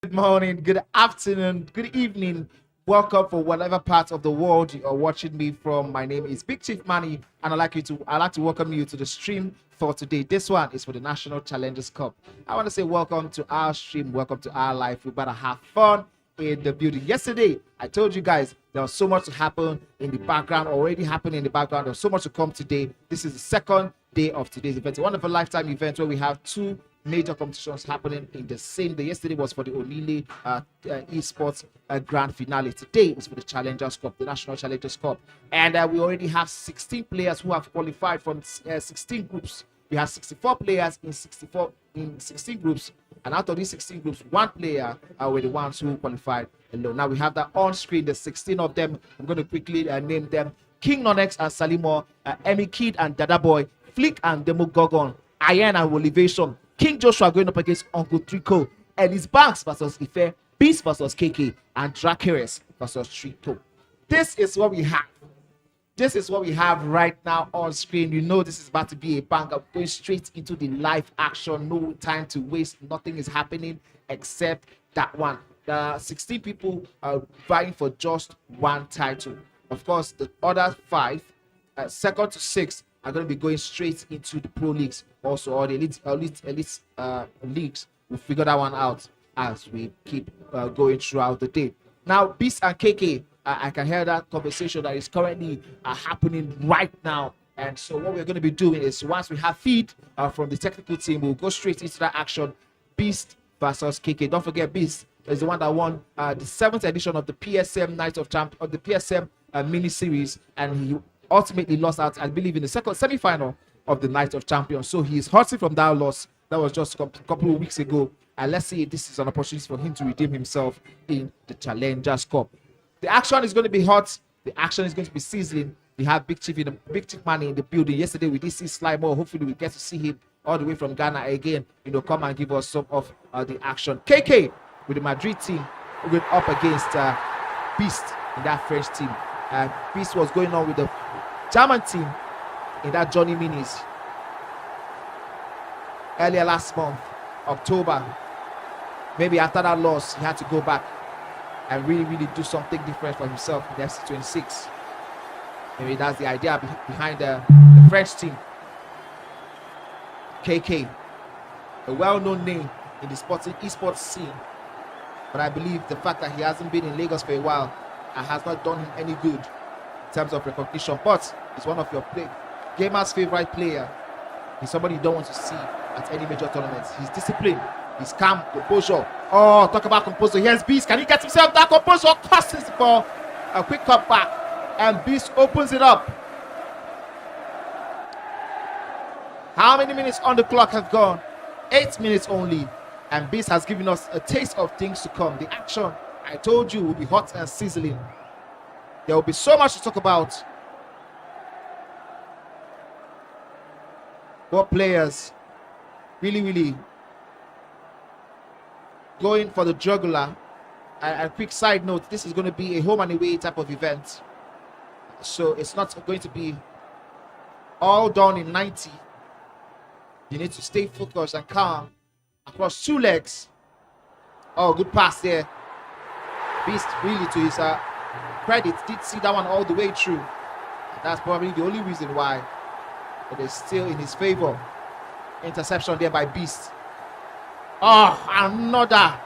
Good morning, good afternoon, good evening. Welcome for whatever part of the world you are watching me from. My name is Big Chief Manny, and I'd like to welcome you to the stream for today. This one is for the National Challengers Cup. I want to say welcome to our stream, welcome to our life. We better have fun in the building. Yesterday, I told you guys there was so much to happen in the background, already happening in the background. There's so much to come today. This is the second day of today's event. It's a wonderful lifetime event where we have two major competitions happening in the same day. Yesterday was for the Onile esports grand finale. Today is for the Challengers Cup, the National Challengers Cup, and we already have 16 players who have qualified from 16 groups. We have 64 players in 16 groups, and out of these 16 groups, one player were the ones who qualified alone. Now we have that on screen, the 16 of them. I'm going to quickly name them: King Nonx and Salimo, Emmy Kid and Dada Boy, Flick and Demo Gorgon, Iron and Olivation, King Joshua going up against Uncle Trico, Ellis Banks versus Ife, Beast versus KK, and Drakeres versus Trito. This is what we have. This is what we have right now on screen. You know this is about to be a banger. Going straight into the live action. No time to waste. Nothing is happening except that one. The 16 people are vying for just one title. Of course, the other five, second to sixth, are going to be going straight into the pro leagues. Also, all the elite leagues. We'll figure that one out as we keep going throughout the day. Now, Beast and KK, I can hear that conversation that is currently happening right now. And so what we're going to be doing is, once we have feed from the technical team, we'll go straight into that action. Beast versus KK. Don't forget, Beast is the one that won the 7th edition of the PSM Night of Champ of the PSM mini series, and he ultimately lost out, I believe, in the second semi-final of the Night of Champions. So he's hurting from that loss. That was just a couple of weeks ago. And let's see if this is an opportunity for him to redeem himself in the Challengers Cup. The action is going to be hot. The action is going to be sizzling. We have Big Chief Money in the building. Yesterday we did see Slimo. Hopefully we get to see him all the way from Ghana again. Come and give us some of the action. KK with the Madrid team going up against Beast in that French team. Beast was going on with the German team in that Johnny Minis earlier last month, October. Maybe after that loss, he had to go back and really do something different for himself in the FC26. Maybe that's the idea behind the French team. KK, a well-known name in the esports scene, but I believe the fact that he hasn't been in Lagos for a while has not done him any good in terms of recognition. But he's one of your gamers' favorite player. He's somebody you don't want to see at any major tournaments. He's disciplined. He's calm, composure. Oh, talk about composure. Here's Beast. Can he get himself that composure? Passes the ball. A quick cut back. And Beast opens it up. How many minutes on the clock have gone? 8 minutes only. And Beast has given us a taste of things to come. The action, I told you, will be hot and sizzling. There will be so much to talk about. What players really going for the jugular. And quick side note, this is going to be a home and away type of event, so it's not going to be all done in 90. You need to stay focused and calm across two legs. Oh, good pass there. Beast, really, to his credit, did see that one all the way through. That's probably the only reason why, but it's still in his favor. Interception there by Beast. Oh, another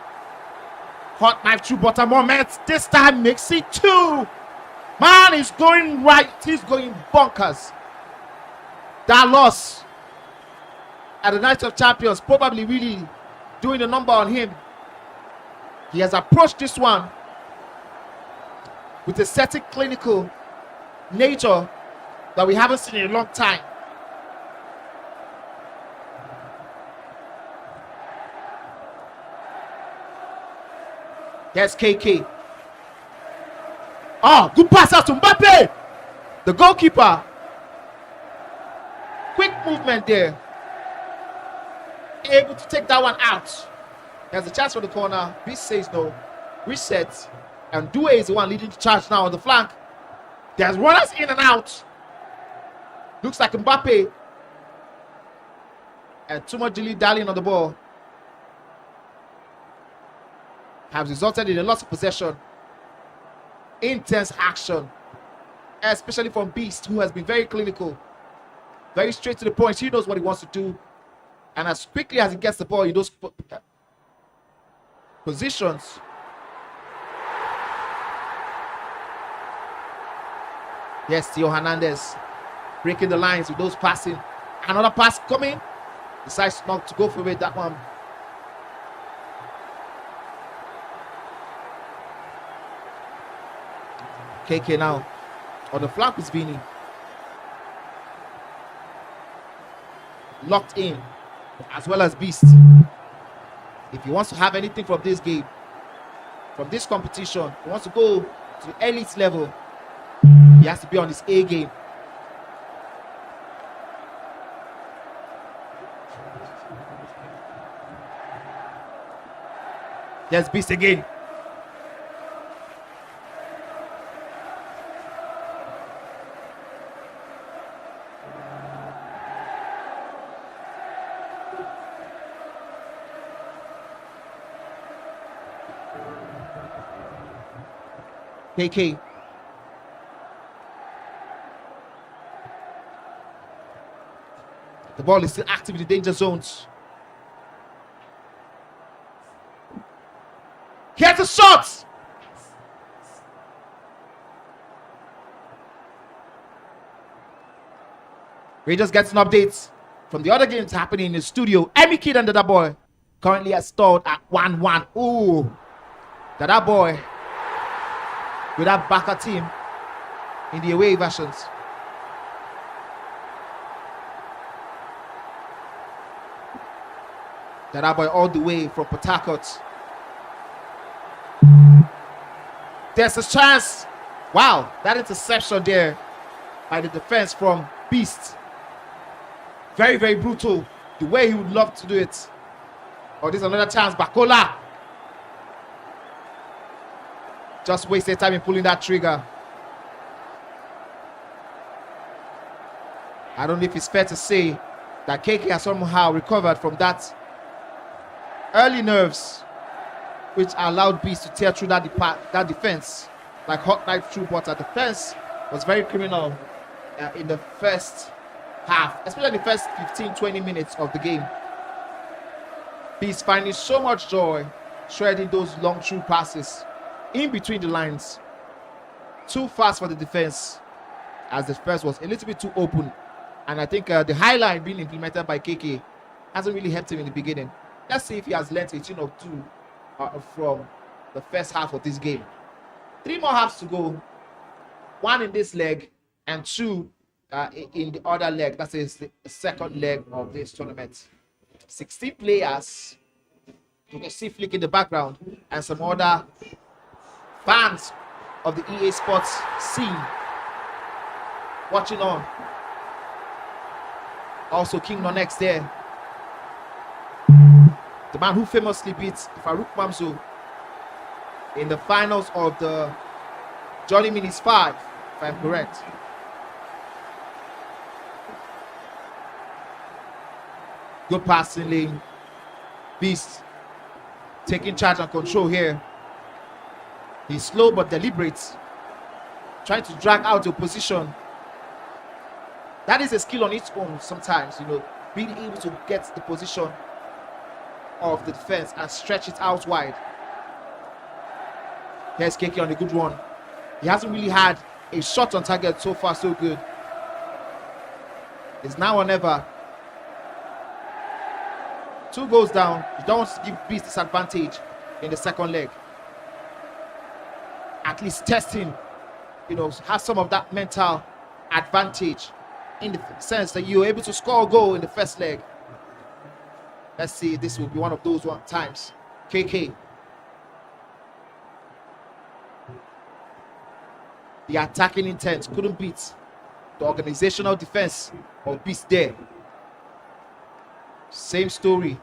hot knife through bottom moment. This time makes it 2. Man is going right. He's going bonkers. That loss at the Night of Champions probably really doing a number on him. He has approached this one with a certain clinical nature that we haven't seen in a long time. Here's KK. Oh, good pass out to Mbappe, the goalkeeper. Quick movement there. Able to take that one out. There's a chance for the corner. Beast says no. Reset. And Due is the one leading the charge now on the flank. There's runners in and out. Looks like Mbappe. And too much dilly-dallying on the ball. has resulted in a loss of possession. Intense action, especially from Beast, who has been very clinical, very straight to the point. He knows what he wants to do, and as quickly as he gets the ball in those positions, yes, Theo Hernandez breaking the lines with those passing. Another pass coming, decides not to go for it. That one. KK now on the flank with Vini. Locked in, as well as Beast. If he wants to have anything from this game, from this competition, he wants to go to the elite level, he has to be on his A game. There's Beast again. KK. The ball is still active in the danger zones. Here's a shot! Rangers gets an update from the other games happening in the studio. Emmy Kid and Dada Boy currently are stalled at 1-1. Ooh, Dada Boy with that backer team in the away versions. Dada Boy all the way from Port Harcourt. There's a chance. Wow, that interception there by the defense from Beast. Very, very brutal. The way he would love to do it. Oh, there's another chance. Bakola just wasted time in pulling that trigger. I don't know if it's fair to say that KK has somehow recovered from that early nerves, which allowed Beast to tear through that defense like hot knife through butter. The defense was very criminal in the first half, especially the first 15-20 minutes of the game. Beast finding so much joy shredding those long through passes in between the lines. Too fast for the defense, as the defense was a little bit too open, and I think the high line being implemented by KK hasn't really helped him in the beginning. Let's see if he has learnt a thing or two from the first half of this game. 3 more halves to go, 1 in this leg and 2 in the other leg. That is the second leg of this tournament. 16 players. You can see Flick in the background and some other fans of the EA Sports scene watching on. Also King Nonx there, the man who famously beat Farouk Mamzo in the finals of the Johnny Minis 5, if I'm correct. Good passing lane. Beast taking charge and control here. He's slow but deliberate, trying to drag out the position. That is a skill on its own sometimes, you know, being able to get the position of the defense and stretch it out wide. Here's KK on a good one. He hasn't really had a shot on target so far, so good. It's now or never. 2 goals down. You don't want to give Beast disadvantage in the second leg. At least test him, you know, have some of that mental advantage in the sense that you're able to score a goal in the first leg. Let's see, this will be one of those times. KK. The attacking intent couldn't beat the organizational defense of Beast there. Same story.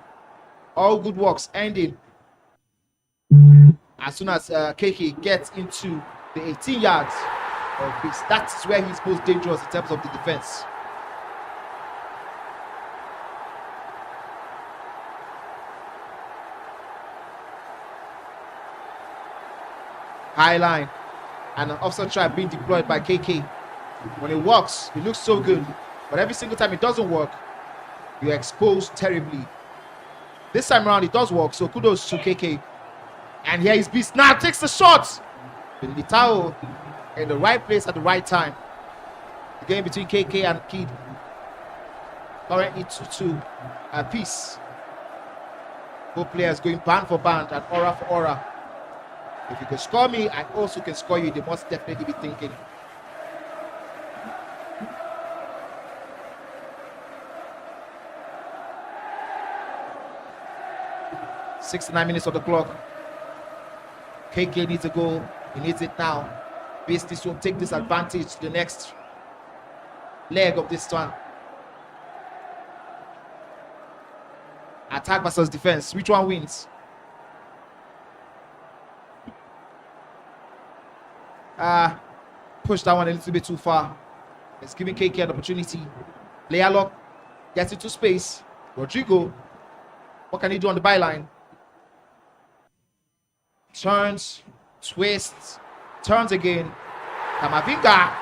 All good works ending as soon as KK gets into the 18 yards of Beast. That's where he's most dangerous in terms of the defense. High line. And an offside trap being deployed by KK. When it works, it looks so good. But every single time it doesn't work, you're exposed terribly. This time around, it does work. So kudos to KK. And here is Beast. Now takes the shot. Militao in the right place at the right time. The game between KK and Kid. Currently 2-2 at peace. Both players going band for band and aura for aura. If you can score me, I also can score you. They must definitely be thinking. .69 of the clock. KK needs a goal. He needs it now. Beast will take this advantage to the next leg of this one. Attack versus defense. Which one wins? Push that one a little bit too far. It's giving KK an opportunity. Player lock. Gets into space. Rodrigo. What can he do on the byline? Turns. Twists. Turns again. Kamavinga.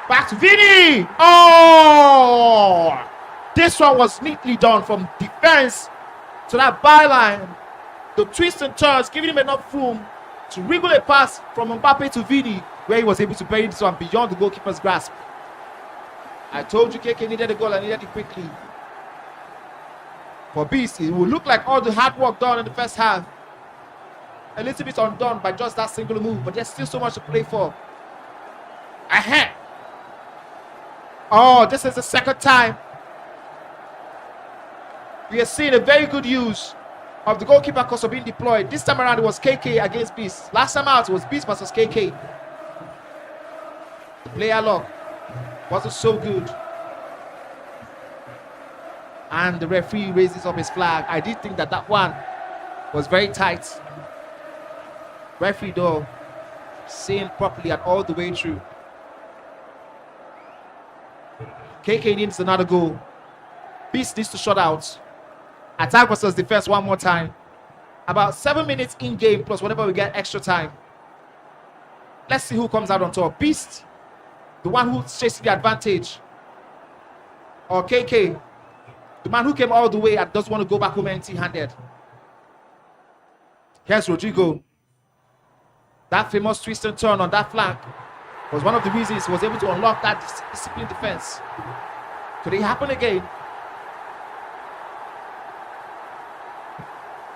Back to Vini. Oh! This one was neatly done from defense to that byline. The twist and turns, giving him enough room to wriggle a pass from Mbappe to Vini, where he was able to bury this one beyond the goalkeeper's grasp. I told you KK needed a goal and needed it quickly. For Beast, it will look like all the hard work done in the first half. A little bit undone by just that single move, but there's still so much to play for. Ahead. Oh, this is the second time we are seeing a very good use of the goalkeeper cost being deployed. This time around, it was KK against Beast. Last time out, it was Beast versus KK. The player lock wasn't so good. And the referee raises up his flag. I did think that that one was very tight. Referee, though, seeing properly and all the way through. KK needs another goal. Beast needs to shut out. Attack versus defense one more time. About 7 minutes in game plus whenever we get extra time. Let's see who comes out on top. Beast, the one who's chasing the advantage. Or KK, the man who came all the way and doesn't want to go back home empty-handed. Here's Rodrigo. That famous twist and turn on that flank was one of the reasons he was able to unlock that disciplined defense. Could it happen again?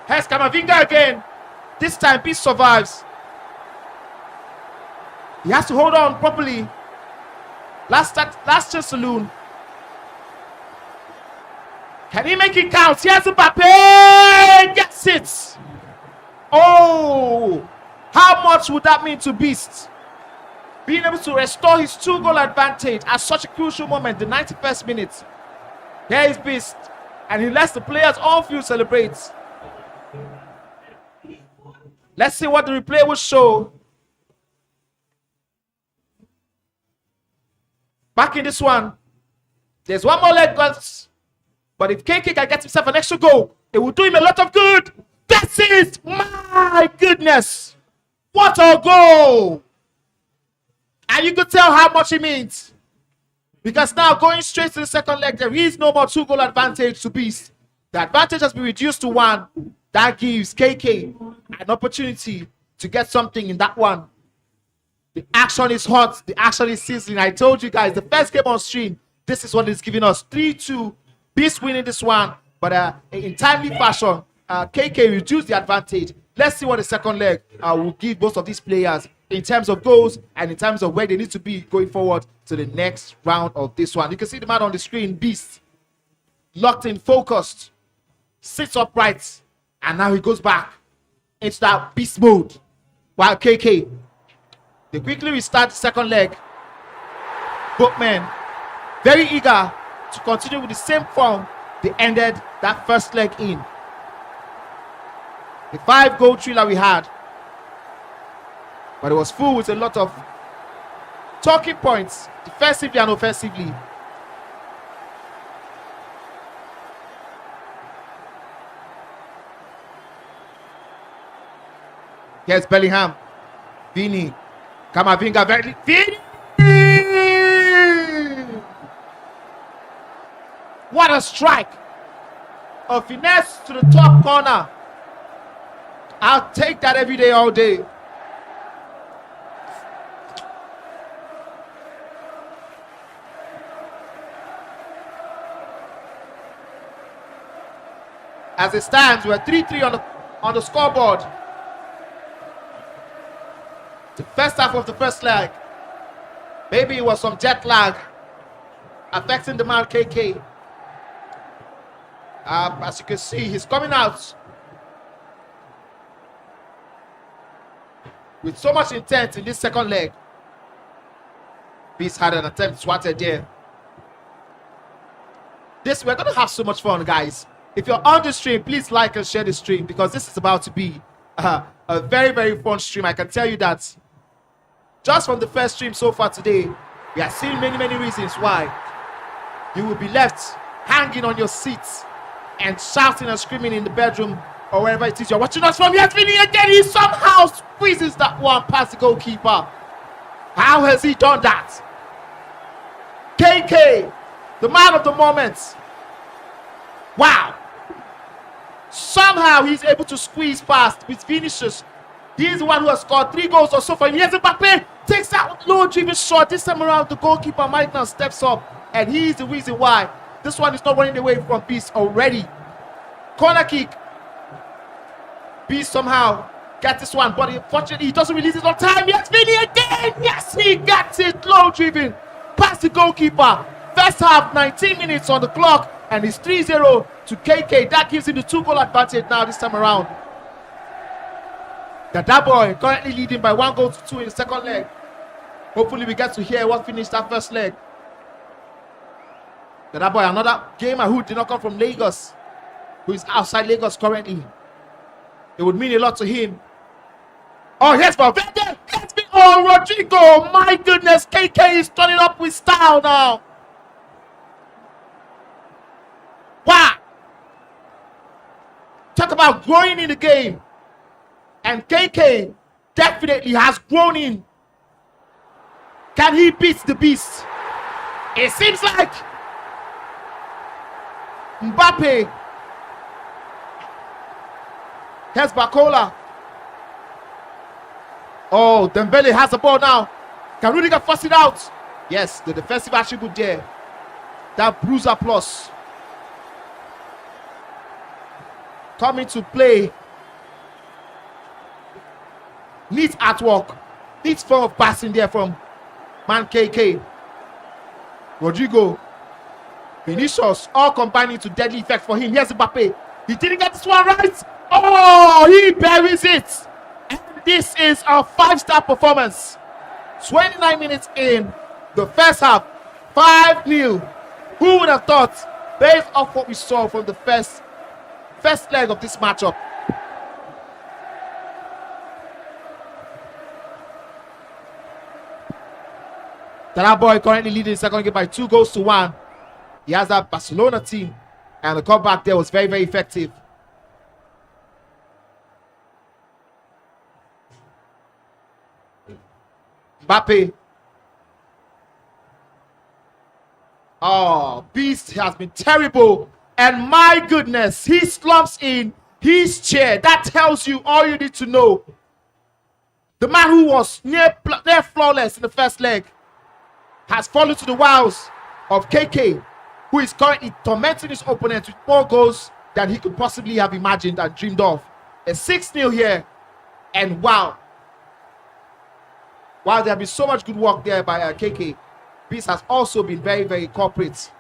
Here's Kamavinga again. This time, Beast survives. He has to hold on properly. Last chance saloon. Can he make it count? Here's Mbappe. Gets it. Oh, how much would that mean to Beast? Being able to restore his 2-goal advantage at such a crucial moment, the 91st minute. Here is Beast, and he lets the players on field celebrate. Let's see what the replay will show. Back in this one, there's one more leg left. But if KK can get himself an extra goal, it will do him a lot of good. That's it! My goodness! What a goal! And you could tell how much it means. Because now going straight to the second leg, there is no more 2-goal advantage to Beast. The advantage has been reduced to 1. That gives KK an opportunity to get something in that one. The action is hot. The action is sizzling. I told you guys, the first game on stream, this is what it's giving us. 3-2. Beast winning this one. But in timely fashion, KK reduced the advantage. Let's see what the second leg will give both of these players in terms of goals and in terms of where they need to be going forward to the next round of this one. You can see the man on the screen, Beast. Locked in, focused. Sits upright. And now he goes back into that beast mode. While KK, they quickly restart the second leg. Both men very eager to continue with the same form they ended that first leg in. The 5-goal thriller we had. But it was full with a lot of talking points, defensively and offensively. Here's Bellingham. Vini. Kamavinga very. Vini! What a strike! A finesse to the top corner. I'll take that every day, all day. As it stands, we're 3-3 on the scoreboard. The first half of the first leg. Maybe it was some jet lag affecting the man KK. As you can see, he's coming out with so much intent in this second leg. Beast had an attempt swatted there. We're going to have so much fun, guys. If you're on the stream, please like and share the stream, because this is about to be a very, very fun stream. I can tell you that just from the first stream so far today, we are seeing many, many reasons why you will be left hanging on your seats and shouting and screaming in the bedroom or wherever it is you're watching us from. Yes, Vinny again, he somehow squeezes that one past the goalkeeper. How has he done that? KK, the man of the moment. Wow. Somehow he's able to squeeze past with Vinicius. He's the one who has scored 3 goals or so for him. Here's Mbappe, takes that low-driven shot. This time around, the goalkeeper Mike now steps up, and he's the reason why this one is not running away from Beast already. Corner kick. Beast somehow gets this one, but unfortunately he doesn't release it on time. Yes, Vinny again. Yes, he gets it. Low-driven past the goalkeeper. First half, 19 minutes on the clock, and it's 3-0 to KK. That gives him the 2-goal advantage now this time around. Dada Boy currently leading by 1-2 in the second leg. Hopefully we get to hear what finished that first leg. Dada Boy, another gamer who did not come from Lagos, who is outside Lagos currently. It would mean a lot to him. Oh, here's Valverde. Oh, Rodrigo. My goodness, KK is turning up with style now. Wow. Talk about growing in the game. And KK definitely has grown in. Can he beat the Beast? It seems like Mbappe. Here's Bacola. Oh, Dembele has the ball now. Can Rudiger force it out? Yes, the defensive attribute there. That bruiser plus coming to play. Neat artwork. Neat form of passing there from man KK. Rodrigo. Vinicius, all combining to deadly effect for him. Here's Mbappe. He didn't get this one right. Oh, he buries it. And this is a 5-star performance. 29 minutes in the first half. 5-0. Who would have thought, based off what we saw from the first leg of this matchup? Dada Boy currently leading the second game by 2-1. He has that Barcelona team, and the comeback there was very, very effective. Mbappe. Oh, Beast has been terrible. And my goodness, he slumps in his chair. That tells you all you need to know. The man who was near flawless in the first leg has fallen to the wiles of KK, who is currently tormenting his opponent with more goals than he could possibly have imagined and dreamed of. A 6-0 here. And wow. While there has been so much good work there by KK, Beast has also been very, very corporate.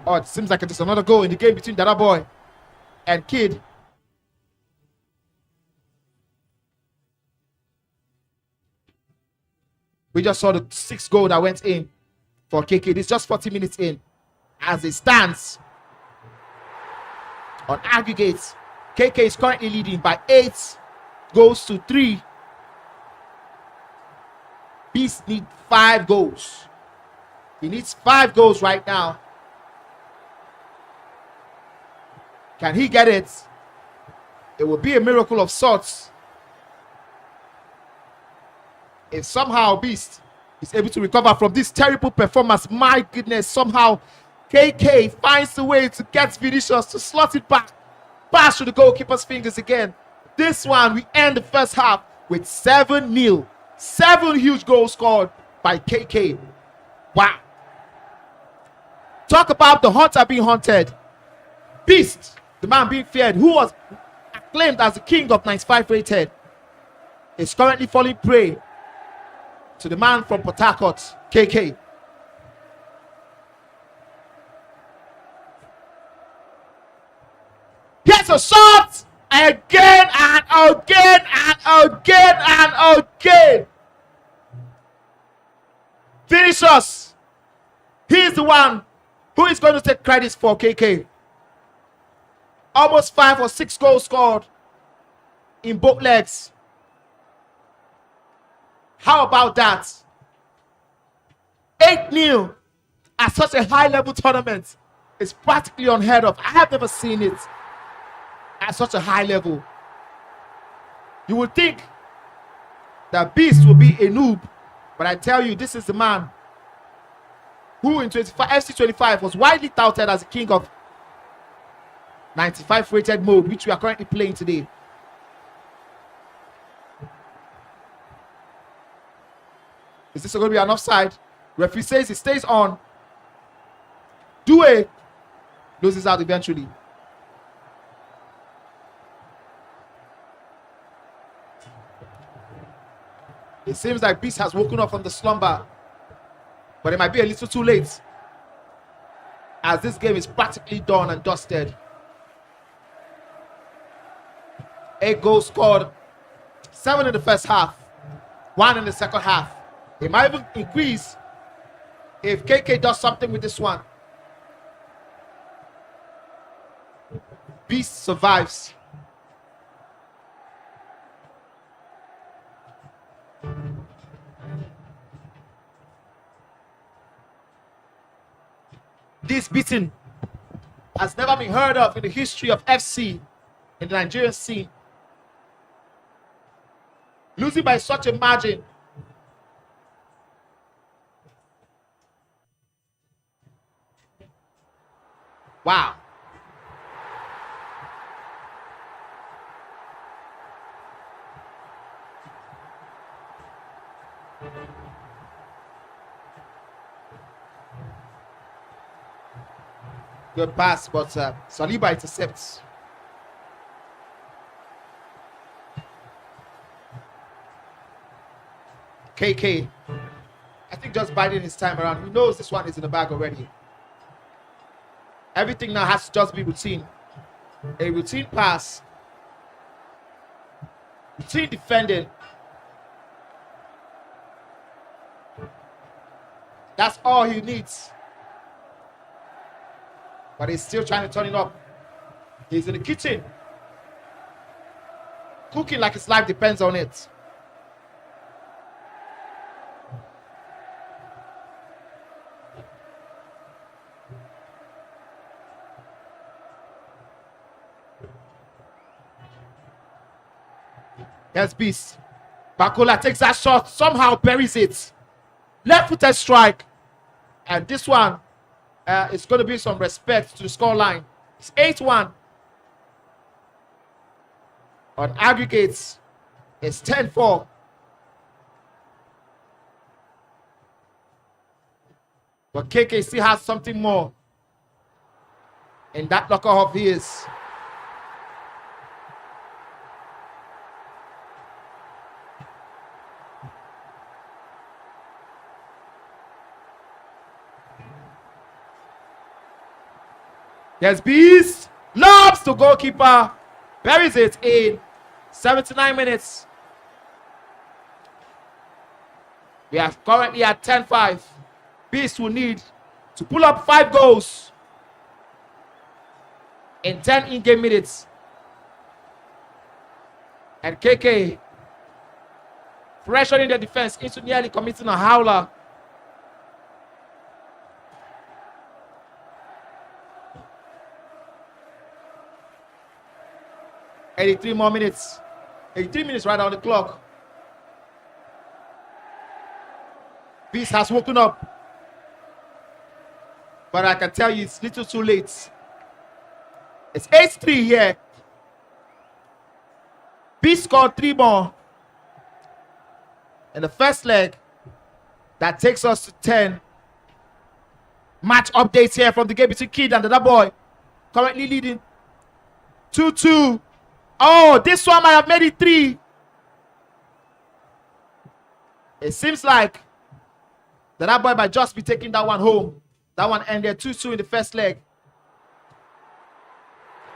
Oh, it seems like it's another goal in the game between Dada Boy and Kid. We just saw the 6th goal that went in for KK. This is just 40 minutes in. As it stands on aggregates, KK is currently leading by 8-3. Beast needs 5 goals. He needs 5 goals right now. Can he get it? It will be a miracle of sorts if somehow Beast is able to recover from this terrible performance. My goodness, somehow KK finds a way to get Vinicius to slot it back. Pass through the goalkeeper's fingers again. This one, we end the first half with 7-0. 7 huge goals scored by KK. Wow. Talk about the hunter being hunted. Beast, the man being feared, who was acclaimed as the king of 95 rated, is currently falling prey to the man from Port Harcourt, KK. Here's a shot! Again and again and again and again. Vinicius. He's the one who is going to take credit for KK. Almost 5 or 6 goals scored in both legs. How about that? 8-0 at such a high-level tournament is practically unheard of. I have never seen it at such a high level. You would think that Beast will be a noob, but I tell you, this is the man who in FC25 was widely touted as the king of 95 rated mode, which we are currently playing today. Is this going to be an offside? Referee says it stays on. Due loses out eventually. It seems like Beast has woken up from the slumber, but it might be a little too late, as this game is practically done and dusted. 8 goals scored, 7 in the first half, 1 in the second half. It might even increase if KK does something with this one. Beast survives. This beating has never been heard of in the history of FC in the Nigerian scene. Losing by such a margin. Wow. Good pass, but Saliba intercepts. KK, I think just biding his time around. He knows this one is in the bag already. Everything now has to just be routine. A routine pass. Routine defending. That's all he needs. But he's still trying to turn it up. He's in the kitchen, cooking like his life depends on it. Here's Beast. Bakola takes that shot, somehow buries it. Left-footed strike. And this one, it's going to be some respect to the scoreline. It's 8-1. On aggregates, it's 10-4. But KK still has something more in that locker of his. There's Beast, lobs to goalkeeper, buries it in 79 minutes. We are currently at 10-5. Beast will need to pull up 5 goals in 10 in-game minutes. And KK pressuring the defense into nearly committing a howler. 83 more minutes. 83 minutes right on the clock. Beast has woken up. But I can tell you it's little too late. It's 8-3 here. Beast scored 3 more in the first leg. That takes us to 10. Match updates here from the game between Kid and Dada Boy. Currently leading 2-2. Oh, this one might have made it 3. It seems like Dada Boy might just be taking that one home. That one ended 2-2 in the first leg.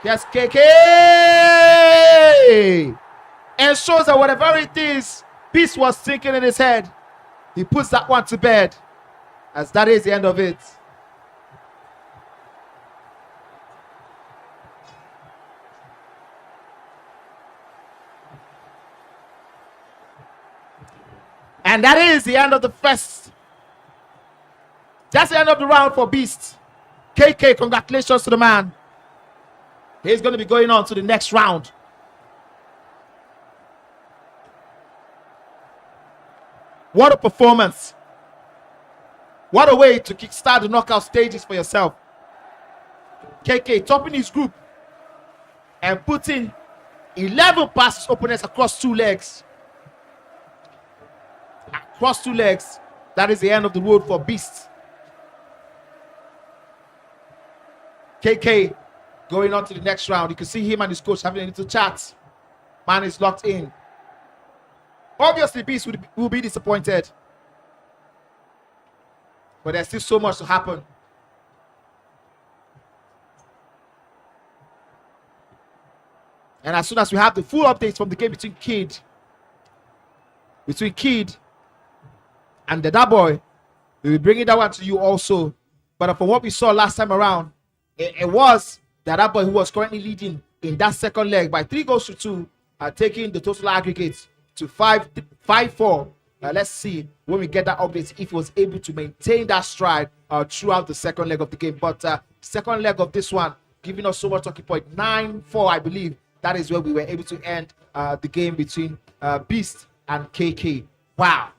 Yes, KK! And shows that whatever it is, Beast was thinking in his head, he puts that one to bed. As that is the end of it. And that is the end of the first. That's the end of the round for Beast. KK, congratulations to the man. He's going to be going on to the next round. What a performance. What a way to kickstart the knockout stages for yourself. KK topping his group and putting 11 past his opponents across 2 legs. Across 2 legs. That is the end of the road for Beast. KK going on to the next round. You can see him and his coach having a little chat. Man is locked in. Obviously, Beast will be disappointed. But there's still so much to happen. And as soon as we have the full updates from the game between Kid and Dada Boy, we'll be bringing that one to you also. But from what we saw last time around, it was Dada Boy who was currently leading in that second leg by 3 goals to 2, taking the total aggregate to 5-4. Let's see when we get that update if he was able to maintain that stride throughout the second leg of the game. But second leg of this one, giving us so much talking point, 9-4, I believe. That is where we were able to end the game between Beast and KK. Wow.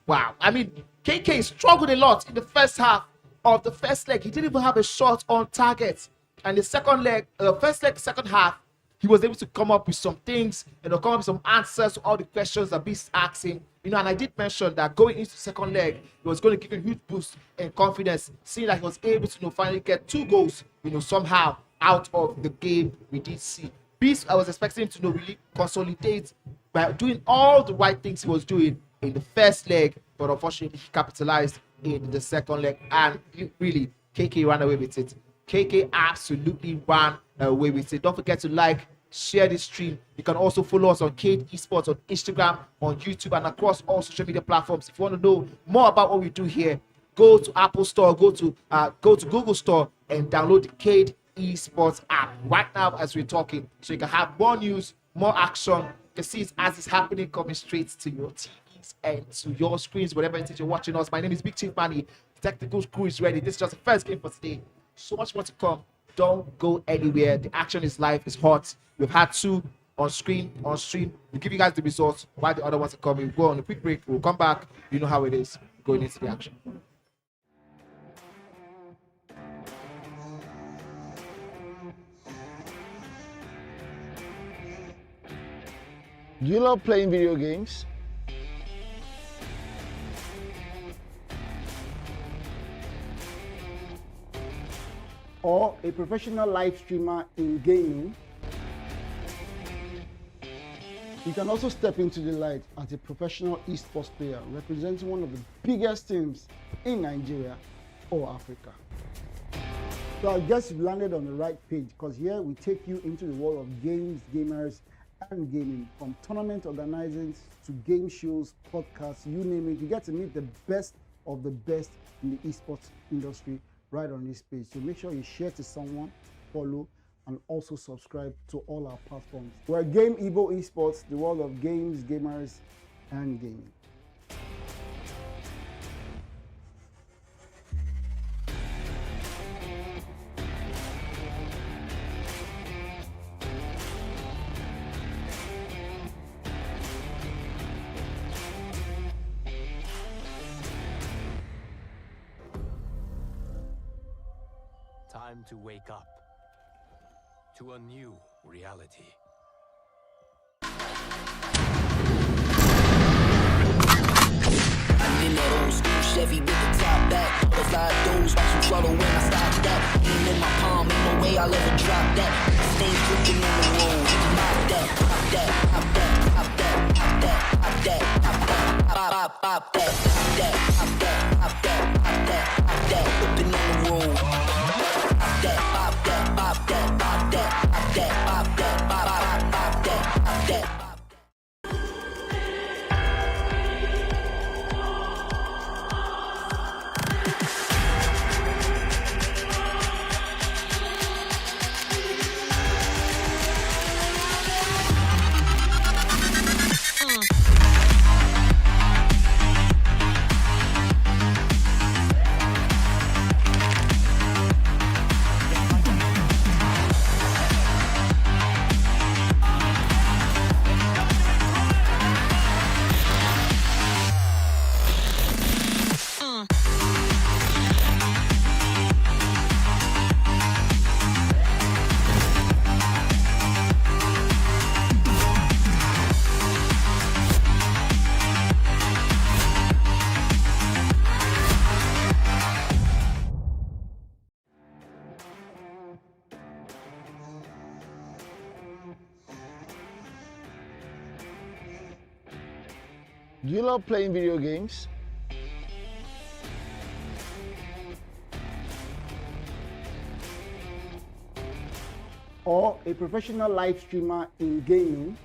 I mean, KK struggled a lot in the first half of the first leg. He didn't even have a shot on target. And the second leg, first leg, second half, he was able to come up with some things, come up with some answers to all the questions that Beast asked him. And I did mention that going into the second leg, it was going to give him a huge boost in confidence, seeing that he was able to finally get 2 goals, somehow out of the game we did see. Beast, I was expecting him to really consolidate by doing all the right things he was doing in the first leg, but unfortunately he capitalized in the second leg, and really KK ran away with it. KK absolutely ran away with it. Don't forget to like, share this stream. You can also follow us on Kade Esports on Instagram, on YouTube, and across all social media platforms. If you want to know more about what we do here, go to Apple Store, go to Google Store, and download the Kade Esports app right now as we're talking, so you can have more news, more action. You can see it as it's happening, coming straight to your TVs and to your screens, whatever it is you're watching us. My name is Big Chief Manny. The technical crew is ready. This is just the first game for today. So much more to come. Don't go anywhere. The action is live. It's hot. We've had 2 on stream. We'll give you guys the results while the other ones are coming. We'll go on a quick break. We'll come back. You know how it is going into the action. Do you love playing video games? Or a professional live streamer in gaming? You can also step into the light as a professional esports player representing one of the biggest teams in Nigeria or Africa. So I guess you've landed on the right page, because here we take you into the world of games, gamers, and gaming. From tournament organizing to game shows, podcasts, you name it, you get to meet the best of the best in the esports industry right on this page. So make sure you share to someone, follow, and also subscribe to all our platforms. We're Game Evo Esports, the world of games, gamers, and gaming. Time to wake up to a new reality. In that old school Chevy with the top back. Butterfly doors, watch you swallow when I stop that. Aim in my palm, ain't no way I'll ever drop that. Stay cooking on the road, pop that, pop that, pop that, pop that, pop that, pop that, pop that, pop that, pop that, pop that, pop that, pop that, pop that, whipping on the road. Pop that, pop that, pop that, pop that, pop that, pop that, pop that, pop that. Do you love playing video games? Or a professional live streamer in gaming?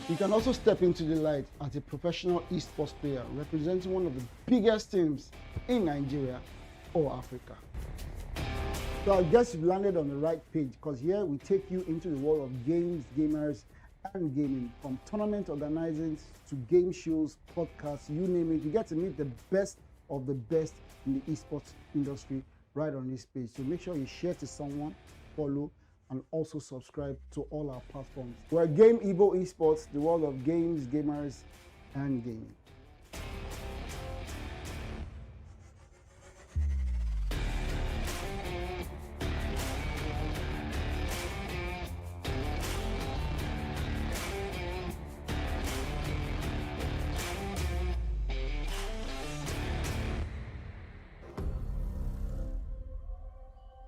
You can also step into the light as a professional esports player representing one of the biggest teams in Nigeria or Africa. So I guess you've landed on the right page, because here we take you into the world of games, gamers, and gaming. From tournament organizing to game shows, podcasts, you name it. You get to meet the best of the best in the esports industry right on this page. So make sure you share to someone, follow, and also subscribe to all our platforms. We're Game Evo Esports, the world of games, gamers, and gaming.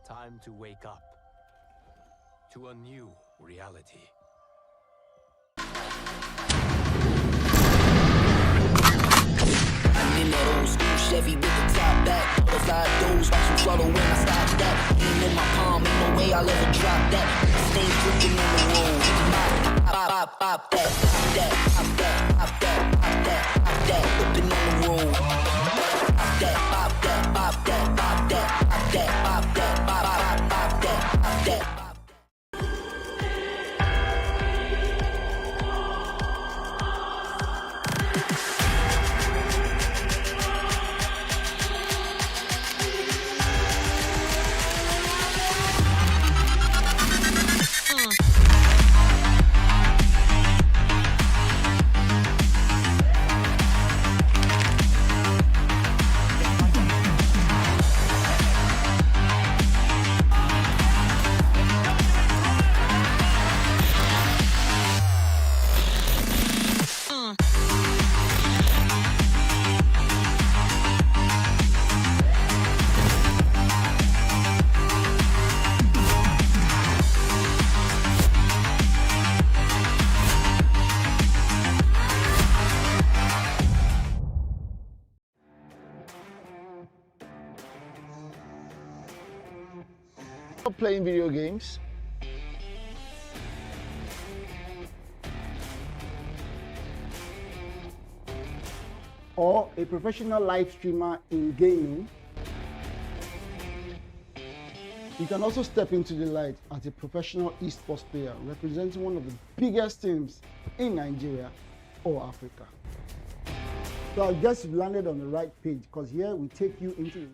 Time to wake up to a new reality. In that old school Chevy with the top back. Butterfly doors, watch you swallow when I stop that. Aim in my palm, ain't no way I'll ever drop that. Stay cooking on the road. Pop that, pop that, pop that, pop that, pop that, pop that, whipping on the road. Pop that, pop that, pop that, pop that, pop that, pop that, pop that, pop that. Love playing video games? Or a professional live streamer in gaming? You can also step into the light as a professional esports player representing one of the biggest teams in Nigeria or Africa. So I guess you've landed on the right page, because here we take you into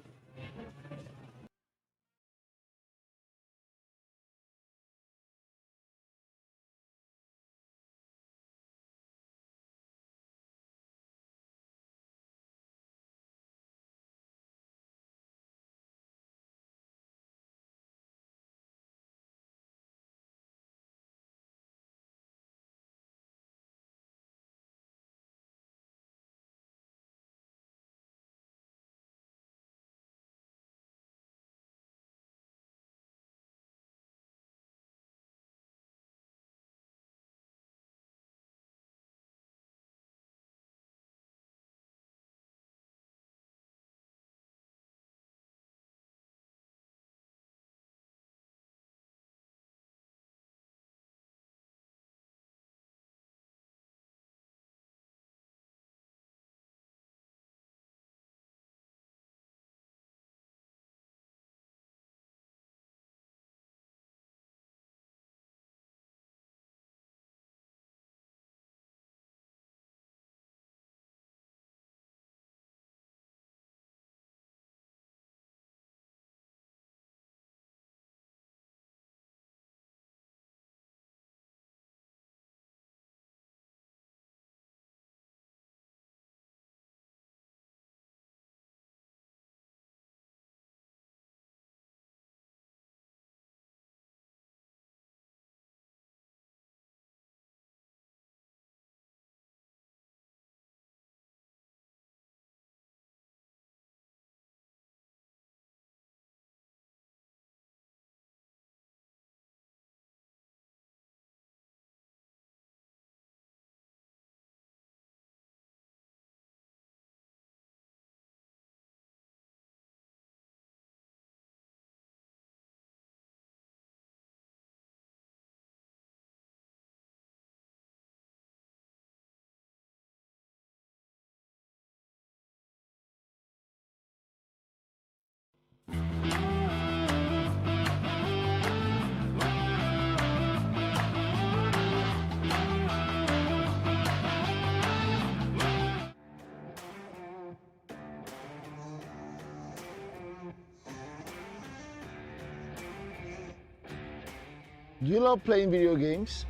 Do you love playing video games?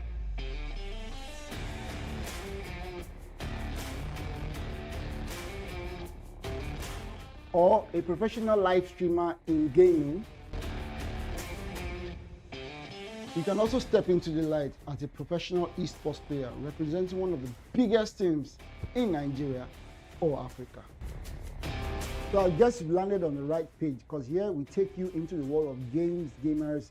Or a professional live streamer in gaming? You can also step into the light as a professional esports player representing one of the biggest teams in Nigeria or Africa. So I guess you've landed on the right page, because here we take you into the world of games, gamers,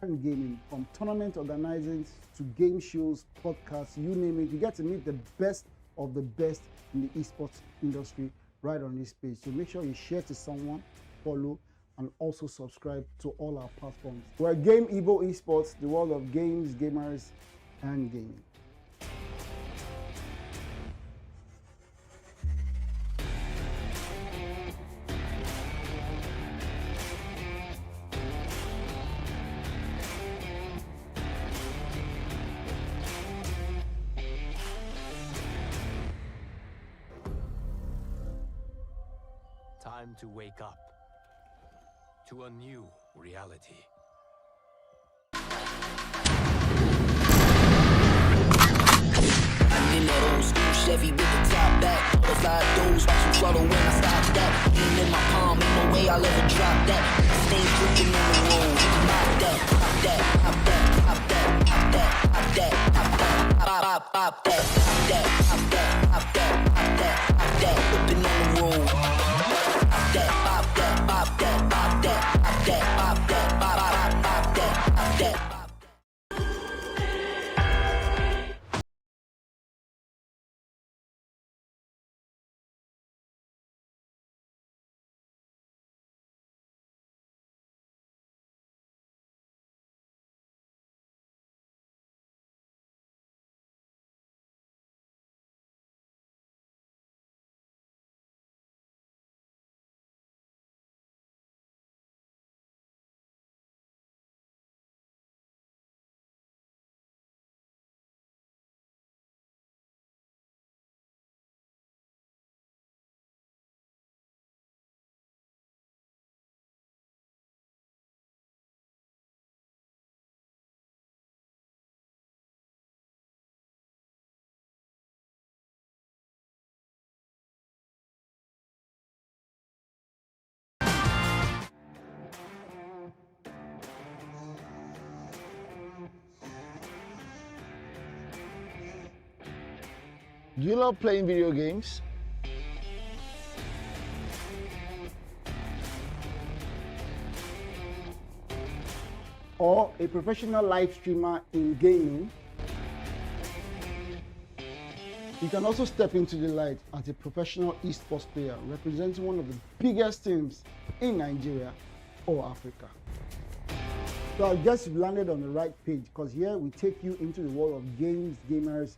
and gaming. From tournament organizing to game shows, podcasts, you name it. You get to meet the best of the best in the esports industry right on this page. So make sure you share to someone, follow, and also subscribe to all our platforms. We're Game Evo Esports, the world of games, gamers, and gaming. Time to wake up to a new reality. I'm in that old school Chevy with the top back. Butterfly doors, watch them flutter when I stop that. Aim in my palm, ain't no way I'll ever drop that. Stay cooking on the road. Pop that, pop that, pop that, pop that, pop that, pop that, pop that, pop, pop that, pop that, pop that, pop that, pop that, pop that, whipping on the road. Pop that, pop that, pop that, pop that, pop that, pop that, pop, pop that, pop that. Do you love playing video games? Or a professional live streamer in gaming? You can also step into the light as a professional esports player representing one of the biggest teams in Nigeria or Africa. So I guess you've landed on the right page, because here we take you into the world of games, gamers,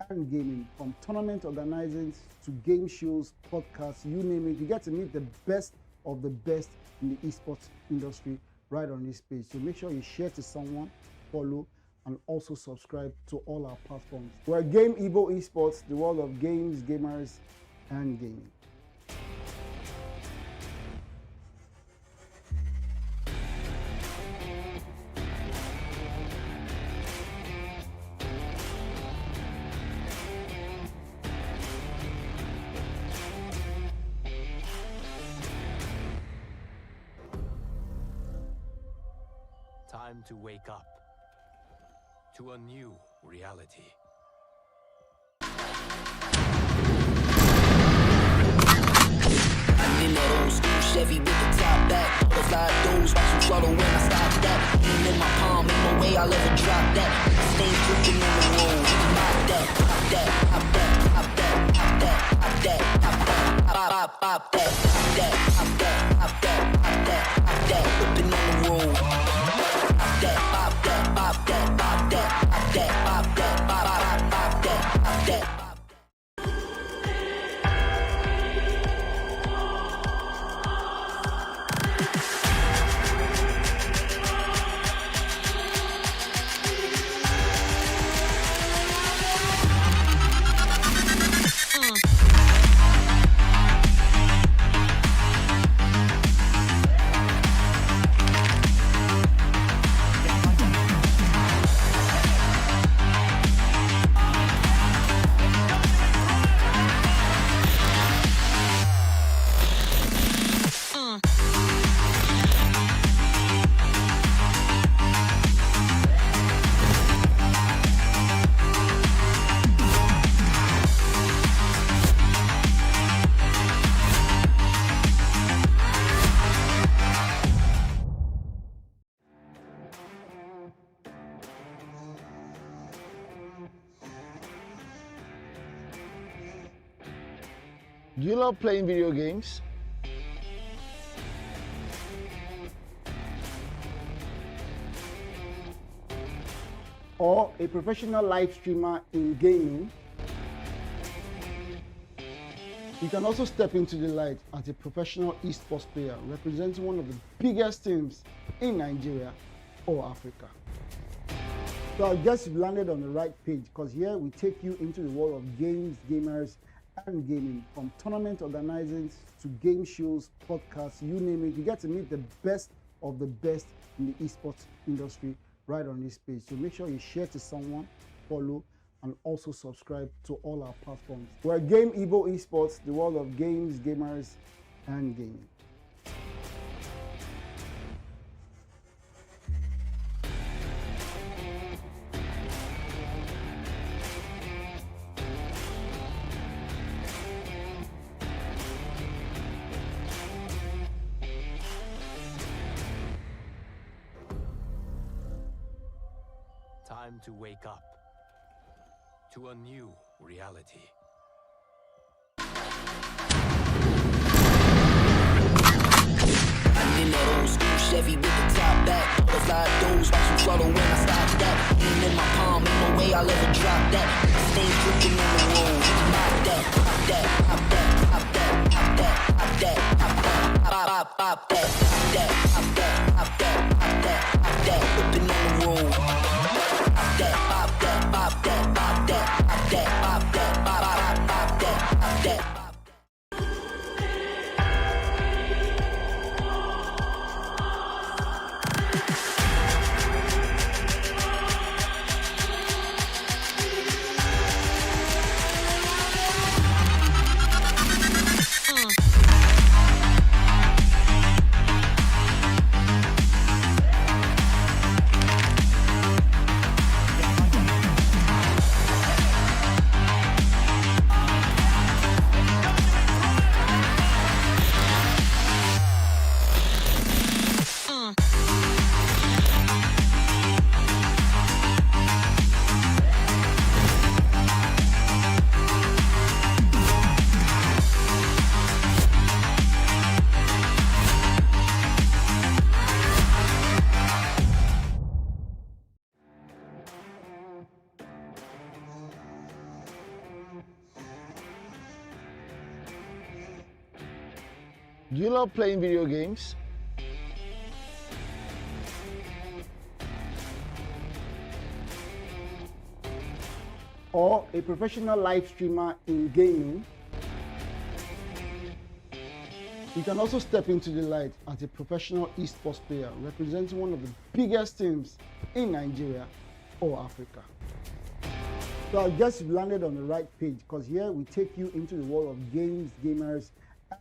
and gaming. From tournament organizing to game shows, podcasts, you name it. You get to meet the best of the best in the esports industry right on this page. So make sure you share to someone, follow, and also subscribe to all our platforms. We're Game Evo Esports, the world of games, gamers, and gaming. Time to wake up to a new reality. I'm in that old school Chevy with the top back. Butterfly doors, watch them flutter when I stop that. Aim in my palm, ain't no way I'll ever drop that. Stay cooking on the road. Pop that, pop that, pop that, pop that, pop that, pop that, pop that, pop, pop that, pop that, pop that, pop that, pop that, pop that, whipping on the road. Pop that, pop that, pop that, pop that, pop that, pop that, pop, pop that, pop that. Do you love playing video games? Or a professional live streamer in gaming? You can also step into the light as a professional esports player representing one of the biggest teams in Nigeria or Africa. So I guess you've landed on the right page, because here we take you into the world of games, gamers, and gaming. From tournament organizing to game shows, podcasts, you name it. You get to meet the best of the best in the esports industry right on this page. So make sure you share to someone, follow, and also subscribe to all our platforms. We're Game Evo Esports, the world of games, gamers, and gaming. Time to wake up to a new reality. I'm in that old school Chevy with the top back. Butterfly doors, watch some throttle when I stop that. Aim in my palm, ain't no way I'll ever drop that. Stay dripping on the road. Pop that, pop that, pop that, pop that, pop that, pop that, pop that, pop that, pop that, pop that, pop that, pop that, pop that, dripping on the road. Pop that, pop that, pop that, pop that, pop that, pop that, pop that, pop that. Do you love playing video games? Or a professional live streamer in gaming? You can also step into the light as a professional esports player representing one of the biggest teams in Nigeria or Africa. So I guess you've landed on the right page, because here we take you into the world of games, gamers,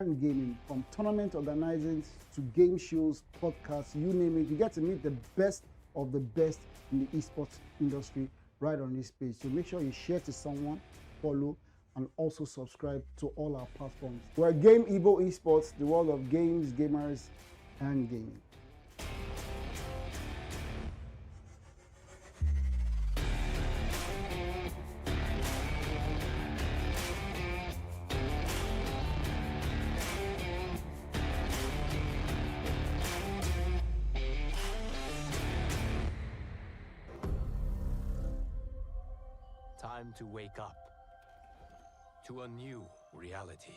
and gaming. From tournament organizing to game shows, podcasts, you name it. You get to meet the best of the best in the esports industry right on this page. So make sure you share to someone, follow, and also subscribe to all our platforms. We're Game Evo Esports, the world of games, gamers, and gaming. Time to wake up to a new reality.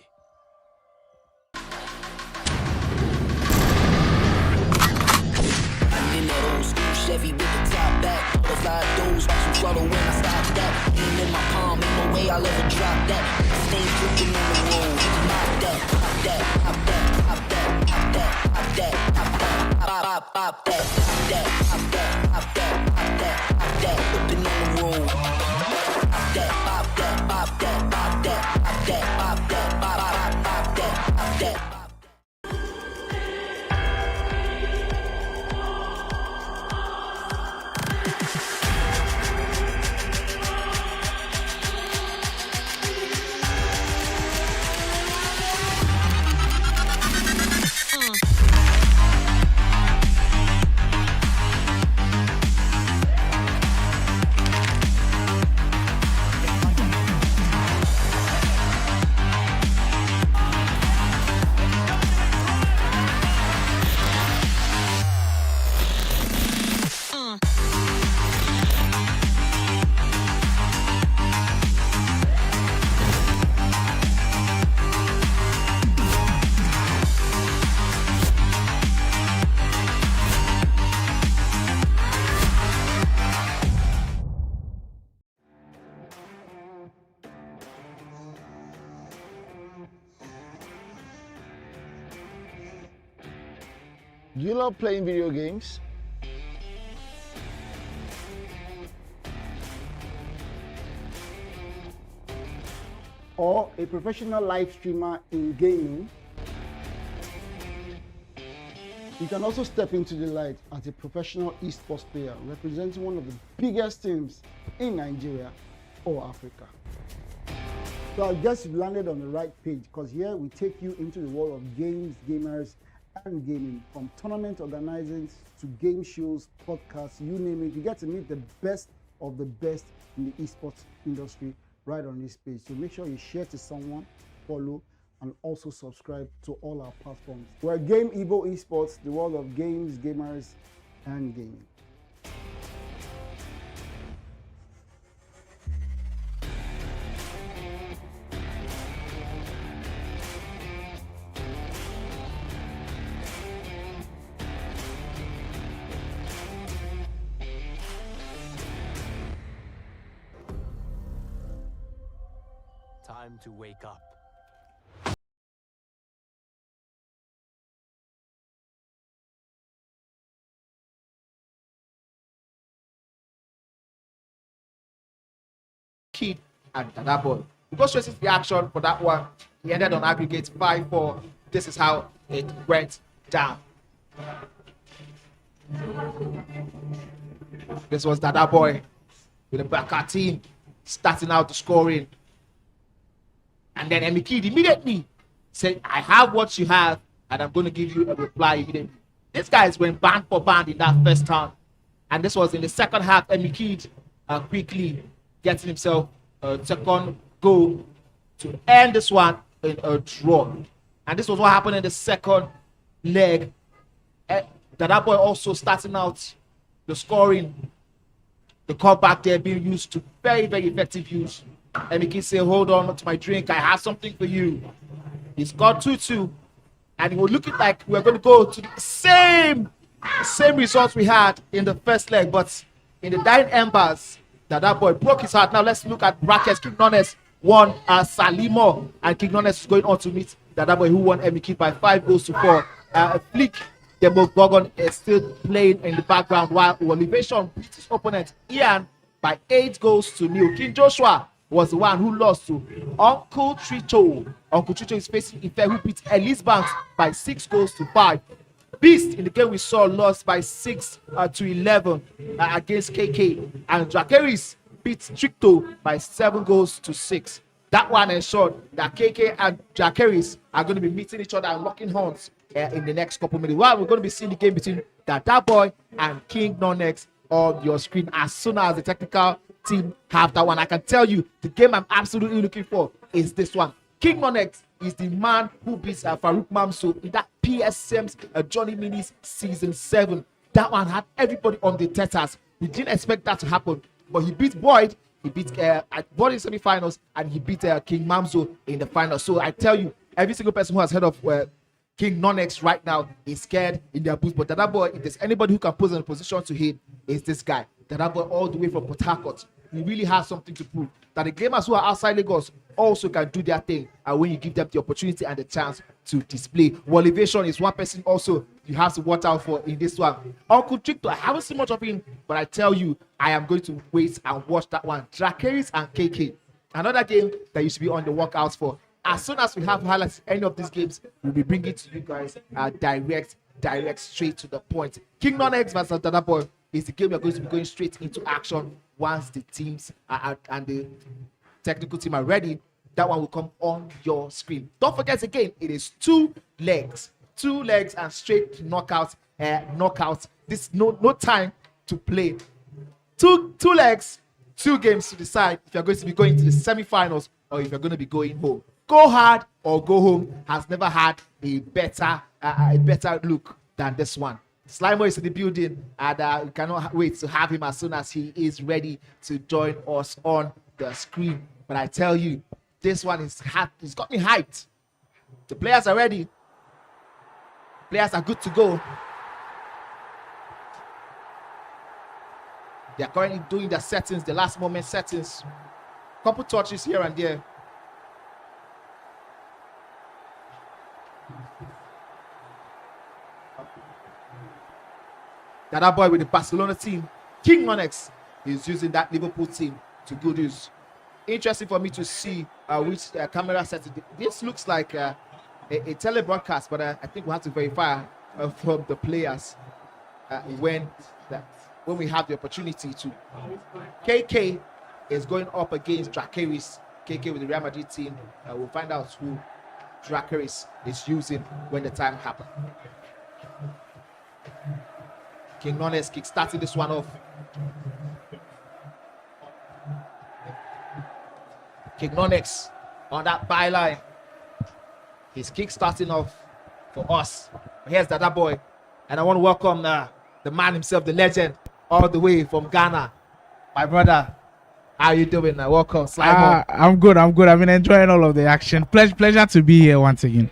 I'm in that old school Chevy with the top back. Butterfly doors, watch some throttle when I stop that. Aim in my palm, ain't no way I'll ever drop that. Stay dripping on the road. Pop that, pop that, pop that, pop that, pop that, pop that, pop that, pop that, pop that, pop that, pop that, pop that, pop that, dripping on the road. Pop that, pop that, pop that, pop that, pop that, pop that, pop that, pop that. Do you love playing video games? Or a professional live streamer in gaming? You can also step into the light as a professional esports player representing one of the biggest teams in Nigeria or Africa. So I guess you've landed on the right page, because here we take you into the world of games, gamers, and gaming. From tournament organizing to game shows, podcasts, you name it. You get to meet the best of the best in the esports industry right on this page. So make sure you share to someone, follow, and also subscribe to all our platforms. We're Game Evo Esports, the world of games, gamers, and gaming. Time to wake up. Kid and Dada Boy. We go straight into the action for that one. He ended on aggregate 5-4. This is how it went down. This was Dada Boy with the backer team starting out the scoring. And then Emi Kid immediately said, I have what you have, and I'm going to give you a reply immediately. This guys went band for band in that first turn. And this was in the second half. Emi Kid quickly getting himself a second goal to end this one in a draw. And this was what happened in the second leg. Dada Boy also starting out the scoring, the cutback there being used to very, very effective use. Emi Kid say, hold on to my drink, I have something for you. He scored 2-2, and it was looking like we were going to go to the same results we had in the first leg, but in the dying embers, Dada Boy broke his heart. Now let's look at brackets. King Nonx won Salimo, and King Nonx is going on to meet Dada Boy, who won Emi Kid by 5-4. Flick Demogogon is still playing in the background, while Olivation beat his opponent Ian by 8-0. King Joshua was the one who lost to Uncle Tricho. Uncle Tricho is facing Ife, who beat Elise Banks by 6-5. Beast in the game we saw lost by 6-11 against KK, and Drakeris beat Stricto by 7-6. That one ensured that KK and Drakeris are going to be meeting each other and locking horns in the next couple minutes. While we're going to be seeing the game between Dada Boy and King Nonx on your screen as soon as the technical team have that one. I can tell you the game I'm absolutely looking for is this one. King Nonx is the man who beats Farouk Mamso in that PSM's Johnny Minis season 7. That one had everybody on the teters. We didn't expect that to happen, but he beat Boyd. He beat Boyd in semi-finals, and he beat King Mamso in the finals. So I tell you, every single person who has heard of King Nonx right now is scared in their boots. But Dada Boy, if there's anybody who can pose in a position to hit, is this guy. Dada Boy all the way from Port Harcourt. He really has something to prove. That the gamers who are outside Lagos also can do their thing, and when you give them the opportunity and the chance to display. Wolivation is one person also you have to watch out for in this one. Uncle Tricto, I haven't seen much of him, but I tell you, I am going to wait and watch that one. Drakeris and KK, another game that you should be on the workout for. As soon as we have highlights any of these games, we'll be bringing to you guys direct, straight to the point. King Nonx versus Dada Boy is the game we're going to be going straight into action once the teams and the technical team are ready. That one will come on your screen. Don't forget again, it is 2 legs and straight knockout. This no time to play. Two legs, 2 games to decide if you're going to be going to the semi-finals or if you're going to be going home. Go hard or go home has never had a better look than this one. Slimo is in the building, and we cannot wait to have him as soon as he is ready to join us on the screen. But I tell you, this one is it's got me hyped. The players are ready. Players are good to go. They are currently doing their settings, the last moment settings. Couple touches here and there. Dada Boy with the Barcelona team. King Nonx is using that Liverpool team to good use. Interesting for me to see which camera set. This looks like a telebroadcast, but I think we have to verify from the players when we have the opportunity to. KK is going up against Dracaris. KK with the Real Madrid team. We'll find out who Dracaris is using when the time happens. King Nonx kick-starting this one off. King Nonx on that byline. His kick starting off for us. Here's Dada Boy. And I want to welcome the man himself, the legend, all the way from Ghana. My brother, how you doing? Welcome. I'm good. I've been enjoying all of the action. Pleasure to be here once again.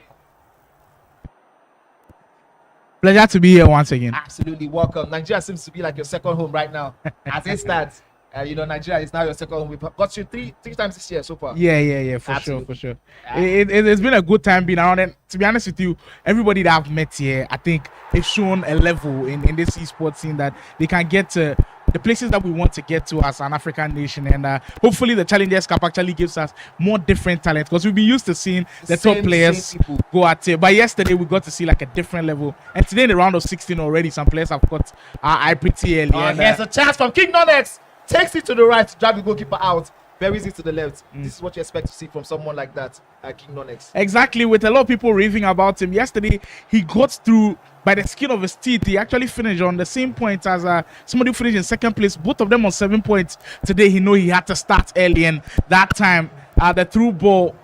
Absolutely welcome. Nigeria seems to be like your second home right now. As it stands, Nigeria is now your second home. We've got you three times this year so far. Yeah, for sure. It's been a good time being around. And to be honest with you, everybody that I've met here, I think they've shown a level in this esports scene that they can get to the places that we want to get to as an African nation, and hopefully the Challengers Cup actually gives us more different talent, because we've been used to seeing the top players go at it. But yesterday we got to see like a different level, and today in the round of 16 already, some players have got eye pretty early. Here's a chance from King Nonx. Takes it to the right to drive the goalkeeper out. Buries it to the left. This is what you expect to see from someone like that, King Nonx. Exactly, with a lot of people raving about him. Yesterday, he got through by the skin of his teeth. He actually finished on the same point as somebody who finished in second place. Both of them on 7 points. Today, he knew he had to start early, and that time, the through ball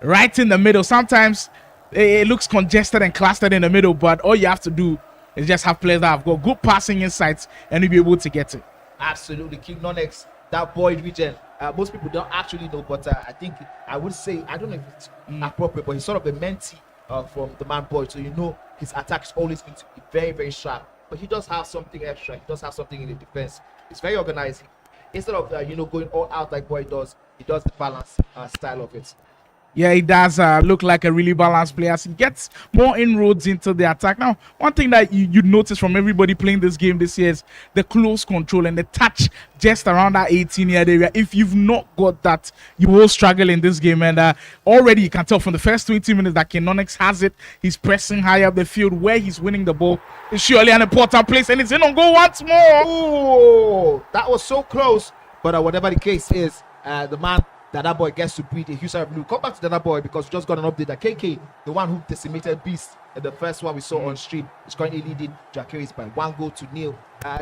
right in the middle. Sometimes it looks congested and clustered in the middle, but all you have to do is just have players that have got good passing insights, and you'll be able to get it. Absolutely, King Nonx, that Boyd region. Most people don't actually know, but I think I would say, I don't know if it's appropriate, but he's sort of a mentee from the man Boyd. So his attack is always going to be very, very sharp. But he does have something extra. He does have something in the defense. He's very organized. Instead of going all out like Boyd does, he does the balance style of it. Yeah, he does look like a really balanced player. He gets more inroads into the attack. Now, one thing that you notice from everybody playing this game this year is the close control and the touch just around that 18-yard area. If you've not got that, you will struggle in this game. And already you can tell from the first 20 minutes that King Nonx has it. He's pressing high up the field where he's winning the ball. It's surely an important place, and it's in on goal once more. Oh, that was so close. But whatever the case is, the man Dada Boy gets to breathe a huge sigh of blue. Come back to Dada Boy, because we just got an update that KK, the one who decimated Beast in the first one we saw on stream, is currently leading Dracaris by 1-0.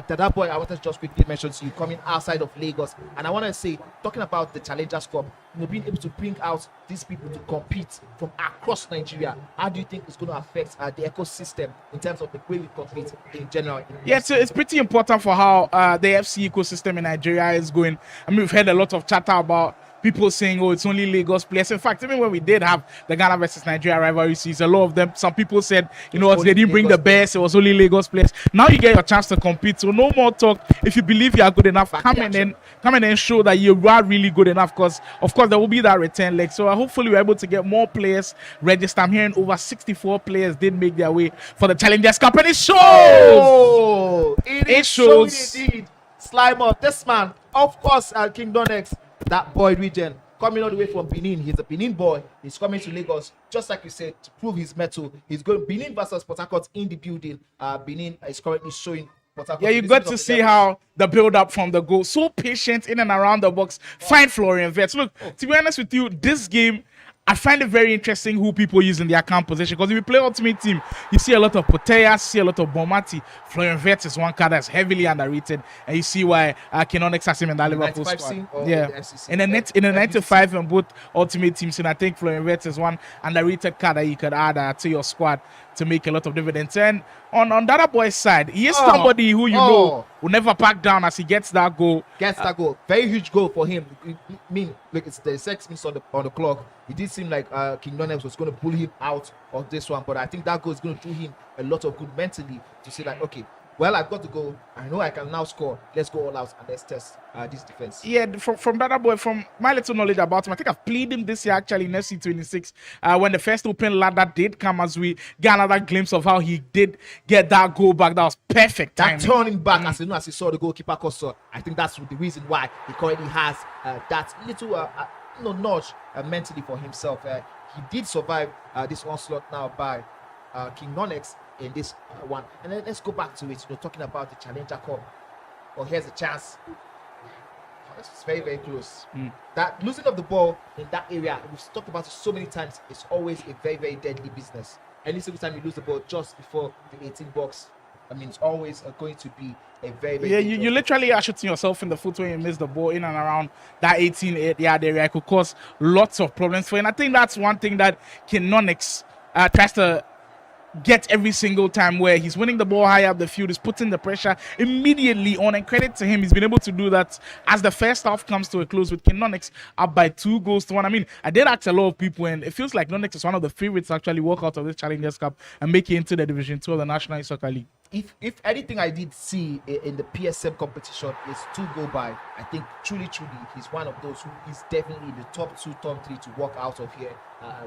Dada Boy, I wanted to just quickly mention to you, coming outside of Lagos, and I want to say, talking about the Challengers Cup, being able to bring out these people to compete from across Nigeria, how do you think it's going to affect the ecosystem in terms of the way we compete in general? Yeah, so it's pretty important for how the FC ecosystem in Nigeria is going. I mean, we've heard a lot of chatter about people saying, oh, it's only Lagos players. In fact, even when we did have the Ghana versus Nigeria rivalry series, a lot of them, some people said, they didn't bring the best, it was only Lagos players. Now you get your chance to compete, so no more talk. If you believe you are good enough, come in and show that you are really good enough, because of course there will be that return leg. So hopefully we're able to get more players registered. I'm hearing over 64 players did make their way for the Challengers Cup, and it shows! Oh, it shows indeed. Slime up this man, of course, King Nonx, that Boyd region, coming all the way from Benin. He's a Benin boy. He's coming to Lagos, just like you said, to prove his mettle. He's going Benin versus Port Harcourt in the building. Benin is currently showing Port Harcourt. Yeah, you got to see how the build up from the goal, so patient in and around the box. Fine Florian Wirtz. Look, to be honest with you, this game, I find it very interesting who people use in their account position, because if you play Ultimate Team, you see a lot of Poteas, see a lot of Bomati. Florian Wirtz is one card that's heavily underrated, and you see why King Nonx has him in that Liverpool squad. Yeah, in the 95 and both Ultimate Teams, and I think Florian Wirtz is one underrated card that you could add to your squad to make a lot of dividends. And on Dada Boy's side, he is somebody who will never back down as he gets that goal. Very huge goal for him. I mean, look, it's the 6 minutes on the clock. It did seem like King Nonx was going to pull him out of this one, but I think that goal is going to do him a lot of good mentally to say like, okay, well, I've got to go. I know I can now score. Let's go all out and let's test this defense. Yeah, from Dada Boy, from my little knowledge about him, I think I've played him this year actually in FC26 when the first open ladder did come, as we get another glimpse of how he did get that goal back. That was perfect That timing. turning back as soon as he saw the goalkeeper Koso, I think that's the reason why he currently has that little notch mentally for himself. He did survive this onslaught now by King Nonx in this one. And then let's go back to it, talking about the Challenger Cup. Well, here's a chance. Oh, this is very, very close. That losing of the ball in that area, we've talked about it so many times, it's always a very, very deadly business. Any single time you lose the ball just before the 18 box, I mean, it's always going to be a very, very You literally are shooting yourself in the foot when you miss the ball in and around that 18-yard area. It could cause lots of problems for you. And I think that's one thing that Nonx tries to get every single time, where he's winning the ball high up the field, he's putting the pressure immediately on, and credit to him, he's been able to do that as the first half comes to a close with Nonx up by 2-1. I mean, I did ask a lot of people, and it feels like Nonx is one of the favorites to actually walk out of this Challengers Cup and make it into the Division 2 of the National Soccer League. If anything I did see in the PSM competition is to go by, I think truly he's one of those who is definitely the top 2, top 3 to walk out of here.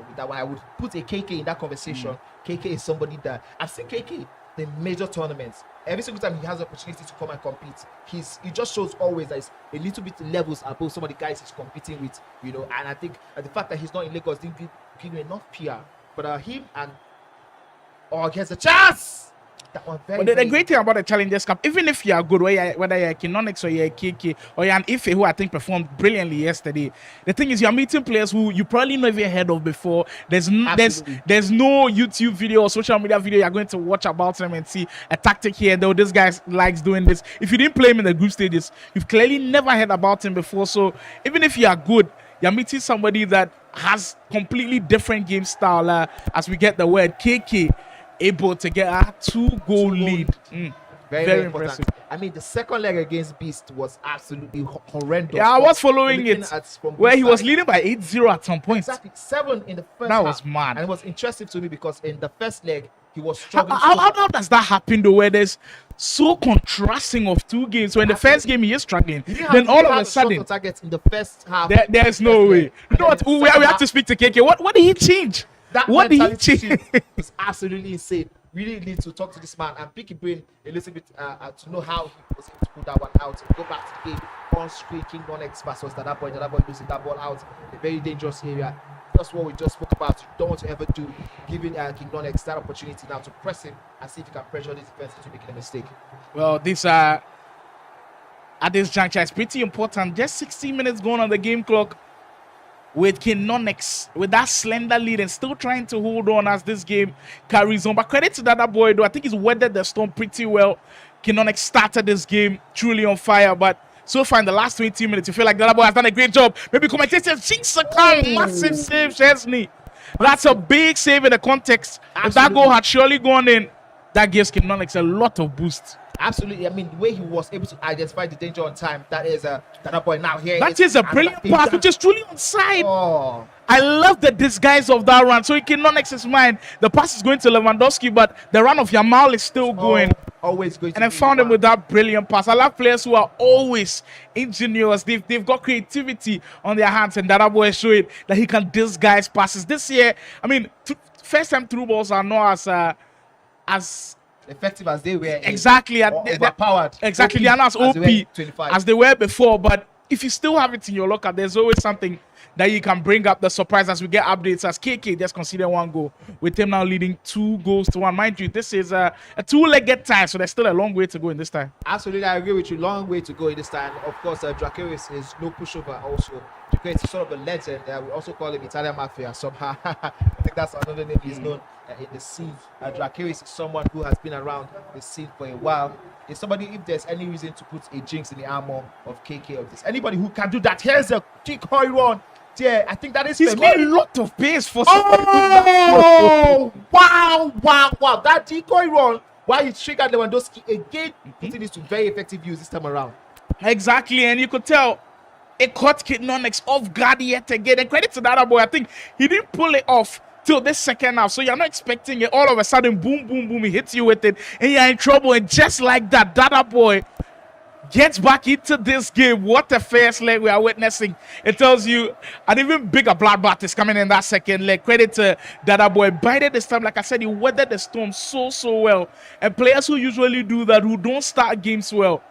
With that one, I would put a KK in that conversation. KK is somebody that I've seen KK in major tournaments. Every single time he has the opportunity to come and compete, he just shows always that he's a little bit levels above some of the guys he's competing with, And I think the fact that he's not in Lagos didn't give him enough PR. But him and here's a chance. That one But the great thing about the Challengers Cup, even if you are good, whether you're a Nonx or you're a KK or you're an Ife who I think performed brilliantly yesterday, the thing is you're meeting players who you probably never heard of before. There's no YouTube video or social media video you're going to watch about them and see a tactic here, though this guy likes doing this. If you didn't play him in the group stages, you've clearly never heard about him before. So even if you are good, you're meeting somebody that has completely different game style. As we get the word KK able to get a 2-goal lead. Very impressive. I mean, the second leg against Beast was absolutely horrendous. Yeah, I was following it, where he was leading by 8-0 at some point. Exactly, 7 in the first That half. was mad. And it was interesting to me because in the first leg, he was struggling. How does that happen though, where there's so contrasting of two games? So in the first game he is struggling, then all of a sudden targets in the first half. There's no way. You know what? We have to speak to KK. What did he change? What did he change? It's absolutely insane. Really need to talk to this man and pick his brain a little bit to know how he was able to pull that one out. Go back to the game on screen. King Nonx versus Dada Boy. Dada Boy losing that ball out in a very dangerous area. That's what we just spoke about. You don't want to ever do, giving King Nonx that opportunity now to press him and see if he can pressure this defense into making a mistake. Well, this at this juncture is pretty important. Just 16 minutes going on the game clock, with King Nonx with that slender lead and still trying to hold on as this game carries on. But credit to Dada Boy, though. I think he's weathered the storm pretty well. King Nonx started this game truly on fire, but so far in the last 20 minutes, you feel like Dada Boy has done a great job. Maybe commentators jinx a massive save, Chesney. That's a big save in the context. Absolutely. If that goal had surely gone in, that gives King Nonx a lot of boost. Absolutely. I mean, the way he was able to identify the danger on time, that is Dada Boy now here. That is a brilliant pass, which is truly onside. Oh. I love the disguise of that run. So in King Nonx's mind, the pass is going to Lewandowski, but the run of Yamal is still going. Always going to. And I found him with that brilliant pass. I love players who are always ingenious. They've got creativity on their hands, and Dada Boy is showing that he can disguise passes. This year, I mean, first time through balls are not as effective as they were. Exactly. Overpowered. Exactly. They are not as OP as they were before. But if you still have it in your locker, there's always something that you can bring up. The surprise as we get updates as KK just considered one goal, with him now leading 2-1. Mind you, this is a two-legged tie, so there's still a long way to go in this time. Absolutely, I agree with you. Long way to go in this time. Of course, Dracaris is no pushover also. Dracaris is sort of a legend. We also call him Italian Mafia somehow. I think that's another name he's known in the scene. Dracaris is someone who has been around the scene for a while. Is somebody, if there's any reason to put a jinx in the armor of KK of this, anybody who can do that, here's a kick run. Yeah, I think that is. He's got a lot of pace for somebody. Oh, wow. That decoy run, while he triggered Lewandowski again, putting this to very effective use this time around. Exactly, and you could tell it caught King Nonx off guard yet again. And credit to Dada Boy, I think he didn't pull it off till this second half. So you're not expecting it. All of a sudden, boom, boom, boom, he hits you with it, and you're in trouble. And just like that, Dada Boy gets back into this game. What a first leg we are witnessing. It tells you an even bigger bloodbath is coming in that second leg. Credit to Dada Boy. By this time, like I said, he weathered the storm so well. And players who usually do that, who don't start games well,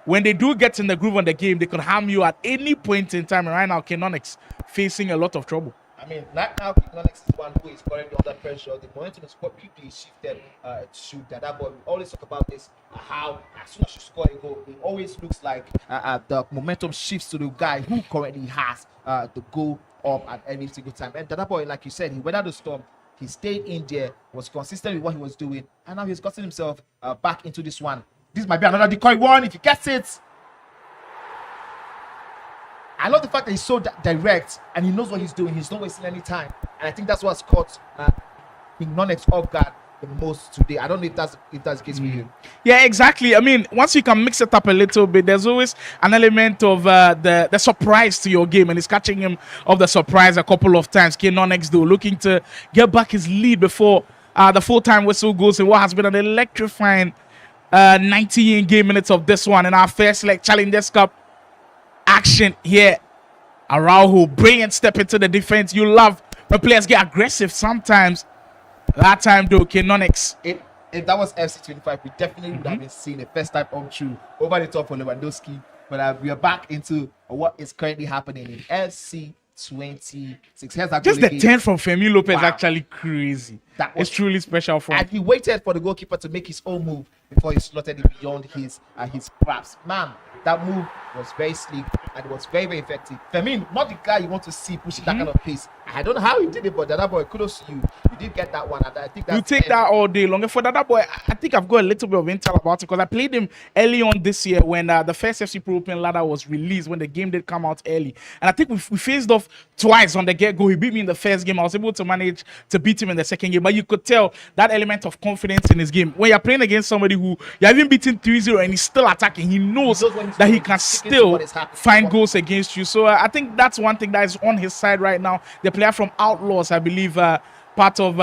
when they do get in the groove on the game, they could harm you at any point in time. And right now, Nonx facing a lot of trouble. I mean, right now, Nonx is one who is currently under pressure. The momentum is quite quickly shifted to Dada Boy. We always talk about this, how as soon as you score a goal, it always looks like the momentum shifts to the guy who currently has the goal up at every single time. And Dada Boy, like you said, he weathered the storm. He stayed in there, was consistent with what he was doing, and now he's gotten himself back into this one. This might be another decoy one if he gets it. I love the fact that he's so direct and he knows what he's doing. He's not wasting any time, and I think that's what's caught Nonx off guard the most today. I don't know if that's the case for you. Yeah, exactly. I mean, once you can mix it up a little bit, there's always an element of the surprise to your game, and he's catching him of the surprise a couple of times. Nonx though looking to get back his lead before the full-time whistle goes in what has been an electrifying 90 in-game minutes of this one in our first leg Challengers Cup action here. Araujo, brilliant step into the defense. You love when players get aggressive sometimes. That time though, Nonx. If that was FC25, we definitely would have been seeing a first time on true over the top for Lewandowski. But we are back into what is currently happening in FC26. Here's that Just goal the again. 10 from Femi Lopez Wow. actually crazy. That was- It's truly special for And him. he waited for the goalkeeper to make his own move before he slotted it beyond his grasp. Man, that move was very sleek and it was very, very effective. Femi, not the guy you want to see pushing that kind of pace. I don't know how he did it, but Dada Boy, kudos to you. You did get that one, and I think that's You take that all day long. And for Dada Boy, I think I've got a little bit of intel about it because I played him early on this year when the first FC Pro Open ladder was released, when the game did come out early. And I think we faced off twice on the get-go. He beat me in the first game. I was able to manage to beat him in the second game. But you could tell that element of confidence in his game. When you're playing against somebody who you have even beaten 3-0 and he's still attacking, he knows when he's that he going can to stick into still what is happening. find goals against you. So I think that's one thing that is on his side right now. The player from Outlaws, I believe, part of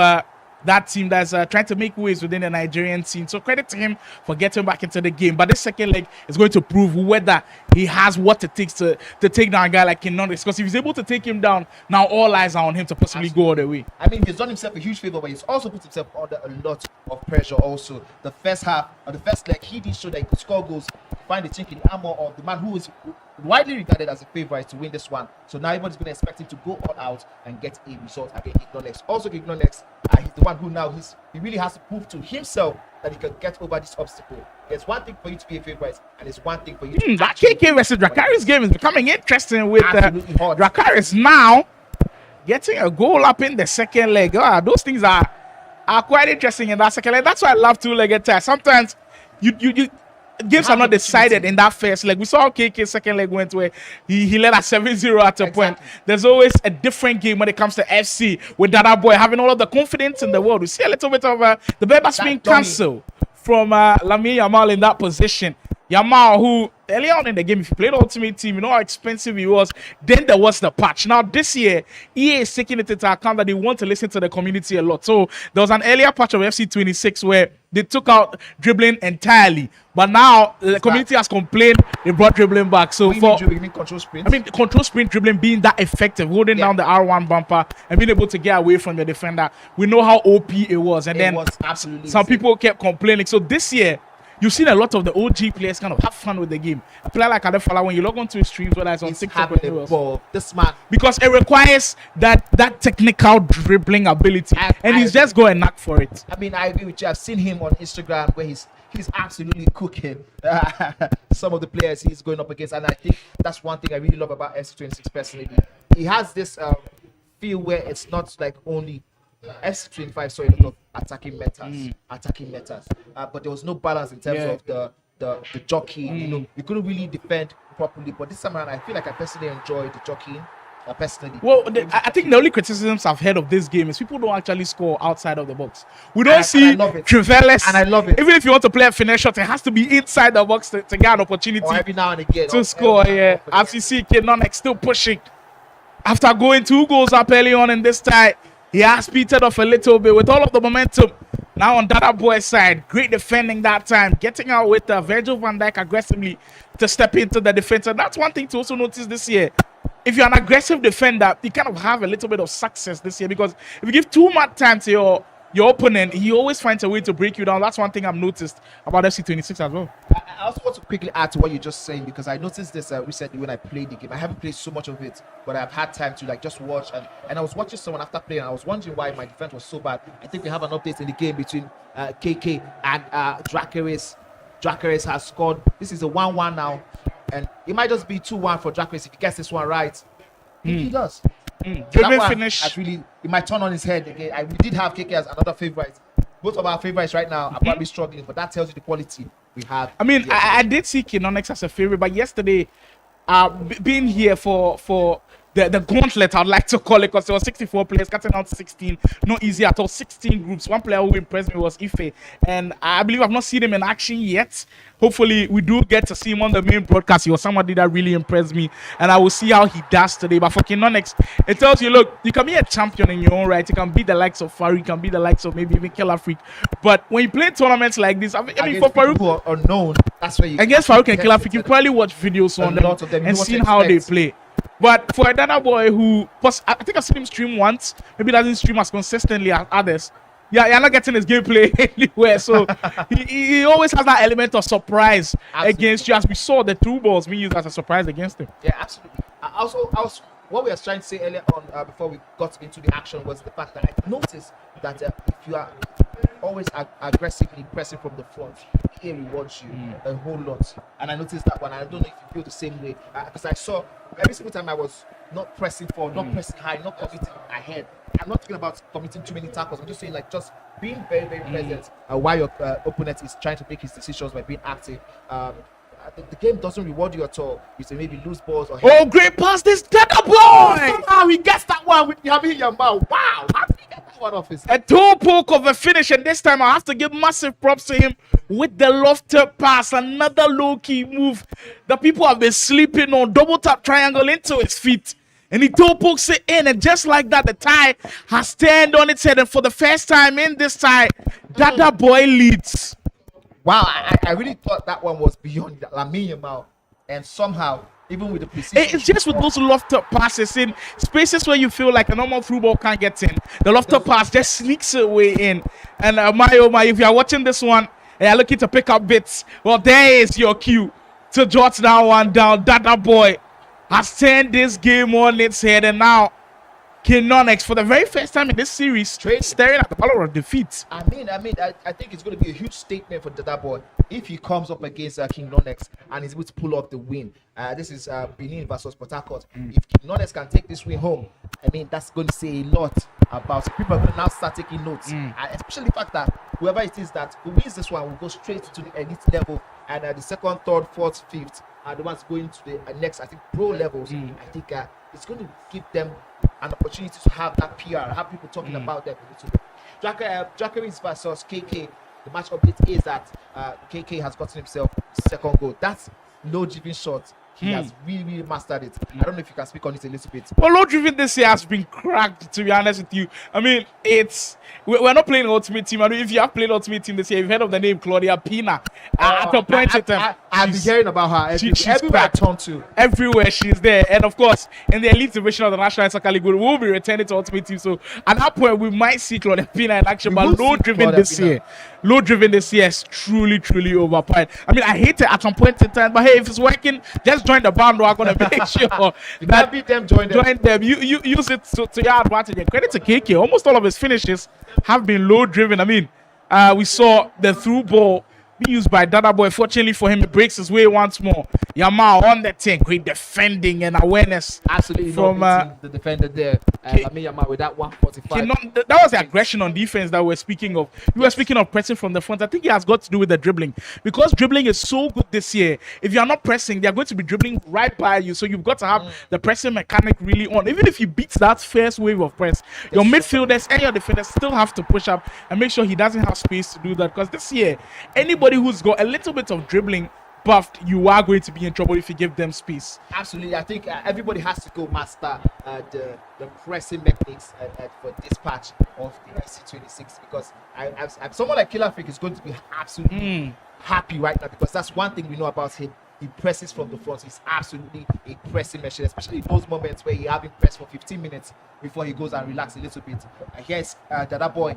that team that's trying to make waves within the Nigerian scene. So credit to him for getting back into the game. But this second leg is going to prove whether he has what it takes to take down a guy like Nonx. Because if he's able to take him down, now all eyes are on him to possibly go all the way. I mean, he's done himself a huge favor, but he's also put himself under a lot of pressure also. The first half, or the first leg, he did show that he could score goals, find the chink in the armor of the man who is widely regarded as a favorite to win this one. So now everybody's going to expect him to go all out and get a result against Nonx. Also, Nonx, he's the one who now he really has to prove to himself that he can get over this obstacle. There's one thing for you to be a favorite, and it's one thing for you to That KK versus Dracarys game is becoming interesting with Absolutely hot. Dracarys now getting a goal up in the second leg. Those things are quite interesting in that second leg. That's why I love two-legged ties. Sometimes games are not decided in that first leg. We saw how KK's second leg went where he led at 7-0 at a point. There's always a different game when it comes to FC with Dada Boy having all of the confidence in the world. We see a little bit of the Beba spin cancel from Lamine Yamal in that position. Yamal, who earlier on in the game, if you played Ultimate Team, you know how expensive he was. Then there was the patch. Now this year, EA is taking it into account that they want to listen to the community a lot. So there was an earlier patch of FC26 where they took out dribbling entirely. But now the community has complained they brought dribbling back. So you mean control sprint? I mean, control sprint dribbling being that effective, holding down the R1 bumper and being able to get away from the defender. We know how OP it was. And then was absolutely some insane. people kept complaining. So this year, you've seen a lot of the OG players kind of have fun with the game. A player like Adefala, when you log onto his streams, whether it's on He's TikTok or having anywhere a else, ball. This man, because it requires that technical dribbling ability, and he's just got a knack for it. I mean, I agree with you. I've seen him on Instagram where he's absolutely cooking some of the players he's going up against, and I think that's one thing I really love about FC26 personally. He has this feel where it's not like only FC25 saw a lot of attacking metas, but there was no balance in terms of the jockeying. You know, you couldn't really defend properly. But this time around, I feel like I personally enjoyed the jockeying. Personally, Well, I think the only criticisms I've heard of this game is people don't actually score outside of the box. We don't And I see love it. Triveles, And I love it. Even if you want to play a finish shot, it has to be inside the box to get an opportunity or every now and again to score. Yeah, as you see, Nonx still pushing after going 2 goals up early on in this tie. He has petered off a little bit with all of the momentum. Now on Dada Boy's side, great defending that time, getting out with Virgil van Dijk aggressively to step into the defense. And that's one thing to also notice this year. If you're an aggressive defender, you kind of have a little bit of success this year, because if you give too much time to your opponent, he always finds a way to break you down. That's one thing I've noticed about FC26 as well. I also want to quickly add to what you're just saying, because I noticed this recently when I played the game. I haven't played so much of it, but I've had time to like just watch. And I was watching someone after playing, and I was wondering why my defense was so bad. I think we have an update in the game between KK and Dracarys. Dracarys has scored. This is a 1-1 now, and it might just be 2-1 for Dracarys if he gets this one right. He does. Driven finish. Actually, it might turn on his head again. We did have KK as another favorite. Both of our favorites right now are probably struggling, but that tells you the quality we have. I mean, I did see Nonx as a favorite, but yesterday, being here for the gauntlet, I'd like to call it, because there were 64 players, cutting out 16. Not easy at all. 16 groups. One player who impressed me was Ife, and I believe I've not seen him in action yet. Hopefully, we do get to see him on the main broadcast. He was somebody that really impressed me, and I will see how he does today. But for Nonx, it tells you, look, you can be a champion in your own right. You can be the likes of Farouk, you can be the likes of maybe even Killer Freak. But when you play tournaments like this, I mean for Farouk, who are unknown, that's where you against Farouk and Killer Freak, you probably watch videos on them and seen how they play. But for a Dada Boy who, I think I've seen him stream once, maybe doesn't stream as consistently as others. Yeah, you're not getting his gameplay anywhere. So he always has that element of surprise against you, as we saw the through balls being used as a surprise against him. Yeah, absolutely. What we were trying to say earlier on before we got into the action was the fact that I noticed that if you are always aggressively pressing from the front, he rewards you a whole lot. And I noticed that one. I don't know if you feel the same way, because I saw every single time I was not pressing forward, not pressing high, not committing ahead. I'm not talking about committing too many tackles. I'm just saying like just being very, very present while your opponent is trying to make his decisions by being active. The game doesn't reward you at all. You say maybe lose balls or oh, great pass, this Dada Boy! How he gets that one with Yami Yamal. Wow, how did he get that one off his head? A toe poke of a finish, and this time I have to give massive props to him with the lofted pass. Another low-key move that people have been sleeping on. Double tap triangle into his feet, and he toe pokes it in, and just like that, the tie has turned on its head, and for the first time in this tie, Dada Boy leads. Wow, I really thought that one was beyond Lamine Yamal, and somehow, even with the precision, it's just with those lofted passes in spaces where you feel like a normal through ball can't get in. The lofted pass just sneaks it way in. And my, if you are watching this one and you're looking to pick up bits, well, there is your cue to jot that one down. Dada Boy has turned this game on its head, and now Nonx, for the very first time in this series, staring at the power of defeat. I think it's going to be a huge statement for Dada Boy if he comes up against King Nonx and is able to pull off the win. This is Benin versus Port Harcourt. If King Nonx can take this win home, I mean, that's going to say a lot about it. People are going to now start taking notes, especially the fact that whoever it is that who wins this one will go straight to the elite level, and the second, third, fourth, fifth are the ones going to the next, I think, pro levels. I think it's going to give them an opportunity to have that PR, have people talking about them. Dracarys versus KK. The match update is that KK has gotten himself second goal. That's low driven shot. He has really mastered it. I don't know if you can speak on it a little bit. Well, low driven this year has been cracked, to be honest with you. I mean, we're not playing Ultimate Team. I mean, if you have played Ultimate Team this year, you've heard of the name Claudia Pina. At a point in time, I've been hearing about her. She's everywhere I turn to. Everywhere she's there. And of course, in the elite division of the National Soccer League, we will be returning to Ultimate Team. So at that point, we might see Claudia Pina in action. But low driven this year is truly, truly overpowered. I mean, I hate it at some point in time, but hey, if it's working, just join the bandwagon and make sure that beat them, join them. You use it to your advantage. And credit to KK. Almost all of his finishes have been low driven. I mean, we saw the through ball be used by Dada Boy. Fortunately for him, it breaks his way once more. Yamal on the thing, great defending and awareness. Absolutely from the defender there. Lamine Yamal with that 145. That was the aggression on defense that we're speaking of. We were speaking of pressing from the front. I think it has got to do with the dribbling, because dribbling is so good this year. If you are not pressing, they are going to be dribbling right by you. So you've got to have the pressing mechanic really on. Even if you beat that first wave of press, your midfielders and your defenders still have to push up and make sure he doesn't have space to do that. Because this year, anybody who's got a little bit of dribbling buffed, you are going to be in trouble if you give them space. Absolutely, I think everybody has to go master the pressing mechanics for this patch of the SC26 because I'm someone like Killer Freak is going to be absolutely happy right now because that's one thing we know about him. He presses from the front. He's absolutely a pressing machine, especially in those moments where he having pressed for 15 minutes before he goes and relax a little bit. And here's Dada Boy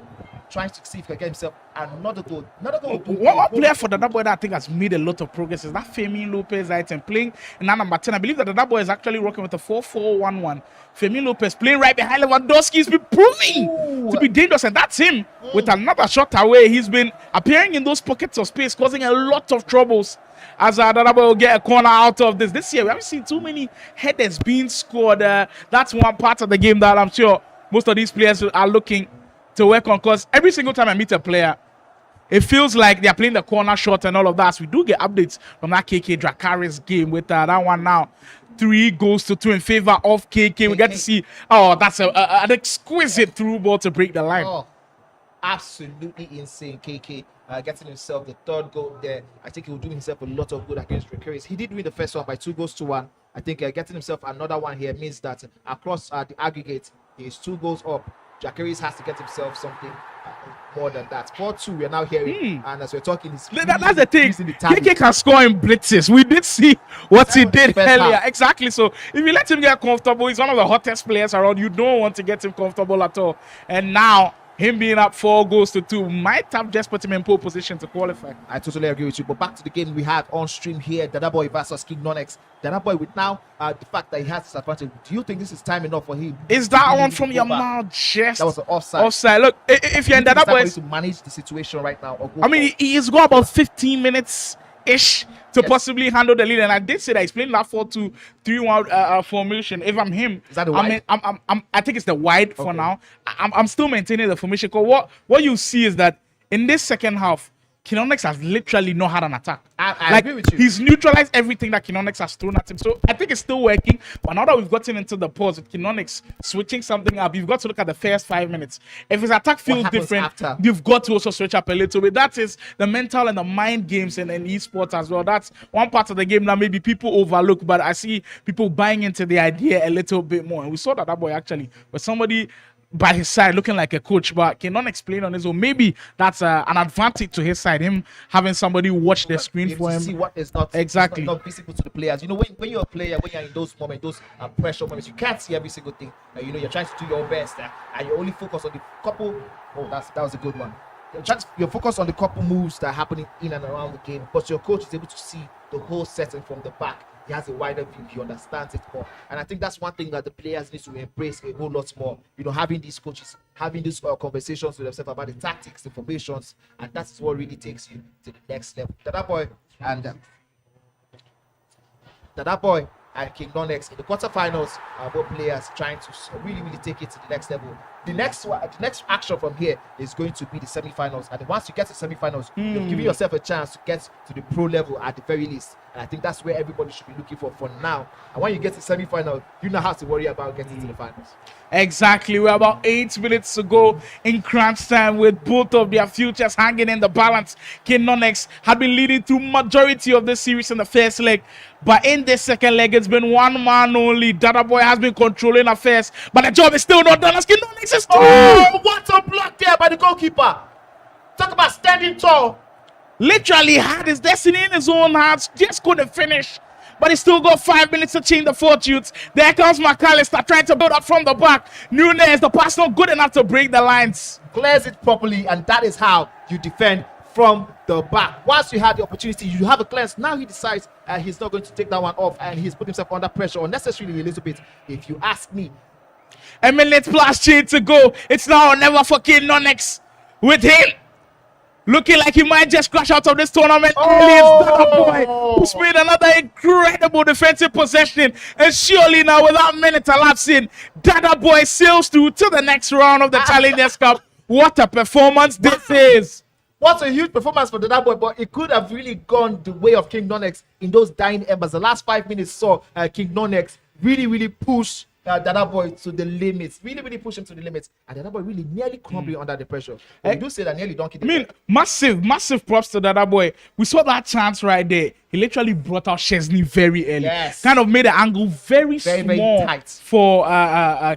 trying to see if he can get himself another goal. One player for Dada Boy that I think has made a lot of progress is that Femi Lopez item playing in that number 10. I believe that Dada Boy is actually working with a 4-4-1-1. Femi Lopez playing right behind Lewandowski. He's been proving to be dangerous, and that's him with another shot away. He's been appearing in those pockets of space, causing a lot of troubles. As Dada Boy will get a corner out of this year, we haven't seen too many headers being scored. That's one part of the game that I'm sure most of these players are looking to work on. Because every single time I meet a player, it feels like they're playing the corner shot and all of that. So we do get updates from that KK Dracarys game with that one now. 3-2 in favor of KK. We get to see, that's an exquisite through ball to break the line. Oh, absolutely insane. KK getting himself the third goal there. I think he will do himself a lot of good against Dracarys. He did win the first one by 2-1. I think getting himself another one here means that across the aggregate, he is 2 goals up. Dracarys has to get himself something more than that. 4-2, we are now hearing, and as we're talking, that's the thing. KK can score in blitzes. We did see what he did earlier. Exactly. So if you let him get comfortable, he's one of the hottest players around. You don't want to get him comfortable at all. And now, him being up 4-2 might have just put him in pole position to qualify. I totally agree with you. But back to the game we had on stream here, Dada Boy versus King Nonx. Dada Boy with now the fact that he has this advantage. Do you think this is time enough for him? Is that one from your mouth? Just that was an offside. Offside. Look, if you're in Dada Boy to manage the situation right now. He's got about 15 minutes ish to possibly handle the lead, and I did say that he's playing that 4-2-3-1 formation. If I'm him, is that the wide? I think it's the wide for now. I'm still maintaining the formation because what you see is that in this second half, Nonx has literally not had an attack. I agree with you. He's neutralized everything that Nonx has thrown at him. So I think it's still working. But now that we've gotten into the pause with Nonx switching something up, you've got to look at the first 5 minutes. If his attack feels different, you've got to also switch up a little bit. That is the mental and the mind games in esports as well. That's one part of the game that maybe people overlook, but I see people buying into the idea a little bit more. And we saw that boy actually, with somebody by his side looking like a coach, but cannot explain on his own. Maybe that's an advantage to his side, him having somebody watch the screen for him. See what is not exactly not visible to the players. You know, when you're a player, when you're in those moments, those pressure moments, you can't see every single thing. You know, you're trying to do your best, and you only focus on the couple. Oh, that was a good one. You're focused on the couple moves that are happening in and around the game, but your coach is able to see the whole setting from the back. He has a wider view, he understands it more. And I think that's one thing that the players need to embrace a whole lot more. You know, having these coaches, having these conversations with themselves about the tactics, the formations, and that's what really takes you to the next level. Dada Boy and King Nonx in the quarterfinals are both players trying to really take it to the next level. The next action from here is going to be the semi-finals, and once you get to semi-finals, you're giving yourself a chance to get to the pro level at the very least. And I think that's where everybody should be looking for now. And when you get to semi-final, you don't have to worry about getting to the finals. Exactly. We're about 8 minutes to go in crunch time with both of their futures hanging in the balance. King Nonx had been leading through majority of the series in the first leg, but in this second leg, it's been one man only. Dada Boy has been controlling affairs, but the job is still not done as King Nonx is what a block there by the goalkeeper. Talk about standing tall. Literally had his destiny in his own hands, just couldn't finish. But he still got 5 minutes to change the fortunes. There comes McAllister trying to build up from the back. Nunes, the pass not good enough to break the lines. Clears it properly, and that is how you defend from the back. Once you had the opportunity, you have a clearance. Now he decides he's not going to take that one off, and he's put himself under pressure unnecessarily a little bit, if you ask me. A minute plus 3 to go. It's now or never for King Nonx. With him looking like he might just crash out of this tournament. Only it's Dada Boy who's made another incredible defensive possession. And surely now, with that minute elapsing, Dada Boy sails through to the next round of the Challengers Cup. What a performance this is. What a huge performance for Dada Boy, but it could have really gone the way of King Nonx in those dying embers. The last 5 minutes saw King Nonx really push Dada Boy to the limits, really push him to the limits, and Dada Boy really nearly crumbling under the pressure. But we do say that nearly donkey. I mean, massive props to Dada Boy. We saw that chance right there. He literally brought out Chesney very early. Yes. Kind of made the angle very small tight for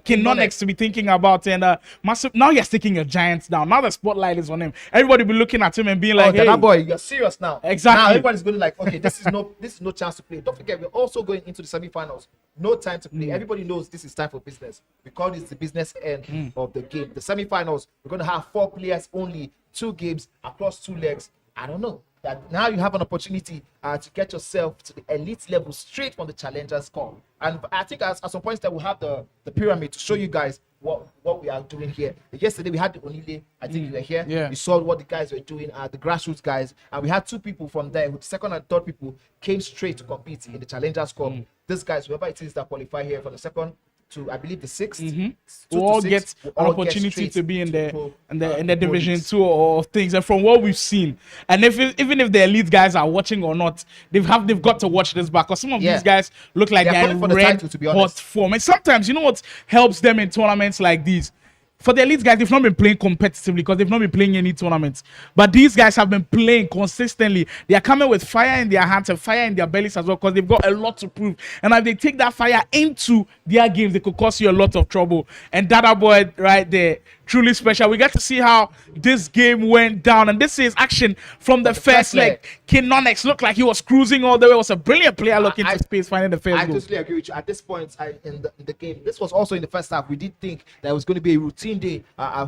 King Nonx to be thinking about. And massive. Now he's taking a giant down. Now the spotlight is on him. Everybody be looking at him and being like, "Hey, Dada Boy, you're serious now." Exactly. Now everybody's going to like, okay, this is no chance to play. Don't forget, we're also going into the semi-finals. No time to play. Everybody knows this is time for business. We call this the business end of the game. The semi-finals, we're going to have 4 players only, 2 games across 2 legs. I don't know. That now you have an opportunity to get yourself to the elite level straight from the challengers call. And I think at some point that we'll have the pyramid to show you guys what we are doing here. Yesterday we had the Onile, I think you were here. Yeah. You saw what the guys were doing, the grassroots guys, and we had 2 people from there, the second and third people came straight to compete in the challengers cup. These guys, whoever it is that qualify here for the second to, I believe, the 6th, 2 we to all 6, get we'll an all get opportunity straight to be in pro the division leagues. 2 of things. And from what we've seen, and even if the elite guys are watching or not, they've got to watch this back, because some of these guys look like They're they're in pulling for the red title, to be hot honest. form. And sometimes, you know what helps them in tournaments like these? For the elite guys, they've not been playing competitively because they've not been playing any tournaments. But these guys have been playing consistently. They are coming with fire in their hands and fire in their bellies as well, because they've got a lot to prove. And if they take that fire into their games, they could cause you a lot of trouble. And Dada Boy right there, truly special. We get to see how this game went down. And this is action from the first leg. King Nonx looked like he was cruising all the way. It was a brilliant player looking to space, finding the first I goal. totally agree with you. At this point in the game, this was also in the first half. We did think that it was going to be a routine day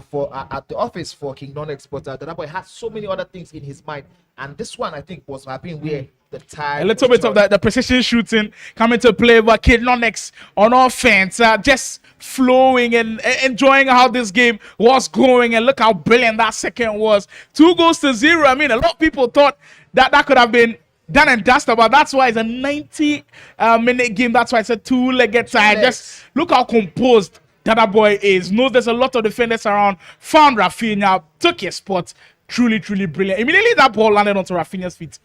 for at the office for King Nonx, but Dada Boy had so many other things in his mind, and this one I think was happening where the time A little bit of the precision shooting coming to play, but Kid Nonx on offense, just flowing and enjoying how this game was going. And look how brilliant that second was. 2-0. I mean, a lot of people thought that could have been done and dusted, but that's why it's a 90-minute game. That's why it's a 2-legged tie. Just look how composed Dada Boy is. Knows there's a lot of defenders around. Found Rafinha, took his spot. Truly brilliant. Immediately that ball landed onto Rafinha's feet.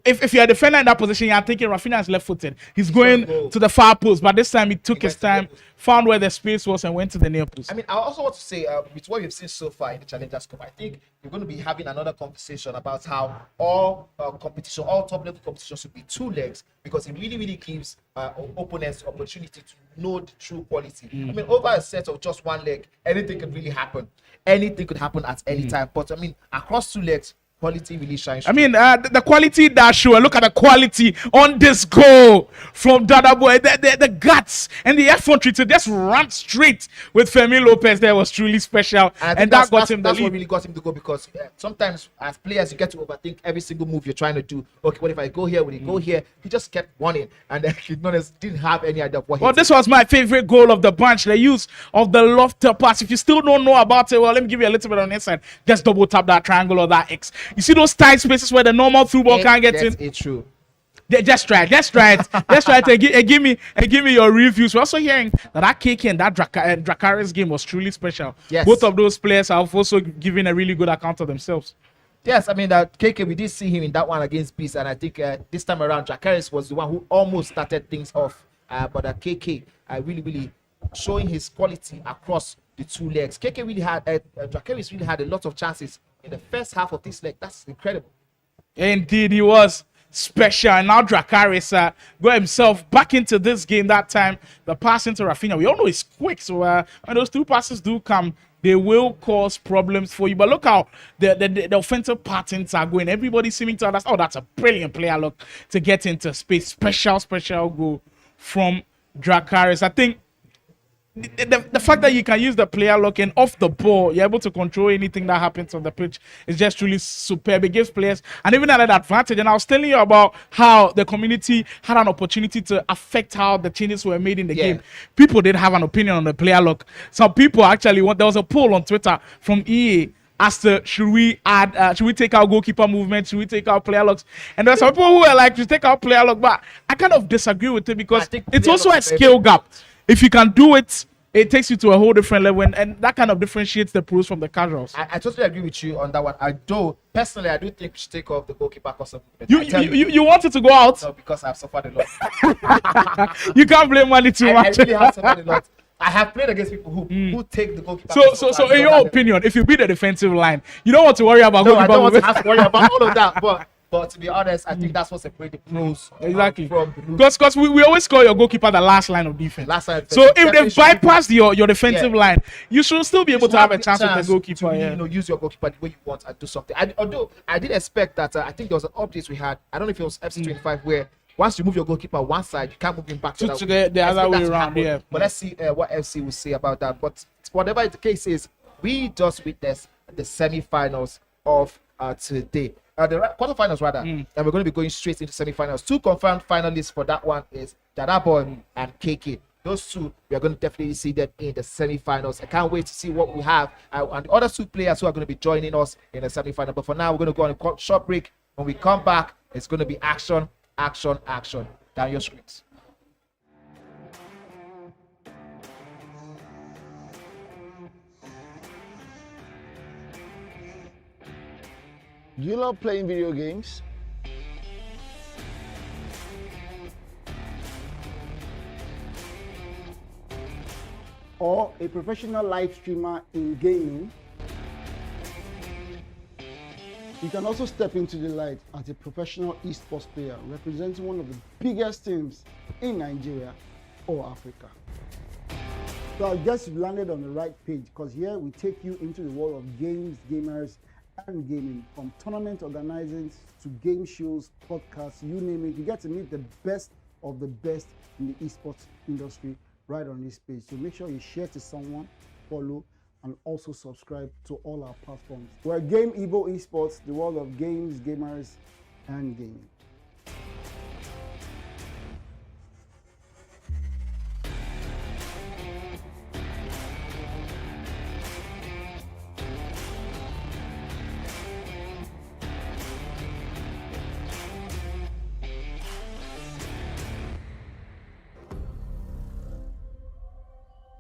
If you're a defender in that position, you're thinking Rafinha is left-footed. He's going to the far post, but this time he took his time, found where the space was, and went to the near post. I mean, I also want to say, with what we've seen so far in the Challengers Cup, I think we're going to be having another conversation about how all competition, all top-level competition should be 2 legs, because it really gives opponents the opportunity to know the true quality. I mean, over a set of just 1 leg, anything could really happen. Anything could happen at any time. But, I mean, across 2 legs, quality really shines. I mean, the quality that show. Look at the quality on this goal from Dada Boy. The guts and the effrontery to just run straight with Fermin Lopez there was truly special. And that got him the That's lead. what really got him to go, because sometimes as players you get to overthink every single move you're trying to do. Okay, what if I go here? Will he go here? He just kept running, and didn't have any idea of what he Well, did. this was my favorite goal of the bunch. The use of the lofter pass. If you still don't know about it, well, let me give you a little bit on the inside. Just double tap that triangle or that X. You see those tight spaces where the normal through ball can't get in? It's true. Just try it. Let's try it. And give me your reviews. We're also hearing that KK and that Dracarys game was truly special. Yes. Both of those players have also given a really good account of themselves. Yes, I mean that KK, we did see him in that one against Beast, and I think this time around Dracarys was the one who almost started things off. But KK really showing his quality across the 2 legs. KK really had Dracarys really had a lot of chances in the first half of this leg. That's incredible. Indeed, he was special. And now Dracarys got himself back into this game. That time, the pass into Rafinha, we all know he's quick. So when those 2 passes do come, they will cause problems for you. But look how the offensive patterns are going. Everybody seeming to understand. Oh, that's a brilliant player. Look, to get into space. Special goal from Dracarys. I think the fact that you can use the player lock and off the ball, you're able to control anything that happens on the pitch is just really superb. It gives players and even another advantage. And I was telling you about how the community had an opportunity to affect how the changes were made in the game. People did have an opinion on the player lock. Some people actually there was a poll on Twitter from EA as to should we take our goalkeeper movement, should we take our player locks? And there are some people who were like, to take our player lock, but I kind of disagree with it, because it's also a skill gap. If you can do it it takes you to a whole different level, and that kind of differentiates the pros from the casuals. I totally agree with you on that one. I do think we should take off the goalkeeper because of You wanted to go out? No, because I've suffered a lot. You can't blame money too I much. really have suffered a lot. I have played against people who take the goalkeeper. So in your opinion, if you beat the defensive line, you don't want to worry about no, I goalkeeper don't want to movement. have to worry about all of that. But to be honest, I think that's what separates the pros Exactly. from the losers. Because we always call your goalkeeper the last line of defense. Last line of So defense. if they Definitely should be bypass your defensive Yeah. line, you should still be able to have a chance with the goalkeeper. to really, Yeah. use your goalkeeper the way you want and do something. Although I did expect that, I think there was an update we had. I don't know if it was FC25 where once you move your goalkeeper one side, you can't move him back to To the the other I expect way that to around, happen. yeah. But let's see what FC will say about that. But whatever the case is, we just witnessed the semi-finals of today. Quarterfinals rather, and we're going to be going straight into semi-finals. Two confirmed finalists for that one is Dada Boy and KK. Those two, we are going to definitely see them in the semi-finals. I can't wait to see what we have and the other two players who are going to be joining us in the semi-final. But for now, we're going to go on a short break. When we come back, it's going to be action. Down your screens. Do you love playing video games? Or a professional live streamer in gaming, you can also step into the light as a professional esports player representing one of the biggest teams in Nigeria or Africa. So I guess you've landed on the right page, because here we take you into the world of games, gamers, and gaming. From tournament organizing to game shows, podcasts, you name it. You get to meet the best of the best in the esports industry right on this page. So make sure you share to someone, follow, and also subscribe to all our platforms. We're Game Evo Esports, the world of games, gamers, and gaming.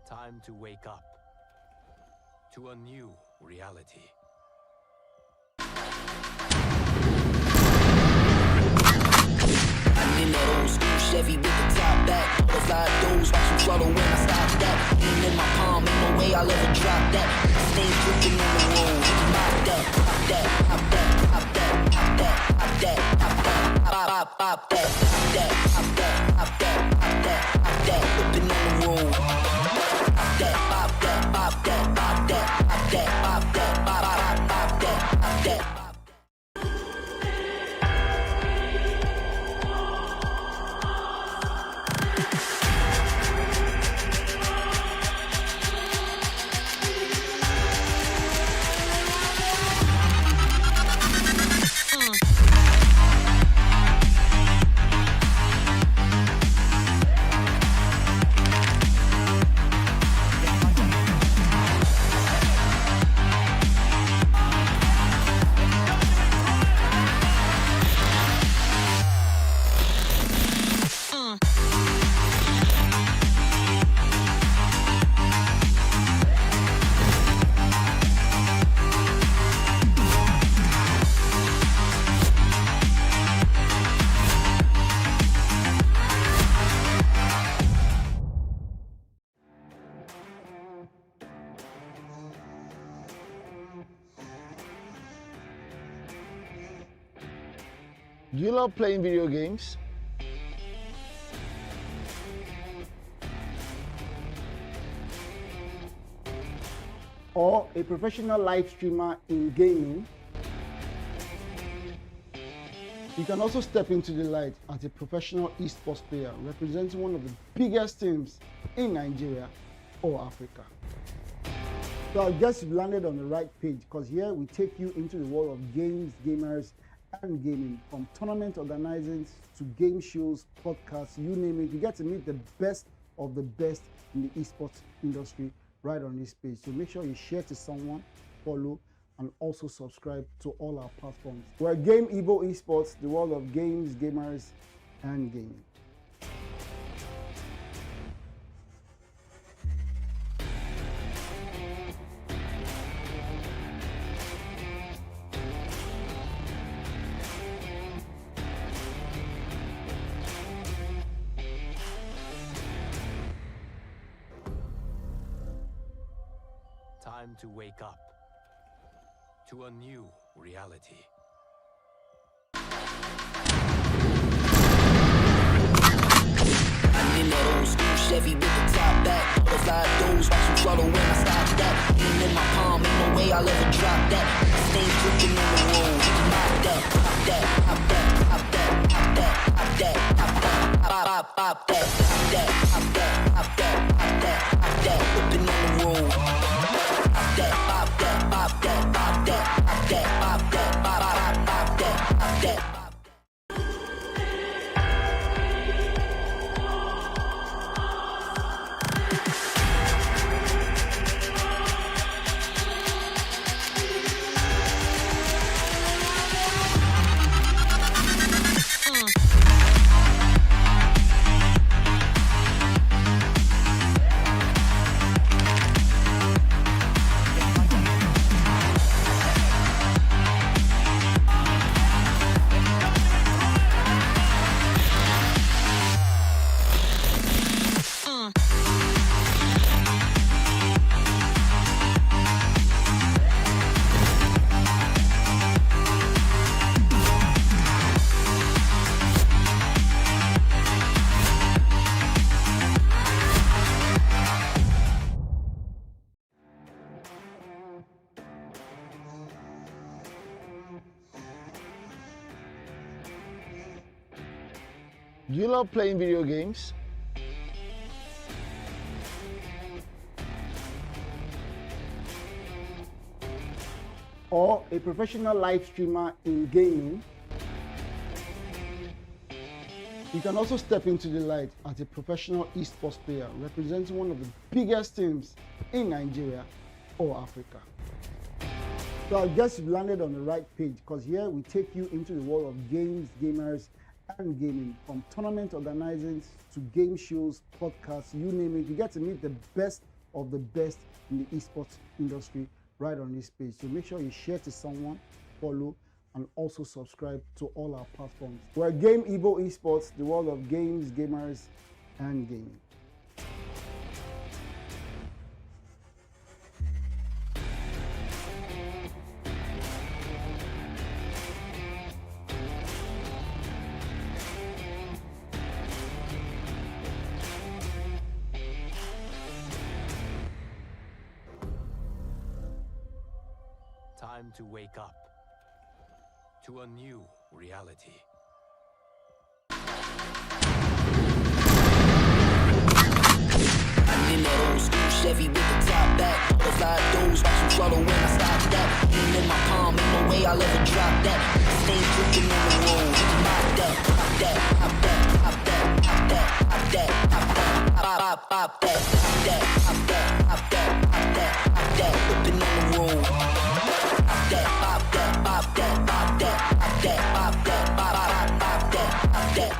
Time to wake up to a new reality. I'm in that old school Chevy with the top back. Butterfly doors, watch them swallow when I stop that. Lean in my palm, ain't no way I'll ever drop that. Stay cooking on the road. Pop that, pop that, pop that, pop that, pop that, pop that, pop that, pop that, pop that, pop that, pop that, pop that, pop that, whipping on the road. Pop that, pop that, pop that, pop that, pop that, pop that, pop that, pop that, pop that. Do you love playing video games? Or a professional live streamer in gaming, you can also step into the light as a professional esports player representing one of the biggest teams in Nigeria or Africa. So I guess you've landed on the right page, because here we take you into the world of games, gamers, and gaming. From tournament organizing to game shows, podcasts, you name it. You get to meet the best of the best in the esports industry right on this page. So make sure you share to someone, follow, and also subscribe to all our platforms. We're Game Evo Esports, the world of games, gamers, and gaming. Time to wake up to a new reality. I'm in that old school Chevy with the top back. Butterfly doors, watch them flutter when I stop that. Aim in my palm, ain't no way I'll ever drop that. Stains dripping on the road. Pop that, pop that, pop that, pop that, pop that, pop that, pop that, pop that, pop that, pop that, pop that, pop that, pop that, whipping on the road. Pop that, pop that, pop that, pop that, pop that, pop that, pop that, pop that, pop that. Do you love playing video games? Or a professional live streamer in gaming? You can also step into the light as a professional esports player representing one of the biggest teams in Nigeria or Africa. So I guess you've landed on the right page, because here we take you into the world of games, gamers, and gaming. From tournament organizing to game shows, podcasts, you name it. You get to meet the best of the best in the esports industry right on this page. So make sure you share to someone, follow, and also subscribe to all our platforms. We're Game Evo Esports, the world of games, gamers, and gaming. Time to wake up to a new reality. I'm in that old school Chevy with the top back. Butterfly doors, watch them flutter when I stop that. Aim in my palm, ain't no way I'll ever drop that. Stains dripping on the road. Pop that, pop that, pop that, pop that, pop that, pop that, pop that, pop that, pop that, pop that, pop that, pop that, pop that, whipping on the road. Pop that, pop that, pop that, pop that, pop that, pop that, pop that, pop that.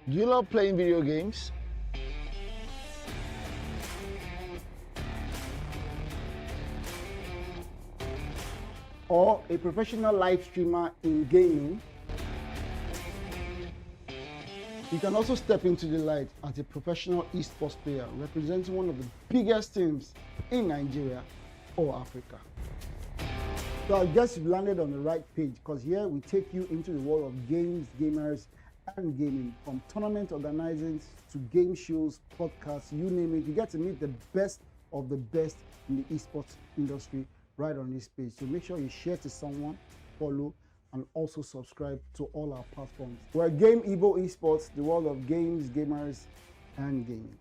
Do you love playing video games? Or a professional live streamer in gaming? You can also step into the light as a professional esports player representing one of the biggest teams in Nigeria or Africa. So I guess you've landed on the right page, because here we take you into the world of games, gamers, and gaming. From tournament organizing to game shows, podcasts, you name it. You get to meet the best of the best in the esports industry right on this page. So make sure you share to someone, follow, and also subscribe to all our platforms. We're Game Evo Esports, the world of games, gamers, and gaming.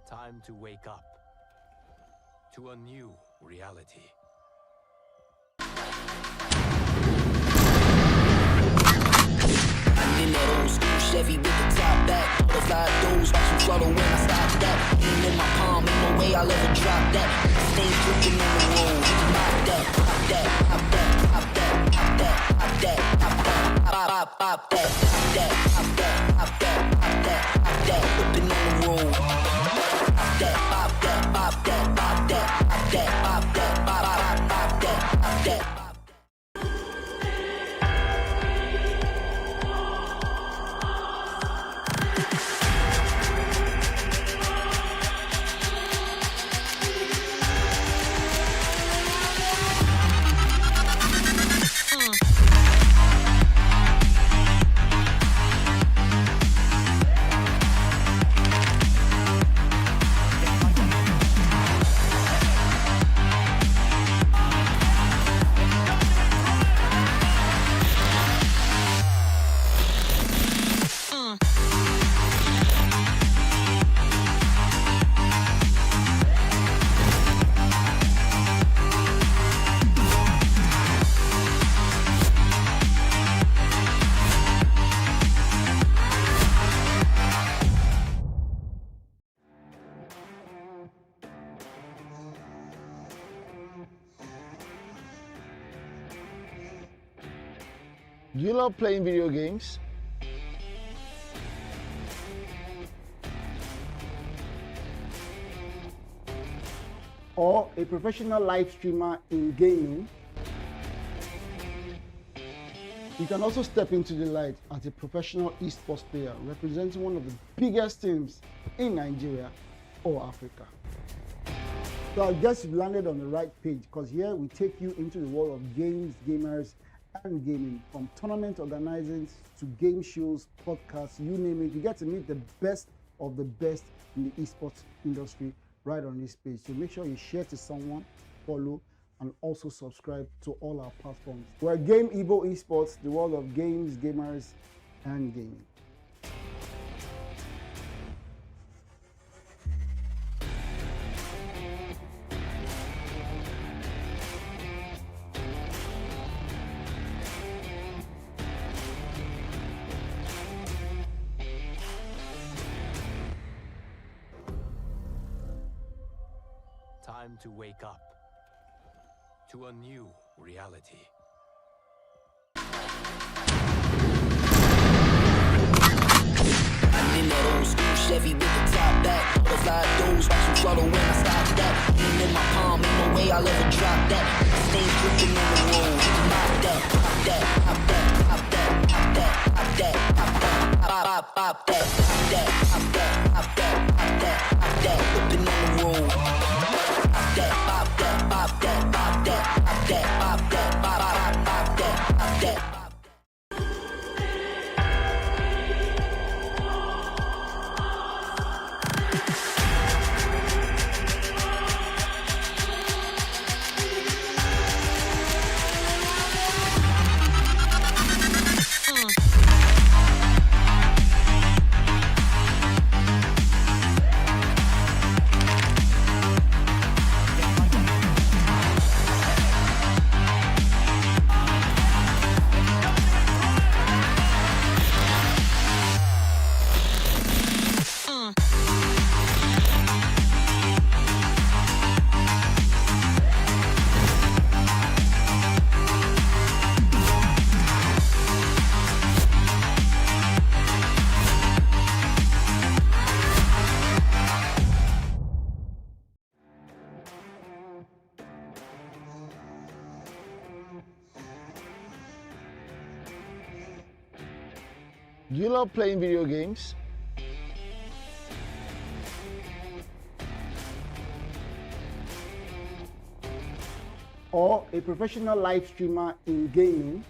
Time to wake up to a new reality. In that old school Chevy with the top back. Butterfly doors, watch you flutter when I stop that. Even in my palm, ain't no way I'll ever drop that. Stay cooking on the road. Pop that, pop that, pop that, pop that, pop that, pop that, pop that, pop, pop that, pop that, pop that, pop that, pop that, pop that, whipping on the road. Pop that, pop that, pop that, pop that, pop that, pop that, pop, pop that, pop that. Do you love playing video games? Or a professional live streamer in gaming? You can also step into the light as a professional esports player representing one of the biggest teams in Nigeria or Africa. So I guess you've landed on the right page, because here we take you into the world of games, gamers, and gaming. From tournament organizing to game shows, podcasts, you name it. You get to meet the best of the best in the esports industry right on this page. So make sure you share to someone, follow, and also subscribe to all our platforms. We're Game Evo Esports, the world of games, gamers, and gaming. Time to wake up to a new reality. In that old school Chevy with the top back. Butterfly doors, watch you flutter when I stop that. Even in my palm, ain't no way I'll ever drop that. Stay cooking on the road. Pop that, pop that, pop that, pop that, pop that, pop that, pop that, pop, pop that, pop that, pop that, pop that, pop that, pop that, whipping on the road. Pop that, pop that, pop that, pop that, pop that, pop that, pop, pop that, pop that. Do you love playing video games? Or a professional live streamer in gaming?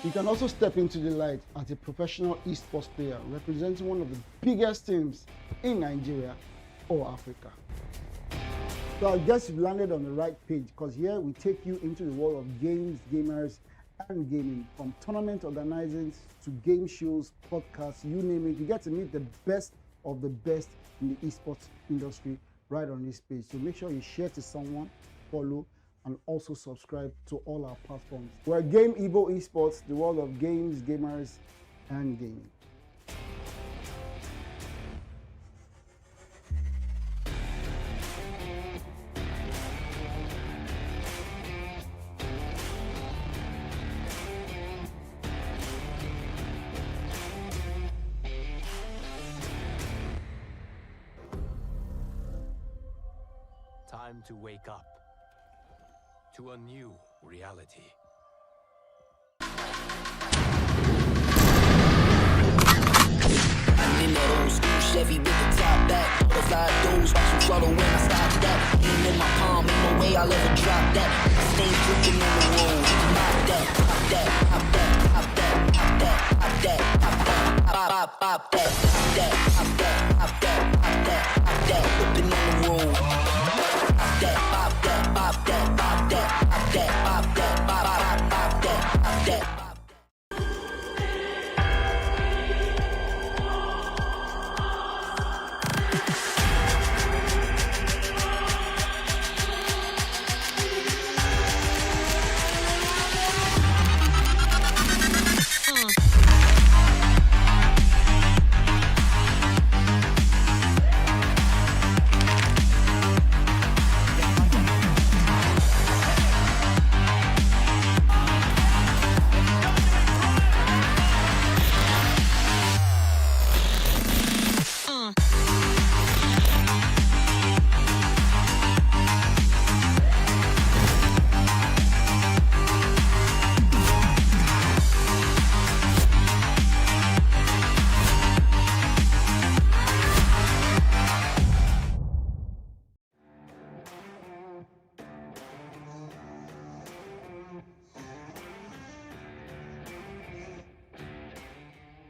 You can also step into the light as a professional esports player representing one of the biggest teams in Nigeria or Africa. So I guess you've landed on the right page, because here we take you into the world of games, gamers, and gaming. From tournament organizing to game shows, podcasts, you name it. You get to meet the best of the best in the esports industry right on this page. So make sure you share to someone, follow, and also subscribe to all our platforms. We're Game Evo Esports, the world of games, gamers, and gaming. Time to wake up to a new reality. I'm in that old school Chevy with the top back. Butterfly doors, watch them flutter when I stop that. Aim in my palm, ain't no way I'll ever drop that. Stains dripping on the road. Pop that, pop that, pop that, pop that, pop that, pop that, pop that, pop, pop that, pop that, pop that, pop that, pop that, pop that, whipping on the road. Pop that, pop that, pop that, pop that, pop that, pop that, pop, pop, pop that, pop that.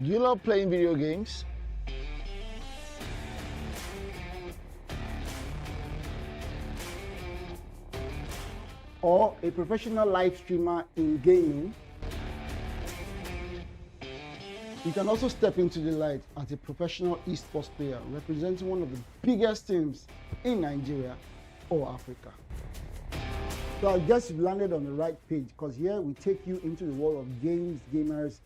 Do you love playing video games? Or a professional live streamer in gaming? You can also step into the light as a professional esports player representing one of the biggest teams in Nigeria or Africa. So I guess you've landed on the right page, because here we take you into the world of games, gamers,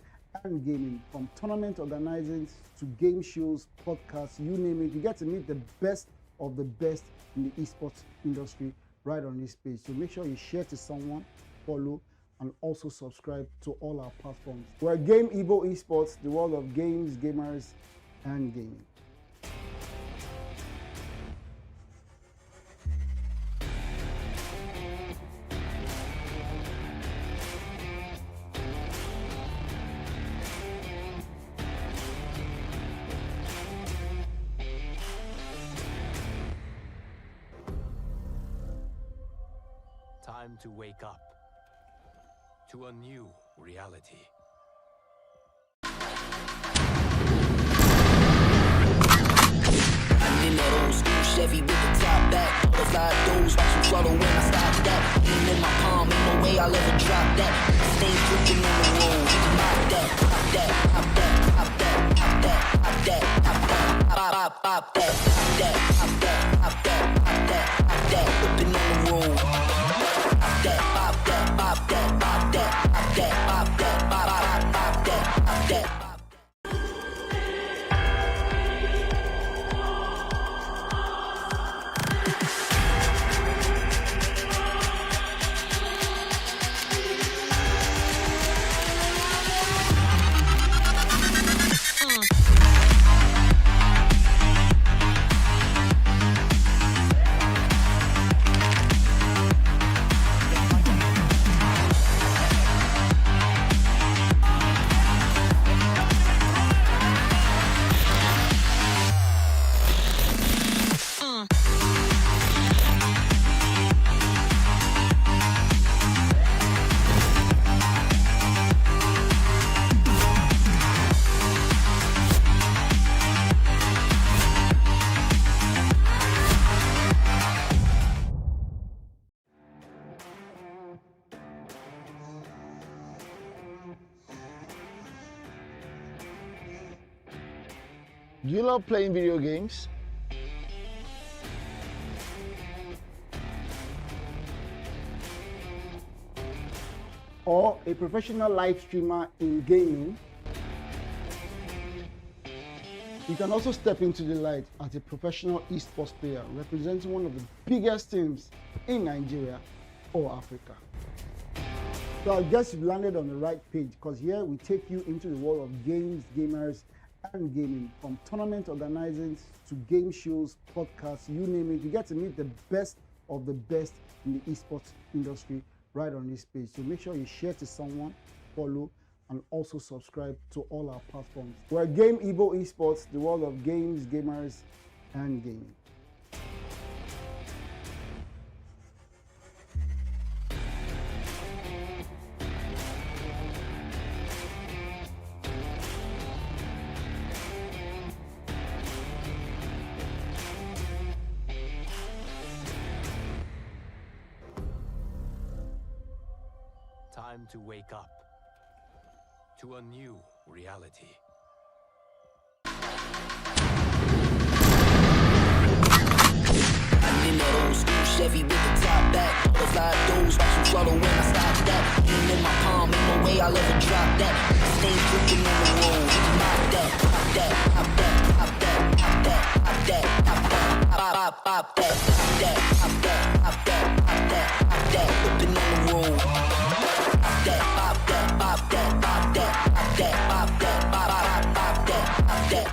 and gaming. From tournament organizing to game shows, podcasts, you name it. You get to meet the best of the best in the esports industry right on this page. So make sure you share to someone, follow, and also subscribe to all our platforms. We're Game Evo Esports, the world of games, gamers, and gaming. Time to wake up to a new reality. I'm in that old school Chevy with the top back. Butterfly doors, watch them flutter when I stop that. Aim in my palm, ain't no way I'll ever drop that. Stains dripping on the road. Pop that, pop that, pop that, pop that, pop that, pop that, pop that, pop, pop, pop that, pop that, pop that, pop that, pop that, pop that, whipping on the road. Pop that, pop that, pop that, pop that, pop that, pop that, pop, pop, pop that, pop that. Do you love playing video games? Or a professional live streamer in gaming, you can also step into the light as a professional esports player representing one of the biggest teams in Nigeria or Africa. So I guess you've landed on the right page, because here we take you into the world of games, gamers, and gaming. From tournament organizing to game shows, podcasts, you name it. You get to meet the best of the best in the esports industry right on this page. So make sure you share to someone, follow, and also subscribe to all our platforms. We're Game Evo Esports, the world of games, gamers, and gaming. Time to wake up to a new reality. I'm in that old school Chevy with the top back. Those live doors, watch some trouble when I stop that. Even in my palm, ain't no way I'll ever drop that. Stains dripping on the road. Pop that, pop that, pop that, pop that, pop that, pop that, pop that, pop, pop that, pop that, pop that, pop that, pop that, pop that, dripping on the road. Pop that, pop that, pop that, pop that, pop that, pop that, pop, pop that, pop that.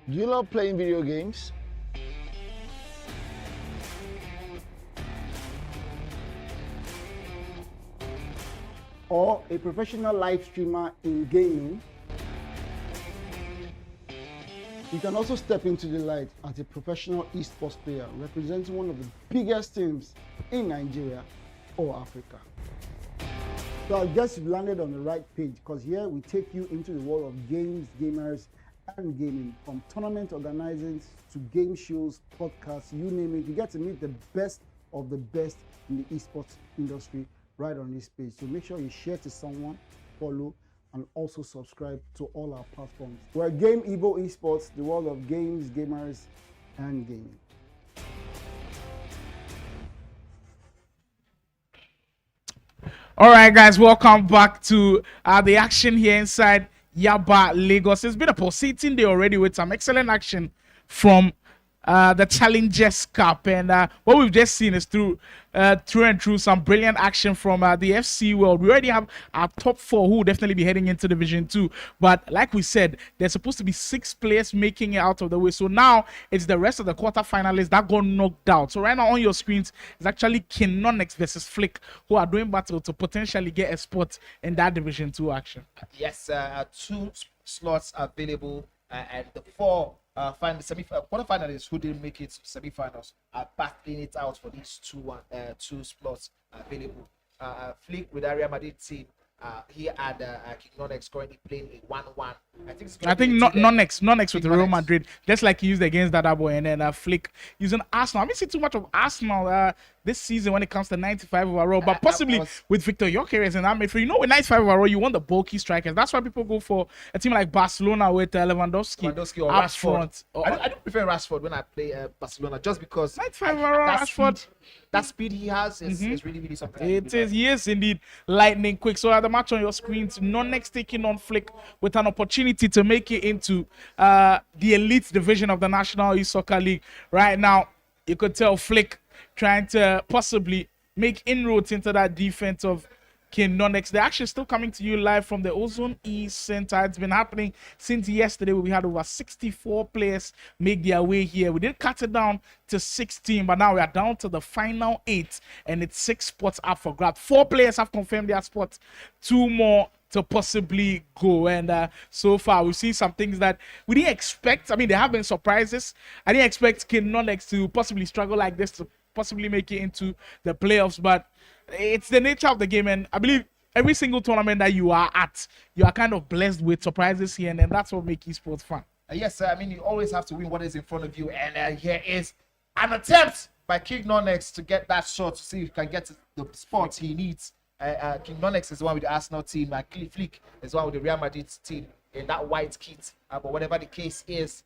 Do you love playing video games? Or a professional live streamer in gaming, you can also step into the light as a professional esports player representing one of the biggest teams in Nigeria or Africa. So I guess you've landed on the right page, because here we take you into the world of games, gamers, and gaming. From tournament organizing to game shows, podcasts, you name it. You get to meet the best of the best in the esports industry right on this page. So make sure you share to someone, follow, and also subscribe to all our platforms. We're Game Evo Esports, the world of games, gamers, and gaming. All right, guys, welcome back to the action here inside Yaba, Lagos. It's been a pulsating day already with some excellent action from the Challengers Cup, and what we've just seen is through and through some brilliant action from the FC world. We already have our top four who will definitely be heading into Division 2, but like we said, there's supposed to be 6 players making it out of the way. So now it's the rest of the quarterfinalists that got knocked out. So right now on your screens is actually Nonx versus Flick, who are doing battle to potentially get a spot in that Division 2 action. Yes, 2 slots available, and the 4 quarterfinalists who didn't make it to semifinals are battling it out for these 2 slots available. Flick with the Real Madrid team, he had Nonx currently playing a 1-1. I think Nonx with Real Madrid, just like he used against Dada Boy, and then Flick using Arsenal. I haven't seen too much of Arsenal this season when it comes to 95 overall, but possibly was- with Victor Gyökeres in that midfield. You know, with 95 overall, you want the bulky strikers. That's why people go for a team like Barcelona with Lewandowski or up Rashford. front. I don't prefer Rashford when I play Barcelona just because 95 overall, that Rashford. speed, that speed he has is really, really something. I It really is, he is indeed lightning quick. So at the match on your screens, Nonx taking on Flick with an opportunity to make it into the elite division of the National Youth Soccer League. Right now, you could tell Flick trying to possibly make inroads into that defense of King Nonx. They're actually still coming to you live from the Ozone East Center. It's been happening since yesterday, where we had over 64 players make their way here. We did cut it down to 16, but now we are down to the final 8, and it's 6 spots up for grabs. 4 players have confirmed their spots, 2 more to possibly go. And so far, we see some things that we didn't expect. I mean, there have been surprises. I didn't expect King Nonx to possibly struggle like this, to possibly make it into the playoffs, but it's the nature of the game, and I believe every single tournament that you are at, you are kind of blessed with surprises here, and then that's what makes esports fun. Yes, I mean, you always have to win what is in front of you, and here is an attempt by King Nonx to get that shot to see if he can get the spots he needs. King Nonx is the one with the Arsenal team, and Flick is the one with the Real Madrid team in that white kit. But whatever the case is,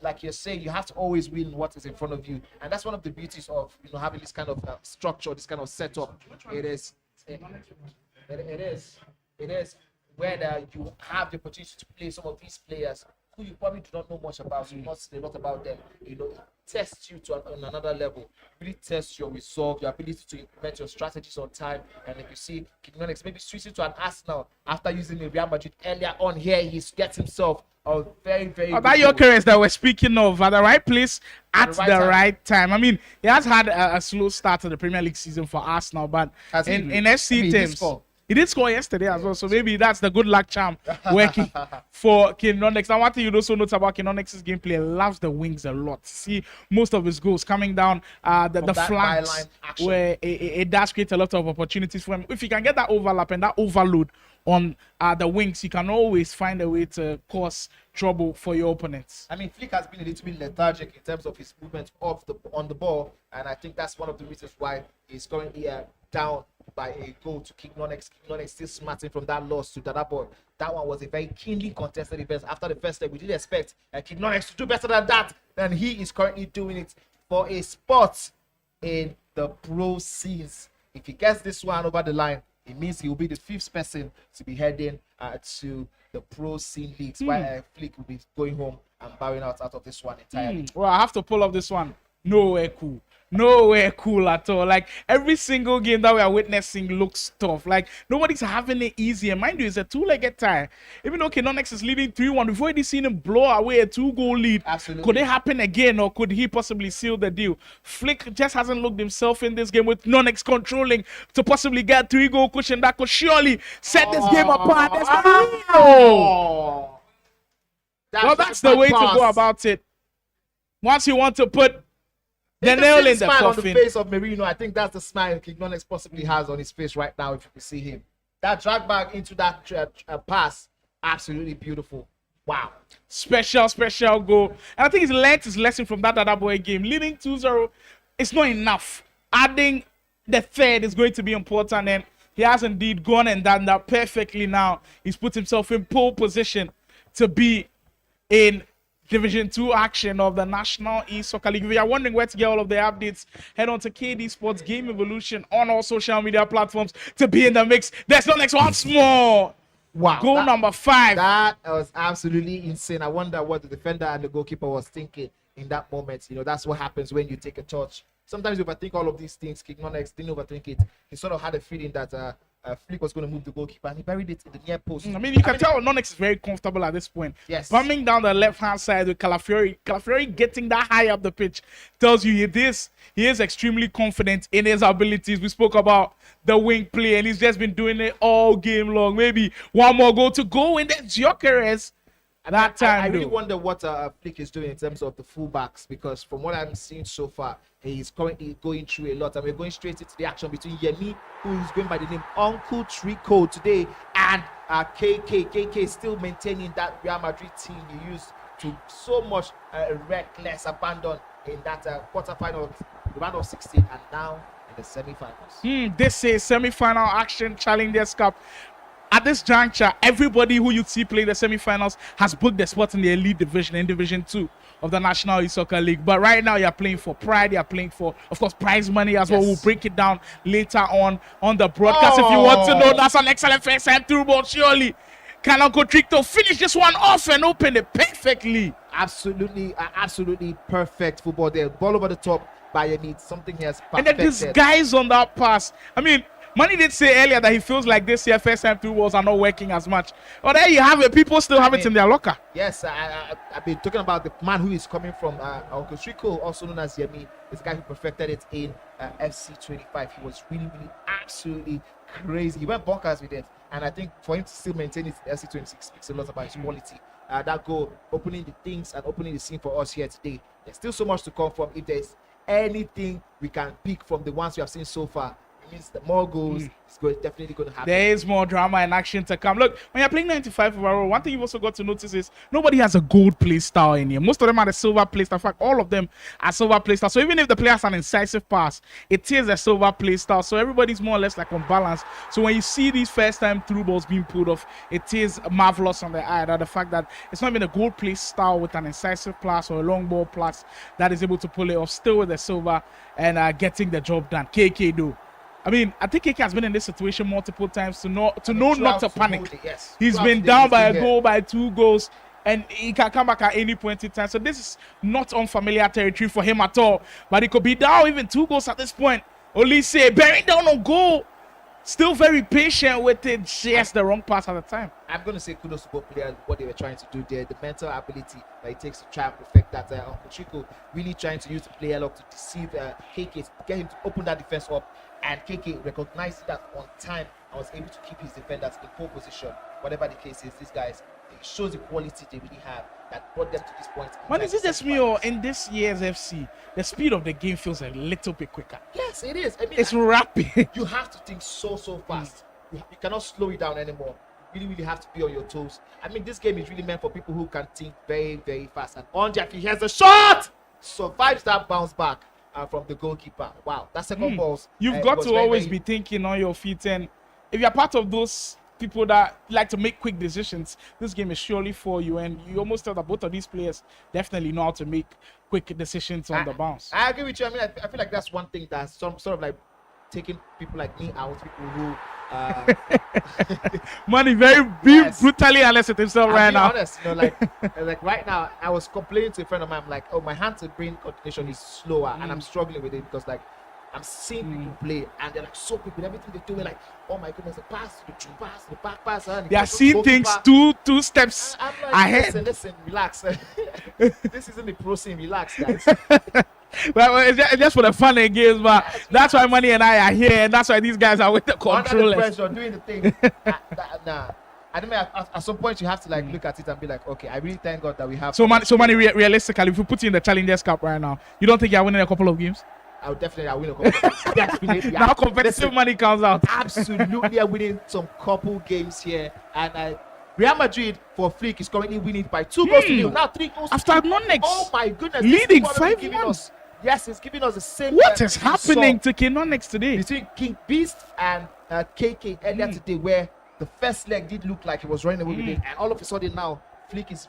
like you're saying, you have to always win what is in front of you, and that's one of the beauties of having this kind of structure, this kind of setup. It is where you have the opportunity to play some of these players who you probably do not know much about, so you not say a lot about them. Test you to on another level, really test your resolve, your ability to implement your strategies on time. And if you see King Nonx maybe switching to an Arsenal after using a Real Madrid earlier on here, he gets himself a very, very That Gyökeres that we're speaking of at the right place at the right time. I mean, he has had a slow start to the Premier League season for Arsenal, but in FC terms, he did score yesterday as well, so maybe that's the good luck charm working for King Nonx. Now, one thing you also note about King Nonx's gameplay, loves the wings a lot. See most of his goals coming down the flanks, where it does create a lot of opportunities for him. If he can get that overlap and that overload on the wings, he can always find a way to cause trouble for your opponents. I mean, Flick has been a little bit lethargic in terms of his movement on the ball, and I think that's one of the reasons why he's currently down by a goal to King Nonx. King Nonx still smarting from that loss to Dada Boy. That one was a very keenly contested event. After the first leg, we did expect King Nonx to do better than that, and he is currently doing it for a spot in the pro scenes. If he gets this one over the line, it means he will be the 5th person to be heading to the pro scene leagues, while Flick will be going home and bowing out of this one entirely. Well, I have to pull up this one. Nowhere cool at all. Like, every single game that we are witnessing looks tough. Like, nobody's having it easy. And mind you, it's a 2-legged tie. Even though Nonx is leading 3-1, we've already seen him blow away a 2-goal lead. Absolutely. Could it happen again, or could he possibly seal the deal? Flick just hasn't looked himself in this game, with Nonx controlling to possibly get 3-goal cushion that could surely set this game apart. Well, that's the way to go about it. Once you want to put the nail in the coffin. On the face of Merino, I think that's the smile King Nonx possibly has on his face right now. If you can see him, that drag back into that pass, absolutely beautiful. Wow, special goal. And I think he's learned his lesson from that Dada Boy game. Leading 2-0, it's not enough. Adding the third is going to be important, and he has indeed gone and done that perfectly. Now he's put himself in pole position to be in Division 2 action of the National East Soccer League. If you are wondering where to get all of the updates, head on to KD Sports Game Evolution on all social media platforms to be in the mix. There's Nonx once more. Wow. Goal number 5. That was absolutely insane. I wonder what the defender and the goalkeeper was thinking in that moment. That's what happens when you take a touch. Sometimes you overthink all of these things. King Nonx didn't overthink it. He sort of had a feeling that Flick was going to move the goalkeeper, and he buried it in the near post. I mean, you can tell Nonx is very comfortable at this point. Yes. Coming down the left-hand side with Calafiori. Calafiori getting that high up the pitch tells you he is extremely confident in his abilities. We spoke about the wing play, and he's just been doing it all game long. Maybe one more goal to go, and then Gyökeres. I really wonder what Flick is doing in terms of the fullbacks, because from what I'm seeing so far, he's currently going through a lot, and we're going straight into the action between Yemi, who is going by the name Uncle Trico today, and KK. KK still maintaining that Real Madrid team he used to so much reckless abandon in that quarterfinal the round of 16, and now in the semi-finals. This is semi-final action Challengers Cup. At this juncture, everybody who you see play the semi-finals has booked their spot in the elite division, in Division 2 of the National Youth Soccer League. But right now, you're playing for pride. You're playing for, of course, prize money as well. We'll break it down later on the broadcast. If you want to know, that's an excellent first time through ball, surely. Can Uncle Tricto finish this one off and open it perfectly? Absolutely perfect football there. Ball over the top by Yemi. Something he has And perfected. then this guy's on that pass. I mean, Money did say earlier that he feels like this year first time through balls are not working as much. But there you have it. People still have it in their locker. Yes, I've been talking about the man who is coming from Uncle Trico, also known as Yemi. This guy who perfected it in FC25. He was really absolutely crazy. He went bonkers with it. And I think for him to still maintain his FC26 speaks a lot about his quality. That goal, opening the things and opening the scene for us here today. There's still so much to come from. If there's anything we can pick from the ones we have seen so far, it means that more goals is definitely going to happen. There is more drama and action to come. Look, when you're playing 95 overall, one thing you've also got to notice is nobody has a gold play style in here. Most of them are the silver play style. In fact, all of them are silver play style. So even if the player has an incisive pass, it is a silver play style. So everybody's more or less like on balance. So when you see these first time through balls being pulled off, it is marvelous on the eye. That the fact that it's not even a gold play style with an incisive pass or a long ball pass that is able to pull it off, still with the silver and getting the job done. KK though. I mean, I think KK has been in this situation multiple times to know not to panic. Yes. He's been down by a goal, by 2 goals, and he can come back at any point in time. So this is not unfamiliar territory for him at all. But he could be down even 2 goals at this point. Olise bearing down on goal. Still very patient with it. Just the wrong pass at the time. I'm going to say kudos to both players, what they were trying to do there. The mental ability that it takes to try and perfect that. Uncle Chico really trying to use the player lock to deceive KK, get him to open that defense up. And KK recognized that on time and was able to keep his defenders in pole position. Whatever the case is, these guys, it shows the quality they really have that brought them to this point. Man, is it just me or in this year's FC, the speed of the game feels a little bit quicker? Yes, it is. I mean, it's rapid. You have to think so fast. You cannot slow it down anymore. You really have to be on your toes. I mean, this game is really meant for people who can think very fast. And Onjaki, here's the shot! Survives that bounce back from the goalkeeper. Wow, that second balls. You've got to always be thinking on your feet. And if you're part of those people that like to make quick decisions, this game is surely for you. And you almost tell that both of these players definitely know how to make quick decisions on the bounce. I agree with you. I mean, I feel like that's one thing that's sort of like taking people like me out, people who Money very brutally honest with himself right now. Honest, you know, like right now, I was complaining to a friend of mine. I'm like, oh, my hand to brain coordination is slower, and I'm struggling with it because like I'm seeing people play, and they're like so quick with everything they do. They're like, oh my goodness, the pass, the true pass, the back pass. They are seeing things two steps I'm like, ahead. Listen, relax. This isn't the pro scene. Relax, guys. Well, it's just for the fun and games, but that's why Money and I are here, and that's why these guys are with the controllers. Under the pressure, doing the thing. I don't know. At some point, you have to like look at it and be like, okay, I really thank God that we have. So Money, realistically, if we put you in the Challengers Cup right now, you don't think you're winning a couple of games? I'll win a couple. Definitely. Now competitive money comes out. Absolutely, are winning some couple games here, and Real Madrid for Flick is currently winning by 2 goals to 0. Now 3 goals after Nonx. Oh my goodness! Leading 5-1. Yes, it's giving us the same. What is happening to Nonx today? Between King Beast and KK earlier today, where the first leg did look like he was running away with it, and all of a sudden now Flick is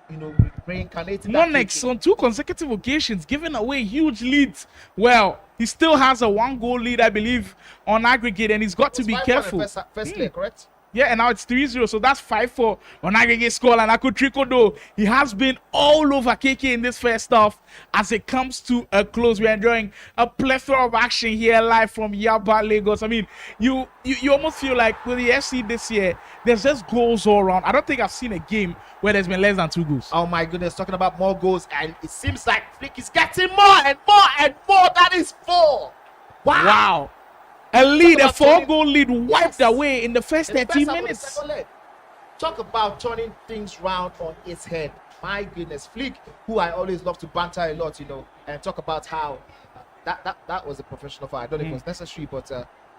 reincarnating. Nonx on 2 consecutive occasions giving away huge leads. Well, he still has a 1-goal lead, I believe, on aggregate, and he's got to be careful. First leg, correct? Yeah, and now it's 3-0, so that's 5-4 on aggregate score. And Trico, though, he has been all over KK in this first half. As it comes to a close, we're enjoying a plethora of action here live from Yaba, Lagos. I mean, you almost feel like with the FC this year, there's just goals all around. I don't think I've seen a game where there's been less than 2 goals. Oh my goodness, talking about more goals, and it seems like Flick is getting more and more and more. That is 4. Wow. A lead, a 4-goal lead wiped away in the first 13 minutes. Talk about turning things round on its head. My goodness, Flick, who I always love to banter a lot, you know, and talk about how that was a professional foul. I don't know if it was necessary, but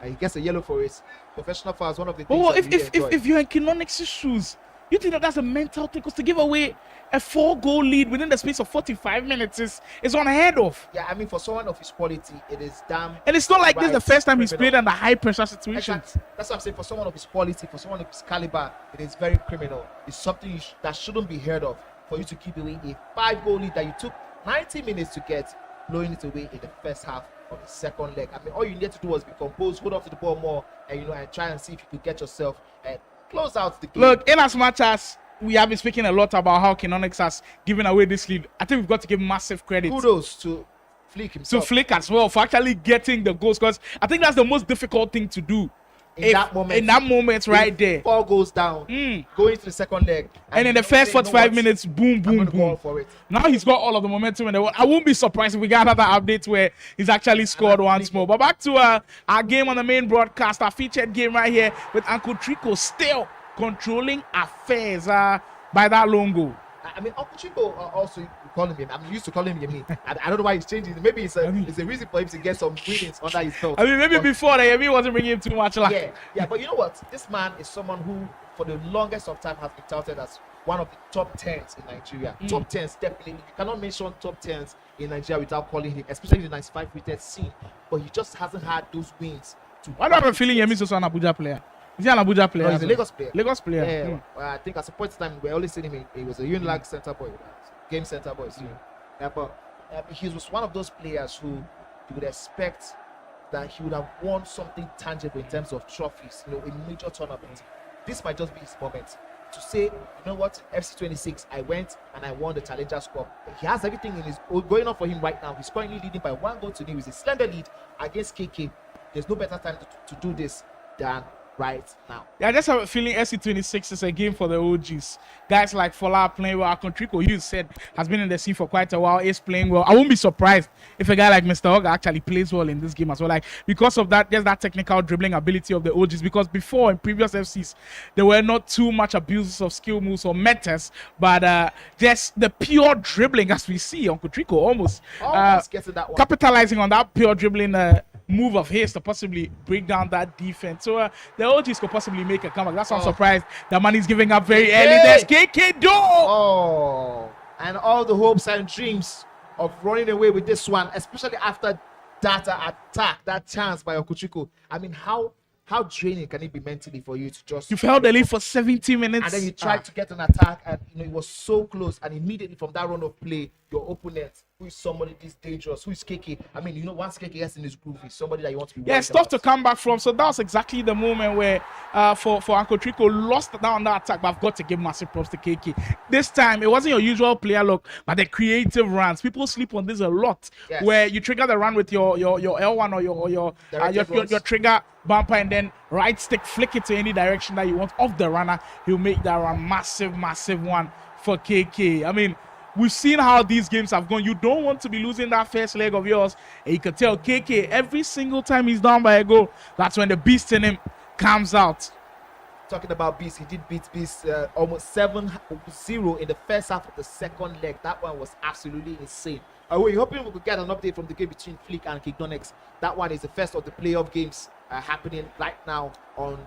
he gets a yellow for it. Professional foul is one of the things. Well, if you're in Nonx's shoes, You think that that's a mental thing? Because to give away a 4-goal lead within the space of 45 minutes is unheard of. Yeah, I mean, for someone of his quality, it is damn. And it's not like this is the first time he's criminal. played under high pressure situations. Exactly. That's what I'm saying. For someone of his quality, for someone of his caliber, it is very criminal. It's something that shouldn't be heard of for you to keep away a 5-goal lead that you took 90 minutes to get, blowing it away in the first half of the second leg. I mean, all you need to do was be composed, hold on to the ball more, and and try and see if you could get yourself and close out the game. Look, in as much as we have been speaking a lot about how Nonx has given away this lead, I think we've got to give massive credit. Kudos to Flick himself. To Flick as well for actually getting the goals, because I think that's the most difficult thing to do. In that moment right there. 4 goes down, going to the second leg. And in the first 45 minutes, boom, boom, boom. For it. Now he's got all of the momentum in the world. I won't be surprised if we got another update where he's actually scored once more. But back to our game on the main broadcast, our featured game right here with Uncle Trico still controlling affairs by that long goal. I mean, Uncle Chico also you call him. I'm used to calling him Yemi. I don't know why he's changing. Maybe it's a reason for him to get some winnings under his belt. I mean, maybe before that, Yemi wasn't bringing him too much luck. Yeah. But you know what? This man is someone who, for the longest of time, has been touted as one of the top 10s in Nigeria. Top 10s, definitely. You cannot mention top 10s in Nigeria without calling him, especially the 95 rated scene. But he just hasn't had those wins. Why do I have a feeling Yemi is also an Abuja player? Is he an Abuja player? No, he's a Lagos player. Lagos player. Yeah. I think at some point in time, we're always seeing him. He was a Unilag center boy, game center boy. But he was one of those players who you would expect that he would have won something tangible in terms of trophies, in major tournaments. This might just be his moment to say, you know what, FC26, I went and I won the Challengers Cup. He has everything in his going on for him right now. He's currently leading by 1-0 with a slender lead against KK. There's no better time to do this than right now. Yeah, I just have a feeling SC26 is a game for the OGs. Guys like Fola are playing well. Contrico, you said, has been in the scene for quite a while, is playing well. I won't be surprised if a guy like Mr. Oga actually plays well in this game as well. Like, because of that, there's that technical dribbling ability of the OGs. Because before, in previous FCs, there were not too much abuses of skill moves or metas, but just the pure dribbling, as we see on Contrico, almost getting that one. Capitalizing on that pure dribbling move of his to possibly break down that defense. So the OGs could possibly make a comeback. That's why I'm surprised that man is giving up very early. There's KK Do. And all the hopes and dreams of running away with this one, especially after that attack, that chance by Okuchiko. I mean, how draining can it be mentally for you to just... You've held the lead for 70 minutes. And then you tried to get an attack and it was so close, and immediately from that run of play, your opponent, who is somebody this dangerous, who is KK. I mean, once KK gets in his groove, he's somebody that you want to be... Yeah, it's tough to come back from. So that was exactly the moment where for Uncle Trico lost down on that attack, but I've got to give massive props to KK. This time, it wasn't your usual player look, but the creative runs. People sleep on this a lot, where you trigger the run with your L1 or your trigger bumper, and then right stick flick it to any direction that you want off the runner. He'll make that run massive one for KK. I mean, we've seen how these games have gone. You don't want to be losing that first leg of yours, and you can tell KK every single time he's down by a goal, that's when the beast in him comes out. Talking about Beast, he did beat Beast almost 7-0 in the first half of the second leg. That one was absolutely insane. We're hoping we could get an update from the game between Flick and Nonx. That one is the first of the playoff games happening right now in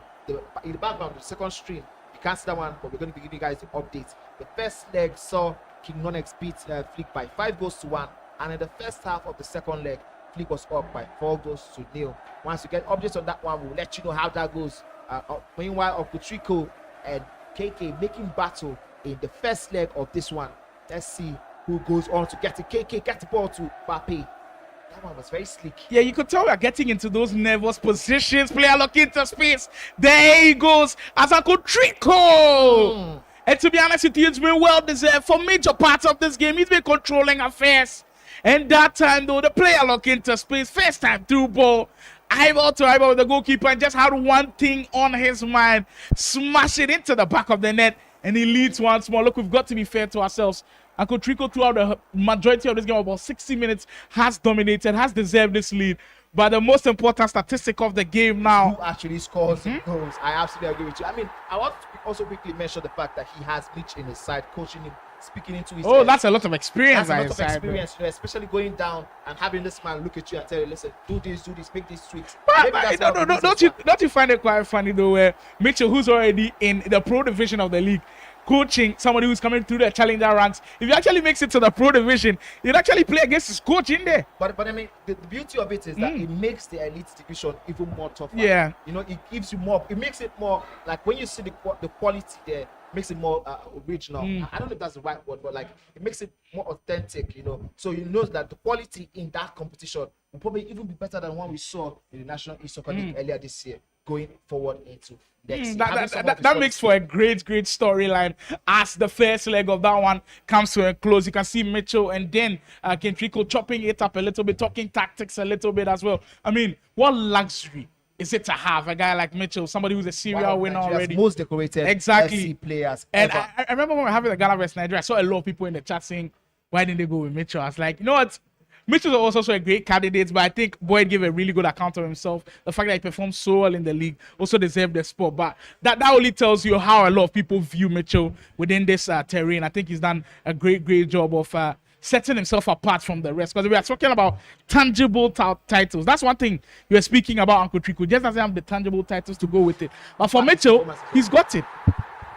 the background, the second stream. You can't see that one, but we're going to be giving you guys the update. The first leg saw Nonx beat Flick by 5-1, and in the first half of the second leg, Flick was up by 4-0. Once you get updates on that one, we'll let you know how that goes. Meanwhile, Uncle Trico and KK making battle in the first leg of this one. Let's see who goes on to get to KK, get the ball to Mbappe. That one was very slick. Yeah, you could tell we're getting into those nervous positions. Player look into space. There he goes as Uncle Trico. And to be honest with you, it's been well deserved for major parts of this game. He's been controlling affairs. And that time, though, the player look into space. First time through ball. Eyeball to eyeball with the goalkeeper, and just had one thing on his mind. Smash it into the back of the net. And he leads once more. Look, we've got to be fair to ourselves. Uncle Trico, throughout the majority of this game, about 60 minutes, has dominated, has deserved this lead. But the most important statistic of the game now... Who actually scores goals? I absolutely agree with you. I mean, I want to also quickly mention the fact that he has Mitch in his side, coaching him, speaking into his head. That's a lot of experience. That's a lot of experience, especially going down and having this man look at you and tell you, listen, do this, make these tweaks. Don't you find it quite funny, though, where Mitchell, who's already in the pro division of the league, coaching somebody who's coming through the challenger ranks. If he actually makes it to the pro division, he'd actually play against his coach in there. But I mean, the beauty of it is that it makes the elite division even more tougher. Yeah. You know, it gives you more. It makes it more like when you see the quality there, makes it more original. I don't know if that's the right word, but like it makes it more authentic. You know, so you know that the quality in that competition will probably even be better than what we saw in the National Soccer League earlier this year, going forward into next year. That makes for a great storyline as the first leg of that one comes to a close. You can see Mitchell and then Kentrico chopping it up a little bit, talking tactics a little bit as well. I mean, what luxury is it to have a guy like Mitchell, somebody who's a serial winner already? Most decorated FC players And ever. I remember when we were having the Ghana vs Nigeria, I saw a lot of people in the chat saying, why didn't they go with Mitchell? I was like, you know what? Mitchell's also a great candidate, but I think Boyd gave a really good account of himself. The fact that he performed so well in the league also deserved the spot. But that only tells you how a lot of people view Mitchell within this terrain. I think he's done a great job of setting himself apart from the rest. Because we are talking about tangible titles. That's one thing you were speaking about, Uncle Trico. Just doesn't have the tangible titles to go with it. But for Mitchell, he's got it.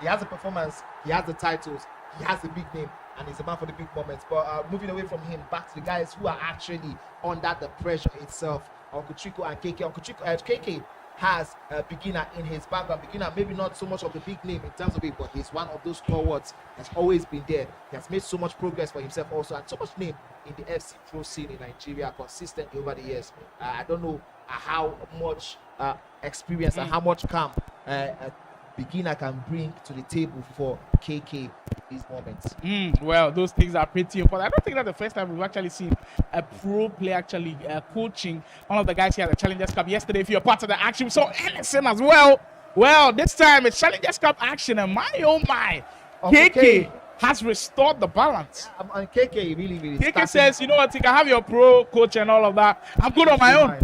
He has the performance, he has the titles, he has the big name, and he's a man for the big moments. But moving away from him, back to the guys who are actually under the pressure itself, Uncle Trico and KK. Uncle Trico, KK has a beginner in his background. Beginner, maybe not so much of a big name in terms of it, but he's one of those stalwarts that's always been there. He has made so much progress for himself also, and so much name in the FC Pro scene in Nigeria consistently over the years. I don't know how much experience and how much calm beginner can bring to the table for KK these moments. Well, those things are pretty important. I don't think that's the first time we've actually seen a pro player actually coaching one of the guys here at the Challengers Cup yesterday. If you're part of the action, we saw Anderson as well. Well, this time it's Challengers Cup action, and my oh my, KK has restored the balance. And KK really KK says, you know what, you can have your pro coach and all of that. I'm good on my own.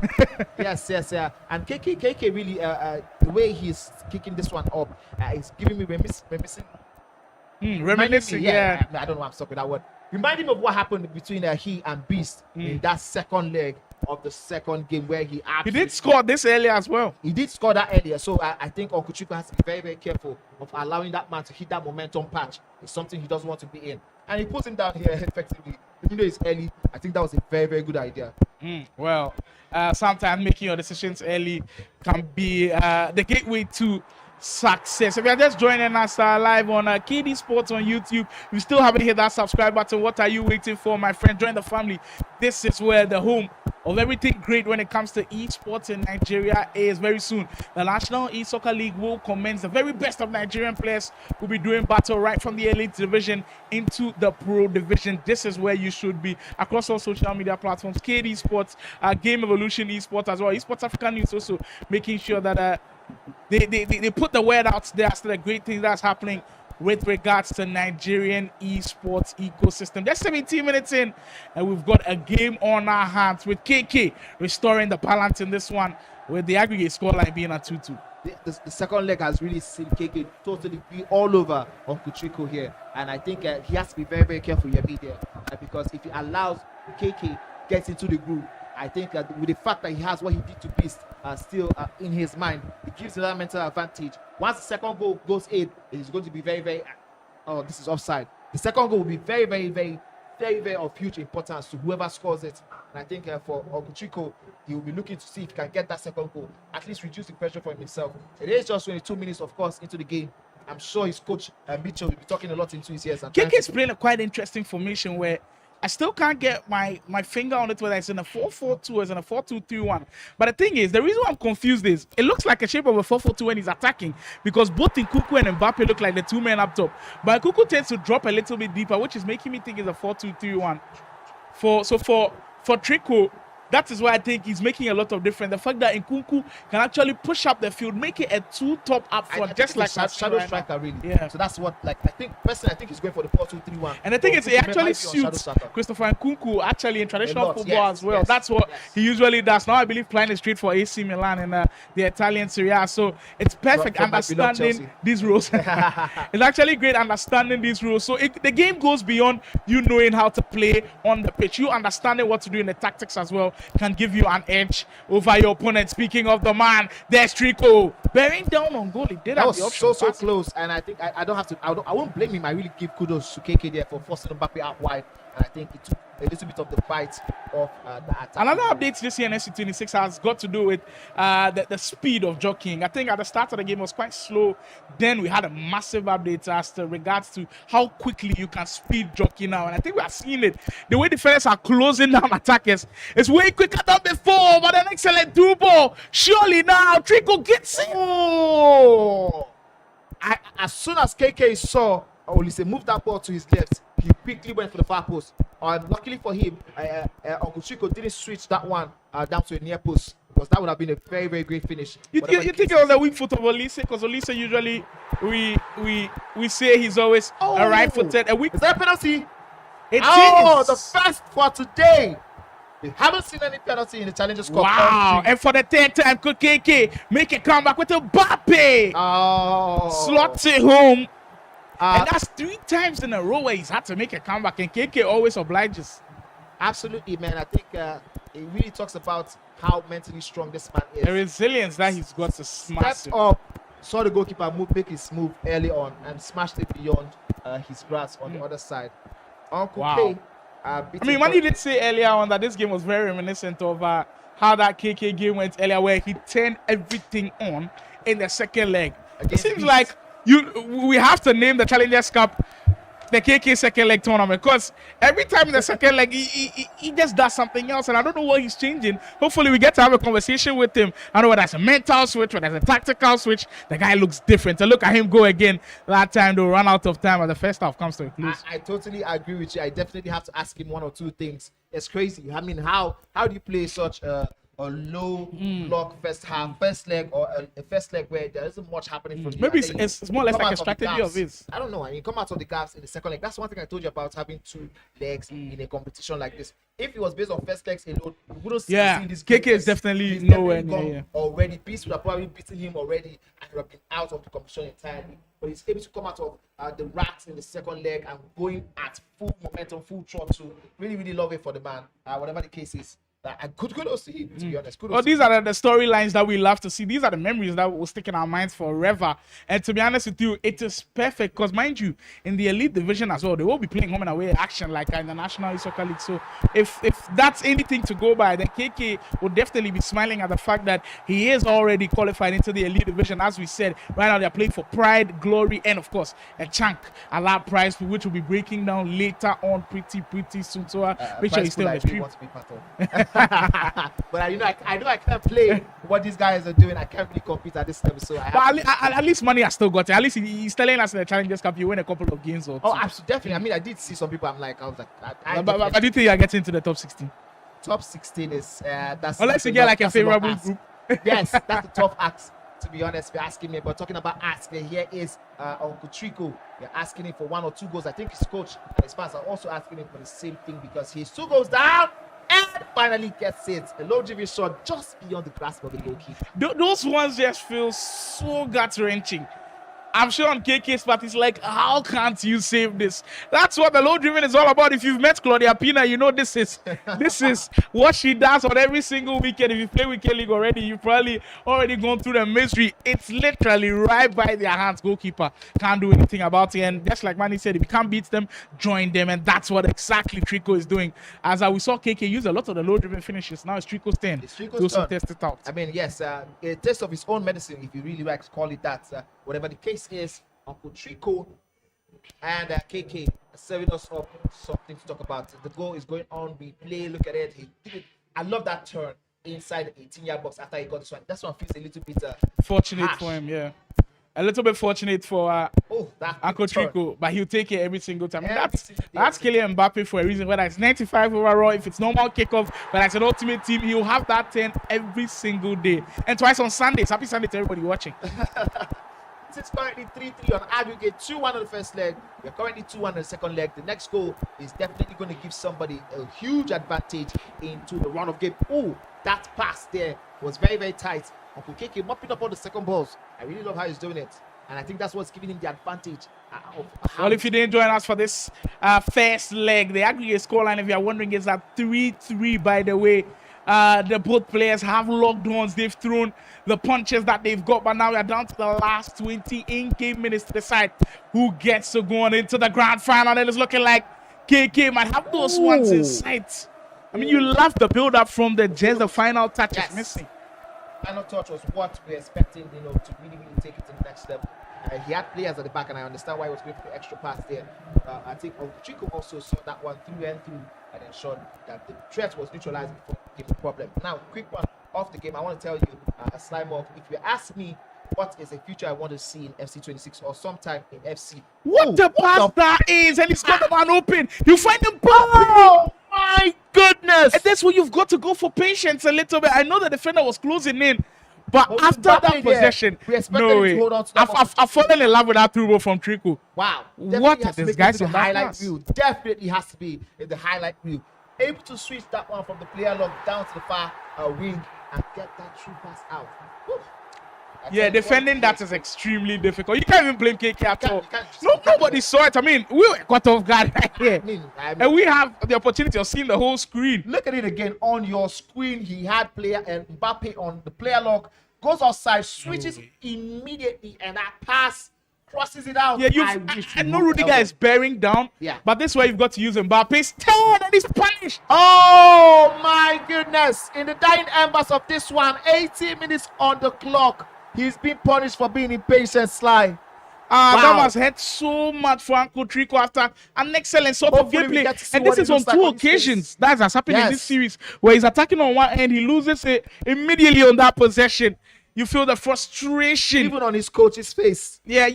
yes. And KK really, the way he's kicking this one up, is giving me reminiscing. Reminiscing, yeah. I don't know why I'm stopping that word. Reminding me of what happened between he and Beast in that second leg of the second game where he did score this earlier as well. He did score that earlier, so I think Uncle Chico has to be very careful of allowing that man to hit that momentum patch. It's something he doesn't want to be in, and he puts him down here effectively. Even though it's early, I think that was a very good idea. Well, sometimes making your decisions early can be the gateway to success. If you're just joining us live on KD Sports on YouTube, you still haven't hit that subscribe button, what are you waiting for, my friend? Join the family. This is where the home of everything great when it comes to esports in Nigeria is. Very soon the National E-Soccer League will commence. The very best of Nigerian players will be doing battle right from the elite division into the pro division. This is where you should be across all social media platforms. KD Sports, Game Evolution Esports as well, Esports Africa News also making sure that they put the word out there as to the great things that's happening with regards to Nigerian esports ecosystem. Just 17 minutes in, and we've got a game on our hands with KK restoring the balance in this one, with the aggregate scoreline being a 2-2. The second leg has really seen KK totally be all over Uncle Chico here, and I think he has to be very careful here, because if he allows KK gets into the groove, I think with the fact that he has what he did to Beast still in his mind, it gives him that mental advantage. Once the second goal goes in, it is going to be very oh, this is offside. The second goal will be very of huge importance to whoever scores it. And I think for Uncle Chico, he will be looking to see if he can get that second goal, at least reduce the pressure for himself. It is just 22 minutes, of course, into the game. I'm sure his coach Mitchell will be talking a lot into his ears. KK is playing a quite interesting formation where I still can't get my finger on it whether it's in a 4-4-2 or it's in a 4-2-3-1. But the thing is, the reason why I'm confused is it looks like a shape of a 4-4-2 when he's attacking, because both Nkuku and Mbappe look like the two men up top. But Nkuku tends to drop a little bit deeper, which is making me think it's a 4-2-3-1. For Trico, that is why I think he's making a lot of difference. The fact that Nkunku can actually push up the field, make it a two-top up front, just like shadow striker, really. Yeah. So that's what, like, I think he's going for the 4-2-3-1. And the thing is, it actually suits Christopher Nkunku actually in traditional football as well. That's what he usually does. Now I believe playing is straight for AC Milan and the Italian Serie A. So it's perfect understanding these rules. It's actually great understanding these rules. So the game goes beyond you knowing how to play on the pitch. You understanding what to do in the tactics as well. can give you an edge over your opponent. Speaking of the man, there's Trico bearing down on goal. He did That have was the option. so close, and I think I don't have to. I won't blame him. I really give kudos to KK there for forcing Mbappe out wide, and I think it took a little bit of the bite of the attack. Another update this year in SC26 has got to do with the speed of jockeying. I think at the start of the game it was quite slow. Then we had a massive update as to regards to how quickly you can speed jockey now. And I think we are seeing it. The way defenders are closing down attackers is way quicker than before. But an excellent through ball. Surely now Trico gets it. Oh! As soon as KK saw Olise move that ball to his left, he quickly went for the far post. Luckily for him, Uncle Chico didn't switch that one down to a near post, because that would have been a very great finish. You think it was the weak foot of Olise? Because Olise usually we say he's always a right-footed. A weak. Is that a penalty? It The is. first for today. We haven't seen any penalty in the Challengers Cup. Wow! And for the third time, could KK make a comeback with a Mbappe? Slots it home. And that's 3 times in a row where he's had to make a comeback, and KK always obliges. Absolutely, man. I think it really talks about how mentally strong this man is. The resilience that he's got is Stepped massive. up, saw the goalkeeper make his move early on, and smashed it beyond his grasp on the other side. Uncle Wow. K. I mean, Manny did say earlier on that this game was very reminiscent of how that KK game went earlier, where he turned everything on in the second leg. It Against seems Beast. like we have to name the Challengers Cup the KK second leg tournament, because every time in the second leg he just does something else, and I don't know what he's changing. Hopefully we get to have a conversation with him. I know whether that's a mental switch, whether that's a tactical switch. The guy looks different. To look at him go again that time, they'll run out of time as the first half comes to a close. I totally agree with you. I definitely have to ask him 1 or 2 things. It's crazy. I mean, how do you play such a low block first leg, or a first leg where there isn't much happening from you? Maybe And then it's more or less come like a out of the strategy gaps. of his. I don't know. I mean, come out of the gaps in the second leg. That's one thing I told you about having 2 legs in a competition like this. If it was based on first legs alone, we wouldn't see this game. KK is definitely He's nowhere definitely near. gone already. Beast would have probably beaten him already, and would have been out of the competition entirely. But he's able to come out of the racks in the second leg and going at full momentum, full throttle. Really love it for the man. Whatever the case is. Kudos to him, to be honest. Kudos Well, to these him. are the storylines that we love to see. These are the memories that will stick in our minds forever. And to be honest with you, it is perfect because, mind you, in the elite division as well, they will be playing home and away action like in the National Soccer League. So if that's anything to go by, then KK will definitely be smiling at the fact that he is already qualified into the elite division. As we said, right now they're playing for pride, glory, and of course a chunk, a lot prize, which will be breaking down later on pretty soon. So make sure you stay on the stream. Want to be part of. But I know I can't play what these guys are doing. I can't really compete at this level. So I have But at least money has still got it. At least he's telling us in the Challengers Cup you win a couple of games or two. absolutely, definitely. I mean, I did see some people. I was like, But do you think you're getting into the top 16? top 16 is that's Unless you get like a that's lot favorable ask. group. Yes, that's the tough ask. To be honest, if you're asking me, but talking about ask, here is Uncle Trico. You're asking him for 1 or 2 goals. I think his coach and his fans are also asking him for the same thing, because he's 2 goals down and finally gets it. A low driven shot just beyond the grasp of the goalkeeper. Those ones just feel so gut-wrenching. I'm sure on KK's part, it's like, how can't you save this? That's what the low driven is all about. If you've met Claudia Pina, you know this is what she does on every single weekend. If you play weekend league already, you've probably already gone through the misery. It's literally right by their hands. Goalkeeper can't do anything about it. And just like Manny said, if you can't beat them, join them. And that's what exactly Trico is doing. As we saw KK use a lot of the low driven finishes. Now it's Trico's turn. It's to Trico's also turn. test it out. I mean, yes, a taste of his own medicine, if you really like to call it that. Whatever the case is, Uncle Trico and KK are serving us up something to talk about. The goal is going on. We play. Look at it. He did it. I love that turn inside the 18-yard box after he got this one. That one feels a little bit Fortunate harsh. for him, yeah. A little bit fortunate for that Uncle turn. Trico, but he'll take it every single time. Every That's single day. that's Kylian Mbappe for a reason. Whether it's 95 overall, if it's normal kickoff, whether it's an ultimate team, he'll have that 10 every single day. And twice on Sundays. Happy Sunday to everybody watching. It's currently 3-3 on aggregate, 2-1 on the first leg. We're currently 2-1 on the second leg. The next goal is definitely going to give somebody a huge advantage into the run of game. Oh, that pass there was very tight. Uncle KK mopping up on the second balls. I really love how he's doing it. And I think that's what's giving him the advantage. Well, if you didn't join us for this first leg, the aggregate scoreline, if you're wondering, is at 3-3, by the way. The both players have locked ons. They've thrown the punches that they've got, but now we are down to the last 20 in-game minutes to decide who gets to go on into the grand final. And it's looking like KK might have those ones in sight. I mean, you love the build-up from the Jazz. The final touch is missing. Final touch was what we're expecting, you know, to really take it to the next level. He had players at the back, and I understand why he was going for the extra pass there. I think Chico also saw that one through and ensured that the threat was neutralized before it became a problem. Now, quick one off the game. I want to tell you a slime off. If you ask me what is a future I want to see in FC26 or sometime in FC. What the pass that is, and he's got the man open. You find him. Oh my goodness! And that's where you've got to go for patience a little bit. I know the defender was closing in, but after that possession, no way. I've fallen in love with that through ball from Trico. Wow. What are these guys on highlight reel? Definitely has to be in the highlight reel. Able to switch that one from the player lock down to the far wing and get that true pass out. Woo. Yeah, defending that is extremely difficult. You can't even blame KK at all. Nobody saw it. I mean, we were caught off guard right here. And we have the opportunity of seeing the whole screen. Look at it again on your screen. He had player and Mbappe on the player lock. Goes outside, switches immediately, and that pass crosses it out. Yeah, I know Rudiger is bearing down, but this way you've got to use Mbappe's turn, and he's punished. Oh my goodness! In the dying embers of this one, 80 minutes on the clock. He's been punished for being impatient, Sly. That must hurt so much for Uncle Trico after an excellent sort of gameplay. And this is on two occasions that has happened in this series, where he's attacking on one end, he loses it immediately on that possession. You feel the frustration. Even on his coach's face. Yeah.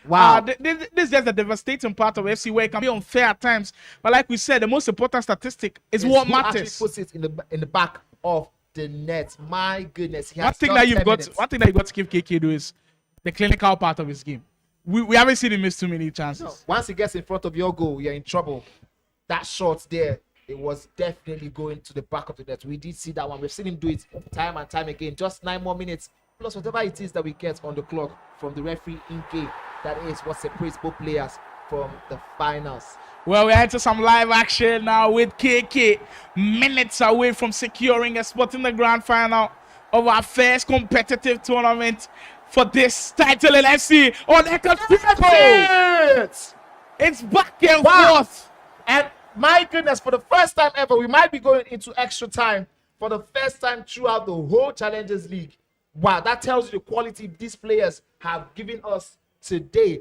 Wow. This is just the devastating part of FC where it can be unfair at times. But like we said, the most important statistic is what matters. Actually puts it in the back of the net. My goodness. One thing that you've got to give KK do is the clinical part of his game. We haven't seen him miss too many chances. No. Once he gets in front of your goal, you're in trouble. That shot there, it was definitely going to the back of the net. We did see that one. We've seen him do it time and time again. Just 9 more minutes, plus whatever it is that we get on the clock from the referee in game. That is what separates both players from the finals. Well, we're into some live action now with KK. Minutes away from securing a spot in the grand final of our first competitive tournament for this title in FC. Oh, it's back and forth. And my goodness, for the first time ever, we might be going into extra time for the first time throughout the whole Challengers League. Wow, that tells you the quality these players have given us today.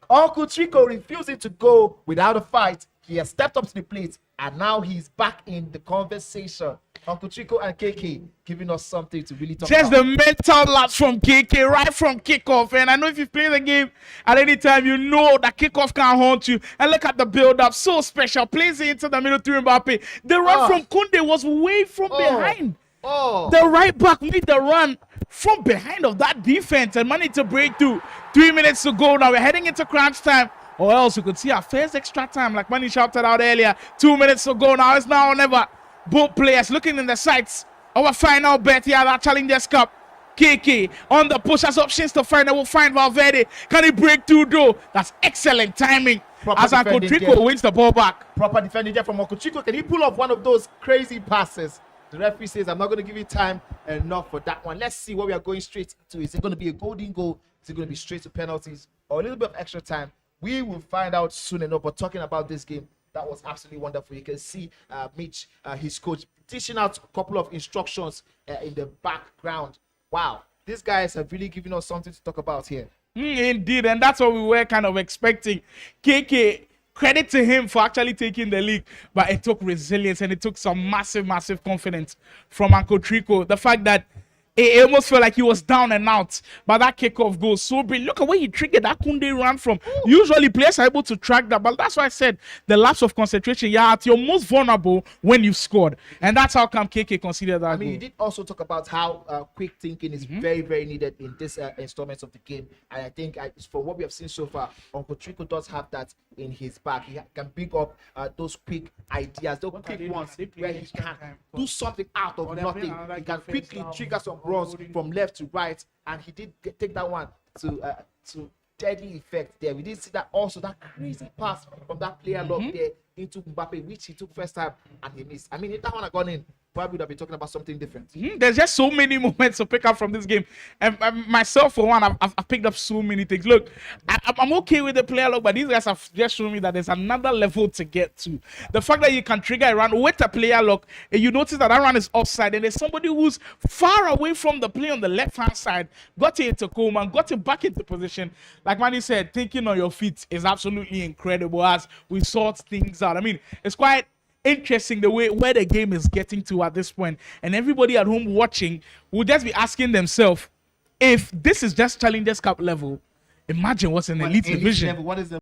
Uncle Trico refusing to go without a fight. He has stepped up to the plate, and now he's back in the conversation. Uncle Trico and KK giving us something to really talk about. Just the mental lapse from KK right from kickoff. And I know if you play the game at any time, you know that kickoff can haunt you. And look at the build-up. So special. Plays it into the middle through Mbappe. The run from Kunde was way from behind. The right back made the run from behind of that defense and managed to break through. 3 minutes to go. Now we're heading into crunch time. Or else you could see our first extra time, like Manny shouted out earlier. 2 minutes to go. Now it's now or never. Both players looking in the sights. Our final bet here, that Challengers Cup. KK on the push has options to find. We'll find Valverde. Can he break through though? That's excellent timing. As Uncle Trico wins the ball back. Proper defending there from Uncle Trico. Can he pull off one of those crazy passes? The referee says, I'm not going to give you time enough for that one. Let's see what we are going straight to. Is it going to be a golden goal? Is it going to be straight to penalties? Or a little bit of extra time? We will find out soon enough. But talking about this game, that was absolutely wonderful. You can see Mitch, his coach, dishing out a couple of instructions in the background. Wow. These guys have really given us something to talk about here. Indeed. And that's what we were kind of expecting. KK, credit to him for actually taking the league, but it took resilience and it took some massive confidence from Uncle Trico. The fact that it almost felt like he was down and out, but that kickoff goes so big. Look at where he triggered that Kunde run from. Usually players are able to track that, but that's why I said the lapse of concentration, you're at your most vulnerable when you've scored, and that's how come KK considered that. I mean, goal. you did also talk about how quick thinking is very needed in this installments of the game, and I think for what we have seen so far, Uncle Trico does have that in his back. He can pick up those quick ideas, those quick ones where he can do something out of nothing. He can quickly trigger some runs from left to right, and he did take that one to deadly effect there. We did see that also, that crazy pass from that player lock there into Mbappe, which he took first time and he missed. I mean, if that one had gone in, probably would have been talking about something different. There's just so many moments to pick up from this game. And myself, for one, I've picked up so many things. Look, I'm okay with the player log, but these guys have just shown me that there's another level to get to. The fact that you can trigger a run with a player log, and you notice that run is offside, and there's somebody who's far away from the play on the left-hand side, got it into coma, got it back into position. Like Manny said, thinking on your feet is absolutely incredible as we sort things out. I mean, it's quite interesting the way where the game is getting to at this point, and everybody at home watching will just be asking themselves, if this is just Challengers Cup level, imagine what's in the elite division. Level, what is the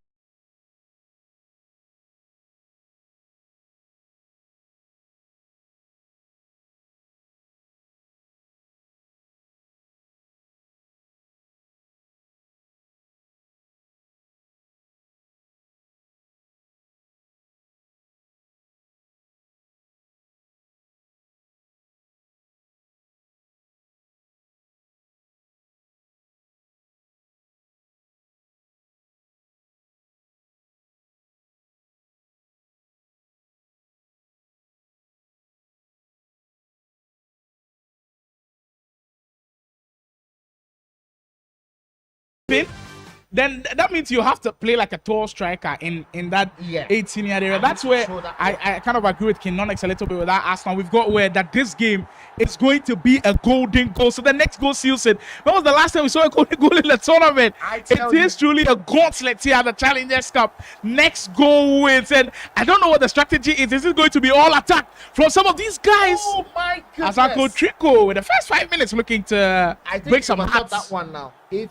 then that means you have to play like a tall striker in that 18-yard area. That's where I kind of agree with King Nonx a little bit with that Arsenal. We've got where that this game is going to be a golden goal. So the next goal seals it. When was the last time we saw a golden goal in the tournament? It is truly a gauntlet here at the Challengers Cup. Next goal wins. And I don't know what the strategy is. Is it going to be all attack from some of these guys? Oh my goodness. Azako Trico with the first 5 minutes looking to break some hearts. That one now. If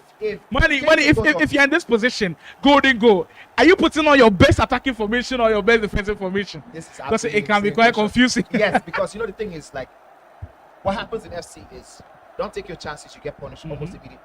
you're in this position, golden goal, are you putting on your best attacking formation or your best defensive formation? Because it can be quite confusing. Yes, because you know the thing is, like, what happens in FC is don't take your chances, you get punished almost immediately.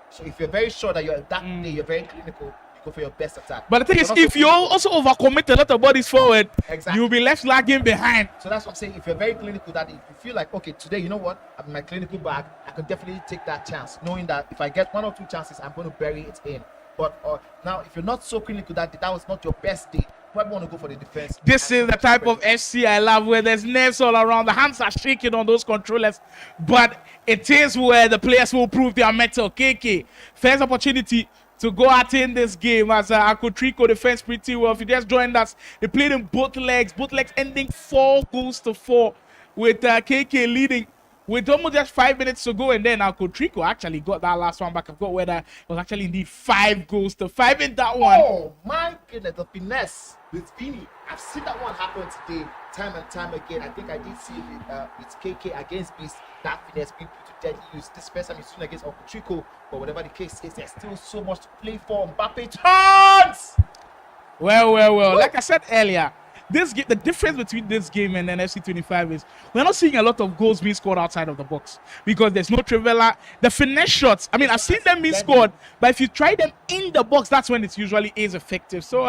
So if you're very sure that you're that day, you're very clinical, you go for your best attack. But the thing is, if you also overcommit a lot of bodies forward, you'll be left lagging behind. So that's what I'm saying. If you're very clinical, that if you feel like, okay, today, you know what, I'm in my clinical bag, I can definitely take that chance, knowing that if I get 1 or 2 chances, I'm going to bury it in. But now, if you're not so clinical that was not your best day, you probably want to go for the defense. This is the type of FC I love, where there's nerves all around. The hands are shaking on those controllers, but it is where the players will prove their mettle. KK, first opportunity to go out in this game as Akotriko defends pretty well. If you just joined us, they played in both legs ending 4-4 with KK leading with almost just 5 minutes to go, and then Akotriko actually got that last one back. I've got whether it was actually indeed 5-5 in that one. Oh my goodness, the finesse with Vini. I've seen that one happen today, time and time again. I think I did see it with KK against Beast. That finesse being put to deadly use. This first time he's soon against Akotriko, but whatever the case is, there's still so much to play for. Mbappe turns! Well. Like I said earlier, this game, the difference between this game and NFC 25 is we're not seeing a lot of goals being scored outside of the box because there's no Trivela. The finesse shots, I mean, I've seen them being scored, but if you try them in the box, that's when it usually is effective. So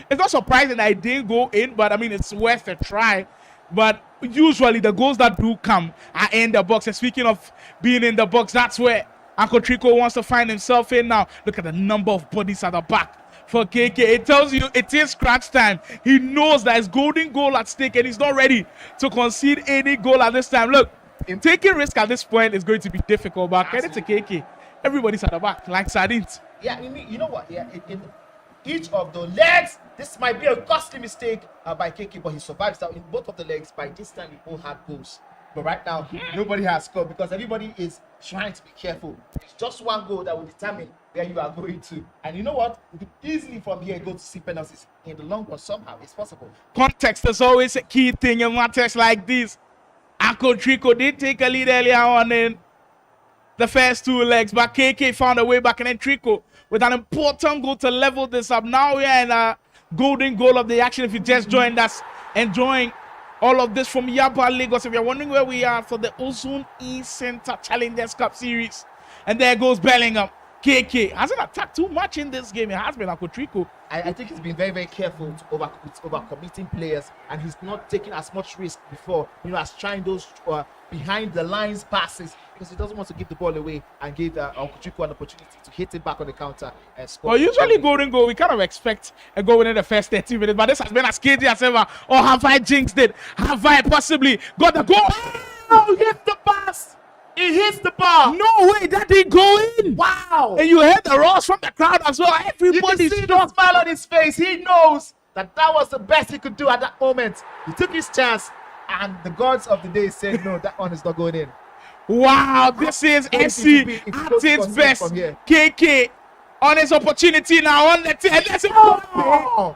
it's not surprising that I didn't go in, but I mean, it's worth a try. But usually the goals that do come are in the box. And speaking of being in the box, that's where Uncle Trico wants to find himself in now. Look at the number of bodies at the back for KK. It tells you it is scratch time. He knows that it's golden goal at stake and he's not ready to concede any goal at this time. Look, taking risk at this point is going to be difficult, but credit to KK. Everybody's at the back, like sardines. Yeah, I mean, you know what? Yeah, in each of the legs, this might be a costly mistake by KK, but he survives that in both of the legs. By this time, we both had goals. But right now, nobody has scored because everybody is trying to be careful. It's just one goal that will determine where you are going to. And you know what? You could easily from here go to see penalties in the long run. Somehow, it's possible. Context is always a key thing in matters like this. Uncle Trico did take a lead earlier on in the first 2 legs, but KK found a way back, and then Trico with an important goal to level this up. Now we are in a golden goal of the action. If you just joined us, enjoying all of this from Yaba, Lagos. If you're wondering where we are for the Ozone E Center Challengers Cup Series. And there goes Bellingham. KK hasn't attacked too much in this game. It has been Akotriko. I think he's been very, very careful with over committing players, and he's not taking as much risk before, as trying those behind the lines passes, because he doesn't want to give the ball away and give Okuchukwu an opportunity to hit it back on the counter and score. Well, usually golden goal, we kind of expect a goal within the first 30 minutes, but this has been as crazy as ever. Or have I jinxed it? Have I possibly got the goal? Oh, he hit the pass! He hits the bar! No way, that didn't go in! Wow! And you heard the roars from the crowd as well. You can Everybody's see the shocked. smile on his face. He knows that was the best he could do at that moment. He took his chance, and the gods of the day said, no, that one is not going in. Wow, this is Anything to SC beat if he at goes to its concede best. from here. KK on his opportunity now on the 10. Oh!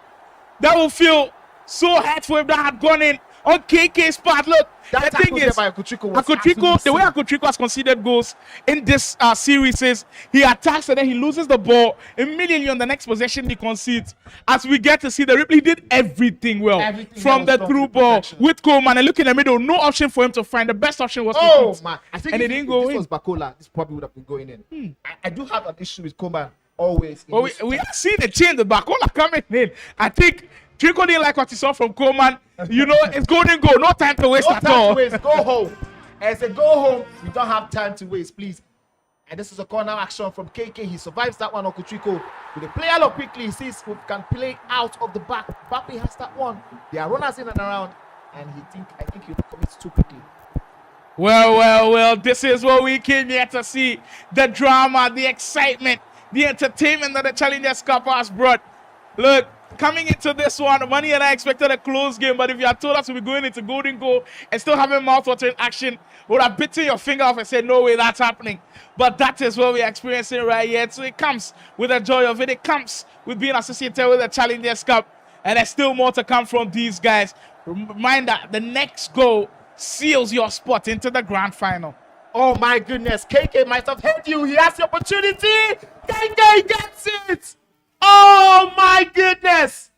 That will feel so hurtful if that had gone in on KK's part. Look, That the thing tackle there is, by Akuchukwu was Akotriko, the way absolutely Akotriko has conceded goals in this series is he attacks and then he loses the ball immediately on the next possession he concedes. As we get to see the replay, he did everything well. Everything From that the was through from ball perfection. with Coleman and look in the middle, no option for him to find. The best option was to Oh shoot. man! I think And if it didn't if go this in. was Bakola, this probably would have been going in. I do have an issue with Coman always. in Well, this- we have seen the change, the Bakola coming in. I think Trico didn't like what he saw from Coleman. It's golden goal. No time to waste no at time all. to waste. Go home. As a go home, we don't have time to waste, please. And this is a corner action from KK. He survives that one. Okutriko with a player look quickly. He sees who can play out of the back. Bappe has that one. There are runners in and around, and I think he commits too quickly. Well. This is what we came here to see. The drama, the excitement, the entertainment that the Challengers Cup has brought. Look, coming into this one, Money and I expected a close game, but if you had told us we'd be going into golden goal and still having mouthwatering action, would have bitten your finger off and said, no way, that's happening. But that is what we're experiencing right here. So it comes with the joy of it. It comes with being associated with the Challengers Cup. And there's still more to come from these guys. Reminder, the next goal seals your spot into the grand final. Oh my goodness, KK might have hit you. He has the opportunity. KK gets it. Oh my goodness.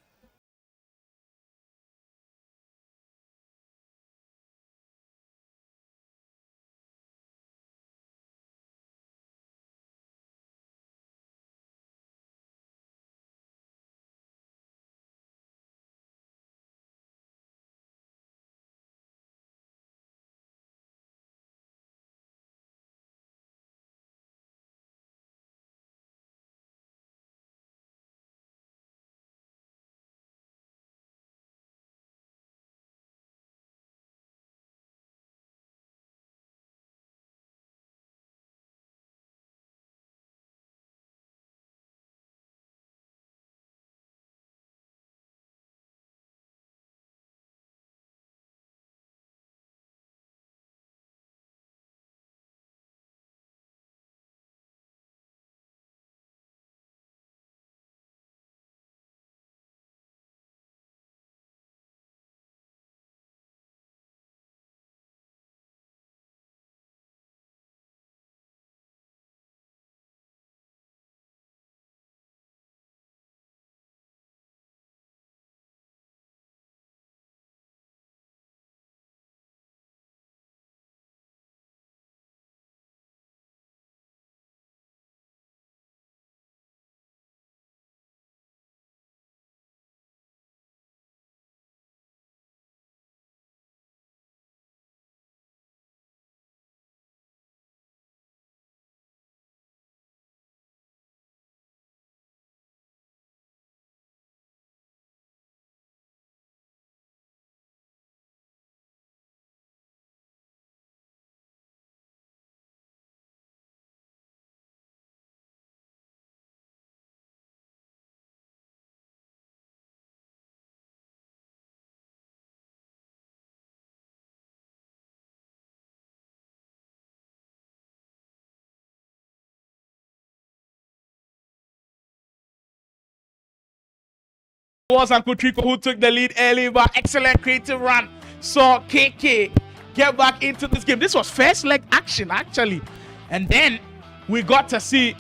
Was Uncle Trico who took the lead early, but excellent creative run. Saw KK get back into this game. This was first leg action, actually. And then we got to see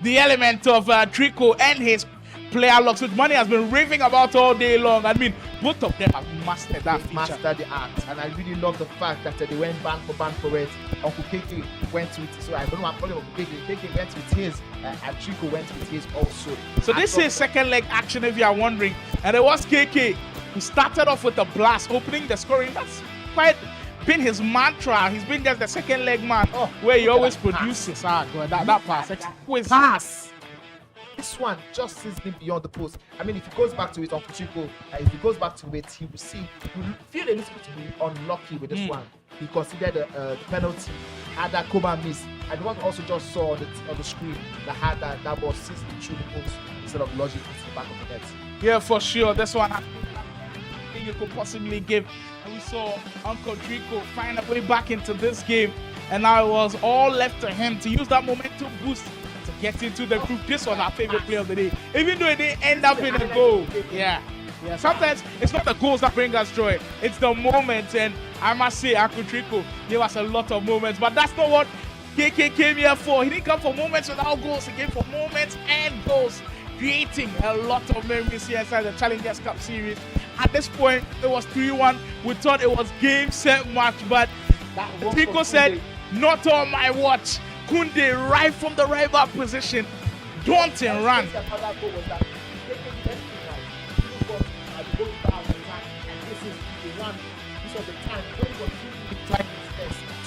the element of Trico and his player locks, which Money has been raving about all day long. I mean, both of them have mastered that They feature. mastered the art, and I really love the fact that they went band for it. Uncle KK went with, so I don't know, I'm calling Uncle KK. KK went with his, and Chico went with his also. So this is second leg action, if you are wondering, and it was KK who started off with a blast, opening the scoring. That's quite been his mantra. He's been just the second leg man, where he always produces. God, that pass, exquisite. Pass. This one just sees him beyond the post. I mean, if he goes back to it, Uncle Chico, if he goes back to it, he will feel a little bit unlucky with this one. He considered the penalty, had that Koba miss, and the one also just saw on the screen that that ball seized through the post instead of lodging into the back of the net. Yeah, for sure. This one had everything you could possibly give. And we saw Uncle Trico find a way back into this game. And now it was all left to him to use that momentum boost to get into the group. This was our favorite play of the day. Even though it didn't end up in a goal. Yeah. Sometimes it's not the goals that bring us joy. It's the moments. And I must say, Uncle Trico gave us a lot of moments. But that's not what KK came here for. He didn't come for moments without goals. He came for moments and goals, creating a lot of memories here inside the Challengers Cup series. At this point, it was 3-1. We thought it was game, set, match, but Trico said, not on my watch. Kunde right from the right back position. Daunting run. To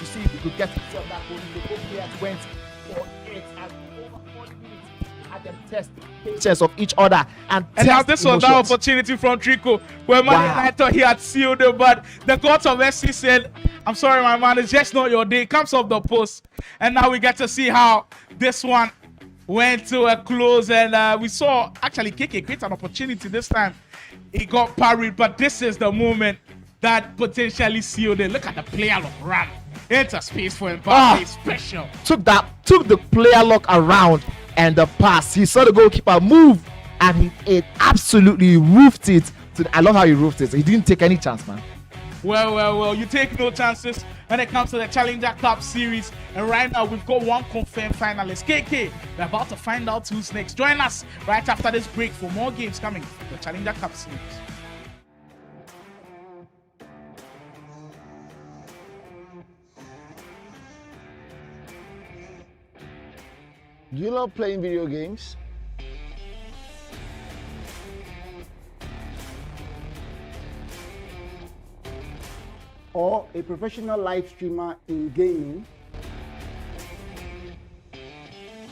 see if we could get it on that goal. The both players went for it and over 40 minutes. Had them test patience of each other and now this was that opportunity from Trico where Man United thought he had sealed it, but the gods of SC said, I'm sorry, my man, it's just not your day. It comes off the post. And now we get to see how this one went to a close. And we saw actually KK create an opportunity this time. He got parried, but this is the moment that potentially sealed it. Look at the player look run into space for him. Special. Took the player lock around and the pass. He saw the goalkeeper move and he absolutely roofed it. I love how he roofed it. He didn't take any chance, man. Well, you take no chances when it comes to the Challenger Cup series. And right now, we've got one confirmed finalist, KK. We're about to find out who's next. Join us right after this break for more games coming from the Challenger Cup series. Do you love playing video games? Or a professional live streamer in gaming?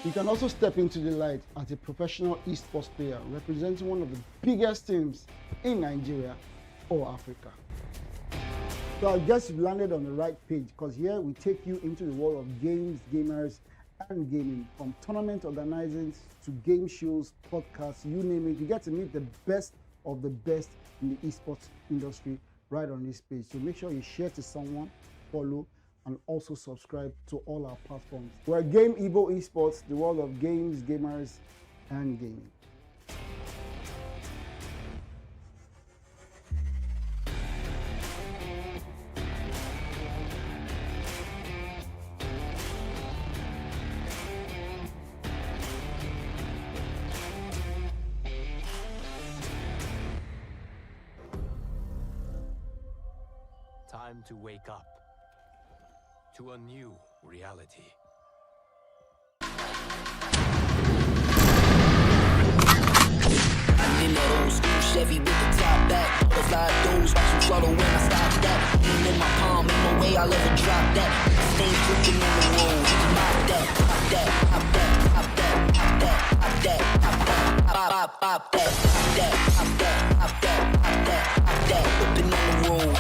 You can also step into the light as a professional esports player representing one of the biggest teams in Nigeria or Africa. So I guess you've landed on the right page, because here we take you into the world of games, gamers, and gaming. From tournament organizing to game shows, podcasts, you name it. You get to meet the best of the best in the esports industry right on this page. So make sure you share to someone, follow, and also subscribe to all our platforms. We're Game Evo Esports, the world of games, gamers, and gaming. Time to wake up to a new reality. I'm in that old school Chevy with the top back. Those live doors, watch some throttle when I stop that. Lean in my palm, ain't no way I'll ever drop that. Stains dripping on the road. Pop that, pop that, pop that, pop that, pop that, pop that, pop that, pop that, pop that, pop that, pop that, pop that, pop that, whipping on the road.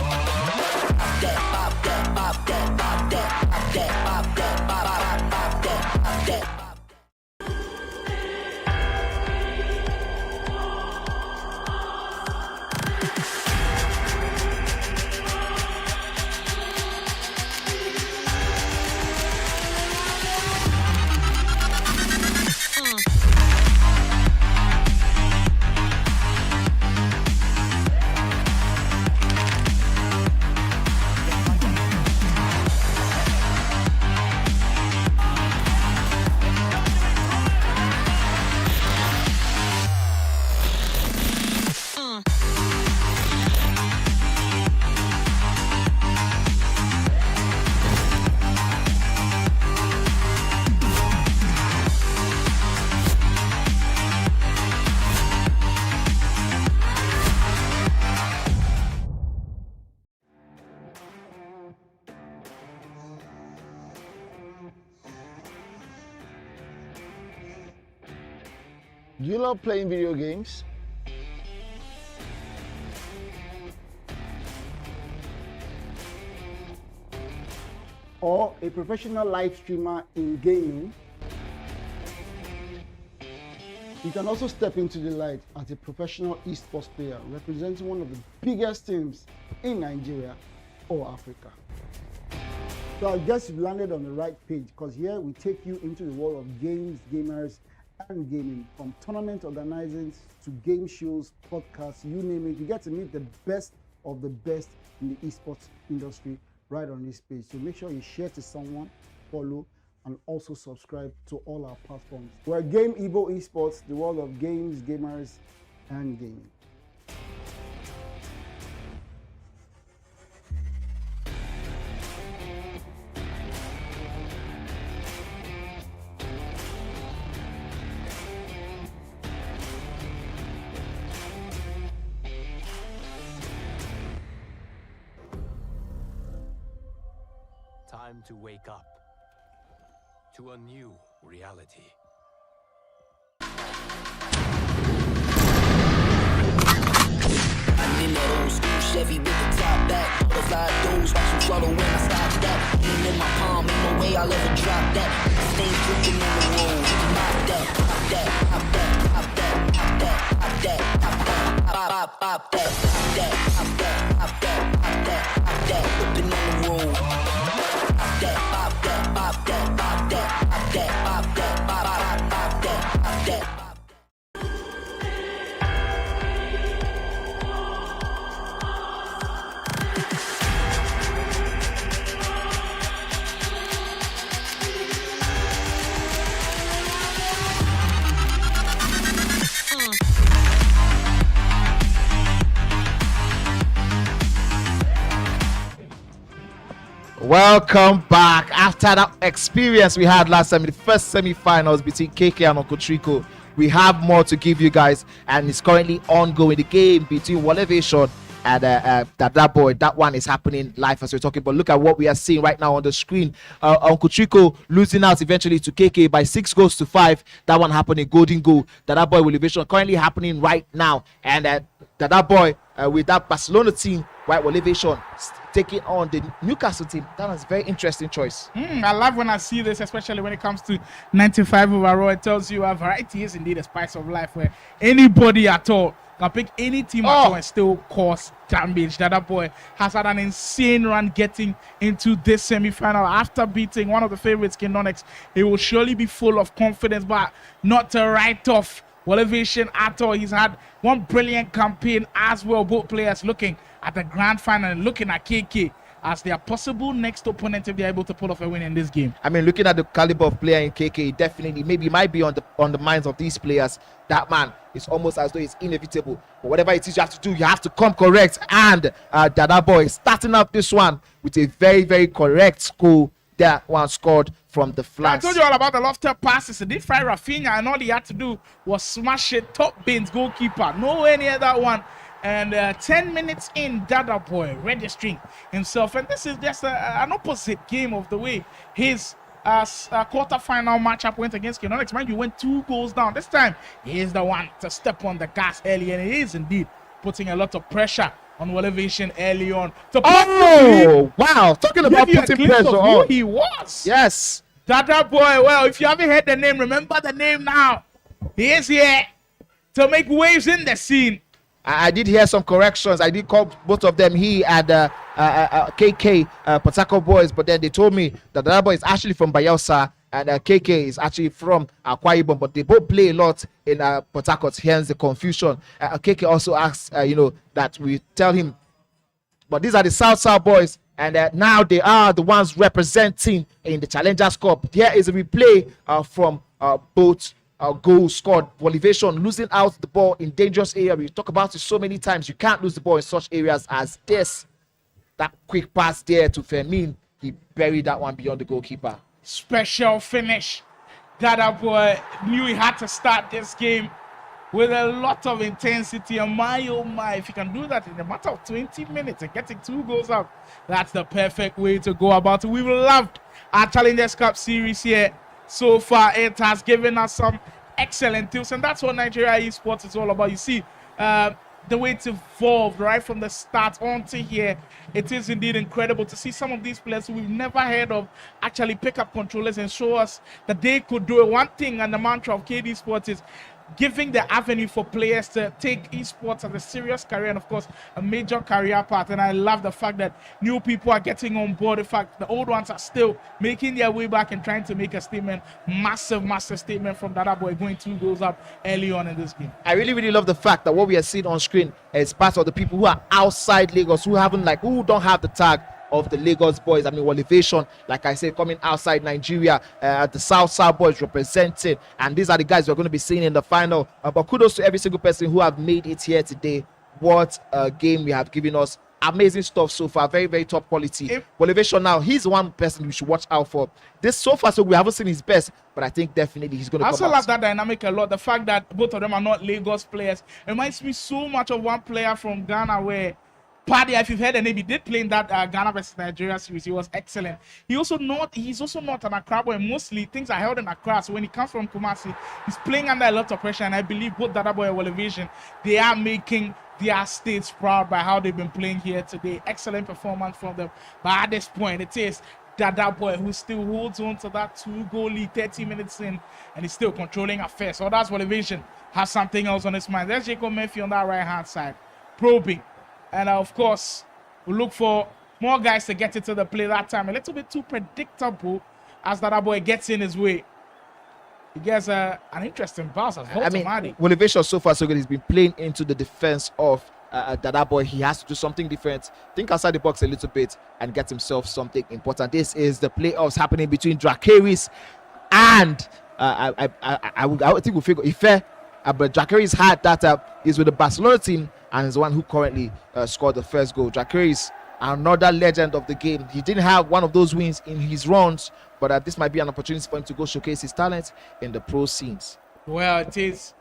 Pop that, pop that, pop that, pop that, pop that, pop that, pop that, pop that, pop that. Do you love playing video games? Or a professional live streamer in gaming? You can also step into the light as a professional esports player representing one of the biggest teams in Nigeria or Africa. So I guess you've landed on the right page, because here we take you into the world of games, gamers, and gaming. From tournament organizing to game shows, podcasts, you name it. You get to meet the best of the best in the esports industry right on this page. So make sure you share to someone, follow, and also subscribe to all our platforms. We're Game Evo Esports, the world of games, gamers, and gaming. Time to wake up to a new reality. I'm in that old school Chevy with the top back. Butterfly doors, watch them flutter when I stop that. Aim in my palm, ain't no way I'll ever drop that. Stains dripping on the road. Pop that, pop that, pop that, pop that, pop that, pop that, pop that, pop, pop that, pop that, pop that, pop that, pop that, pop that, whipping on the road. Pop that, pop that, pop that, pop that, pop that, pop that, pop, pop, pop that, pop that. Welcome back. After that experience we had last time in the first semi-finals between KK and Uncle Trico, we have more to give you guys, and it's currently ongoing. The game between Elevation and Dada Boy, that one is happening live as we're talking. But look at what we are seeing right now on the screen. Uncle Trico losing out eventually to KK by 6-5. That one happened in golden goal. Dada Boy with Elevation currently happening right now, and Dada Boy with that Barcelona team, right? Elevation taking on the Newcastle team. That was a very interesting choice. I love when I see this, especially when it comes to 95 overall. It tells you a variety is indeed a spice of life, where anybody at all can pick any team at all and still cause damage. Dada Boy has had an insane run getting into this semi-final after beating one of the favorites, Nonx. He will surely be full of confidence, but not to write off Elevation at all. He's had one brilliant campaign as well. Both players looking at the grand final and looking at KK as their possible next opponent if they're able to pull off a win in this game. I mean, looking at the caliber of player in KK, definitely maybe might be on the minds of these players. That man is almost as though it's inevitable. But whatever it is you have to do, you have to come correct. And Dada Boy starting up this one with a very, very correct score. That one scored from the flanks. I told you all about the lofted passes. He did fry Rafinha, and all he had to do was smash it. Top bins goalkeeper, nowhere near that one. And 10 minutes in, Dada Boy registering himself. And this is just an opposite game of the way his quarterfinal matchup went against Nonx. Mind you, went 2 goals down. This time, he is the one to step on the gas early, and he is indeed putting a lot of pressure on Elevation early on. Oh, wow. Talking about putting pressure on. Who he was. Yes. Dada Boy, well, if you haven't heard the name, remember the name now. He is here to make waves in the scene. I did hear some corrections. I did call both of them, he and KK, Potako boys, but then they told me that Dada Boy is actually from Bayelsa and KK is actually from Akwa Ibom, but they both play a lot in Port Harcourt. Hence the confusion. KK also asks, that we tell him, but these are the South boys, and now they are the ones representing in the Challengers Cup. Here is a replay from both goals scored. Elevation losing out the ball in dangerous area. We talk about it so many times. You can't lose the ball in such areas as this. That quick pass there to Fermin, he buried that one beyond the goalkeeper. Special finish. Dada Boy knew he had to start this game with a lot of intensity, and my oh my, if you can do that in a matter of 20 minutes and getting 2 goals out, that's the perfect way to go about it. We've loved our Challengers Cup series here so far. It has given us some excellent deals, and that's what Nigeria esports is all about. You see, the way it's evolved right from the start onto here, it is indeed incredible to see some of these players who we've never heard of actually pick up controllers and show us that they could do it. One thing, and the mantra of KD Sports is giving the avenue for players to take esports as a serious career and of course a major career path. And I love the fact that new people are getting on board. In fact, the old ones are still making their way back and trying to make a statement. Massive statement from Dada Boy, going 2 goals up early on in this game. I really love the fact that what we are seeing on screen is part of the people who are outside Lagos, who don't have the tag of the Lagos boys. I mean, Elevation, like I said, coming outside Nigeria, the South boys representing, and these are the guys we're going to be seeing in the final. But kudos to every single person who have made it here today. What a game we have given us. Amazing stuff so far, very top quality. Elevation now, he's one person we should watch out for. This so far, so we haven't seen his best, but I think definitely he's going to come out. I also love that dynamic a lot. The fact that both of them are not Lagos players reminds me so much of one player from Ghana where Paddy, if you've heard the name, he did play in that Ghana versus Nigeria series. He was excellent. He's also not an Accra boy. Mostly things are held in Accra. So when he comes from Kumasi, he's playing under a lot of pressure. And I believe both Dada Boy and Elevation, they are making their states proud by how they've been playing here today. Excellent performance from them. But at this point, it is Dada Boy who still holds on to that 2-goal lead 30 minutes in, and he's still controlling affairs. So that's Elevation has something else on his mind. There's Jacob Murphy on that right-hand side, probing. And of course, we'll look for more guys to get into the play that time. A little bit too predictable as Dada Boy gets in his way. He gets an interesting pass as well. I mean, Elevation so far so good. He's been playing into the defense of Dada Boy. He has to do something different, think outside the box a little bit, and get himself something important. This is the playoffs happening between Dracaris and I think we'll figure Ife. But Dracaris had that is with the Barcelona team and is the one who currently scored the first goal. Dracaris, another legend of the game. He didn't have one of those wins in his runs, but this might be an opportunity for him to go showcase his talent in the pro scenes. Well, it is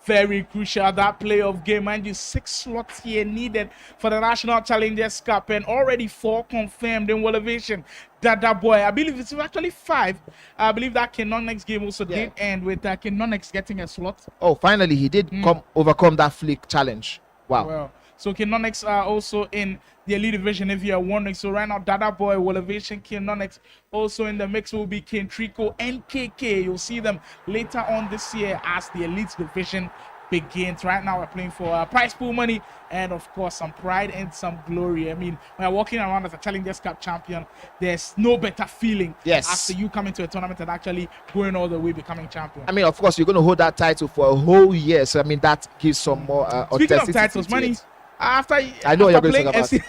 very crucial, that playoff game. Mind you, 6 slots here needed for the National Challengers Cup, and already 4 confirmed in Elevation. Dada Boy, I believe it's actually 5. I believe that Nonx game also did end with Nonx getting a slot. Oh, finally, he did overcome that flick challenge. Wow. Well, so Nonx are also in the elite division if you're wondering. So right now, Dada Boy, Elevation, Nonx also in the mix will be Trico and KK. You'll see them later on this year as the elite division begins. Right now, we're playing for prize pool money and, of course, some pride and some glory. I mean, when you're walking around as a Challengers Cup champion, there's no better feeling after you come into a tournament and actually going all the way becoming champion. I mean, of course, you're going to hold that title for a whole year. So, I mean, that gives some more Speaking of titles, money. After you're going to talk FC,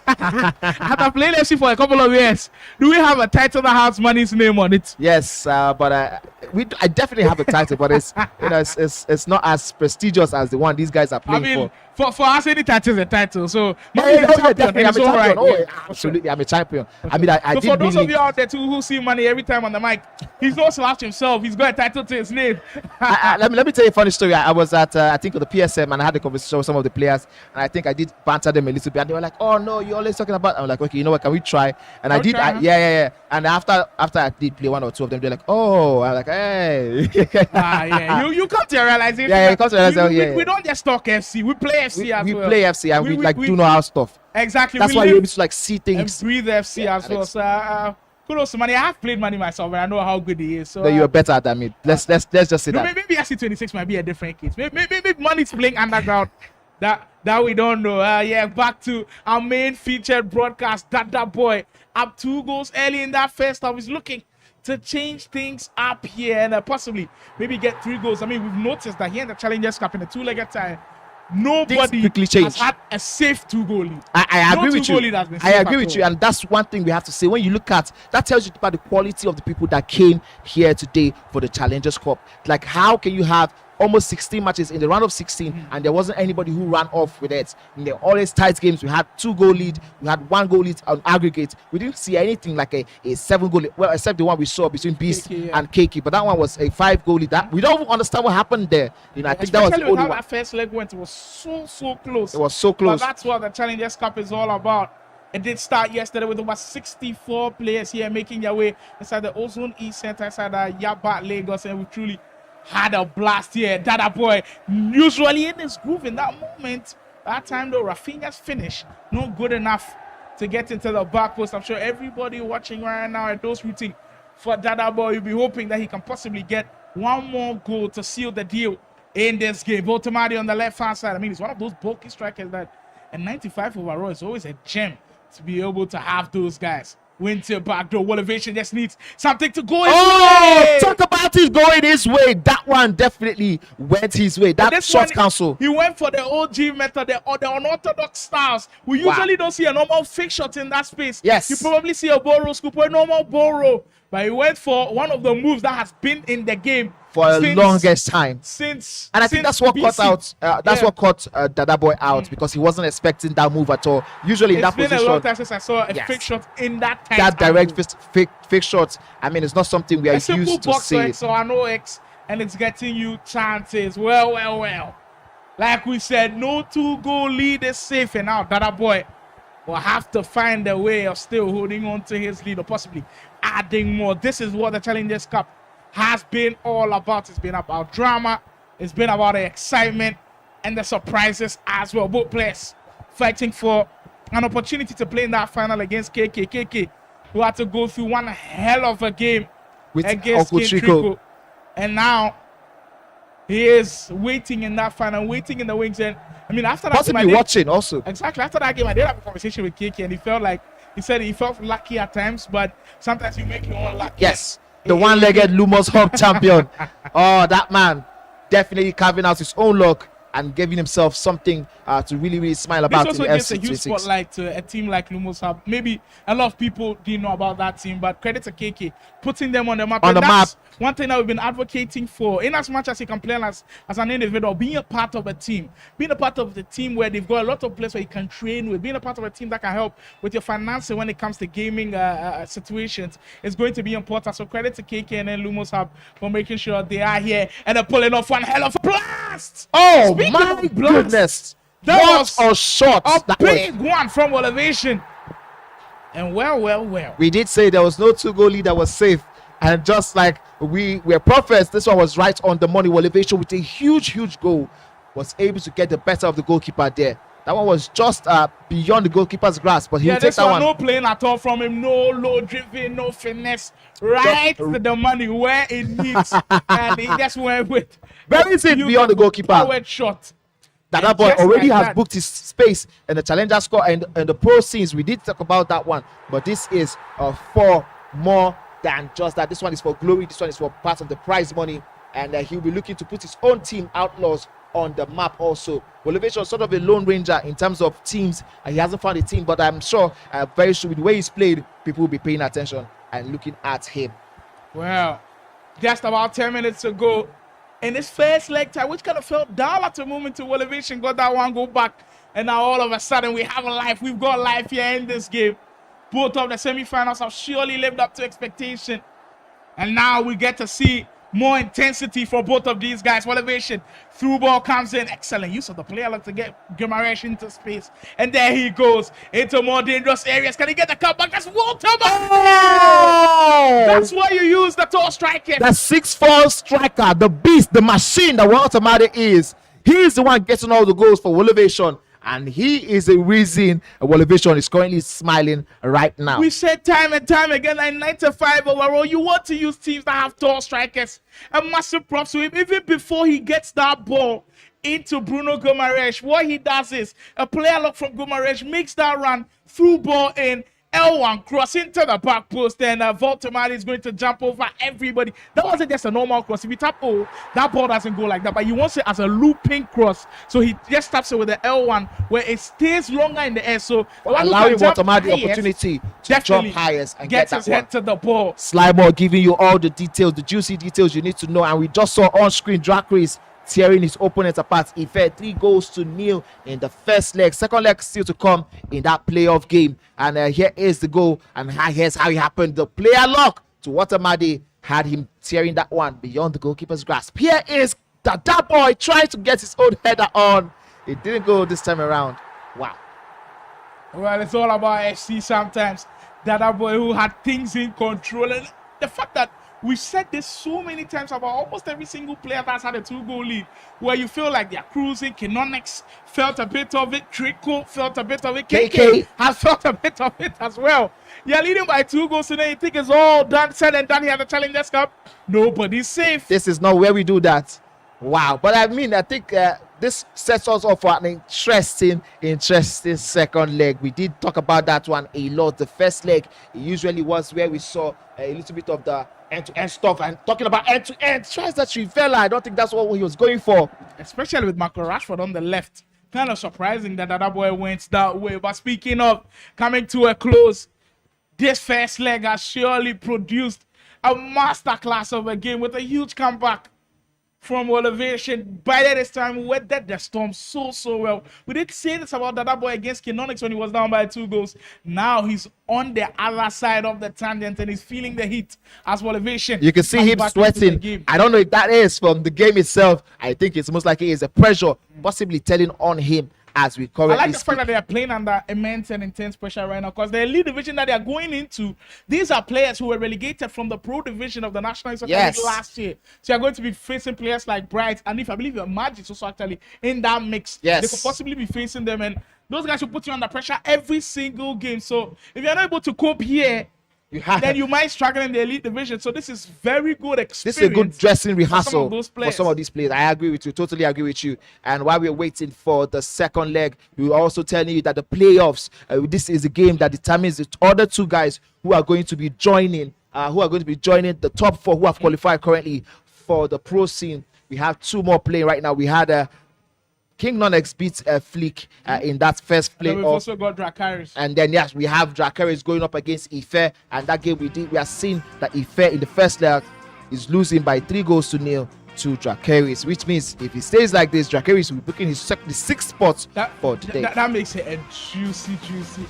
after playing FC for a couple of years, do we have a title that has Money's name on it? Yes, but I definitely have a title, but it's not as prestigious as the one these guys are playing for us, any title is a title. So definitely I'm a champion. Right. Absolutely, I'm a champion. I mean, I did. For those of you out there too who see Money every time on the mic, he's not slouched himself. He's got a title to his name. Let me tell you a funny story. I was at I think the PSM and I had a conversation with some of the players, and I think I did banter them a little bit, and they were like, "Oh no, you're always talking about." I'm like, "Okay, you know what? Can we try?" And I did. Yeah. And after I did play 1 or 2 of them, they're like, "Oh," I'm like, "Hey." You come to a realization. Yeah, you come to a realization. We don't just talk FC. We play FC as well. We play FC and we do know our stuff. Exactly. That's why you're able to see things. And breathe FC as well. So kudos to Money. I have played Money myself, and I know how good he is. So you're better than me. Let's just say that. Maybe FC26 might be a different case. Maybe Money's playing underground. That we don't know. Back to our main featured broadcast. Dada Boy up 2 goals early in that first half. He's looking to change things up here and possibly maybe get 3 goals. I mean, we've noticed that here in the Challengers Cup in the 2-legged tie, nobody has had a safe 2-goal lead. I agree with you. I agree with you, and that's one thing we have to say. When you look at that, tells you about the quality of the people that came here today for the Challengers Cup. Like, how can you have almost 16 matches in the round of 16 and there wasn't anybody who ran off with it? And they're always tight games. We had 2-goal lead, we had 1-goal lead on aggregate. We didn't see anything like a 7-goal lead, well, except the one we saw between Beast and Keiki, but that one was a 5-goal lead. That we don't even understand what happened there. I think that was the only one. That first leg went, it was so close. It was so close. But that's what the Challengers Cup is all about. It did start yesterday with over 64 players here making their way inside the Ozone East Center, inside Yaba, Lagos, and we truly had a blast here. Dada Boy usually in his groove in that moment. That time though, Rafinha's finish not good enough to get into the back post. I'm sure everybody watching right now at those rooting for Dada Boy, you'll be hoping that he can possibly get one more goal to seal the deal in this game. Voltamadi on the left-hand side. I mean, he's one of those bulky strikers that at 95 overall is always a gem to be able to have those guys. Winter backdoor. Elevation just needs something to go his way. Talk about it going his way. That one definitely went his way. That short counsel. He went for the OG method, the unorthodox styles. We usually don't see a normal fake shot in that space. Yes. You probably see a borrow scoop or a normal borrow. But he went for one of the moves that has been in the game for a longest time. And I think that's what caught out. That's what caught Dada Boy out because he wasn't expecting that move at all. Usually in that position, it's been a long time since I saw a fake shot in that time. That direct fake shot. I mean, it's not something we are used to see. X or an OX, and it's getting you chances. Well. Like we said, no 2-goal lead is safe, and now Dada Boy will have to find a way of still holding on to his lead or possibly adding more. This is what the Challengers Cup has been all about. It's been about drama, it's been about the excitement and the surprises as well. Both players fighting for an opportunity to play in that final against KK, who had to go through one hell of a game with against Uncle Trico. And now he is waiting in that final, waiting in the wings. And I mean, after that possibly watching also. Exactly. After that game, I did have a conversation with KK, and he said he felt lucky at times, but sometimes you make your own luck. Yes. The one-legged Lumos Hub champion. Oh, that man definitely carving out his own luck and giving himself something to really smile about. This also gives a huge spotlight to a team like Lumos Hub. Maybe a lot of people didn't know about that team, but credit to KK putting them on the map. That's one thing that we've been advocating for. In as much as you can play as an individual, being a part of a team, being a part of the team where they've got a lot of players where you can train with, being a part of a team that can help with your financing when it comes to gaming situations is going to be important. So credit to KK and then Lumos Hub for making sure they are here and they're pulling off one hell of a blast. Oh, my goodness. That was a shot. A big one from Elevation. And well. We did say there was no 2-goal lead that was safe. And just like we were prophets, this one was right on the money. Elevation with a huge goal was able to get the better of the goalkeeper there. That one was just beyond the goalkeeper's grasp, but he'll take that one. No playing at all from him, no low driven, no finesse. Right to the money where it needs. And he just went with very safe beyond the goalkeeper. Powered shot. Dada Boy already has booked his space in the challenger score and the pro scenes. We did talk about that one, but this is for more than just that. This one is for glory. This one is for part of the prize money, and he'll be looking to put his own team, Outlaws, on the map also. Elevation is sort of a lone ranger in terms of teams. He hasn't found a team, but I'm sure very soon with the way he's played, people will be paying attention and looking at him. Well, just about 10 minutes to go in this first leg time, which kind of felt down at the moment to Elevation, got that one go back, and now all of a sudden we have a life. We've got life here in this game. Both of the semi-finals have surely lived up to expectation, and now we get to see more intensity for both of these guys. Elevation through ball comes in, excellent use of the player look to get Guimaraes into space, and there he goes into more dangerous areas. Can he get the cutback? That's Walter. Oh! That's why you use the tall striker, the 6'4" striker, the beast, the machine that Walter Made is. He's the one getting all the goals for Elevation, and he is the reason Elevation is currently smiling right now. We said time and time again, like 95 overall, you want to use teams that have tall strikers. A massive props to him. Even before he gets that ball into Bruno Guimaraes, what he does is a player lock from Guimaraes makes that run, through ball in, L1 cross into the back post, and Voltamari is going to jump over everybody. That wasn't just a normal cross. If you tap that ball doesn't go like that, but he wants it as a looping cross. So he just taps it with the L1 where it stays longer in the air. So allowing Voltamari the opportunity to jump highest and get that his head to the ball. Slimore giving you all the details, the juicy details you need to know. And we just saw on screen Drag Race tearing his opponents apart. He fed 3-0 in the first leg. Second leg still to come in that playoff game. And here is the goal. And here's how it happened. The player lock to Watermadi had him tearing that one beyond the goalkeeper's grasp. Here is Dada Boy trying to get his own header on. It didn't go this time around. Wow. Well, it's all about FC sometimes. Dada Boy who had things in control. And the fact that We've said this so many times about almost every single player that's had a 2-goal lead, where you feel like they're cruising. Nonx felt a bit of it. Trico felt a bit of it. KK has felt a bit of it as well. You're leading by 2 goals today. You think it's all done, said and done here at the Challengers Cup? Nobody's safe. This is not where we do that. Wow. But I mean, I think this sets us up for an interesting second leg. We did talk about that one a lot. The first leg, it usually was where we saw a little bit of the end-to-end stuff. And talking about end-to-end, tries that Trivela. I don't think that's what he was going for. Especially with Marco Rashford on the left. Kind of surprising that Dada Boy went that way. But speaking of coming to a close, this first leg has surely produced a masterclass of a game with a huge comeback from Elevation. By this time, we weathered the storm so well. We did say this about Dada Boy against Nonx when he was down by 2 goals. Now he's on the other side of the tangent and he's feeling the heat as Elevation. You can see him sweating. I don't know if that is from the game itself. I think it's most likely is a pressure possibly telling on him as we currently I like the fact that they are playing under immense and intense pressure right now, because the elite division that they are going into, these are players who were relegated from the pro division of the National Soccer League last year. So you're going to be facing players like Bright, and if I believe your Magic is also actually in that mix. Yes. They could possibly be facing them, and those guys will put you under pressure every single game. So if you're not able to cope here, then you might struggle in the elite division. So this is very good experience. This is a good dressing rehearsal for some of these players. I agree with you, totally agree with you. And while we're waiting for the second leg, we were also telling you that the playoffs, this is a game that determines the other 2 guys who are going to be joining, the top 4 who have qualified currently for the pro scene. We have 2 more playing right now. We had King Nonx beat Flick in that first play. We've also got Dracarys. And then, yes, we have Dracarys going up against Ife. And that game we are seeing that Ife in the first leg is losing by 3-0 to Dracarys, which means if he stays like this, Dracarys will be booking his the 6th spot for today. That makes it a juicy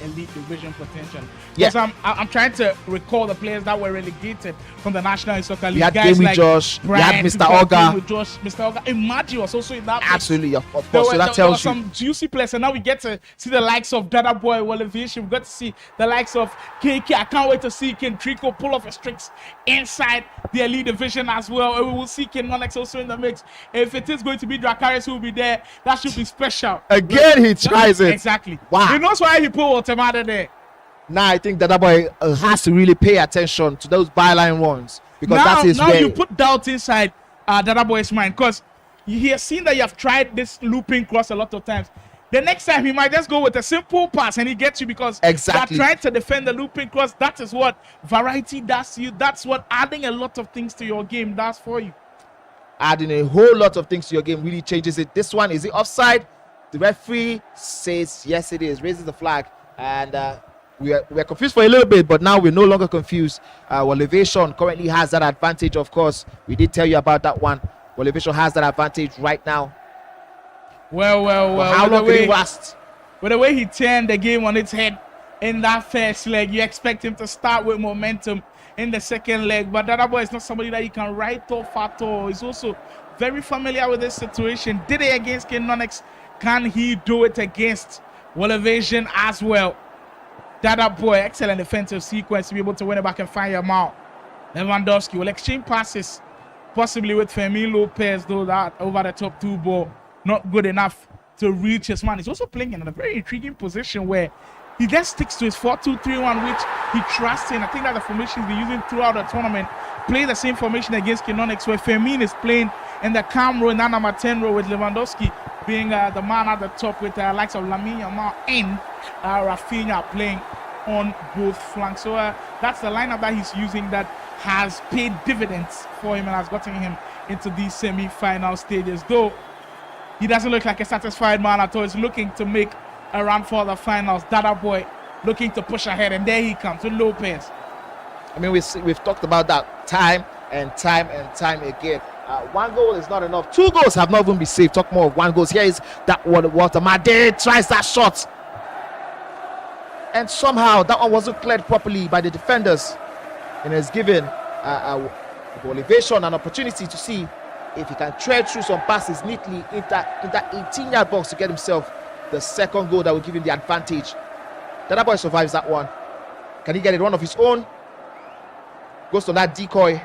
elite division potential. Yeah. Because I'm trying to recall the players that were relegated from the National Soccer League. We had guys Game like Josh, we had Mr. Oga. Mr. Oga. Imagine was also in that mix. Absolutely, of course. So that tells you some juicy players, and now we get to see the likes of Dada Boy, Elevation. We got to see the likes of KK. I can't wait to see Ken Trico pull off his tricks inside the elite division as well. And we will see Ken Nonx also in the mix. If it is going to be Dracarys who will be there, that should be special. Again, he tries it. Exactly. Wow. He knows why he put Watermada there. Now I think Dada Boy has to really pay attention to those byline ones, because that is now where you put doubt inside Dada Boy's mind, because he has seen that you have tried this looping cross a lot of times. The next time he might just go with a simple pass and he gets you, because exactly you are trying to defend the looping cross. That is what variety does to you. That's what adding a lot of things to your game does for you. Adding a whole lot of things to your game really changes it. This one, is it offside? The referee says yes, it is, raises the flag, and we are confused for a little bit, but now we're no longer confused. Elevation currently has that advantage, of course. We did tell you about that one. Elevation has that advantage right now. Well. How long did he last? With the way he turned the game on its head in that first leg, you expect him to start with momentum in the second leg, but Dada Boy is not somebody that you can write off at all. He's also very familiar with this situation. Did it against Nonx? Can he do it against Elevation as well? Dada Boy, excellent defensive sequence to be able to win it back and find your mouth. Lewandowski will exchange passes, possibly with Fermin Lopez, though that over the top 2 ball, not good enough to reach his man. He's also playing in a very intriguing position where he just sticks to his 4-2-3-1, which he trusts in. I think that the formation he's been using throughout the tournament. Play the same formation against Nonx, where Fermin is playing in the cam row, in that number 10 row, with Lewandowski being the man at the top, with the likes of Lamine Yamal and Rafinha playing on both flanks. So that's the lineup that he's using that has paid dividends for him and has gotten him into these semi-final stages. Though he doesn't look like a satisfied man at all. He's looking to make a run for the finals. Dada Boy looking to push ahead, and there he comes with Lopez. I mean, we've talked about that time and time again. 1 goal is not enough. 2 goals have not even been saved. Talk more of 1 goal. Here is that one. Watermada tries that shot, and somehow that one wasn't cleared properly by the defenders, and has given Elevation an opportunity to see if he can tread through some passes neatly in that 18-yard box to get himself the second goal that will give him the advantage. Dada Boy survives that one. Can he get it one of his own? Goes to that decoy.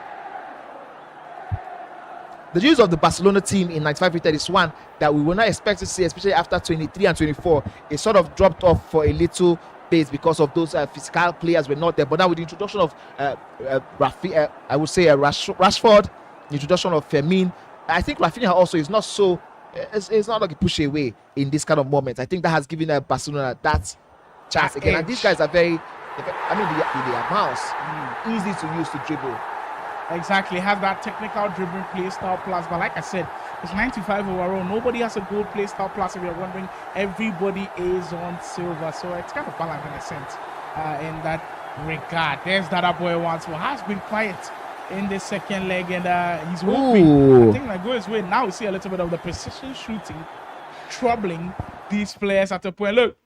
the use of the Barcelona team in 95-3 is one that we were not expect to see, especially after 23 and 24. It sort of dropped off for a little bit because of those physical players were not there. But now with the introduction of I would say Rashford, the introduction of Fermin, I think Rafinha also is not so. It's not like a push away in this kind of moment. I think that has given Barcelona that chance again. And these guys are very. I mean, they are mouse, easy to use to dribble. Exactly, has that technical dribbling play style plus. But like I said, it's 95 overall. Nobody has a good play style plus. If you're wondering, everybody is on silver, so it's kind of balanced in a sense. In that regard, there's Dada Boy once who has been quiet in the second leg, and he's hoping. I think that goes his way. Now we see a little bit of the precision shooting troubling these players at a point. Look,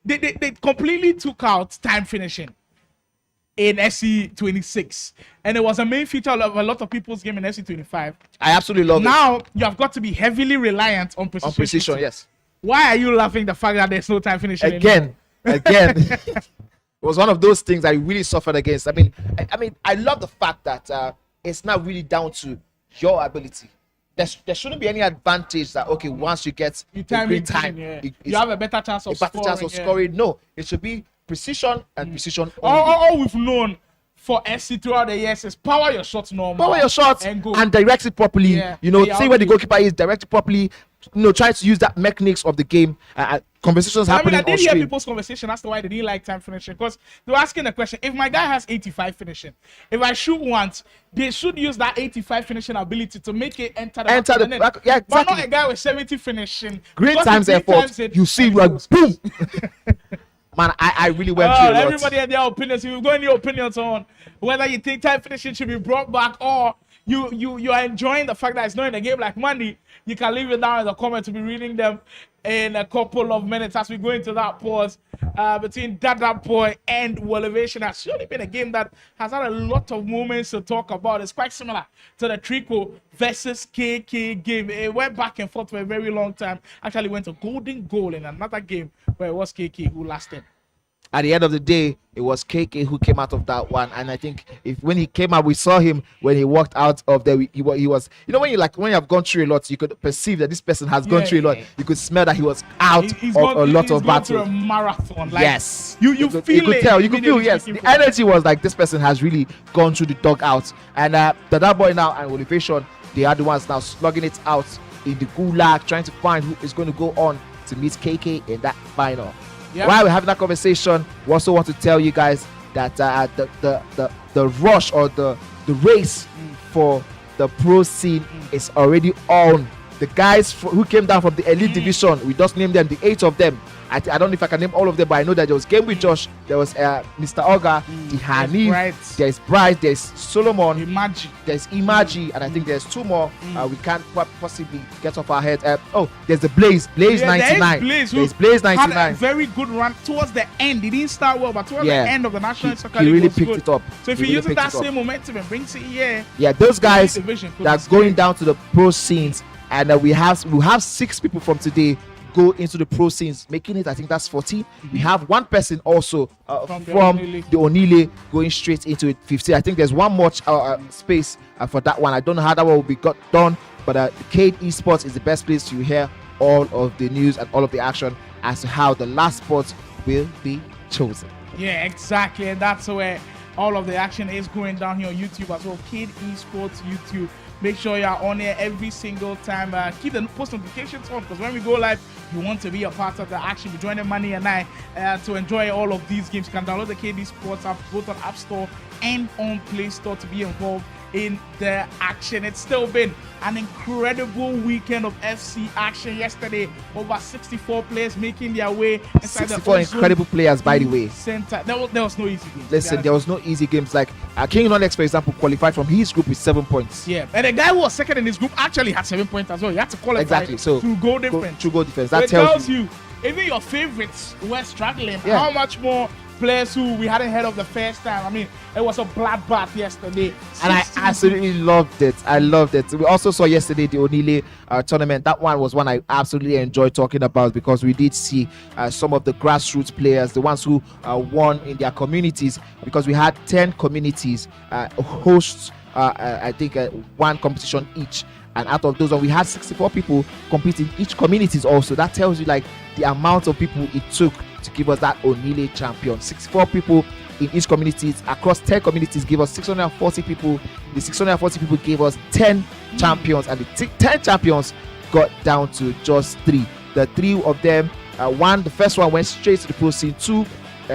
they completely took out time finishing in SC26, and it was a main feature of a lot of people's game in SC25. I absolutely love it. Now you have got to be heavily reliant on precision. On precision, yes. Why are you laughing the fact that there's no time finishing again? It was one of those things I really suffered against. I mean, I love the fact that it's not really down to your ability. There shouldn't be any advantage that once you get time, yeah. You have a better chance of scoring. No, it should be precision and precision. All we've known for SC throughout the years is power your shots normal. Power your shots and direct it properly. Yeah. See where the goalkeeper is, direct it properly. Try to use that mechanics of the game. Conversations happening I did on hear screen. people's conversation as to why they didn't like time finishing, because they were asking the question: if my guy has 85 finishing, if I shoot once, they should use that 85 finishing ability to make it enter the back. Yeah, exactly. But not a guy with 70 finishing. Great times effort. You see, like boom. Man, I really went through a lot. Everybody had their opinions. If you've got any opinions on whether you think time finishing should be brought back, or you are enjoying the fact that it's not in a game like Monday, you can leave it down in the comments. To be reading them in a couple of minutes as we go into that pause between Dada Boy and Elevation. Has surely been a game that has had a lot of moments to talk about. It's quite similar to the Trico versus KK game. It went back and forth for a very long time. Actually went a golden goal in another game where it was KK who lasted. At the end of the day, it was KK who came out of that one, and I think when he came out, we saw him when he walked out of there. He was, when you have gone through a lot, you could perceive that this person has gone through a lot. You could smell that he was out of a lot of battle. A marathon, yes, you feel it. You could tell. You could feel. Yes, the energy was like this person has really gone through the dugout. And Dada Boy now and Elevation, they are the ones now slugging it out in the gulag, trying to find who is going to go on to meet KK in that final. Yep. While we're having that conversation, we also want to tell you guys that the rush or the race for the pro scene is already on. The guys who came down from the elite division, we just named them, the 8 of them. I don't know if I can name all of them, but I know that there was Game with Josh, there was Mr. Oga, the Hanif, there's Bright, there's Solomon, there's Imaji, and I think there's 2 more. We can't possibly get off our head. There's the Blaze 99. There's Blaze 99. Had a very good run towards the end. He didn't start well, but towards the end of the National Soccer League, he really picked it up. So if he uses that same momentum and brings it here, those guys that's going down to the pro scenes, and we have 6 people from today go into the pro scenes, making it, I think that's 40. We have 1 person also from the Onile going straight into it, 50. I think there's one more space for that one. I don't know how that one will be got done, but Cade Esports is the best place to hear all of the news and all of the action as to how the last spot will be chosen. Yeah, exactly, and that's where all of the action is going down here on YouTube as well. Cade Esports YouTube. Make sure you're on here every single time. Keep the post notifications on, because when we go live, you want to be a part of the action. Be joining Manny and I to enjoy all of these games. You can download the KD Sports app both on App Store and on Play Store to be involved in the action. It's still been an incredible weekend of FC action yesterday. Over 64 players making their way inside 64 incredible players, by the way. Center. There was no easy games. Listen, there was no easy games. Like King Nonx, for example, qualified from his group with 7 points. Yeah, and the guy who was second in his group actually had 7 points as well. You had to qualify exactly. So through goal difference. Through goal difference. That tells you even your favorites were struggling. Yeah. How much more players who we hadn't heard of the first time? I mean, it was a bloodbath yesterday. And I absolutely loved it. I loved it. We also saw yesterday the Onile tournament. That one was one I absolutely enjoyed talking about, because we did see some of the grassroots players, the ones who won in their communities, because we had 10 communities hosts, I think 1 competition each. And out of those, we had 64 people compete in each communities also. That tells you like the amount of people it took to give us that Onile champion. 64 people in each communities across 10 communities gave us 640 people. The 640 people gave us 10 champions, and the 10 champions got down to just 3. The 3 of them, the first one went straight to the pro scene. 2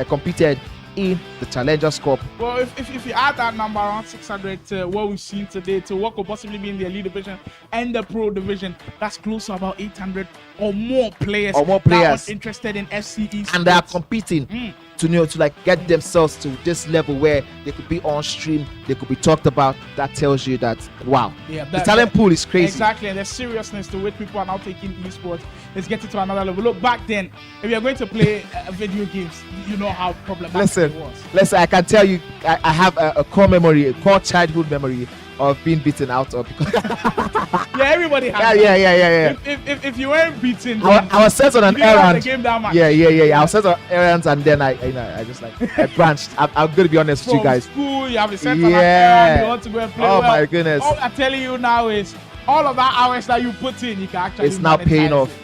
competed in the Challengers Cup. Well, if you add that number around 600 to what we've seen today to what could possibly be in the elite division and the pro division, that's close to about 800 or more players. That are interested in FCE, and they are competing to like get themselves to this level where they could be on stream, they could be talked about. That tells you that wow, the talent pool is crazy. Exactly, and the seriousness to which people are now taking esports is getting to another level. Look, back then, if you're going to play video games, you know how problematic it was. Listen, I can tell you, I have a core memory, a core childhood memory of being beaten out of because yeah, everybody has yeah. If you weren't beaten, I was sent on an errand. The game down, yeah. I was sent on errands, and then I just like I branched. I'm going to be honest with you guys. School, you have to sent on an errand. You want to go and play. Oh my goodness! All I'm telling you now is all of that hours that you put in, you can actually. It's now paying off.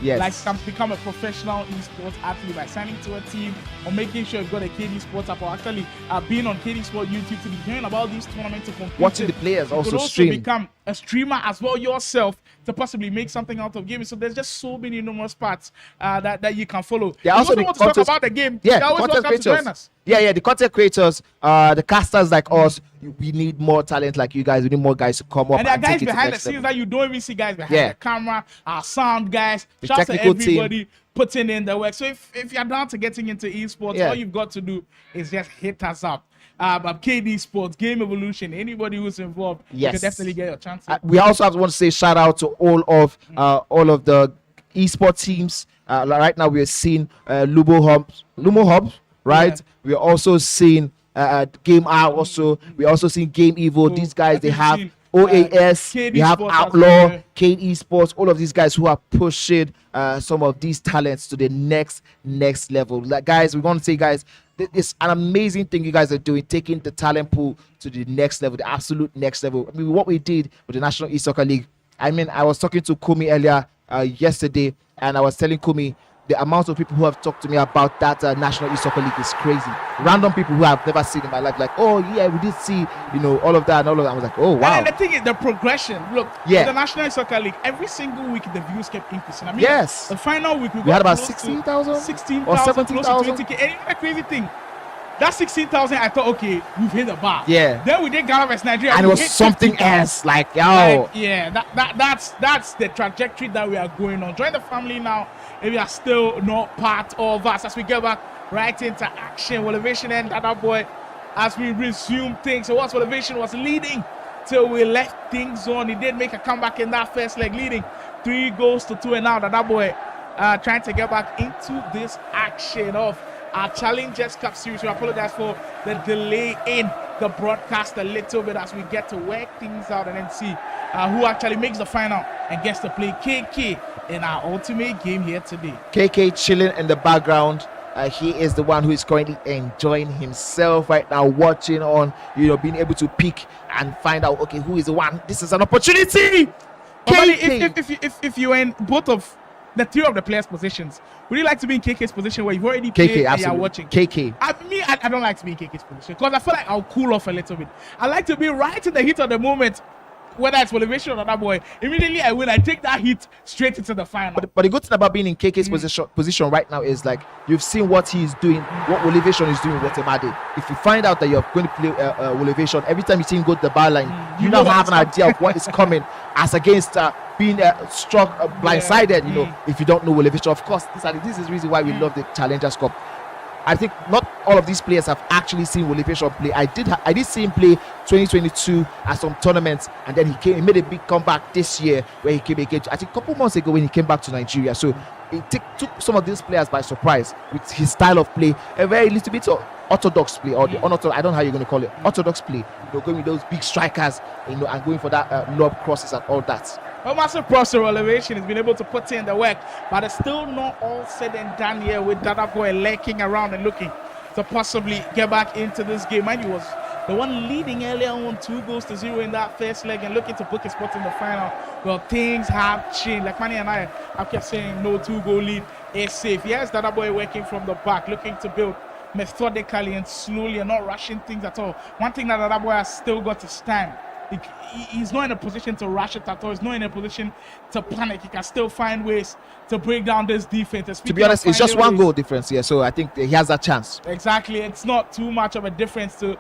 Yes. Like you can become a professional esports athlete by signing to a team or making sure you've got a KD Sports app, or actually being on KD Sport YouTube to be hearing about these tournaments, to compete. Watching the players you also stream. Become a streamer as well yourself to possibly make something out of gaming. So there's just so many numerous parts that you can follow. Yeah, also want to talk about the game. Yeah, the content creators. Yeah, the content creators, the casters like us. We need more talent like you guys. We need more guys to come up. And there are guys behind the scenes that you don't even see guys behind the camera, our sound guys, shout to everybody putting in the work. So if you're down to getting into esports, all you've got to do is just hit us up. KD Sports, Game Evolution, anybody who's involved, you can definitely get your chance. We also want to say shout out to all of the esports teams. Right now we are seeing Lumo Hubs, right? Yeah. We are also seeing Game R. Also, we are also seeing Game Evo. These guys, they have OAS, we have Outlaw, Kane Esports, all of these guys who are pushing some of these talents to the next level. Like, guys, we want to say, guys, it's an amazing thing you guys are doing, taking the talent pool to the next level, the absolute next level. I mean, what we did with the National E-Soccer League. I mean, I was talking to Kumi earlier yesterday, and I was telling Kumi the amount of people who have talked to me about that National E-Soccer League is crazy. Random people who I've never seen in my life, like, oh yeah, we did see, all of that and all of that. I was like, oh wow. And the thing is, the progression. Look, the National E-Soccer League, every single week the views kept increasing. I mean, the final week we had about 16,000, 16,000 or 17,000. 20K. And even the crazy thing, that 16,000, I thought, okay, we've hit the bar. Yeah. Then we did Ghana vs Nigeria, and it was something else. Like, yo. That's the trajectory that we are going on. Join the family now if you are still not part of us as we get back right into action. Elevation and Dada Boy as we resume things. So Elevation was leading till we left things on. He did make a comeback in that first leg, leading 3-2, and now Dada Boy trying to get back into this action of our Challengers Cup series. We apologize for the delay in the broadcast a little bit as we get to work things out and then see who actually makes the final and gets to play KK in our ultimate game here today. KK chilling in the background. He is the one who is currently enjoying himself right now, watching on, being able to pick and find out, okay, who is the one. This is an opportunity. If you're in both of the 3 of the players' positions, would you like to be in KK's position where you've already played and you're watching? KK. I don't like to be in KK's position because I feel like I'll cool off a little bit. I like to be right in the heat of the moment, whether it's Elevation or Dada Boy. Immediately I win, I take that hit straight into the final. But the good thing about being in KK's position right now is like you've seen what he's doing, what Elevation is doing with Emade. If you find out that you're going to play Elevation, every time you see him go to the bar line, you now have an idea of what is coming as against being struck blindsided, if you don't know Elevation. Of course, this is the reason why we love the Challengers Cup. I think not all of these players have actually seen Elevation play. I did see him play 2022 at some tournaments, and then he made a big comeback this year where he came again. I think a couple months ago when he came back to Nigeria. So it took some of these players by surprise with his style of play, a very little bit of orthodox play, or the unorthodox, I don't know how you're going to call it, orthodox play. Going with those big strikers, and going for that lob crosses and all that. A massive process Elevation has been able to put in the work, but it's still not all said and done here with Dada Boy lurking around and looking to possibly get back into this game. And he was the one leading earlier on 2-0 in that first leg and looking to book his spot in the final. Well, things have changed. Like Manny and I kept saying, no 2-goal lead is safe. Yes, Dada Boy working from the back, looking to build methodically and slowly and not rushing things at all. One thing that Dada Boy has still got to stand. He's not in a position to rush it at all. He's not in a position to panic. He can still find ways to break down this defense. To be honest, it's just one goal difference here, so I think he has that chance. Exactly. It's not too much of a difference to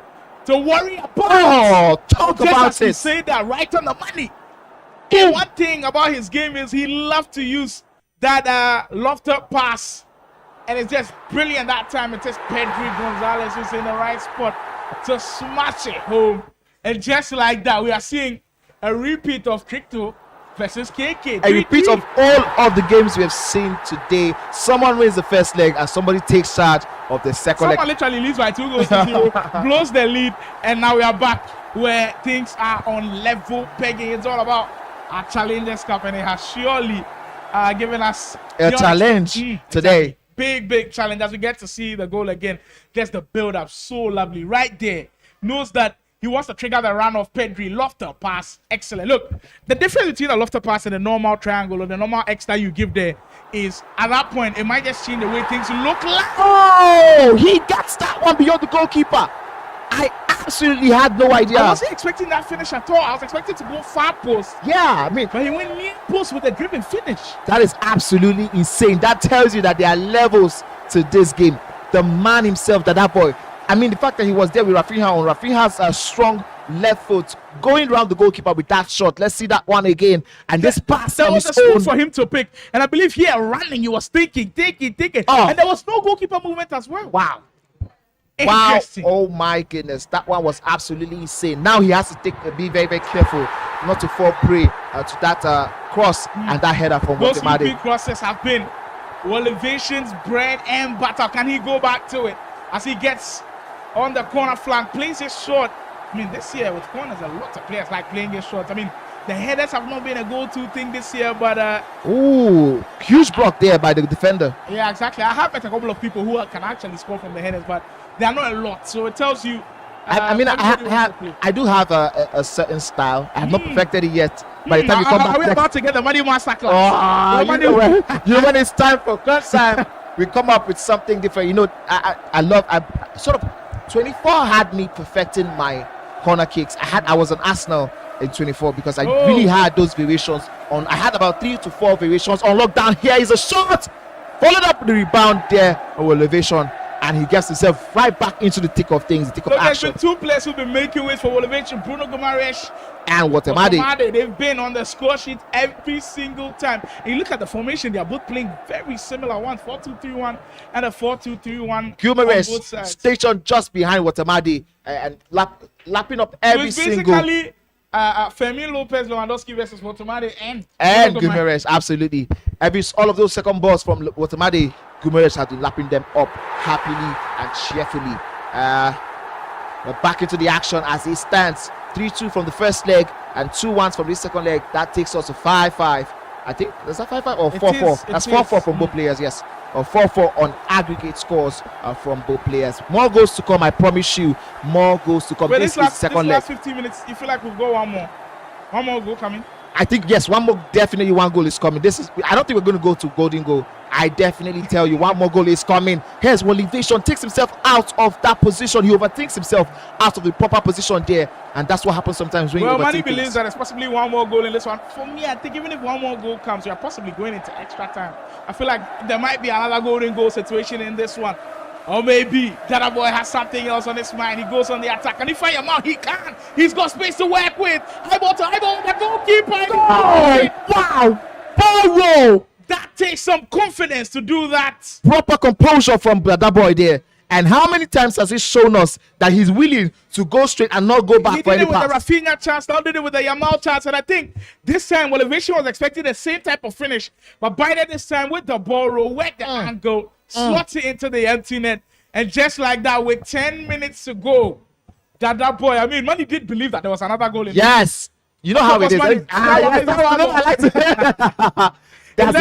worry about. Oh, talk about it. Say that right on the money. And one thing about his game is he loves to use that lofted pass, and it's just brilliant that time. It's just Pedri Gonzalez who's in the right spot to smash it home. And just like that, we are seeing a repeat of Tricto versus KK. A repeat of all of the games we have seen today. Someone wins the first leg and somebody takes charge of the second leg. Someone literally leads by 2-0, blows the lead, and now we are back where things are on level pegging. It's all about our Challengers Cup, and it has surely given us a challenge today. Exactly. Big challenge as we get to see the goal again. Just the build-up, so lovely. Right there, knows that he wants to trigger the run of Pedri. Lofter pass, excellent. Look, the difference between a lofter pass and a normal triangle or the normal X that you give there is at that point, it might just change the way things look like. Oh, he gets that one beyond the goalkeeper. I absolutely had no idea. I wasn't expecting that finish at all. I was expecting to go far post. Yeah, I mean, but he went near post with a driven finish. That is absolutely insane. That tells you that there are levels to this game. The man himself, Dada Boy. I mean, the fact that he was there with Rafinha on. Rafinha's a strong left foot going around the goalkeeper with that shot. Let's see that one again. And this pass there on was his a own. spot for him to pick. And I believe here running, he was thinking. Oh. And there was no goalkeeper movement as well. Wow. Wow. Oh my goodness. That one was absolutely insane. Now he has to be very, very careful not to fall prey to that cross and that header from Those Watemade. big crosses have been Elevation's bread and butter. Can he go back to it as he gets on the corner flank, plays it short? I mean, this year with corners, a lot of players like playing it short. I mean, the headers have not been a go-to thing this year, but ooh, huge block there by the defender. Yeah, exactly. I have met a couple of people who can actually score from the headers, but they are not a lot. So it tells you. I mean, I do have a certain style. I have not perfected it yet. By the time you come back, are we about to get the money master class? Oh, you know when it's time for crunch time, we come up with something different. You know, I sort of 24 had me perfecting my corner kicks. I was an Arsenal in 24 because I really had those variations on. I had about 3 to 4 variations on lockdown. Here is a shot, followed up with the rebound there of Elevation, and he gets himself right back into the thick of things, the thick of action. There's been 2 players who've been making ways for Elevation, Bruno Guimaraes and Watemade. They've been on the score sheet every single time. And you look at the formation; they are both playing very similar. One 4-2-3-1 and a 4-2-3-1. Guimaraes stationed just behind Watemade and lapping up every single. Basically, Fermin Lopez, Lewandowski versus Watemade and Guimaraes, absolutely. All of those second balls from Watemade, Guimaraes has been lapping them up happily and cheerfully. We're back into the action as it stands. 3-2 from the first leg and 2-1 from the second leg. That takes us to 5-5. I think, is that 5-5 or 4-4? That's 4-4 from both players, yes. Or 4-4 on aggregate scores from both players. More goals to come, I promise you. More goals to come. But this second leg. Last 15 minutes, you feel like we've got one more. One more goal coming. I think, yes, definitely one goal is coming. I don't think we're going to go to golden goal. I definitely tell you, one more goal is coming. Here's Elevation takes himself out of that position. He overthinks himself out of the proper position there. And that's what happens sometimes when you overthink Manny believes that there's possibly one more goal in this one. For me, I think even if one more goal comes, we are possibly going into extra time. I feel like there might be another golden goal situation in this one. Or maybe Dada Boy has something else on his mind. He goes on the attack. And if I am out, he can. He's got space to work with. Eyeball to eyeball. The goalkeeper. Oh, wow. Ball roll. That takes some confidence to do that. Proper composure from Dada Boy there. And how many times has he shown us that he's willing to go straight and not go back for any pass? He did it with the Rafinha chance, now did it with the Yamal chance, and I think this time Elevation was expecting the same type of finish, but Biden this time with the ball roll, work the angle, slots it into the empty net, and just like that, with 10 minutes to go, Dada Boy, I mean, Manny did believe that there was another goal in Yes. You know how it is. Yes, I like to That's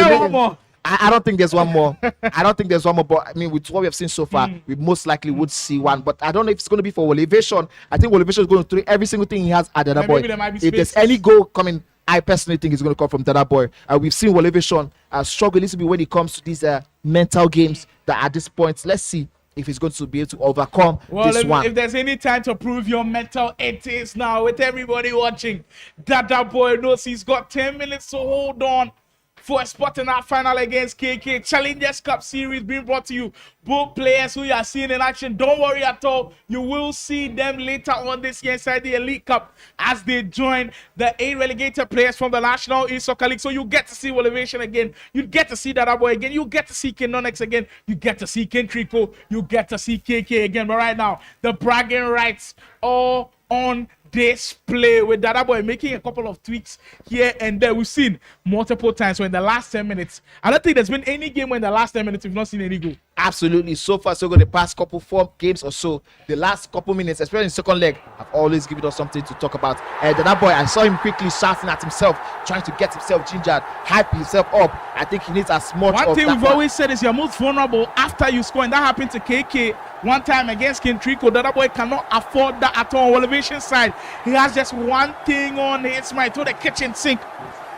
I don't think there's one more. I don't think there's one more. But I mean, with what we have seen so far, we most likely would see one. But I don't know if it's going to be for Elevation. I think Elevation is going to throw every single thing he has at Dada Boy. Maybe there might be If there's spaces. any goal coming, I personally think it's going to come from Dada Boy. We've seen Elevation struggle a little bit when it comes to these mental games. That at this point, let's see if he's going to be able to overcome this one. If there's any time to prove your mental, it is now. With everybody watching, Dada Boy knows he's got 10 minutes to hold on for a spot in that final against KK. Challengers Cup Series being brought to you. Both players who you are seeing in action, don't worry at all. You will see them later on this year inside the Elite Cup as they join the 8 relegated players from the National East Soccer League. So you get to see Elevation again. You get to see Dada Boy again. You get to see Nonx again. You get to see Trico. You get to see KK again. But right now, the bragging rights all on display with Dada Boy making a couple of tweaks here and there. We've seen multiple times. So in the last 10 minutes, I don't think there's been any game where in the last 10 minutes we've not seen any goal. Absolutely. So far, so good. The past couple 4 games or so, the last couple minutes, especially in the second leg, have always given us something to talk about. Dada Boy, I saw him quickly shouting at himself, trying to get himself gingered, hype himself up. I think he needs as much One of thing that we've one. always said is you're most vulnerable after you score, and that happened to KK one time against Trico. Dada Boy cannot afford that at all. Elevation side, he has just one thing on his mind, to the kitchen sink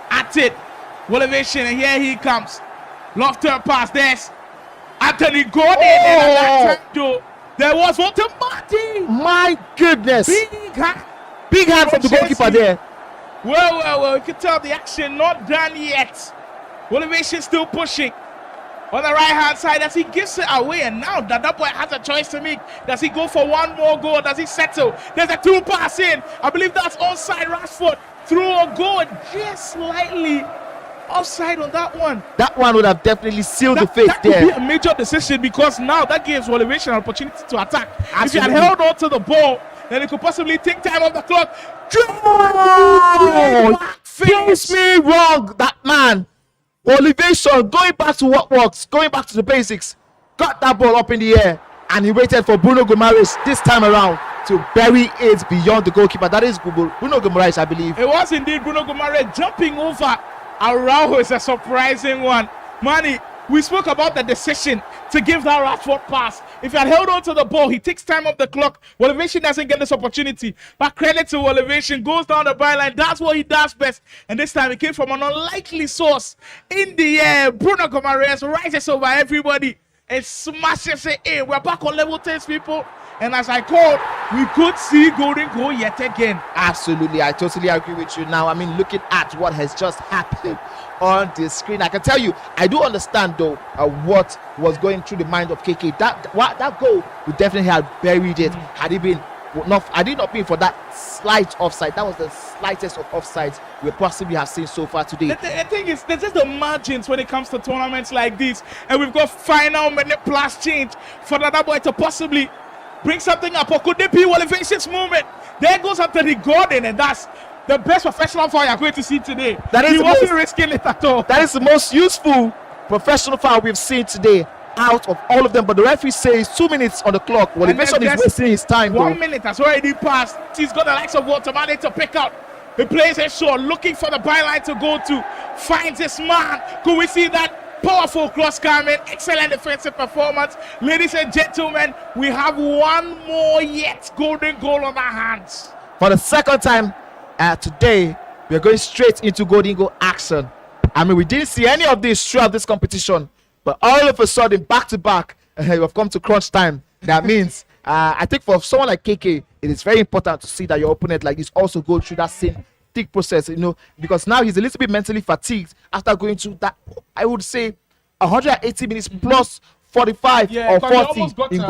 at it. Elevation, and here he comes. Lofter pass, there's Anthony Gordon, and at that time, though, there was Walter Martin. My goodness. Big Big hand from the goalkeeper there. Well, you can tell the action not done yet. Elevation still pushing on the right hand side as he gives it away, and now Dada Boy has a choice to make. Does he go for one more goal? Does he settle? There's a 2 pass in. I believe that's onside. Rashford through a goal, just slightly offside on that one. That one would have definitely sealed the fate That could there. be a major decision, because now that gives Elevation an opportunity to attack. If he had Absolutely. held on to the ball, then it could possibly take time off the clock. Oh, feels me wrong, that man. Elevation going back to what works, going back to the basics, got that ball up in the air, and he waited for Bruno Guimaraes this time around to bury it beyond the goalkeeper. That is Bruno Guimaraes, I believe. It was indeed Bruno Guimaraes jumping over Araujo. Is a surprising one. Manny, we spoke about the decision to give that Rashford pass. If he had held on to the ball, he takes time off the clock. Elevation doesn't get this opportunity. But credit to Elevation, goes down the byline. That's what he does best. And this time it came from an unlikely source. In the air, Bruno Guimaraes rises over everybody and smashes it in. We're back on level 10, people. And as I called, we could see golden goal yet again. Absolutely, I totally agree with you. Now, I mean, looking at what has just happened on the screen, I can tell you, I do understand though what was going through the mind of KK. That goal would definitely have buried it had it been not been for that slight offside. That was the slightest of offsides we possibly have seen so far today. The thing is, there's just the margins when it comes to tournaments like this, and we've got final minute plus change for Dada Boy to possibly bring something up, or could it be Elevation's moment? There goes Anthony Gordon, and that's the best professional foul you're going to see today. He wasn't risking it at all. That is the most useful professional foul we've seen today out of all of them. But the referee says 2 minutes on the clock. Well, Elevation is wasting his time. 1 minute has already passed. He's got the likes of Waterman to pick out. He plays a shot, looking for the byline to go to. Finds his man. Could we see that powerful cross coming? Excellent defensive performance. Ladies and gentlemen, we have one more yet golden goal on our hands. For the second time today, we're going straight into golden goal action. I mean, we didn't see any of this throughout this competition, but all of a sudden, back to back, we've come to crunch time. That means, I think for someone like KK, it is very important to see that your opponent like this also go through that same thick process, because now he's a little bit mentally fatigued after going through that, I would say, 180 minutes plus 45 or 40 in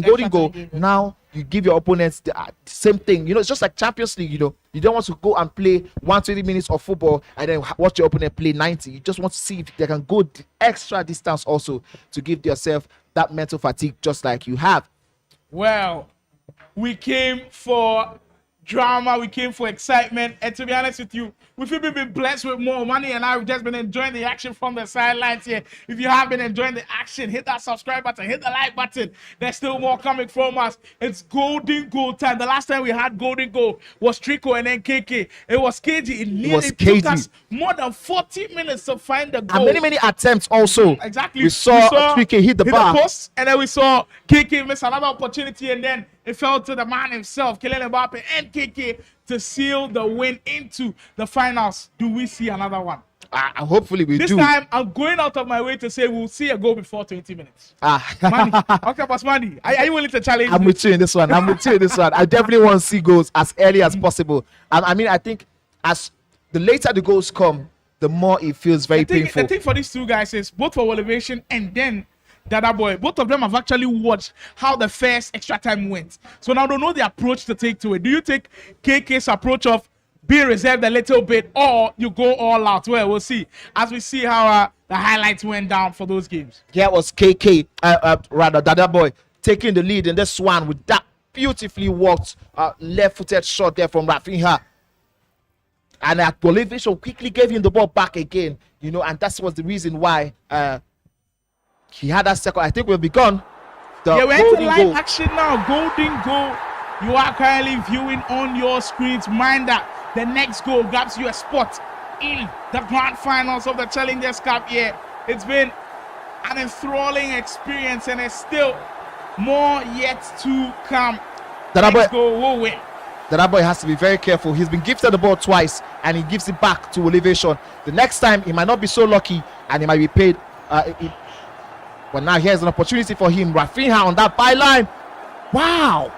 golden goal. Now you give your opponents the same thing. It's just like Champions League. You don't want to go and play 120 minutes of football and then watch your opponent play 90. You just want to see if they can go the extra distance also to give yourself that mental fatigue, just like you have. Well, we came for drama, we came for excitement, and to be honest with you, we've even been blessed with more money, and I've just been enjoying the action from the sidelines here. If you have been enjoying the action, hit that subscribe button, hit the like button. There's still more coming from us. It's golden goal time. The last time we had golden goal was Trico and then KK. It was KG. It nearly took us more than 40 minutes to find the goal. And many attempts also. Exactly. We saw Trico hit the bar. Post, and then we saw KK miss another opportunity, and then it fell to the man himself, Kylian Mbappe and KK, to seal the win into the finals. Do we see another one? Hopefully we do. This time, I'm going out of my way to say we'll see a goal before 20 minutes. Manny, okay, boss Manny, are you willing to challenge I'm me? with you in this one. I'm with you in this one. I definitely want to see goals as early as possible. I mean, I think as the later the goals come, the more it feels very painful. The thing for these two guys is both for Elevation and then Dada Boy, both of them have actually watched how the first extra time went. So now they know the approach to take to it. Do you take KK's approach of being reserved a little bit, or you go all out? Well, we'll see as we see how the highlights went down for those games. Yeah, it was KK, rather Dada Boy, taking the lead in this one with that beautifully worked left-footed shot there from Rafinha. And Elevation quickly gave him the ball back again, you know, and that was the reason why he had that second. I think we'll be gone. Yeah, we're into the live action now. Golden goal. You are currently viewing on your screens. Mind that the next goal grabs you a spot in the grand finals of the Challengers Cup. Yeah, it's been an enthralling experience, and there's still more yet to come. Next goal will win. Dada Boy has to be very careful. He's been gifted the ball twice, and he gives it back to Elevation. The next time, he might not be so lucky, and he might be paid. But now here's an opportunity for him. Rafinha on that byline. Wow.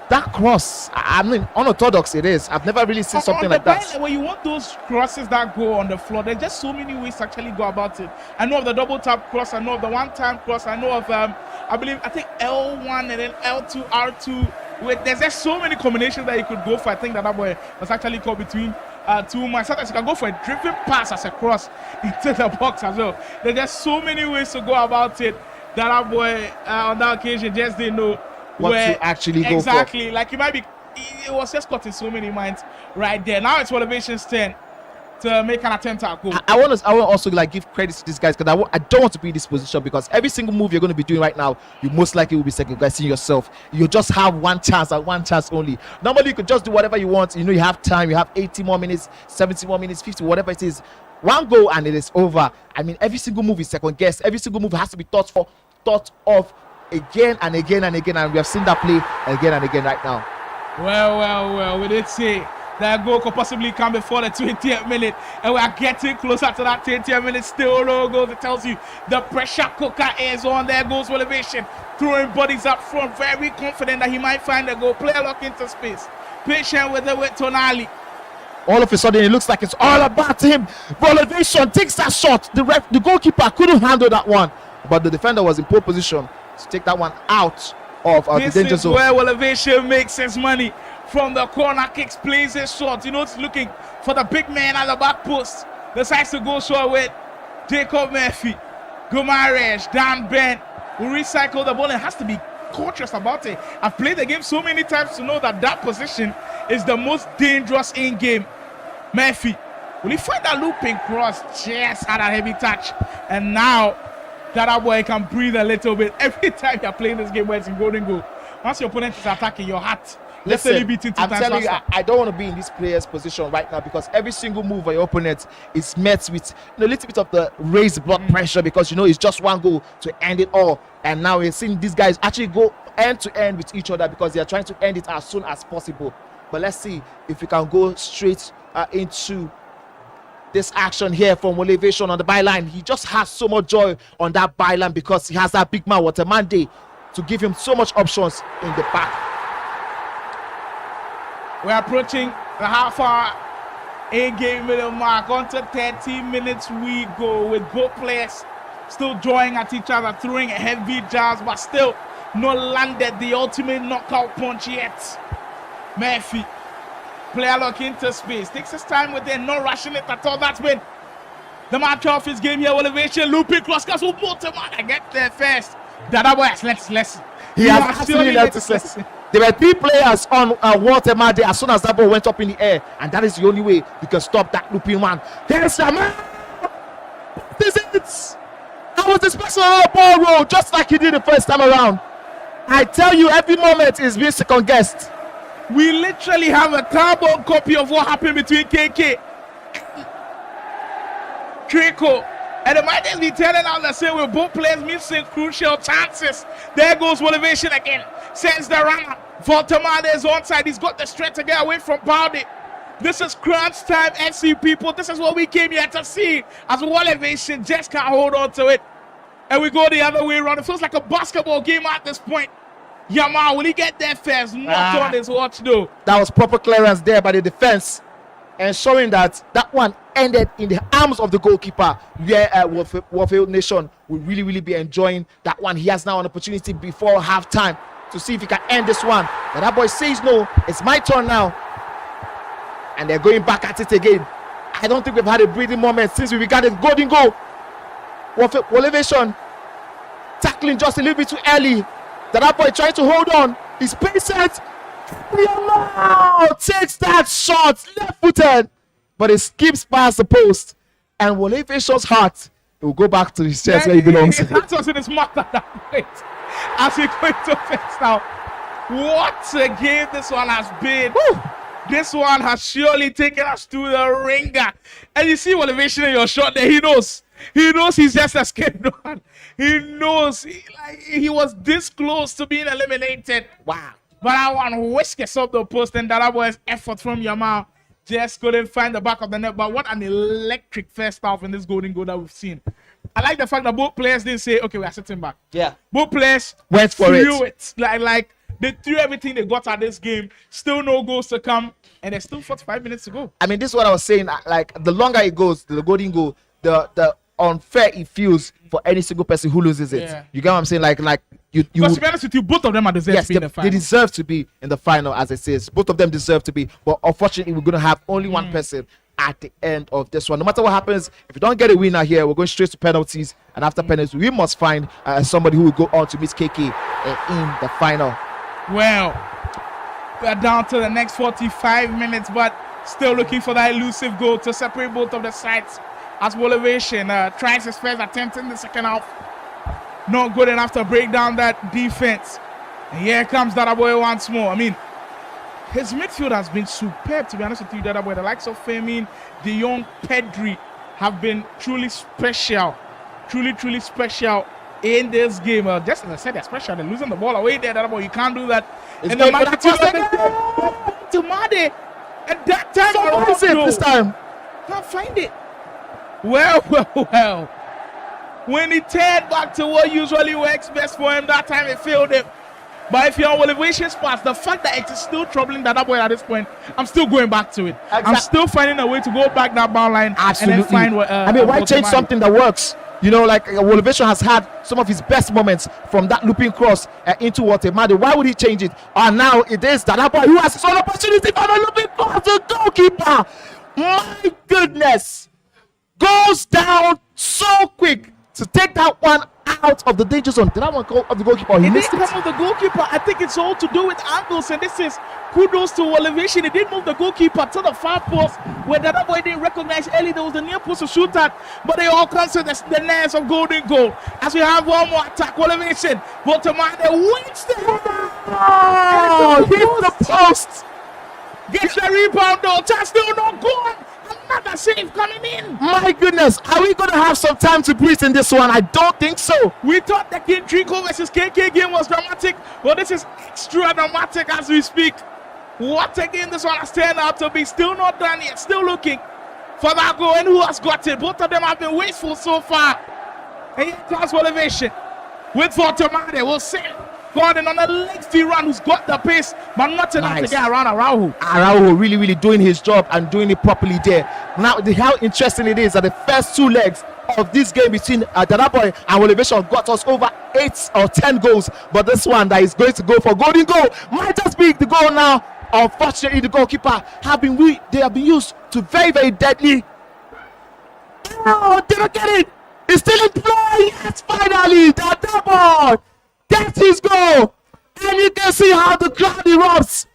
That cross, I mean, unorthodox it is. I've never really seen something like that. When you want those crosses that go on the floor, there's just so many ways to actually go about it. I know of the double tap cross. I know of the one-time cross. I know of, I think L1 and then L2, R2. There's just so many combinations that you could go for. I think that boy was actually caught between two men. Sometimes you can go for a driven pass as a cross into the box as well. There's just so many ways to go about it. That boy on that occasion just didn't know what to actually go for. Exactly. Like it might be, it was just caught in so many minds right there. Now it's Elevation's turn to make an attempt at goal. I want also like give credit to these guys, because I don't want to be in this position, because every single move you're going to be doing right now, you most likely will be second guessing yourself. You just have one chance and one chance only. Normally you could just do whatever you want. You know, you have time. You have 80 more minutes, 70 more minutes, 50, whatever it is. One goal and it is over. I mean, every single move is second guess. Every single move has to be thought of again and again and again, and we have seen that play again and again right now. Well, we did say that goal could possibly come before the 20th minute, and we are getting closer to that 20th minute. Still no goals. It tells you the pressure cooker is on. There goes Elevation, throwing bodies up front, very confident that he might find a goal. Player lock into space, patient with it with Tonali. All of a sudden, it looks like it's all about him. Elevation takes that shot. The goalkeeper couldn't handle that one, but the defender was in poor position to take that one out of the danger zone. This is where Elevation makes his money from the corner kicks, plays his shot. You know, it's looking for the big man at the back post. Decides to go short with Jacob Murphy. Gumarez, Dan Ben will recycle the ball and has to be cautious about it. I've played the game so many times to know that position is the most dangerous in game. Murphy, will he find that looping cross? Just had a heavy touch, and now Dada Boy can breathe a little bit. Every time you're playing this game where it's in golden goal, once your opponent is attacking your heart, listen, I'm telling you, I don't want to be in this player's position right now, because every single move of your opponent is met with a little bit of the raised blood pressure, because you know it's just one goal to end it all. And now we're seeing these guys actually go end to end with each other, because they are trying to end it as soon as possible. But let's see if we can go straight into this action here from Elevation on the byline. He just has so much joy on that byline, because he has that big man, Watermande, to give him so much options in the back. We're approaching the half-hour in-game middle mark. On to 30 minutes we go, with both players still drawing at each other, throwing heavy jabs, but still not landed the ultimate knockout punch yet. Murphy, player lock into space, takes his time with it, not rushing it at all. That's been the match of his game here. Elevation, looping cross, because who put him on? I get there first. Dada Boy has learned his lesson. He has actually learned his lesson. There were 3 players on Walter Made as soon as that ball went up in the air, and that is the only way you can stop that looping one. There's the man. This is it. That was the special ball roll, just like he did the first time around. I tell you, every moment is being second guessed. We literally have a carbon copy of what happened between KK, Trico, and it might just be telling out the same with both players missing crucial chances. There goes motivation again. Sends the runner. Voltamade is onside. He's got the strength to get away from Baldi. This is crunch time, FC people. This is what we came here to see. As Motivation just can't hold on to it. And we go the other way around. It feels like a basketball game at this point. Yamal, will he get there first? Not on his watch, though. That was proper clearance there by the defense, ensuring that that one ended in the arms of the goalkeeper, where Warfield Nation will really be enjoying that one. He has now an opportunity before halftime to see if he can end this one. But that boy says no. It's my turn now. And they're going back at it again. I don't think we've had a breathing moment since we began the golden goal. Elevation tackling just a little bit too early. That boy trying to hold on. He's patient. Yamal takes that shot, left-footed, but it skips past the post. And Elevation's heart, it will go back to his chest where he belongs. That was in his mouth at that point. As we go into fence now. What a game this one has been. Woo. This one has surely taken us to the ringer. And you see Motivation in your shot there. He knows. He knows he's just escaped one. He knows he was this close to being eliminated. Wow. But I want to whiskers up the post, and that was effort from Yamal. Just couldn't find the back of the net. But what an electric first half in this golden goal that we've seen. I like the fact that both players didn't say, okay, we are sitting back. Yeah. Both players went for it. Like they threw everything they got at this game. Still no goals to come. And there's still 45 minutes to go. I mean, this is what I was saying. Like, the longer it goes, the golden goal, the unfair it feels for any single person who loses it. Yeah. You get what I'm saying? Like you. Because to be honest with you, both of them are deserved to be in the final. They deserve to be in the final, as it says. Both of them deserve to be. But unfortunately, we're going to have only one person at the end of this one. No matter what happens, if we don't get a winner here, we're going straight to penalties. And after penalties, we must find somebody who will go on to meet KK in the final. Well, we're down to the next 45 minutes, but still looking for that elusive goal to separate both of the sides. As Motivation tries his first attempt in the second half. Not good enough to break down that defense. And here comes Dada Boy once more. I mean, his midfield has been superb, to be honest with you, Dada Boy. The likes of Firmin, De Jong, Pedri have been truly special. Truly special in this game. Just as I said, they're special. They're losing the ball away there, Dada Boy. You can't do that. It's and the magnitude of it to Made. At that time, what is it this time? Can't find it. Well. When he turned back to what usually works best for him, that time it failed him. But if you're on Elevation's pass, the fact that it is still troubling Dada Boy at this point, I'm still going back to it. Exactly. I'm still finding a way to go back that bound line. Absolutely. And then find why change something that works? You know, like Elevation has had some of his best moments from that looping cross into Watermade. Why would he change it? And now it is Dada Boy who has his own opportunity for the looping cross. The goalkeeper, my goodness, goes down so quick to take that one out of the danger zone. Did that one go of the goalkeeper? He missed it. Didn't come of the goalkeeper. I think it's all to do with angles, and this is kudos to Elevation. He did move the goalkeeper to the far post where Dada Boy didn't recognize early there was the near post to shoot at, but they all consider the nest of golden goal. As we have one more attack, Elevation. Voltamade wins the hit the post. Gets the rebound though. Chance still not gone. Another save coming in. My goodness, are we going to have some time to breathe in this one? I don't think so. We thought the King Trico versus KK game was dramatic. Well, this is extra dramatic as we speak. What a game this one has turned out to be. Still not done yet. Still looking for that goal. And who has got it? Both of them have been wasteful so far. And here comes Elevation with Voltamade. We'll see. Gordon on a lengthy run who's got the pace, but not enough to get around Araujo. Araujo really doing his job and doing it properly there. Now, how interesting it is that the first two legs of this game between Dada Boy and Elevation got us over 8 or 10 goals. But this one that is going to go for golden goal might just be the goal now. Unfortunately, the goalkeeper they have been used to very deadly. Oh, did I get it? It's still in play. Yes, finally, Dada Boy. That's his goal. And you can see how the crowd erupts.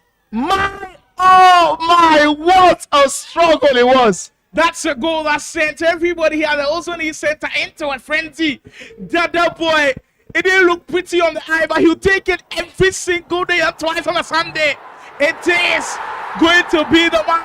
Oh my, what a struggle it was. That's a goal that sent everybody here. They also need center into a frenzy. Dada Boy, it didn't look pretty on the eye, but he'll take it every single day or twice on a Sunday. It is going to be the man.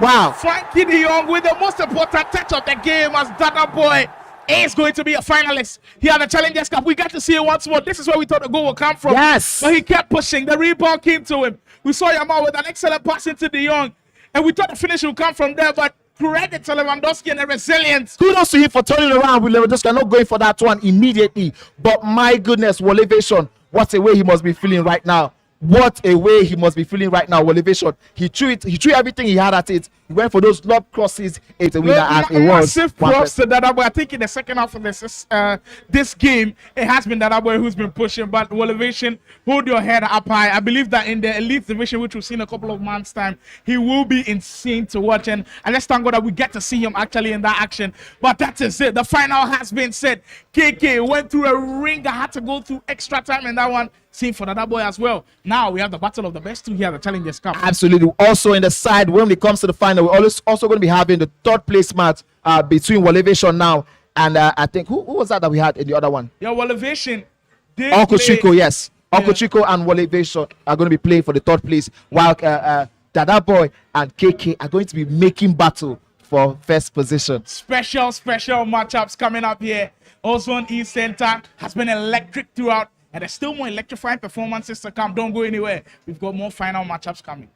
Wow. Frankie de Jong with the most important touch of the game as Dada Boy is going to be a finalist here at the Challengers Cup. We got to see it once more. This is where we thought the goal would come from. Yes. But he kept pushing. The rebound came to him. We saw Yamal with an excellent pass into de Jong. And we thought the finish would come from there, but credit to Lewandowski and the resilience. Kudos to him for turning around with Lewandowski, not going for that one immediately. But my goodness, Wolevation, what a way he must be feeling right now. What a way he must be feeling right now, Wolevation. He threw everything he had at it. He went for those lob crosses. It's a winner and it was. Massive props to Dada Boy. I think in the second half of this game, it has been Dada Boy who's been pushing. But Wolevation, hold your head up high. I believe that in the elite division, which we've seen a couple of months' time, he will be insane to watch. And let's thank God that we get to see him actually in that action. But that is it. The final has been set. KK went through a ringer, had to go through extra time in that one. Same for Dada Boy as well. Now we have the battle of the best two here at the Challengers Cup. Absolutely. Also in the side, when it comes to the final, we're also going to be having the third place match between Wolevation now and I think who was that we had in the other one? Yeah, Wolevation. Uncle Chico, yes. Uncle Chico and Wolevation are going to be playing for the third place, while Dada Boy and KK are going to be making battle for first position. Special matchups coming up here. Also on East Center has been electric throughout. And there's still more electrifying performances to come. Don't go anywhere. We've got more final matchups coming.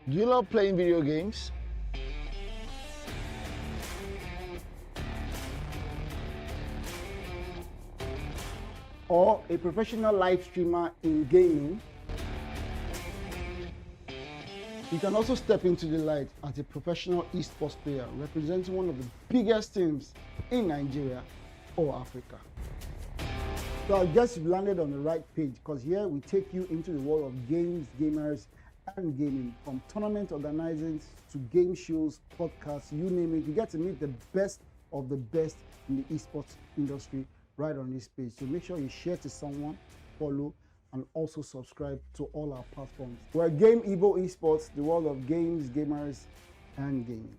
Do you love playing video games? Or a professional live streamer in gaming? You can also step into the light as a professional esports player representing one of the biggest teams in Nigeria or Africa. So I guess you've landed on the right page, because here we take you into the world of games, gamers, and gaming. From tournament organizing to game shows, podcasts, you name it. You get to meet the best of the best in the esports industry right on this page. So make sure you share to someone, follow, and also subscribe to all our platforms. We're Game Evo Esports, the world of games, gamers, and gaming.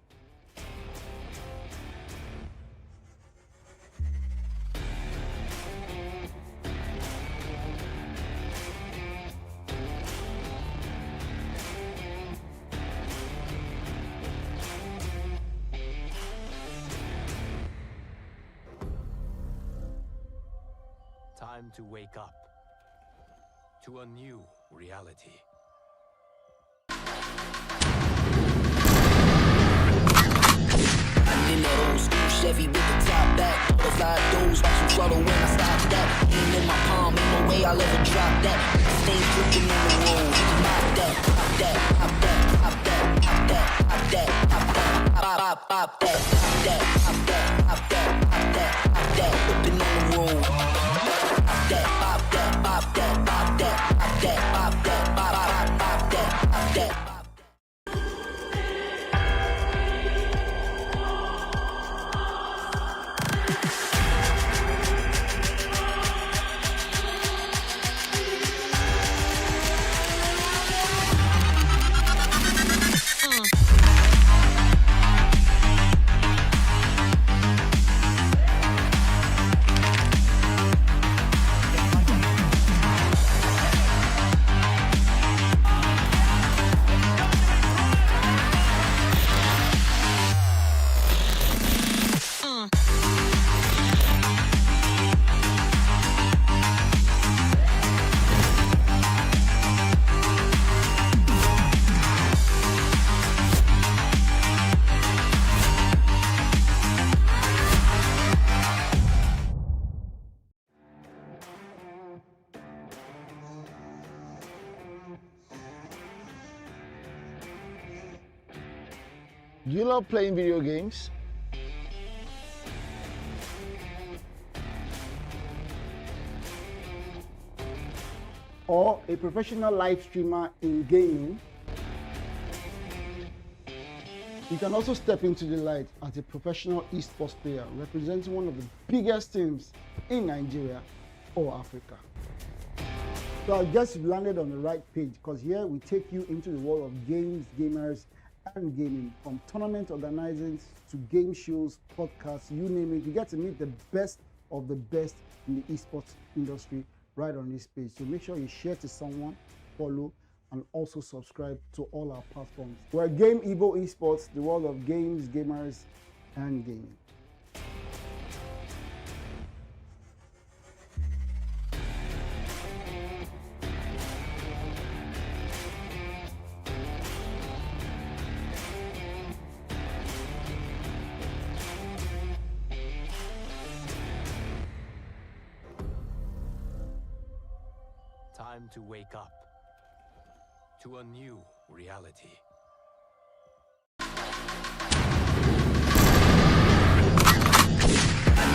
Time to wake up to a new reality. I'm in that old school Chevy with the top back. Butterfly doors, watch them flutter when I stop that. Aim in my palm, ain't no way I'll ever drop that. Stains dripping on the road. Pop that, pop that, pop that, pop that, pop that, pop that, pop that, pop, pop that, pop that, pop that, pop that, pop that, pop that, whipping on the road. Pop that, pop that, pop that, pop that, pop that, pop that, pop, pop, pop that, pop that. Do you love playing video games? Or a professional live streamer in gaming? You can also step into the light as a professional esports player representing one of the biggest teams in Nigeria or Africa. So I guess you've landed on the right page, because here we take you into the world of games, gamers, and gaming. From tournament organizing to game shows, podcasts, you name it. You get to meet the best of the best in the esports industry right on this page. So make sure you share to someone, follow, and also subscribe to all our platforms. We're Game Evo Esports, the world of games, gamers, and gaming. Time to wake up to a new reality. I'm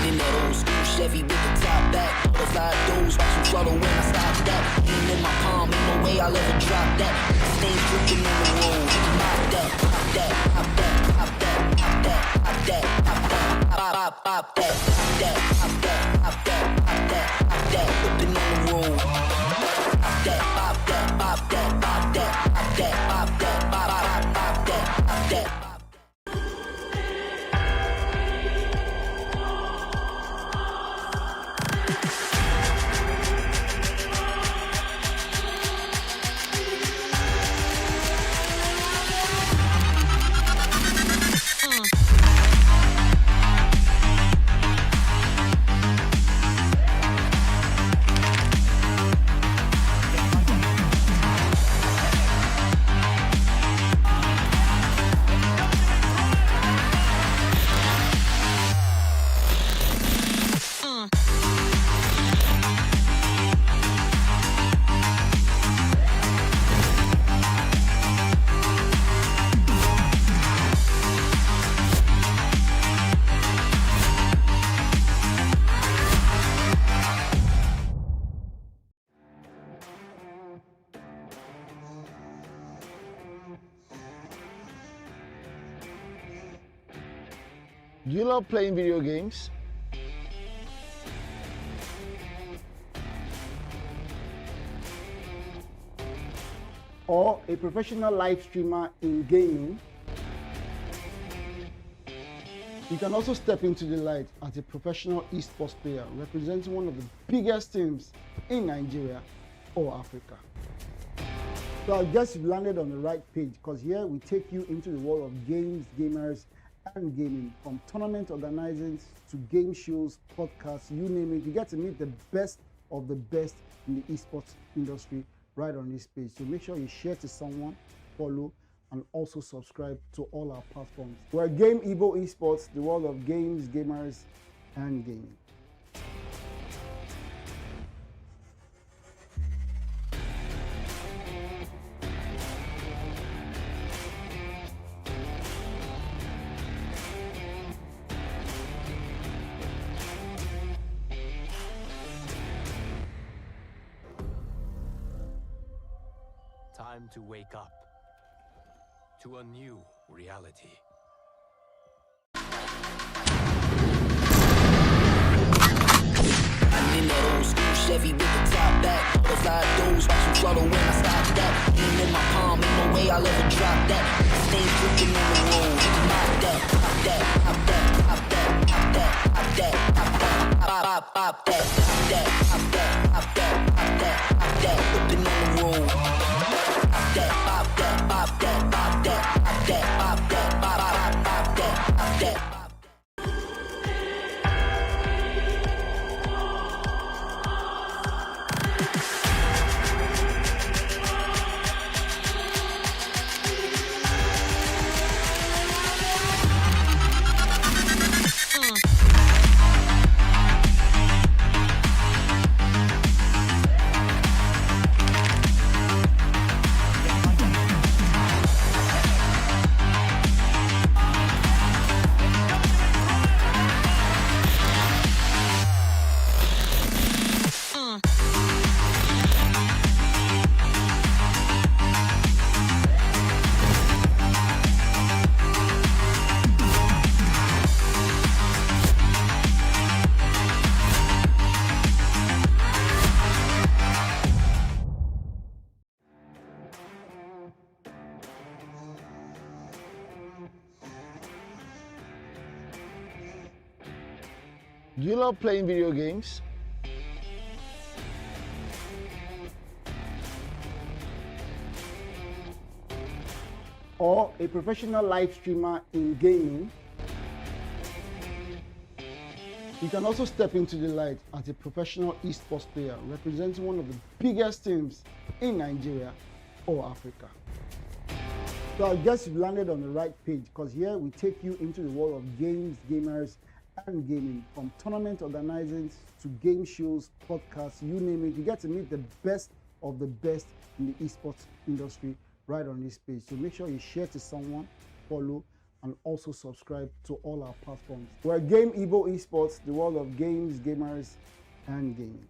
in that old school Chevy with the top back. Butterfly doors, watch them flutter when I stop that. Aim in my palm, ain't no way I'll ever drop that. Stains dripping on the road. Pop that, pop that, pop that, pop that, pop that, pop that, pop that, pop, pop that, pop that, pop that, pop that, pop that, pop that, whipping on the road. Pop that, pop that, pop that, pop that, pop that, pop that, pop, pop that, pop that. Do you love playing video games? Or a professional live streamer in gaming? You can also step into the light as a professional esports player representing one of the biggest teams in Nigeria or Africa. So I guess you've landed on the right page, because here we take you into the world of games, gamers, and gaming. From tournament organizing to game shows, podcasts, you name it. You get to meet the best of the best in the esports industry right on this page. So make sure you share to someone, follow, and also subscribe to all our platforms. We're Game Evo Esports, the world of games, gamers, and gaming. Time to wake up to a new reality. I'm in that old school Chevy with the top back. Butterfly doors, watch them flutter when I stop that. Aim in my palm, ain't no way I'll ever drop that. Stains dripping on the road. Pop that, pop that, pop that, pop that, pop that, pop that, pop that, pop, pop that, pop that, pop that, pop that, pop that, pop that, whipping on the road. Pop that, pop that, pop that, pop that, pop that, pop that, pop, pop that, pop that. Do you love playing video games? Or a professional live streamer in gaming? You can also step into the light as a professional esports player representing one of the biggest teams in Nigeria or Africa. So I guess you've landed on the right page, because here we take you into the world of games, gamers, and gaming. From tournament organizing to game shows, podcasts, you name it. You get to meet the best of the best in the esports industry right on this page. So make sure you share to someone, follow, and also subscribe to all our platforms. We're Game Evo Esports, the world of games, gamers, and gaming.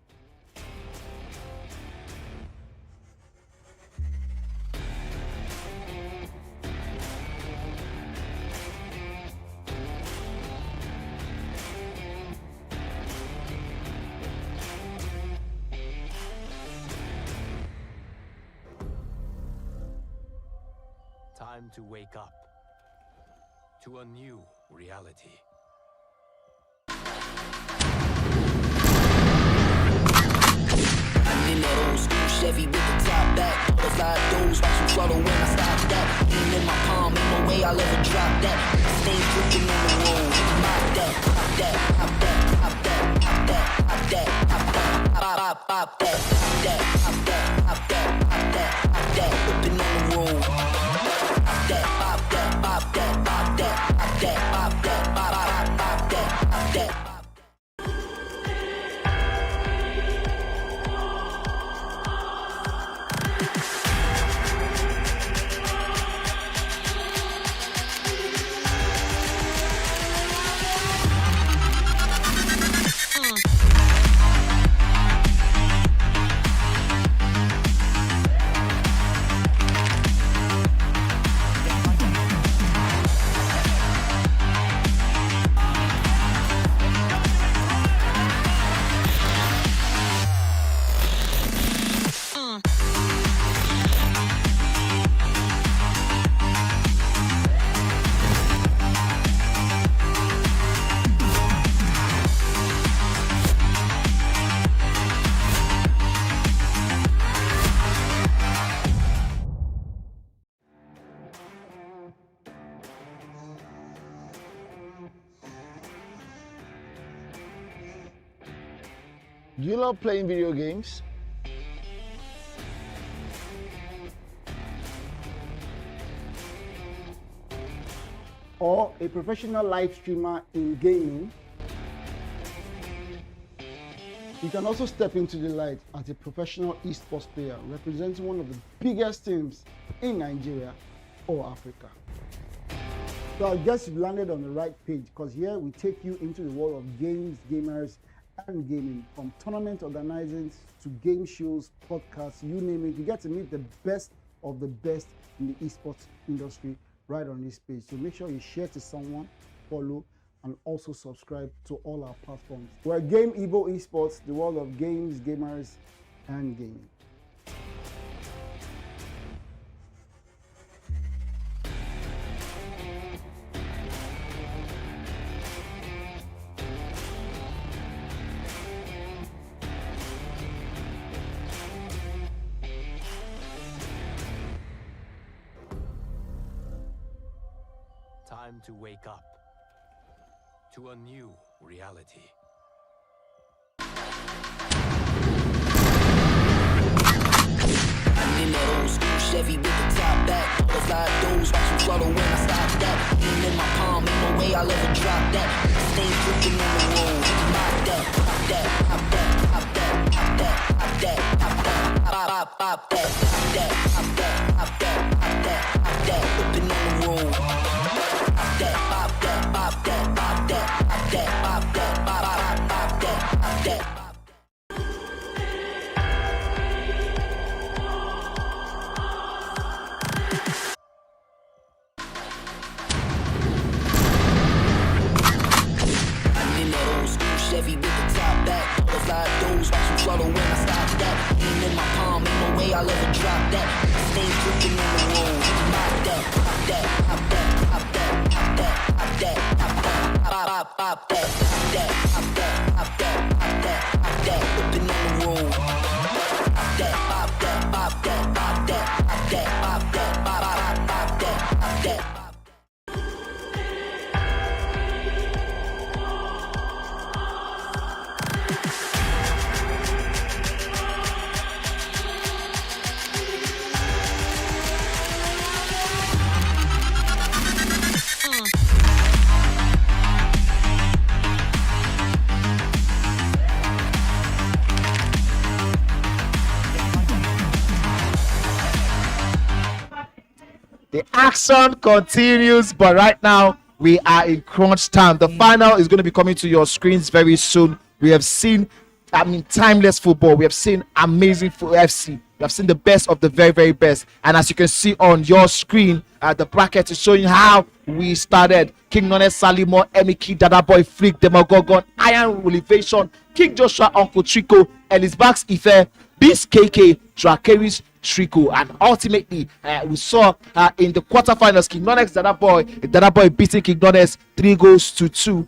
Time to wake up to a new reality. I'm in that old school Chevy with the top back. Butterfly doors, watch them throttle when I stop that. Lean in my palm, ain't no way I'll ever drop that. Stay flipping on the road. Pop that, pop that, pop that, pop that, pop that, pop that, pop that, pop that, pop that, pop that, pop that, pop that, pop that, flipping on the road. Pop that, pop that, pop that, pop that, pop that, pop that, pop that, pop that, pop that. Do you love playing video games? Or a professional live streamer in gaming? You can also step into the light as a professional esports player representing one of the biggest teams in Nigeria or Africa. So I guess you've landed on the right page, because here we take you into the world of games, gamers, and gaming. From tournament organizing to game shows, podcasts, you name it. You get to meet the best of the best in the esports industry right on this page. So make sure you share to someone, follow, and also subscribe to all our platforms. We're Game Evo Esports, the world of games, gamers, and gaming. Time to wake up to a new reality. I'm in that old school Chevy with the top back. Butterfly doors, watch them throttle when I stop that. Lean in my palm, ain't no way I'll ever drop that. Stay flipping on the road. Pop that, pop that, pop that, pop that, pop that, pop that, pop that, pop that, pop that, pop that, pop that, pop that, pop that, flipping on the road. Pop that, pop that, pop that, pop that, pop that, pop that, pop that, pop that. Chevy with the top back. Butterfly doors, watch them throttle when I stop that. Lean in my palm, ain't no way I'll ever drop that. Stay flipping on the road. Pop that, pop that, pop that, pop that, pop that, pop that, pop that, pop that, pop that, pop that, The action continues, but right now we are in crunch time. The final is going to be coming to your screens very soon. We have seen, timeless football. We have seen amazing FC. We have seen the best of the very, very best. And as you can see on your screen, the bracket is showing how we started. King Nonx, Salimo, Emiki, Dada Boy, Flick, Demagogon, Iron Elevation, King Joshua, Uncle Trico, Ellisbach's Ife, Beast KK, Drakeris, Trico, and ultimately we saw in the quarterfinals King Nonx, Dada Boy beating King Nonx 3-2.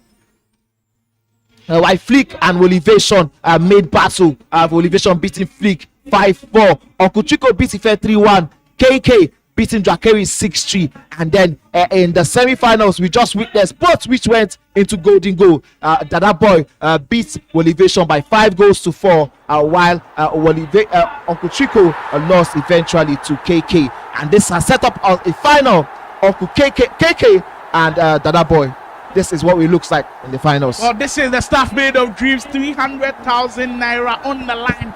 While Flick and Olivation made battle. Olivation beating Flick 5-4. Uncle Trico beat Ife 3-1. KK beating Drakeri 6-3. And then in the semi-finals, we just witnessed both which went into golden goal. Dada Boy beat Olivation by 5-4, while Uncle Trico lost eventually to KK. And this has set up a final. Uncle KK and Dada Boy. This is what it looks like in the finals. Well, this is the stuff made of dreams. 300,000 naira on the line.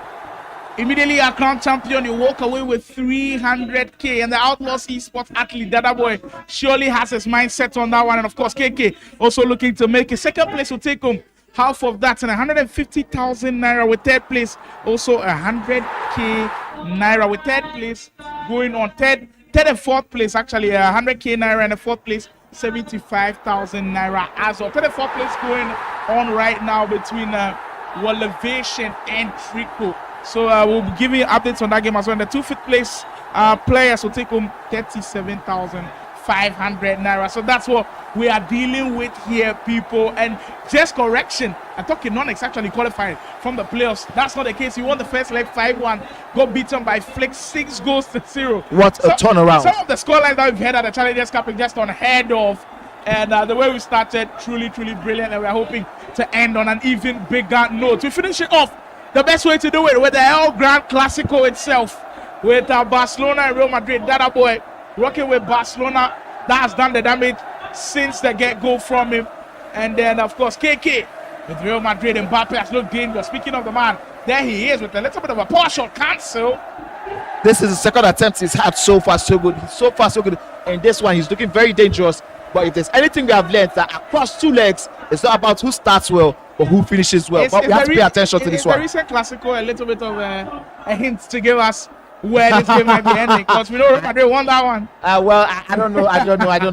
Immediately a crown champion, you walk away with 300k. And the Outlaws esports athlete Dada Boy surely has his mind set on that one. And of course, KK also looking to make it. Second place will take home half of that, and 150,000 naira with third place. Also 100k naira with third place going on. Third and fourth place, actually 100k naira, and the fourth place 75,000 naira as well. Third and fourth place going on right now between Elevation and Trico. So we'll be giving you updates on that game as well. And the 2 fifth place players will take home 37,500 naira. So that's what we are dealing with here, people. And just correction, I thought Nonx actually qualified from the playoffs. That's not the case. He won the first leg 5-1, got beaten by Flick 6-0. What a turnaround. Some of the scorelines that we've had at the Challengers Cup are just unheard of. And the way we started, truly, truly brilliant. And we're hoping to end on an even bigger note. We finish it off the best way to do it with the El Gran Clasico itself, with Barcelona and Real Madrid. Dada Boy working with Barcelona, that has done the damage since the get-go from him. And then of course KK with Real Madrid. Mbappe has looked dangerous. Speaking of the man, there he is with a little bit of a power shot cancel. This is the second attempt he's had so far, so good. He's so far, so good. And this one, he's looking very dangerous. But if there's anything we have learned, that across 2 legs, it's not about who starts well, but who finishes well. But we have to pay attention to this one. The recent Clasico, a little bit of a hint to give us where this game might be ending, because we know Real Madrid won that one. Well, I don't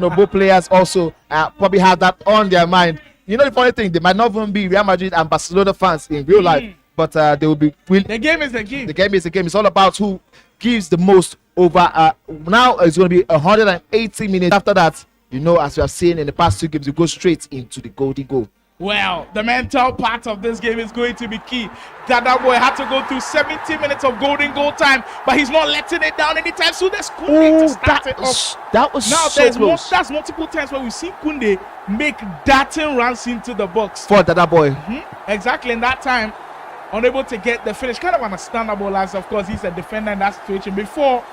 know. Both players also probably have that on their mind. You know, the funny thing, they might not even be Real Madrid and Barcelona fans in real life, but they will be. The game is the game. The game is the game. It's all about who gives the most over. Now it's going to be 180 minutes. After that, you know, as we have seen in the past 2 games, you go straight into the golden goal. Well, the mental part of this game is going to be key. Dada Boy had to go through 70 minutes of golden goal time, but he's not letting it down anytime soon. There's Kunde to start it off. That was now so close. That's multiple times where we see Kunde make darting runs into the box. For Dada Boy. Exactly, in that time, unable to get the finish. Kind of understandable, as of course he's a defender in that situation. Before,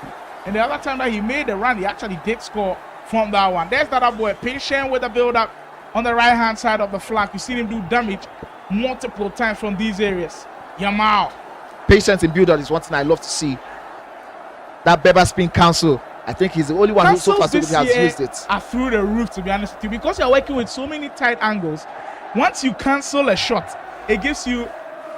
and the other time that he made the run, he actually did score from that one. There's Dada Boy, patient with the build-up on the right-hand side of the flank. You've seen him do damage multiple times from these areas. Yamal. Patience in build-up is one thing I love to see. That Beba spin cancel, I think he's the only one who so far has used it. Are through the roof, to be honest with you, because you're working with so many tight angles. Once you cancel a shot, it gives you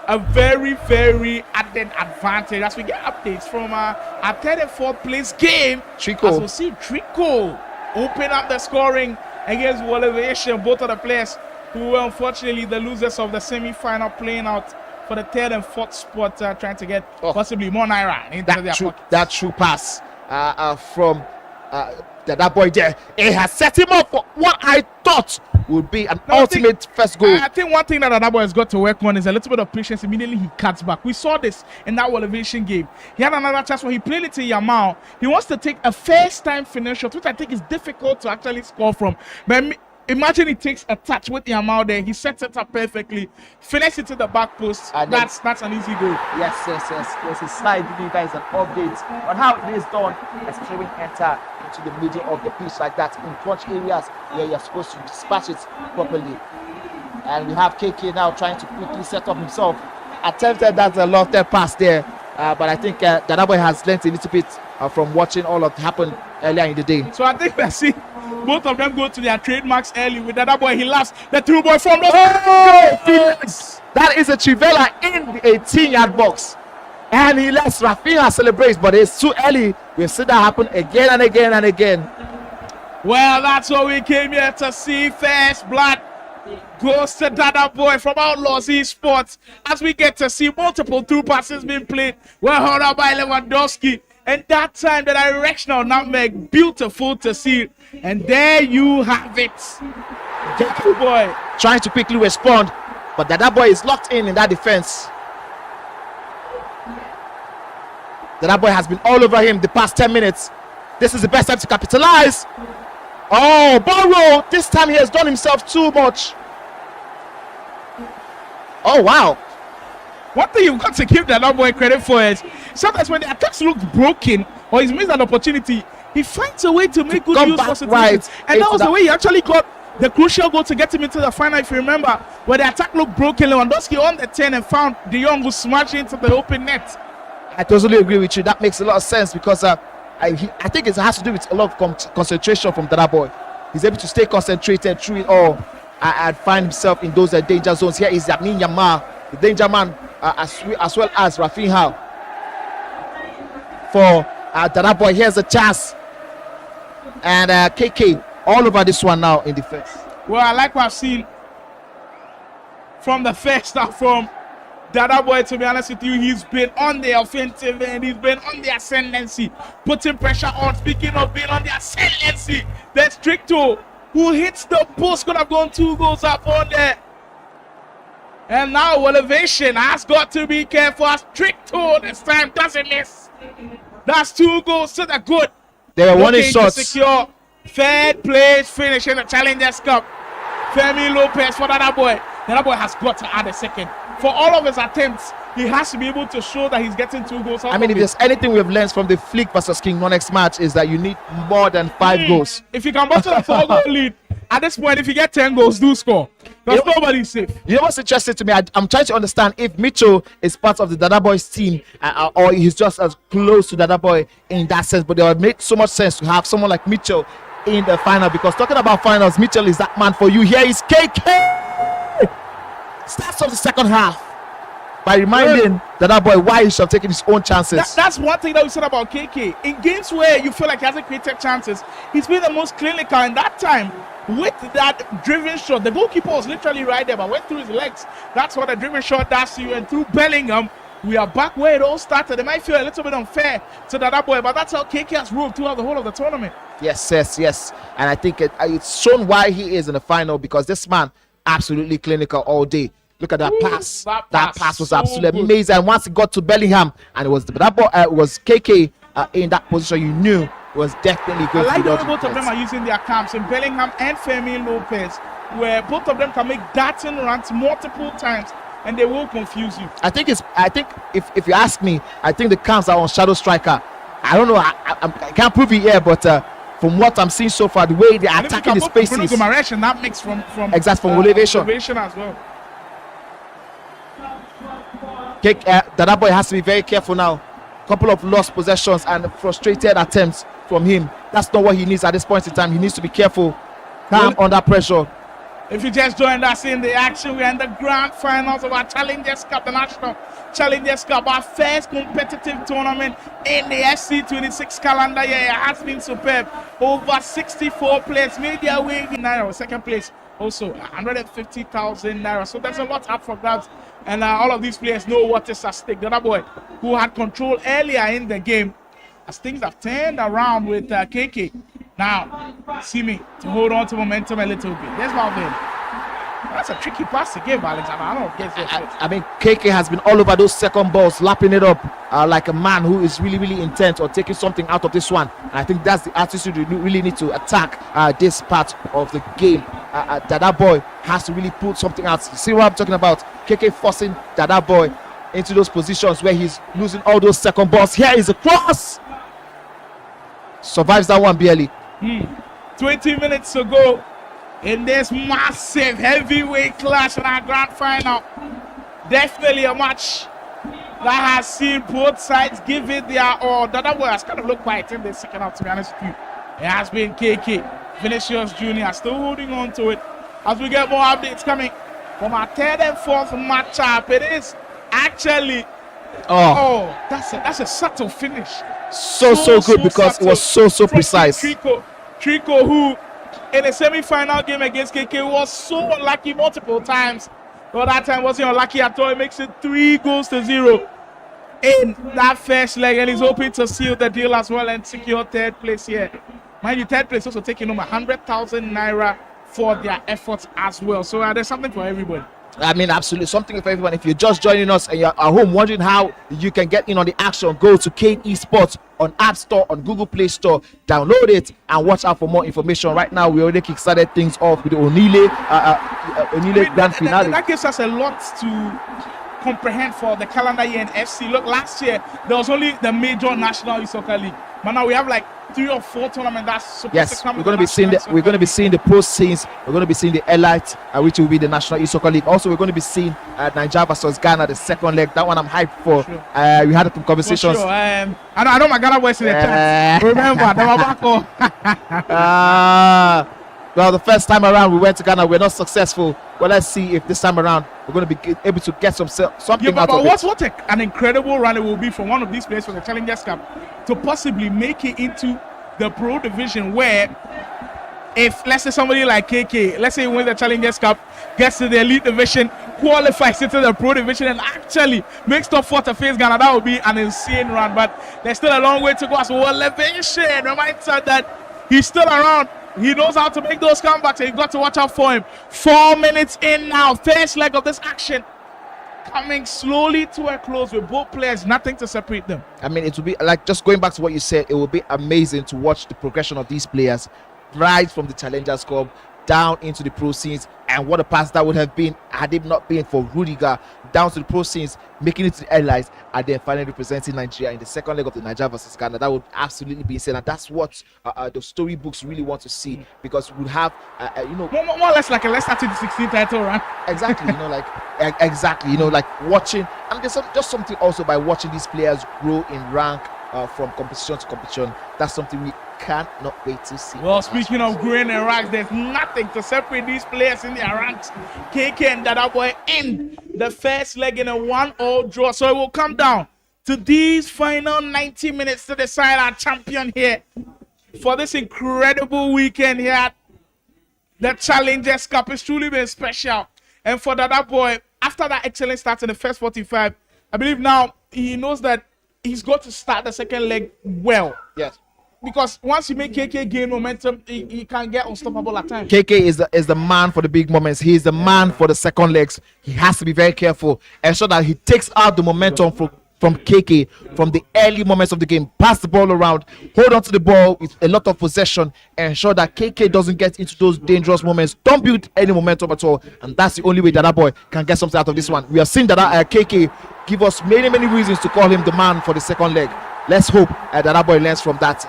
a very, very added advantage. As we get updates from our third and fourth place game, Trico. As we see Trico open up the scoring against Elevation. Both of the players who were unfortunately the losers of the semi-final, playing out for the third and fourth spot, trying to get possibly more naira into their pockets. That true pass from Dada Boy there. It has set him up for what I thought would be an ultimate first goal. I think one thing that Dada Boy has got to work on is a little bit of patience. Immediately he cuts back. We saw this in that Elevation game. He had another chance where he played it to Yamal. He wants to take a first-time finish shot, which I think is difficult to actually score from. But imagine he takes a touch with Yamal there. He sets it up perfectly, finishes it to the back post. That's an easy goal. Yes. There's a slide giving you guys an update on how it is done, especially when you enter into the middle of the pitch like that in crunch areas where you're supposed to dispatch it properly. And we have KK now trying to quickly set up himself. Attempted that lofted pass there, but I think Dada Boy has learned a little bit from watching all of happened earlier in the day. So I think we see both of them go to their trademarks early. With Dada Boy, he laughs. The through ball from the That is a Trivela in the 18-yard box. And he lets Rafinha celebrate, but it's too early. We've seen that happen again and again and again. Well, that's what we came here to see. First blood goes to Dada Boy from Outlaws Esports as we get to see multiple through passes being played. Well, held up by Lewandowski. And that time, the directional nutmeg, beautiful to see. And there you have it. Dada Boy trying to quickly respond, but Dada Boy is locked in that defense. Dada Boy has been all over him the past 10 minutes. This is the best time to capitalize. Oh, Borrow! This time he has done himself too much. Oh, wow. One thing you've got to give Dada Boy credit for is sometimes when the attacks look broken or he's missed an opportunity, he finds a way to make good use of situations. Right. And that was the way he actually got the crucial goal to get him into the final. If you remember, where the attack looked broken, Lewandowski on the 10 and found De Jong who smashed into the open net. I totally agree with you. That makes a lot of sense because I think it has to do with a lot of concentration from Dada Boy. He's able to stay concentrated through it all and find himself in those danger zones. Here is Yamin Yamal, the danger man, as well as Rafinha. For Dada Boy, here's a chance. And KK all over this one now in defense. Well, I like what I've seen from the first half from Dada Boy. To be honest with you, he's been on the offensive and he's been on the ascendancy, putting pressure on. Speaking of being on the ascendancy, there's Stricto, who hits the post, could have gone 2 goals up on there. And now Elevation has got to be careful. Stricto this time doesn't miss. That's 2 goals to the good. They were winning Looking shots. to secure third place finish in the Challengers Cup. Femi Lopez for Dada Boy. Dada Boy has got to add a second. For all of his attempts, he has to be able to show that he's getting 2 goals. I mean, if there's anything we've learned from the Flick versus King Nonx match is that you need more than 5 goals. If you can bottle a 4-goal lead, at this point, if you get 10 goals, do score. Because nobody's safe. You know what's interesting to me? I'm trying to understand if Mitchell is part of the Dada Boy's team or he's just as close to Dada Boy in that sense. But it would make so much sense to have someone like Mitchell in the final, because talking about finals, Mitchell is that man for you. Here is KK. Starts off the second half by reminding Dada Boy why he should have taken his own chances. That's one thing that we said about KK. In games where you feel like he hasn't created chances, he's been the most clinical. In that time, with that driven shot, the goalkeeper was literally right there, but went through his legs. That's what a driven shot does to you. And through Bellingham, we are back where it all started. It might feel a little bit unfair to Dada Boy, but that's how KK has ruled throughout the whole of the tournament. Yes. And I think it's shown why he is in the final, because this man absolutely clinical all day. Look at that pass. That pass was so absolutely good. amazing. And once it got to Bellingham, and it was KK in that position, you knew it was definitely I good. like the way both of them are using their camps. In Bellingham and Femi Lopez, where both of them can make darting runs multiple times, and they will confuse you. I think if you ask me, I think the camps are on Shadow Striker. I don't know. I can't prove it here, but from what I'm seeing so far, the way they're And if you attacking can the put Bruno spaces. Guimaraes in that mix from elevation. elevation as well. Dada Boy has to be very careful now. Couple of lost possessions and frustrated attempts from him. That's not what he needs at this point in time. He needs to be careful, calm under pressure. If you just joined us in the action, we're in the grand finals of our Challengers Cup, the National Challengers Cup, our first competitive tournament in the SC26 calendar year. It has been superb. Over 64 players made their way in Naira. Second place also 150,000 Naira. So there's a lot up for grabs. And all of these players know what is at stake. Dada Boy, who had control earlier in the game, as things have turned around with KK. Now, see me to hold on to momentum a little bit. There's Malvin. That's a tricky pass to give, Alexander. I don't get it. I mean, KK has been all over those second balls, lapping it up like a man who is really, really intent on taking something out of this one. And I think that's the attitude you really need to attack this part of the game. Dada Boy has to really put something out. See what I'm talking about? KK forcing Dada Boy into those positions where he's losing all those second balls. Here is a cross. Survives that one barely. 20 minutes to go in this massive heavyweight clash in our grand final. Definitely a match that has seen both sides give it their all. Dada Boy has kind of looked quiet in the second half, to be honest with you. It has been KK. Vinicius Jr. still holding on to it. As we get more updates coming from our third and fourth matchup, it is actually that's a subtle finish. So good because it was so from precise. Trico, who in a semi-final game against KK was so unlucky multiple times. But that time wasn't unlucky at all. It makes it 3-0 in that first leg, and he's hoping to seal the deal as well and secure third place here. Mind you, third place also taking home 100,000 naira for their efforts as well. So there's something for everybody. I mean, absolutely something for everyone. If you're just joining us and you're at home wondering how you can get in on the action, go to Kane Esports on App Store, on Google Play Store, download it and watch out for more information. Right now, we already kickstarted things off with the Onile Grand Finale. That gives us a lot to comprehend for the calendar year in FC. Look, last year there was only the major National Soccer League, but now we have like 3 or 4 tournaments that's supposed to come. We're going to be seeing the pro scenes. We're going to be seeing the Elite, which will be the National Soccer League. Also, we're going to be seeing Nigeria versus Ghana, the second leg. That one I'm hyped for. Sure. We had some conversations. Sure. I know my Ghana boys in the chat. Remember, they were back. Well, the first time around we went to Ghana, we're not successful. Well, let's see if this time around we're going to be able to get something out of it. What an incredible run it will be from one of these players for the Challengers Cup to possibly make it into the Pro Division, where if, let's say, somebody like KK, let's say he wins the Challengers Cup, gets to the Elite Division, qualifies into the Pro Division, and actually makes top 4 to face Ghana, that would be an insane run. But there's still a long way to go. So Elevation reminds us that he's still around. He knows how to make those comebacks, and you've got to watch out for him. 4 minutes in now, first leg of this action coming slowly to a close with both players, nothing to separate them. I mean, it will be like, just going back to what you said, it will be amazing to watch the progression of these players right from the Challengers Cup down into the pro scenes, and what a pass that would have been had it not been for Rudiger, down to the pro scenes, making it to the airlines, and then finally representing Nigeria in the second leg of the Nigeria versus Ghana. That would absolutely be insane, and that's what the storybooks really want to see, because we have more or less like a Leicester 2016 title run. Exactly, like watching, and there's just something also by watching these players grow in rank from competition to competition. That's something we cannot wait to see. Well, speaking of growing in ranks, there's nothing to separate these players in their ranks. KK and Dada Boy in the first leg in a 1-1 draw. So it will come down to these final 90 minutes to decide our champion here for this incredible weekend here at the Challengers Cup. It's truly been special. And for Dada Boy, after that excellent start in the first 45, I believe now he knows that he's got to start the second leg well. Yes. Because once you make KK gain momentum, he can get unstoppable at times. KK is the man for the big moments. He is the man for the second legs. He has to be very careful, ensure that he takes out the momentum from KK from the early moments of the game. Pass the ball around, hold on to the ball with a lot of possession, ensure that KK doesn't get into those dangerous moments. Don't build any momentum at all, and that's the only way Dada Boy can get something out of this one. We have seen that KK give us many reasons to call him the man for the second leg. Let's hope Dada Boy learns from that.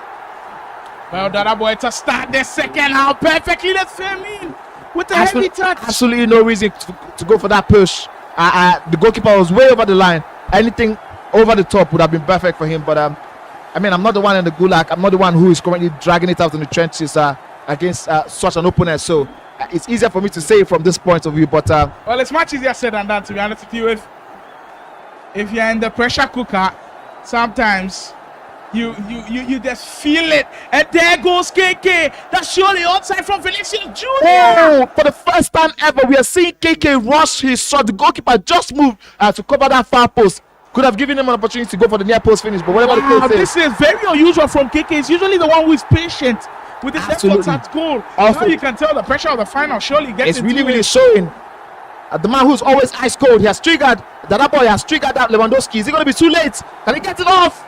Well, Dada Boy to start the second half perfectly. Let's film in with a heavy touch. Absolutely no reason to go for that push. The goalkeeper was way over the line. Anything over the top would have been perfect for him. But I mean, I'm not the one in the gulag. I'm not the one who is currently dragging it out in the trenches against such an opponent. So it's easier for me to say from this point of view. But well, it's much easier said than done, to be honest with you. If you're in the pressure cooker, sometimes you just feel it, and there goes KK. That's surely outside from Vinicius Jr. Oh, for the first time ever, we are seeing KK rush his shot. The goalkeeper just moved to cover that far post. Could have given him an opportunity to go for the near post finish, but whatever the case is. This is very unusual from KK. He's usually the one who is patient with his efforts at goal. Also, now you can tell the pressure of the final surely gets into really showing. The man who's always ice cold, he has triggered. Dada Boy has triggered that Lewandowski. Is he going to be too late? Can he get it off?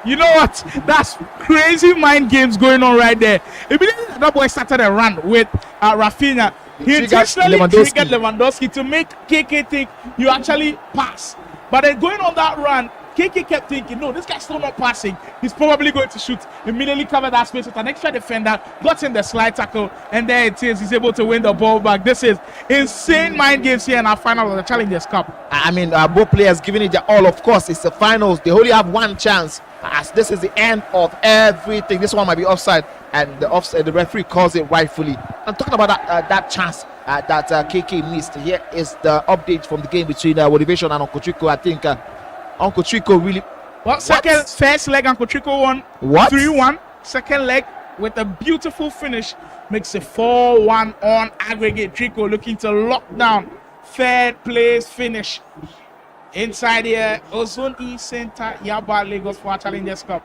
You know what? That's crazy mind games going on right there. Immediately that boy started a run with Rafinha. He intentionally triggered Lewandowski to make KK think you actually pass. But then going on that run, KK kept thinking, no, this guy's still not passing. He's probably going to shoot. Immediately covered that space with an extra defender, got in the slide tackle, and there it is. He's able to win the ball back. This is insane mind games here in our final of the Challengers Cup. I mean, both players giving it their all. Of course, it's the finals. They only have one chance, as this is the end of everything. This one might be offside, and the referee calls it rightfully. I'm talking about that chance that KK missed. Here is the update from the game between Motivation and Uncle Trico. I think Uncle Trico really... First leg, Uncle Trico won 3-1. Second leg with a beautiful finish makes it 4-1 on aggregate. Trico looking to lock down third place finish inside here. Ozone E Center, Yaba, Lagos for our Challengers Cup.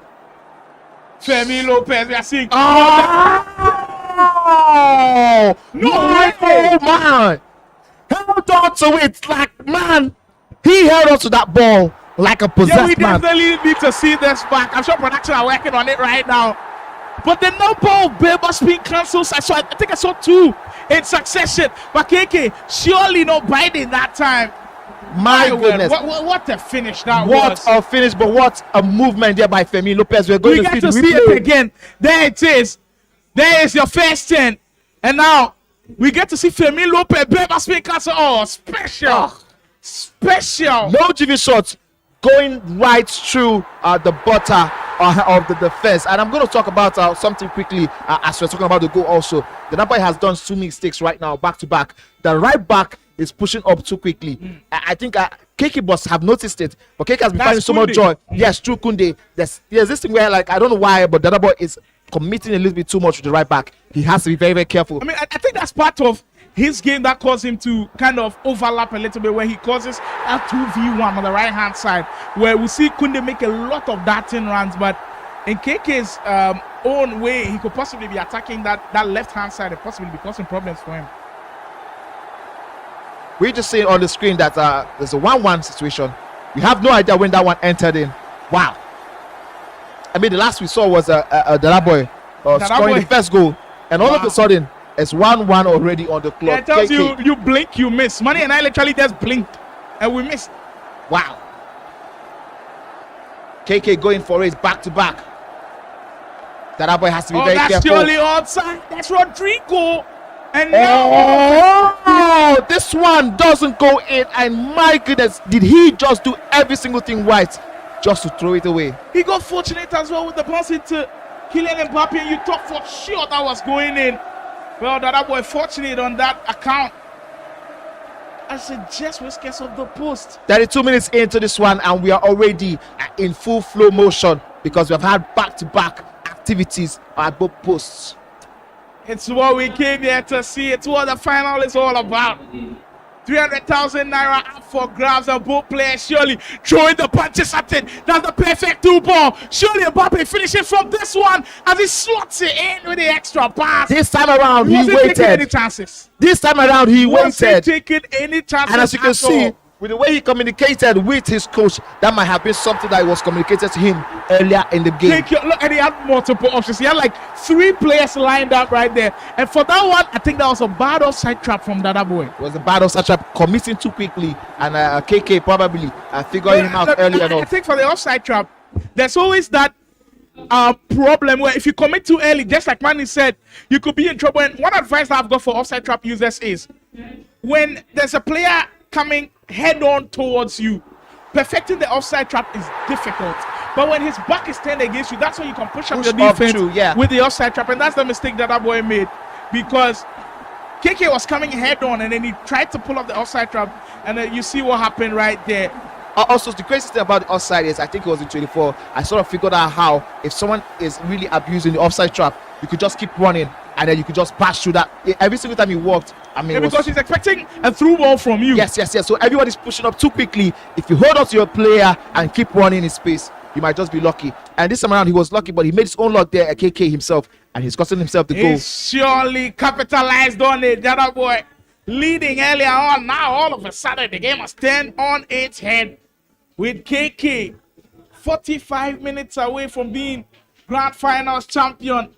Femi Lopez, we are seeing. Oh! No, man! Held on to it like, man, he held on to that ball like a possessed yeah, we man. definitely need to see this back. I'm sure production are working on it right now. But the number of Bebas being cancelled, I think I saw 2 in succession. But KK surely not biting that time. My goodness. What a finish that was. What a finish, but what a movement there by Femi Lopez. We're going to see it again. There it is. There is your first 10. And now we get to see Femi Lopez, Bebas being cancelled. Oh, special. Oh. Special. No GV shots going right through the butter of the defense. And I'm going to talk about something quickly as we're talking about the goal also. The Dada Boy has done 2 mistakes right now, back to back. The right back is pushing up too quickly. I think KK must have noticed it, but KK has been finding so much joy. Yes, true Kunde. There's this thing where, like, I don't know why, but Dada Boy is committing a little bit too much with the right back. He has to be very, very careful. I mean, I think that's part of his game that caused him to kind of overlap a little bit, where he causes a 2v1 on the right hand side, where we see Kunde make a lot of darting runs, but in KK's own way, he could possibly be attacking that left hand side and possibly be causing problems for him. We're just seeing on the screen that there's a 1-1 situation. We have no idea when that one entered in. Wow. I mean, the last we saw was Dada Boy scoring the first goal, and all of a sudden, it's 1-1 already on the clock. Yeah, it tells you blink, you miss. Money and I literally just blinked, and we missed. Wow. KK going for it back to back. Dada Boy has to be very careful. That's surely outside. That's Rodrigo. And this one doesn't go in, and my goodness, did he just do every single thing right just to throw it away? He got fortunate as well with the pass into Kylian Mbappe, and you thought for sure that was going in. Well, Dada Boy fortunate on that account. I said just whiskers of the post. 32 minutes into this one, and we are already in full flow motion because we have had back-to-back activities at both posts. It's what we came here to see. It's what the final is all about. 300,000 naira up for grabs, and both players surely throwing the punches at it. That's the perfect 2 ball. Surely Mbappe finishes from this one as he slots it in with the extra pass. This time around, he wasn't taking any chances. This time around, he wasn't taking any chances. And as you can see, with the way he communicated with his coach, that might have been something that was communicated to him earlier in the game. Look, and he had multiple options. He had like 3 players lined up right there. And for that one, I think that was a bad offside trap from Dada Boy. It was a bad offside trap, committing too quickly, and KK probably figured him out earlier on. I think for the offside trap, there's always that problem where if you commit too early, just like Manny said, you could be in trouble. And one advice that I've got for offside trap users is when there's a player coming head on towards you, perfecting the offside trap is difficult. But when his back is turned against you, that's when you can push up your defense with the offside trap. And that's the mistake that boy made, because KK was coming head on and then he tried to pull up the offside trap, and then you see what happened right there. Also, the craziest thing about the offside is, I think it was in 24, I sort of figured out how, if someone is really abusing the offside trap, you could just keep running and then you could just pass through that. Every single time he walked, I mean, because he's expecting a through ball from you. Yes. So everybody's pushing up too quickly. If you hold on to your player and keep running in space, you might just be lucky. And this time around, he was lucky, but he made his own luck there at KK himself, and he's gotten himself the goal. He surely capitalized on it. Dada Boy leading earlier on. Now, all of a sudden, the game has turned on its head with KK 45 minutes away from being Grand Finals champion.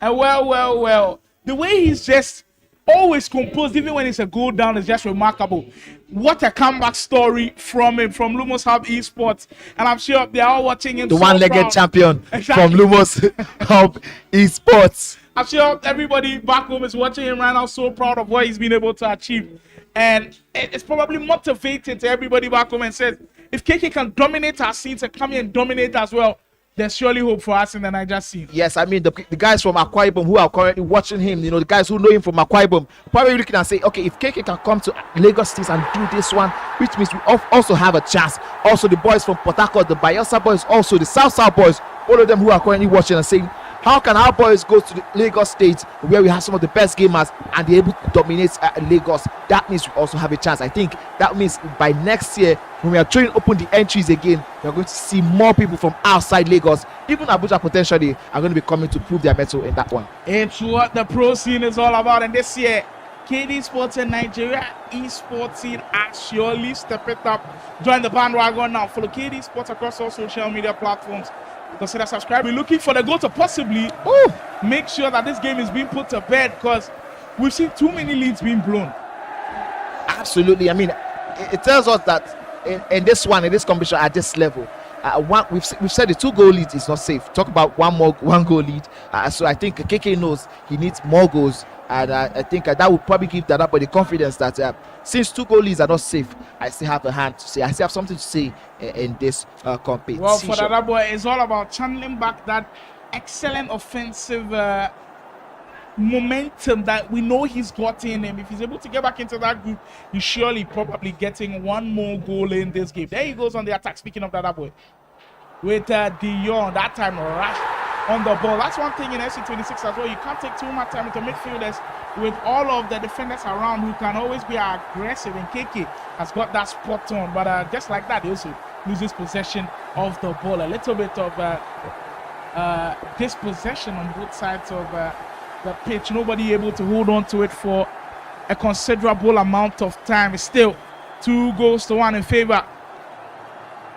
And well, the way he's just always composed, even when it's a goal down, is just remarkable. What a comeback story from him, from Lumos Hub Esports. And I'm sure they're all watching him. The so one-legged proud. champion Exactly. from Lumos Hub Esports. I'm sure everybody back home is watching him right now, so proud of what he's been able to achieve. And it's probably motivating to everybody back home and says, if KK can dominate our scenes and come here and dominate as well, there's surely hope for us in the Niger scene. Yes, I mean, the guys from Akwa Ibom who are currently watching him, the guys who know him from Akwa Ibom, probably looking and say, okay, if KK can come to Lagos State and do this one, which means we also have a chance. Also, the boys from Port Harcourt, the Bayelsa boys, also the South boys, all of them who are currently watching and saying, how can our boys go to the Lagos State where we have some of the best gamers and they're able to dominate Lagos? That means we also have a chance. I think that means by next year, when we are trying to open the entries again, we're going to see more people from outside Lagos. Even Abuja potentially are going to be coming to prove their mettle in that one. It's what the pro scene is all about. And this year, KD Sports and Nigeria esports scene are surely stepping up. Join the bandwagon now. Follow KD Sports across all social media platforms. Consider subscribing. We're looking for the goal to possibly make sure that this game is being put to bed, because we've seen too many leads being blown. Absolutely. I mean, it tells us that in this competition at this level, we've said the 2-goal lead is not safe. Talk about one goal lead. So I think KK knows he needs more goals, and I think that would probably give Dada Boy the confidence that since 2-goal leads are not safe, I still have a hand to say. I still have something to say in this competition. Well, for Dada Boy, it's all about channeling back that excellent offensive momentum that we know he's got in him. If he's able to get back into that group, he's surely probably getting one more goal in this game. There he goes on the attack. Speaking of Dada Boy, with Dion, that time rush on the ball. That's one thing in FC26 as well. You can't take too much time with the midfielders, with all of the defenders around who can always be aggressive, and KK has got that spot on. But just like that, he also loses possession of the ball. A little bit of dispossession on both sides of the pitch. Nobody able to hold on to it for a considerable amount of time. It's still 2-1 in favor.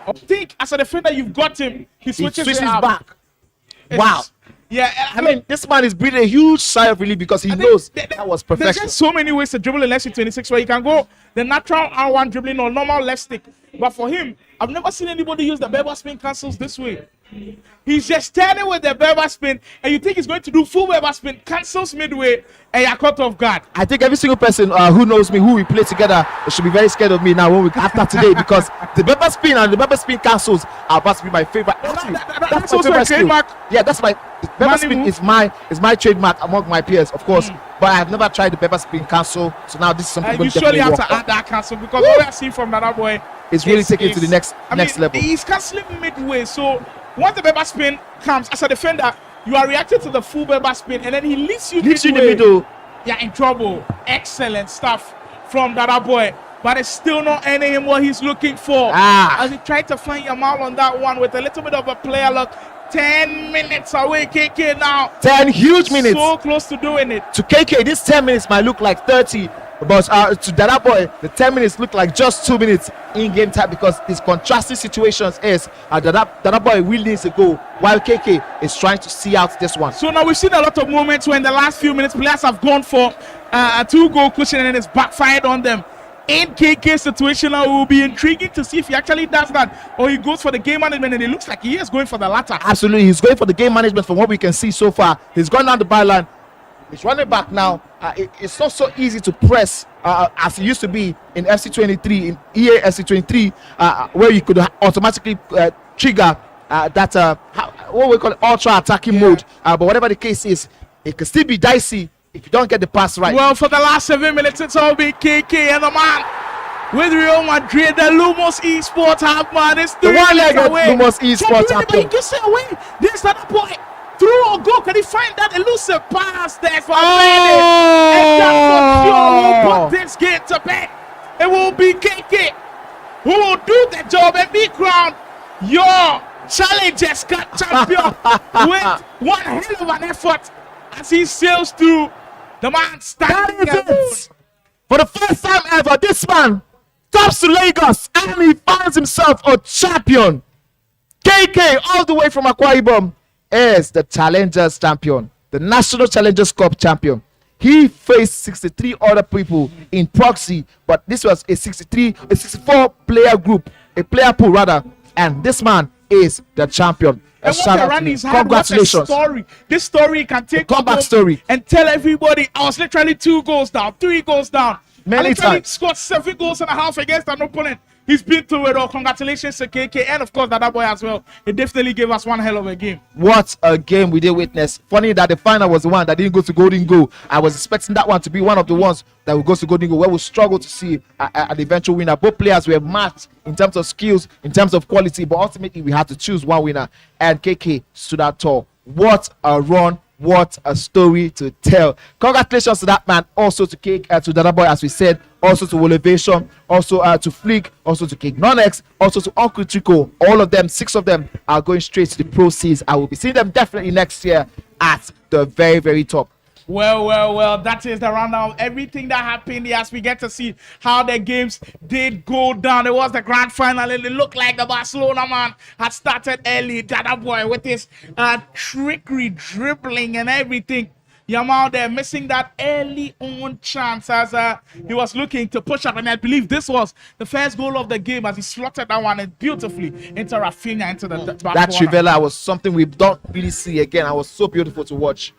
I think as a defender, you've got him. He switches it up. Back. Wow. Yeah, I mean, this man is breathing a huge sigh of relief because he knows that was There's perfection. just so many ways to dribble in FC26 where you can go the natural R1 dribbling or normal left stick. But for him, I've never seen anybody use the Berber spin cancels this way. He's just standing with the Berber spin, and you think he's going to do full Berber spin, cancels midway, and you're caught off guard. I think every single person who knows me, who we play together, should be very scared of me now after today, because the Berber spin and the Berber spin cancels are about to be my favorite. Actually, That's my also favorite a skill. trademark. Yeah, that's my Berber Money spin move. is my trademark among my peers, of course. But I have never tried the Berber spin cancel, so now this is something And going you to surely definitely have work to on. add that cancel, because what we are seeing from Dada Boy It's really taking it to the next level. He's cancelling midway, so once the Berber spin comes, as a defender, you are reacting to the full Berber spin, and then he leaves you in the midway. middle. You're in trouble. Excellent stuff from Dada Boy, but it's still not earning him what he's looking for. As he tried to find Yamal on that one with a little bit of a player luck. 10 minutes away, KK now. 10 huge minutes. So close to doing it. To KK, this 10 minutes might look like 30, but to Dada Boy, the 10 minutes look like just 2 minutes in game time, because these contrasting situations is Dada Boy really needs to go, while KK is trying to see out this one. So now we've seen a lot of moments where in the last few minutes players have gone for a 2-goal cushion and it's backfired on them. In KK's situation now, it will be intriguing to see if he actually does that, or he goes for the game management, and it looks like he is going for the latter. Absolutely, he's going for the game management from what we can see so far. He's gone down the byline. He's running back now. It's not so easy to press as it used to be in FC23, in EA FC23, where you could automatically trigger that what we call ultra attacking mode. But whatever the case is, it can still be dicey if you don't get the pass right. Well, for the last 7 minutes, it's all been KK and the man with Real Madrid, the Lumos Esports have, man. It's The 3 one-legged minutes away. Lumos Esports So, have but he gets it away. There's that boy. Through or go, can he find that elusive pass there for and that's what sure will put this game to bed. It will be KK who will do the job and be crowned your Challengers Cup champion with one hell of an effort as he sails through. The man standing That is alone. it. For the first time ever, this man comes to Lagos and he finds himself a champion. KK, all the way from Akwa Ibom, is the Challengers champion, the National Challengers Cup champion. He faced 63 other people in proxy, but this was a 64 player group, a player pool rather, and this man is the champion. And Shout out what to him. he's had, Congratulations. what a story. This story can take Comeback home story. and tell everybody I was literally 2 goals down, 3 goals down. Many I literally times. scored 7 goals and a half against an opponent. He's been through it all. Congratulations to KK and of course Dada Boy as well. He definitely gave us one hell of a game. What a game we did witness. Funny that the final was the one that didn't go to Golden Goal. I was expecting that one to be one of the ones that will go to Golden Goal, where we struggle to see an eventual winner. Both players were matched in terms of skills, in terms of quality, but ultimately we had to choose one winner, and KK stood out tall. What a run. What a story to tell. Congratulations to that man, also to to Dada Boy, as we said, also to Elevation, also to Flick, also to Nonx, also to Uncle Chico. All of them, 6 of them, are going straight to the proceeds. I will be seeing them definitely next year at the very, very top. Well, that is the rundown of everything that happened here as we get to see how the games did go down. It was the grand final and it looked like the Barcelona man had started early. Dada Boy with his trickery, dribbling and everything. Yamal there missing that early on chance as he was looking to push up, and I believe this was the first goal of the game as he slotted that one beautifully into Rafinha, into the That Trivela was something we don't really see again. It was so beautiful to watch.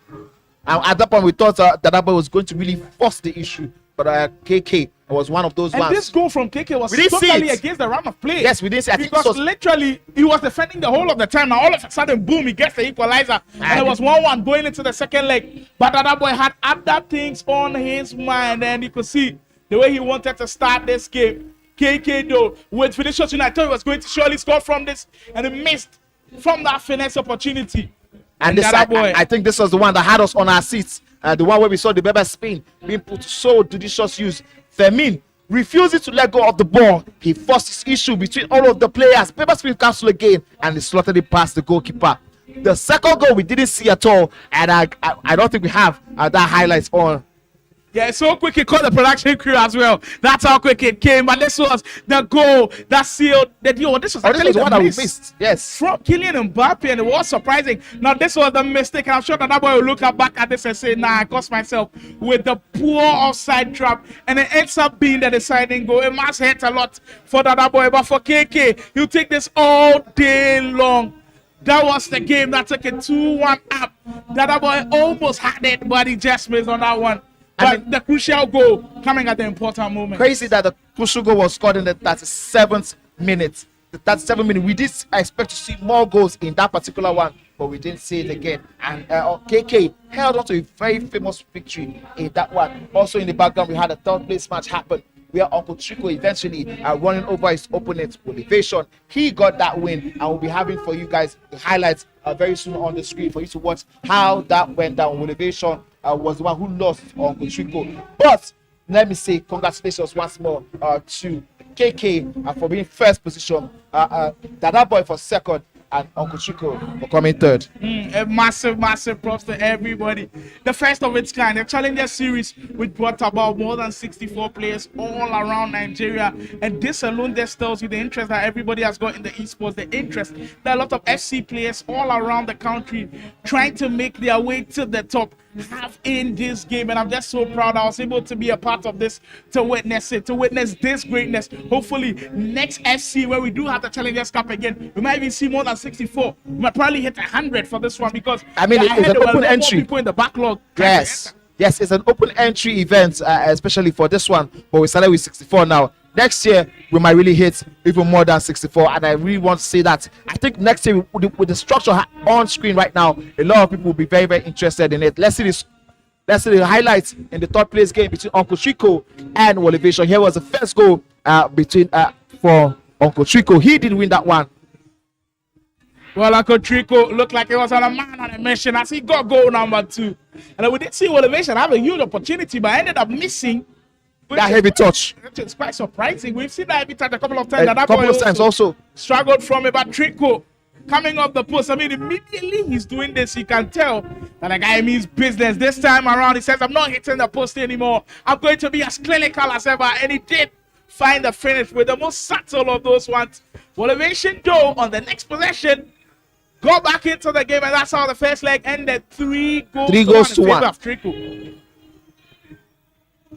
And at that point, we thought Dada Boy was going to really force the issue, but KK was one of those and ones. This goal from KK was We didn't see totally it. against the run of play. Yes, we didn't see. I think because this was- literally he was defending the whole of the time. Now all of a sudden, boom, he gets the equalizer, and it was 1-1 going into the second leg. But Dada Boy had other things on his mind, and you could see the way he wanted to start this game. KK though, with Vinicius United, I thought he was going to surely score from this, and he missed from that finesse opportunity. And this, Dada Boy, I think this was the one that had us on our seats. The one where we saw the Beba spin being put to so judicious use. Fermin refusing to let go of the ball. He forced his issue between all of the players. Beba spin cancel again, and he slotted it past the goalkeeper. The second goal we didn't see at all, and I don't think we have that highlights on. yeah, so quick it caught the production crew as well. That's how quick it came. But this was the goal that sealed the deal. This was actually This was the one the that we miss missed. Yes. from Kylian Mbappe, and it was surprising. Now this was the mistake, and I'm sure that boy will look back at this and say, nah, I cost myself with the poor offside trap, and it ends up being the deciding goal. It must hurt a lot for Dada Boy, but for KK, he'll take this all day long. That was the game that took it 2-1 up. Dada Boy almost had it, but he just missed on that one. But the crucial goal coming at the important moment. Crazy that the crucial goal was scored in the 37th minute. The 37th minute. We did expect to see more goals in that particular one, but we didn't see it again. And KK held on to a very famous victory in that one. Also in the background, we had a third place match happen where Uncle Chico eventually running over his opponent with Elevation. He got that win, and we'll be having for you guys the highlights very soon on the screen for you to watch how that went down. Elevation was the one who lost Uncle Chico. But let me say congratulations once more to KK for being first position, Dada Boy for second, and Uncle Chico for coming third. A massive props to everybody. The first of its kind, the Challenger Series, which brought about more than 64 players all around Nigeria. And this alone just tells you the interest that everybody has got in the esports, the interest that a lot of FC players all around the country trying to make their way to the top have in this game. And I'm just so proud I was able to be a part of this, to witness it, to witness this greatness. Hopefully next FC, where we do have the Challengers Cup again, we might even see more than 64. We might probably hit 100 for this one, because I mean, it's an open entry. People in the backlog. Yes, it's an open entry event, especially for this one. But we started with 64 now. Next year, we might really hit even more than 64. And I really want to say that I think next year, with the structure on screen right now, a lot of people will be very, very interested in it. Let's see this. Let's see the highlights in the third place game between Uncle Chico and Elevation. Here was the first goal for Uncle Chico. He did win that one. Well, Uncle Trico looked like he was on a man on a mission as he got goal number 2. And we did see Elevation have a huge opportunity, but ended up missing That heavy touch. It's quite surprising. We've seen that heavy touch a couple of times. A couple of times also. Struggled from it, but Trico coming up the post. I mean, immediately he's doing this, you can tell that the guy means business. This time around, he says, I'm not hitting the post anymore. I'm going to be as clinical as ever. And he did find the finish with the most subtle of those ones. Elevation, though, on the next possession, go back into the game, and that's how the first leg ended. 3 goals to 1. Of Trico.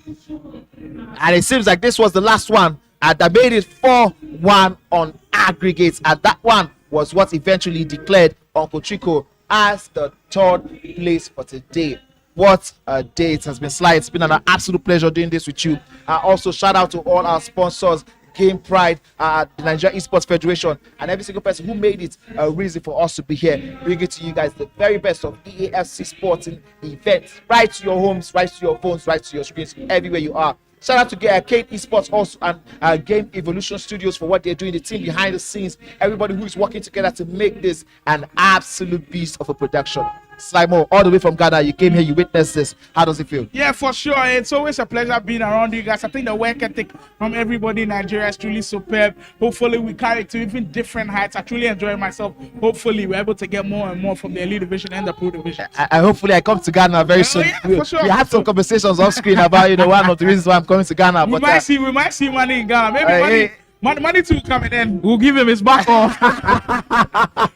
And it seems like this was the last one that made it 4-1 on aggregates, and that one was what eventually declared Uncle Chico as the third place for today. What a day it has been, Sly. It's been an absolute pleasure doing this with you. Also, shout out to all our sponsors, Game Pride, the Nigeria Esports Federation, and every single person who made it a reason for us to be here, bringing to you guys the very best of EAFC sporting events, right to your homes, right to your phones, right to your screens, everywhere you are. Shout out to Kate Esports also and Game Evolution Studios for what they're doing, the team behind the scenes, everybody who is working together to make this an absolute beast of a production. Slimo, all the way from Ghana, you came here, you witnessed this. How does it feel? Yeah, for sure. It's always a pleasure being around you guys. I think the work ethic from everybody in Nigeria is truly superb. Hopefully, we carry it to even different heights. I truly enjoy myself. Hopefully, we're able to get more and more from the Elite Division and the Pro Division. I hopefully I come to Ghana very soon. Yeah, for sure. We had some conversations off screen about one of the reasons why I'm coming to Ghana. We But might see money in Ghana. Maybe money too coming in. We'll give him his back off.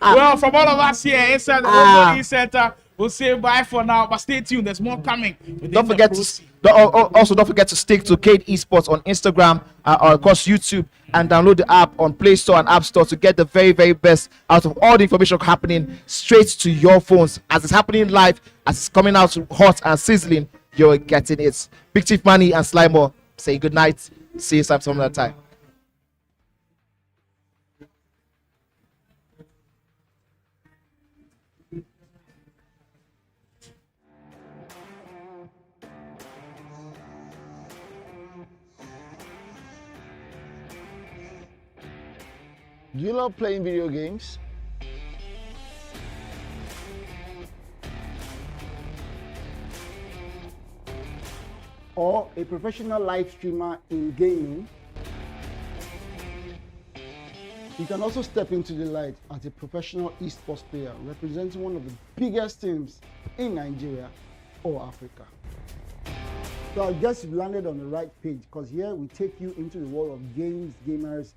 Well, from all of us here inside the Open Center, we'll say bye for now. But stay tuned. There's more coming. don't forget to stick to Kate Esports on Instagram or across YouTube, and download the app on Play Store and App Store to get the very, very best out of all the information happening straight to your phones. As it's happening live, as it's coming out hot and sizzling, you're getting it. Big Chief Money and Slimo say good night. See you some other time. Do you love playing video games? Or a professional live streamer in gaming? You can also step into the light as a professional esports player representing one of the biggest teams in Nigeria or Africa. So I guess you've landed on the right page, because here we take you into the world of games, gamers,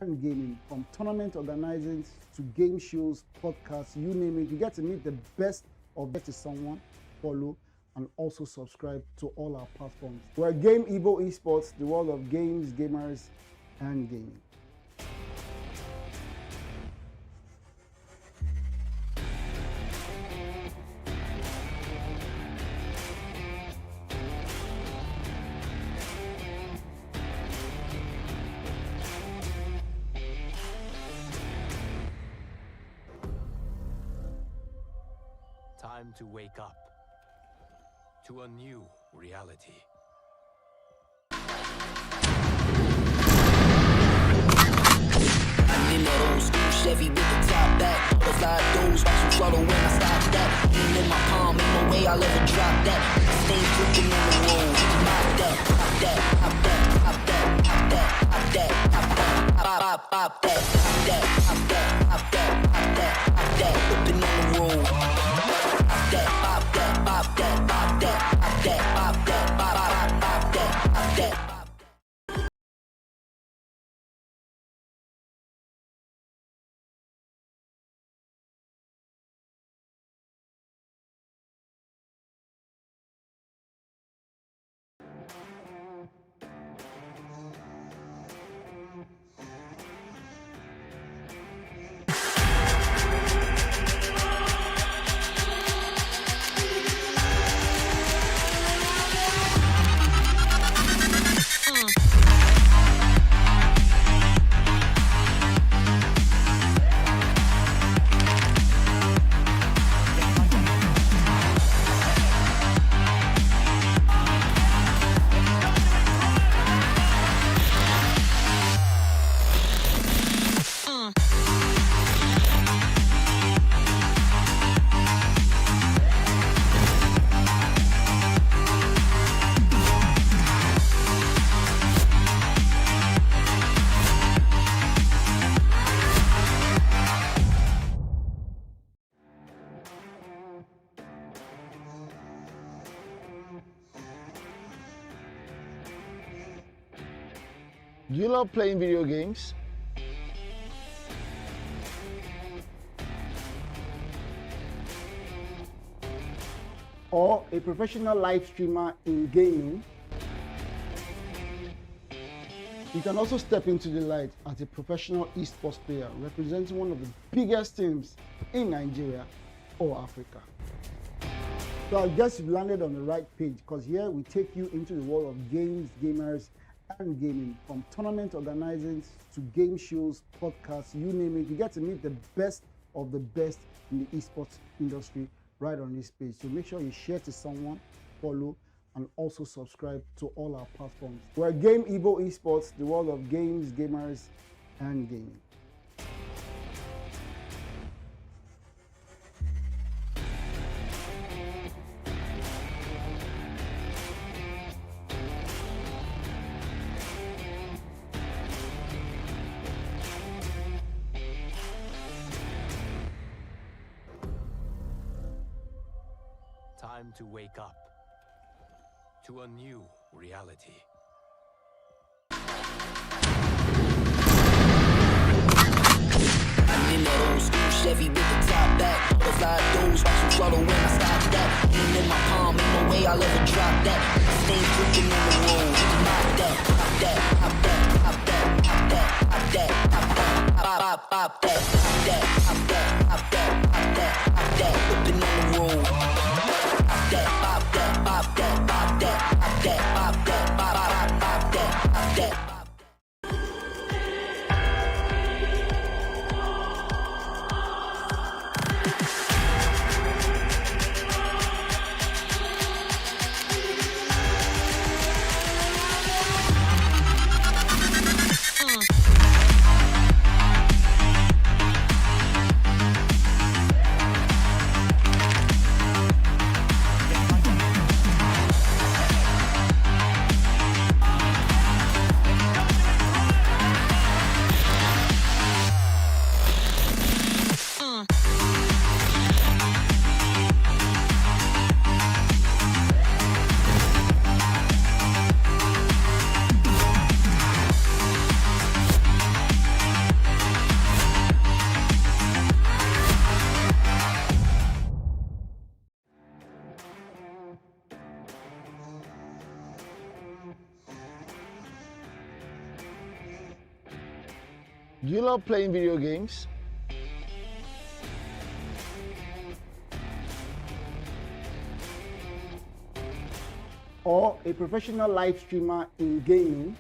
and gaming. From tournament organizing to game shows, podcasts, you name it. You get to meet the best of best. Someone follow and also subscribe to all our platforms. We're Game Evo Esports, the world of games, gamers, and gaming. Time to wake up to a new reality. I'm in that old school Chevy with the top back. Butterfly doors, watch them flutter when I stop that. Lean in my palm, ain't no way I'll ever drop that. Stay cooking on the road, pop that, pop that, pop that, pop that, pop that, pop that, pop that, pop, pop that, pop that, pop that, pop that, pop that, pop that, whipping on the road. Pop that, pop that, pop that, pop that, pop that, pop that, pop, pop that, pop that. Do you love playing video games? Or a professional live streamer in gaming? You can also step into the light as a professional esports player representing one of the biggest teams in Nigeria or Africa. So I guess you've landed on the right page, because here we take you into the world of games, gamers, and gaming. From tournament organizing to game shows, podcasts, you name it. You get to meet the best of the best in the esports industry right on this page. So make sure you share to someone, follow, and also subscribe to all our platforms. We're Game Evo Esports, the world of games, gamers, and gaming. Time to wake up to a new reality. I'm in that old school Chevy with the top back. Butterfly doors, watch them flutter when I stop that. Aim in my palm, ain't no way I'll ever drop that. Stay dripping on the road, pop that, pop that, pop that, pop that, pop that, pop that, pop that, pop, pop that, pop that, pop that, pop that, pop that, pop that, whipping on the road. Pop that, pop that, pop that, pop that, pop that, pop that, pop, pop that, pop that. Do you love playing video games? Or a professional live streamer in gaming?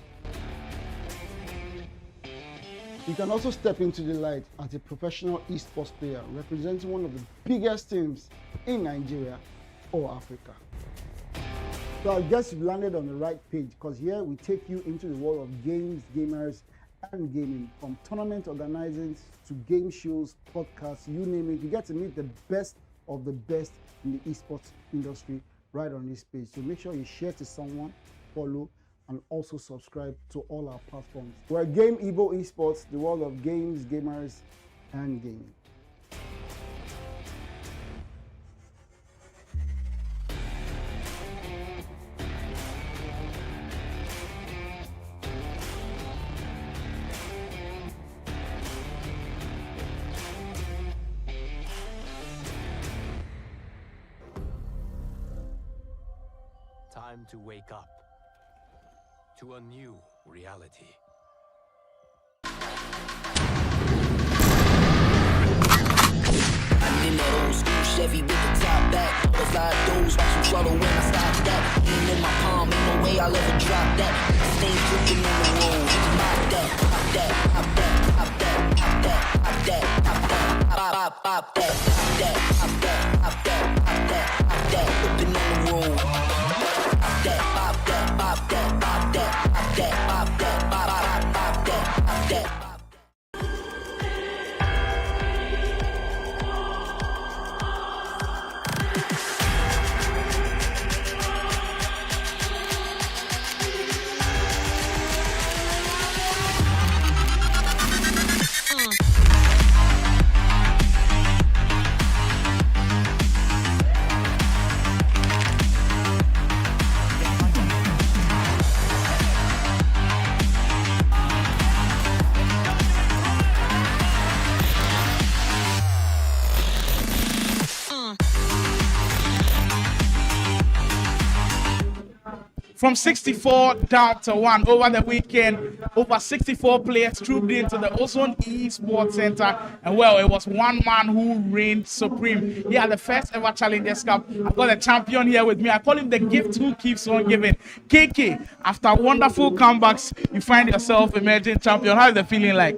You can also step into the light as a professional esports player representing one of the biggest teams in Nigeria or Africa. So I guess you've landed on the right page, because here we take you into the world of games, gamers, and gaming. From tournament organizing to game shows, podcasts, you name it. You get to meet the best of the best in the esports industry right on this page. So make sure you share to someone, follow, and also subscribe to all our platforms. We're Game Evo Esports, the world of games, gamers, and gaming. Time to wake up to a new reality. I'm in that old school Chevy with the top back. Butterfly doors, watch them flutter when I stop that. Aim in my palm, ain't no way I'll ever drop that. Stay dripping on the road, pop that, pop that, pop that, pop that, pop that, pop that, pop that, pop, pop that, pop that, pop that, pop that, pop that, pop that, whipping on the road. Pop that, pop that, pop that, pop that, pop that, pop that, pop, pop that, pop that. from 64 down to 1 over the weekend. Over 64 players trooped into the Ozone Esports Center, and well, it was one man who reigned supreme. He had the first ever Challengers Cup. I've got a champion here with me. I call him the gift who keeps on giving. KK, after wonderful comebacks, you find yourself emerging champion. How is the feeling like?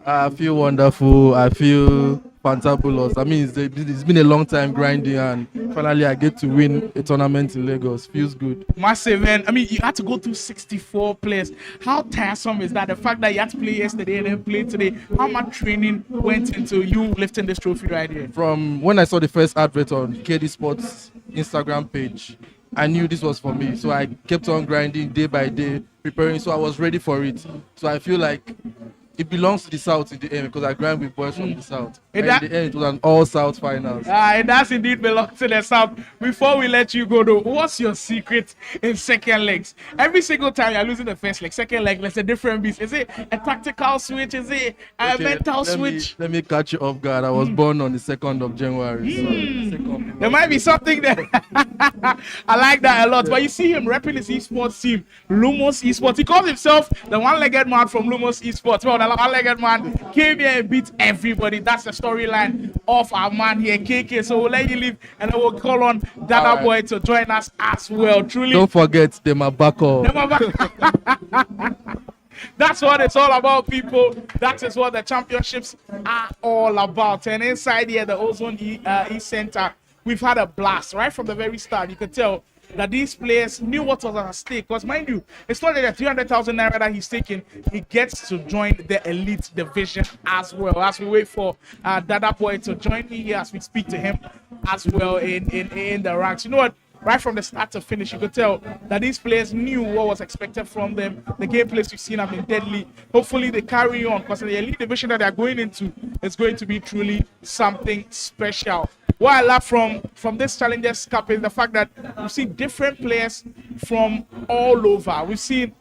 I feel wonderful. I feel fantabulous. I mean, it's been a long time grinding, and finally I get to win a tournament in Lagos. Feels good. Massive, man. I mean, you had to go through 64 players. How tiresome is that? The fact that you had to play yesterday and then play today. How much training went into you lifting this trophy right here? From when I saw the first advert on KD Sports Instagram page, I knew this was for me. So I kept on grinding day by day, preparing. So I was ready for it. So I feel like it belongs to the South in the end because I grind with boys from the South. And in the end, it was an all-South finals. It does indeed belong to the South. Before we let you go, though, what's your secret in second legs? Every single time you're losing the first leg, second leg, it's a different beast. Is it a tactical switch? Is it a mental switch? Let me catch you off guard. I was born on the 2nd of January. So there might be something there. I like that a lot. But you see him repping his esports team, Lumos Esports. He calls himself the one-legged man from Lumos Esports. Well, the one-legged man came here and beat everybody. That's the storyline of our man here, KK. So we'll let you leave and then we'll call on Dada Boy to join us as well. Truly. Don't forget the Mabako. That's what it's all about, people. That is what the championships are all about. And inside here, the Ozone East Center, we've had a blast right from the very start. You could tell that these players knew what was at stake. Because mind you, it's not the 300,000 naira that he's taking. He gets to join the elite division as well. As we wait for Dada Boy to join me here as we speak to him as well in the ranks. You know what? Right from the start to finish, you could tell that these players knew what was expected from them. The gameplays we've seen have been deadly. Hopefully they carry on because the elite division that they're going into is going to be truly something special. What I love from this Challengers Cup is the fact that we've seen different players from all over. We've seen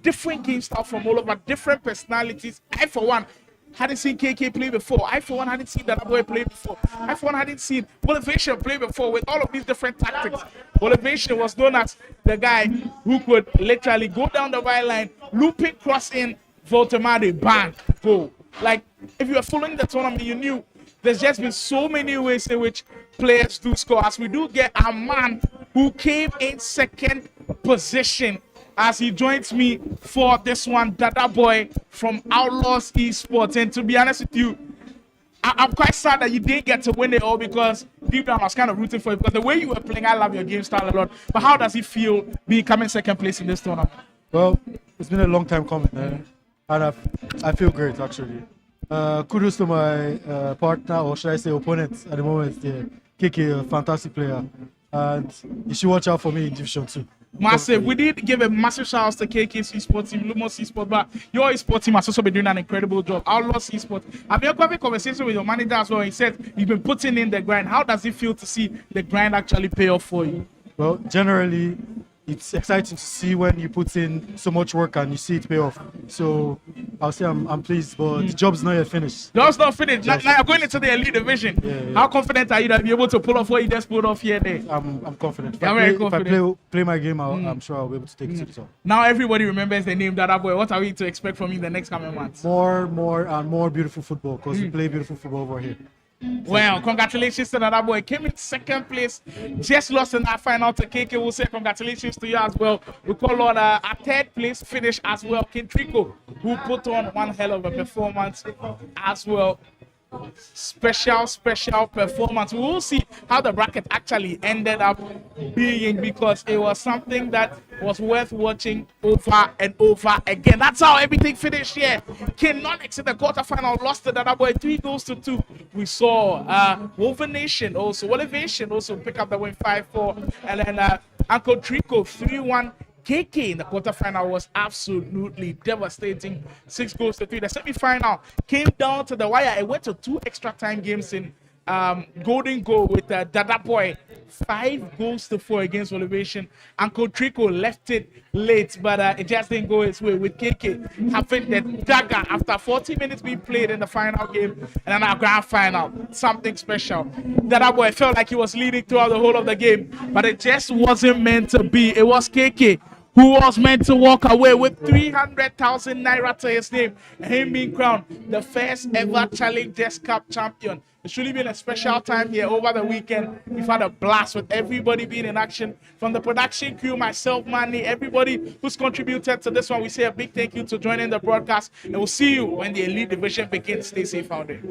different game style from all over, different personalities. I, for one, hadn't seen KK play before. I, for one, hadn't seen Dada Boy play before. I, for one, hadn't seen Motivation play before with all of these different tactics. Motivation was known as the guy who could literally go down the byline, looping, cross in, Voltemade, bang, go. Like, if you were following the tournament, you knew there's just been so many ways in which players do score. As we do get a man who came in second position as he joins me for this one, Dada Boy from Outlaws Esports. And to be honest with you, I'm quite sad that you didn't get to win it all because deep down I was kind of rooting for you because the way you were playing, I love your game style a lot. But how does it feel being coming second place in this tournament? Well, it's been a long time coming, and I feel great actually. Kudos to my partner, or should I say opponent at the moment. Yeah, KK, a fantastic player, and you should watch out for me in Division 2. Massive. We did give a massive shout out to KK's esports team, Lumos Esports, but your esports team has also been doing an incredible job. Outlaws Esports. I've been having a conversation with your manager as well. He said you've been putting in the grind. How does it feel to see the grind actually pay off for you? Well, generally, it's exciting to see when you put in so much work and you see it pay off. So I'll say I'm pleased, but the job's not yet finished. Job's not finished. Now you're going into the elite division. Yeah. How confident are you that you'll be able to pull off what you just pulled off here and there? I'm confident. If I play my game, I'm sure I'll be able to take it to the top. Now everybody remembers the name Dada Boy. What are we to expect from you in the next coming months? More beautiful football because we play beautiful football over here. Well, congratulations to Dada Boy. Came in second place, just lost in that final to KK. We'll say congratulations to you as well. We call on a third place finish as well, Kintrico, who put on one hell of a performance as well. Special performance. We will see how the bracket actually ended up being because it was something that was worth watching over and over again. That's how everything finished here. Nonx in the quarterfinal lost to Dada Boy 3-2. We saw Wolvenation also, Elevation also pick up the win 5-4, and then Uncle Trico 3-1. KK in the quarterfinal was absolutely devastating. 6-3. The semi-final came down to the wire. It went to 2 extra time games in Golden Goal with Dada Boy. 5-4 against Elevation. Uncle Trico left it late, but it just didn't go his way with KK having the dagger after 40 minutes being played in the final game and then our grand final. Something special. Dada Boy felt like he was leading throughout the whole of the game, but it just wasn't meant to be. It was KK who was meant to walk away with 300,000 naira to his name, and him being crowned the first ever Challengers Cup champion. It's really been a special time here over the weekend. We've had a blast with everybody being in action, from the production crew, myself, Manny, everybody who's contributed to this one. We say a big thank you to joining the broadcast, and we'll see you when the Elite Division begins. Stay safe out there.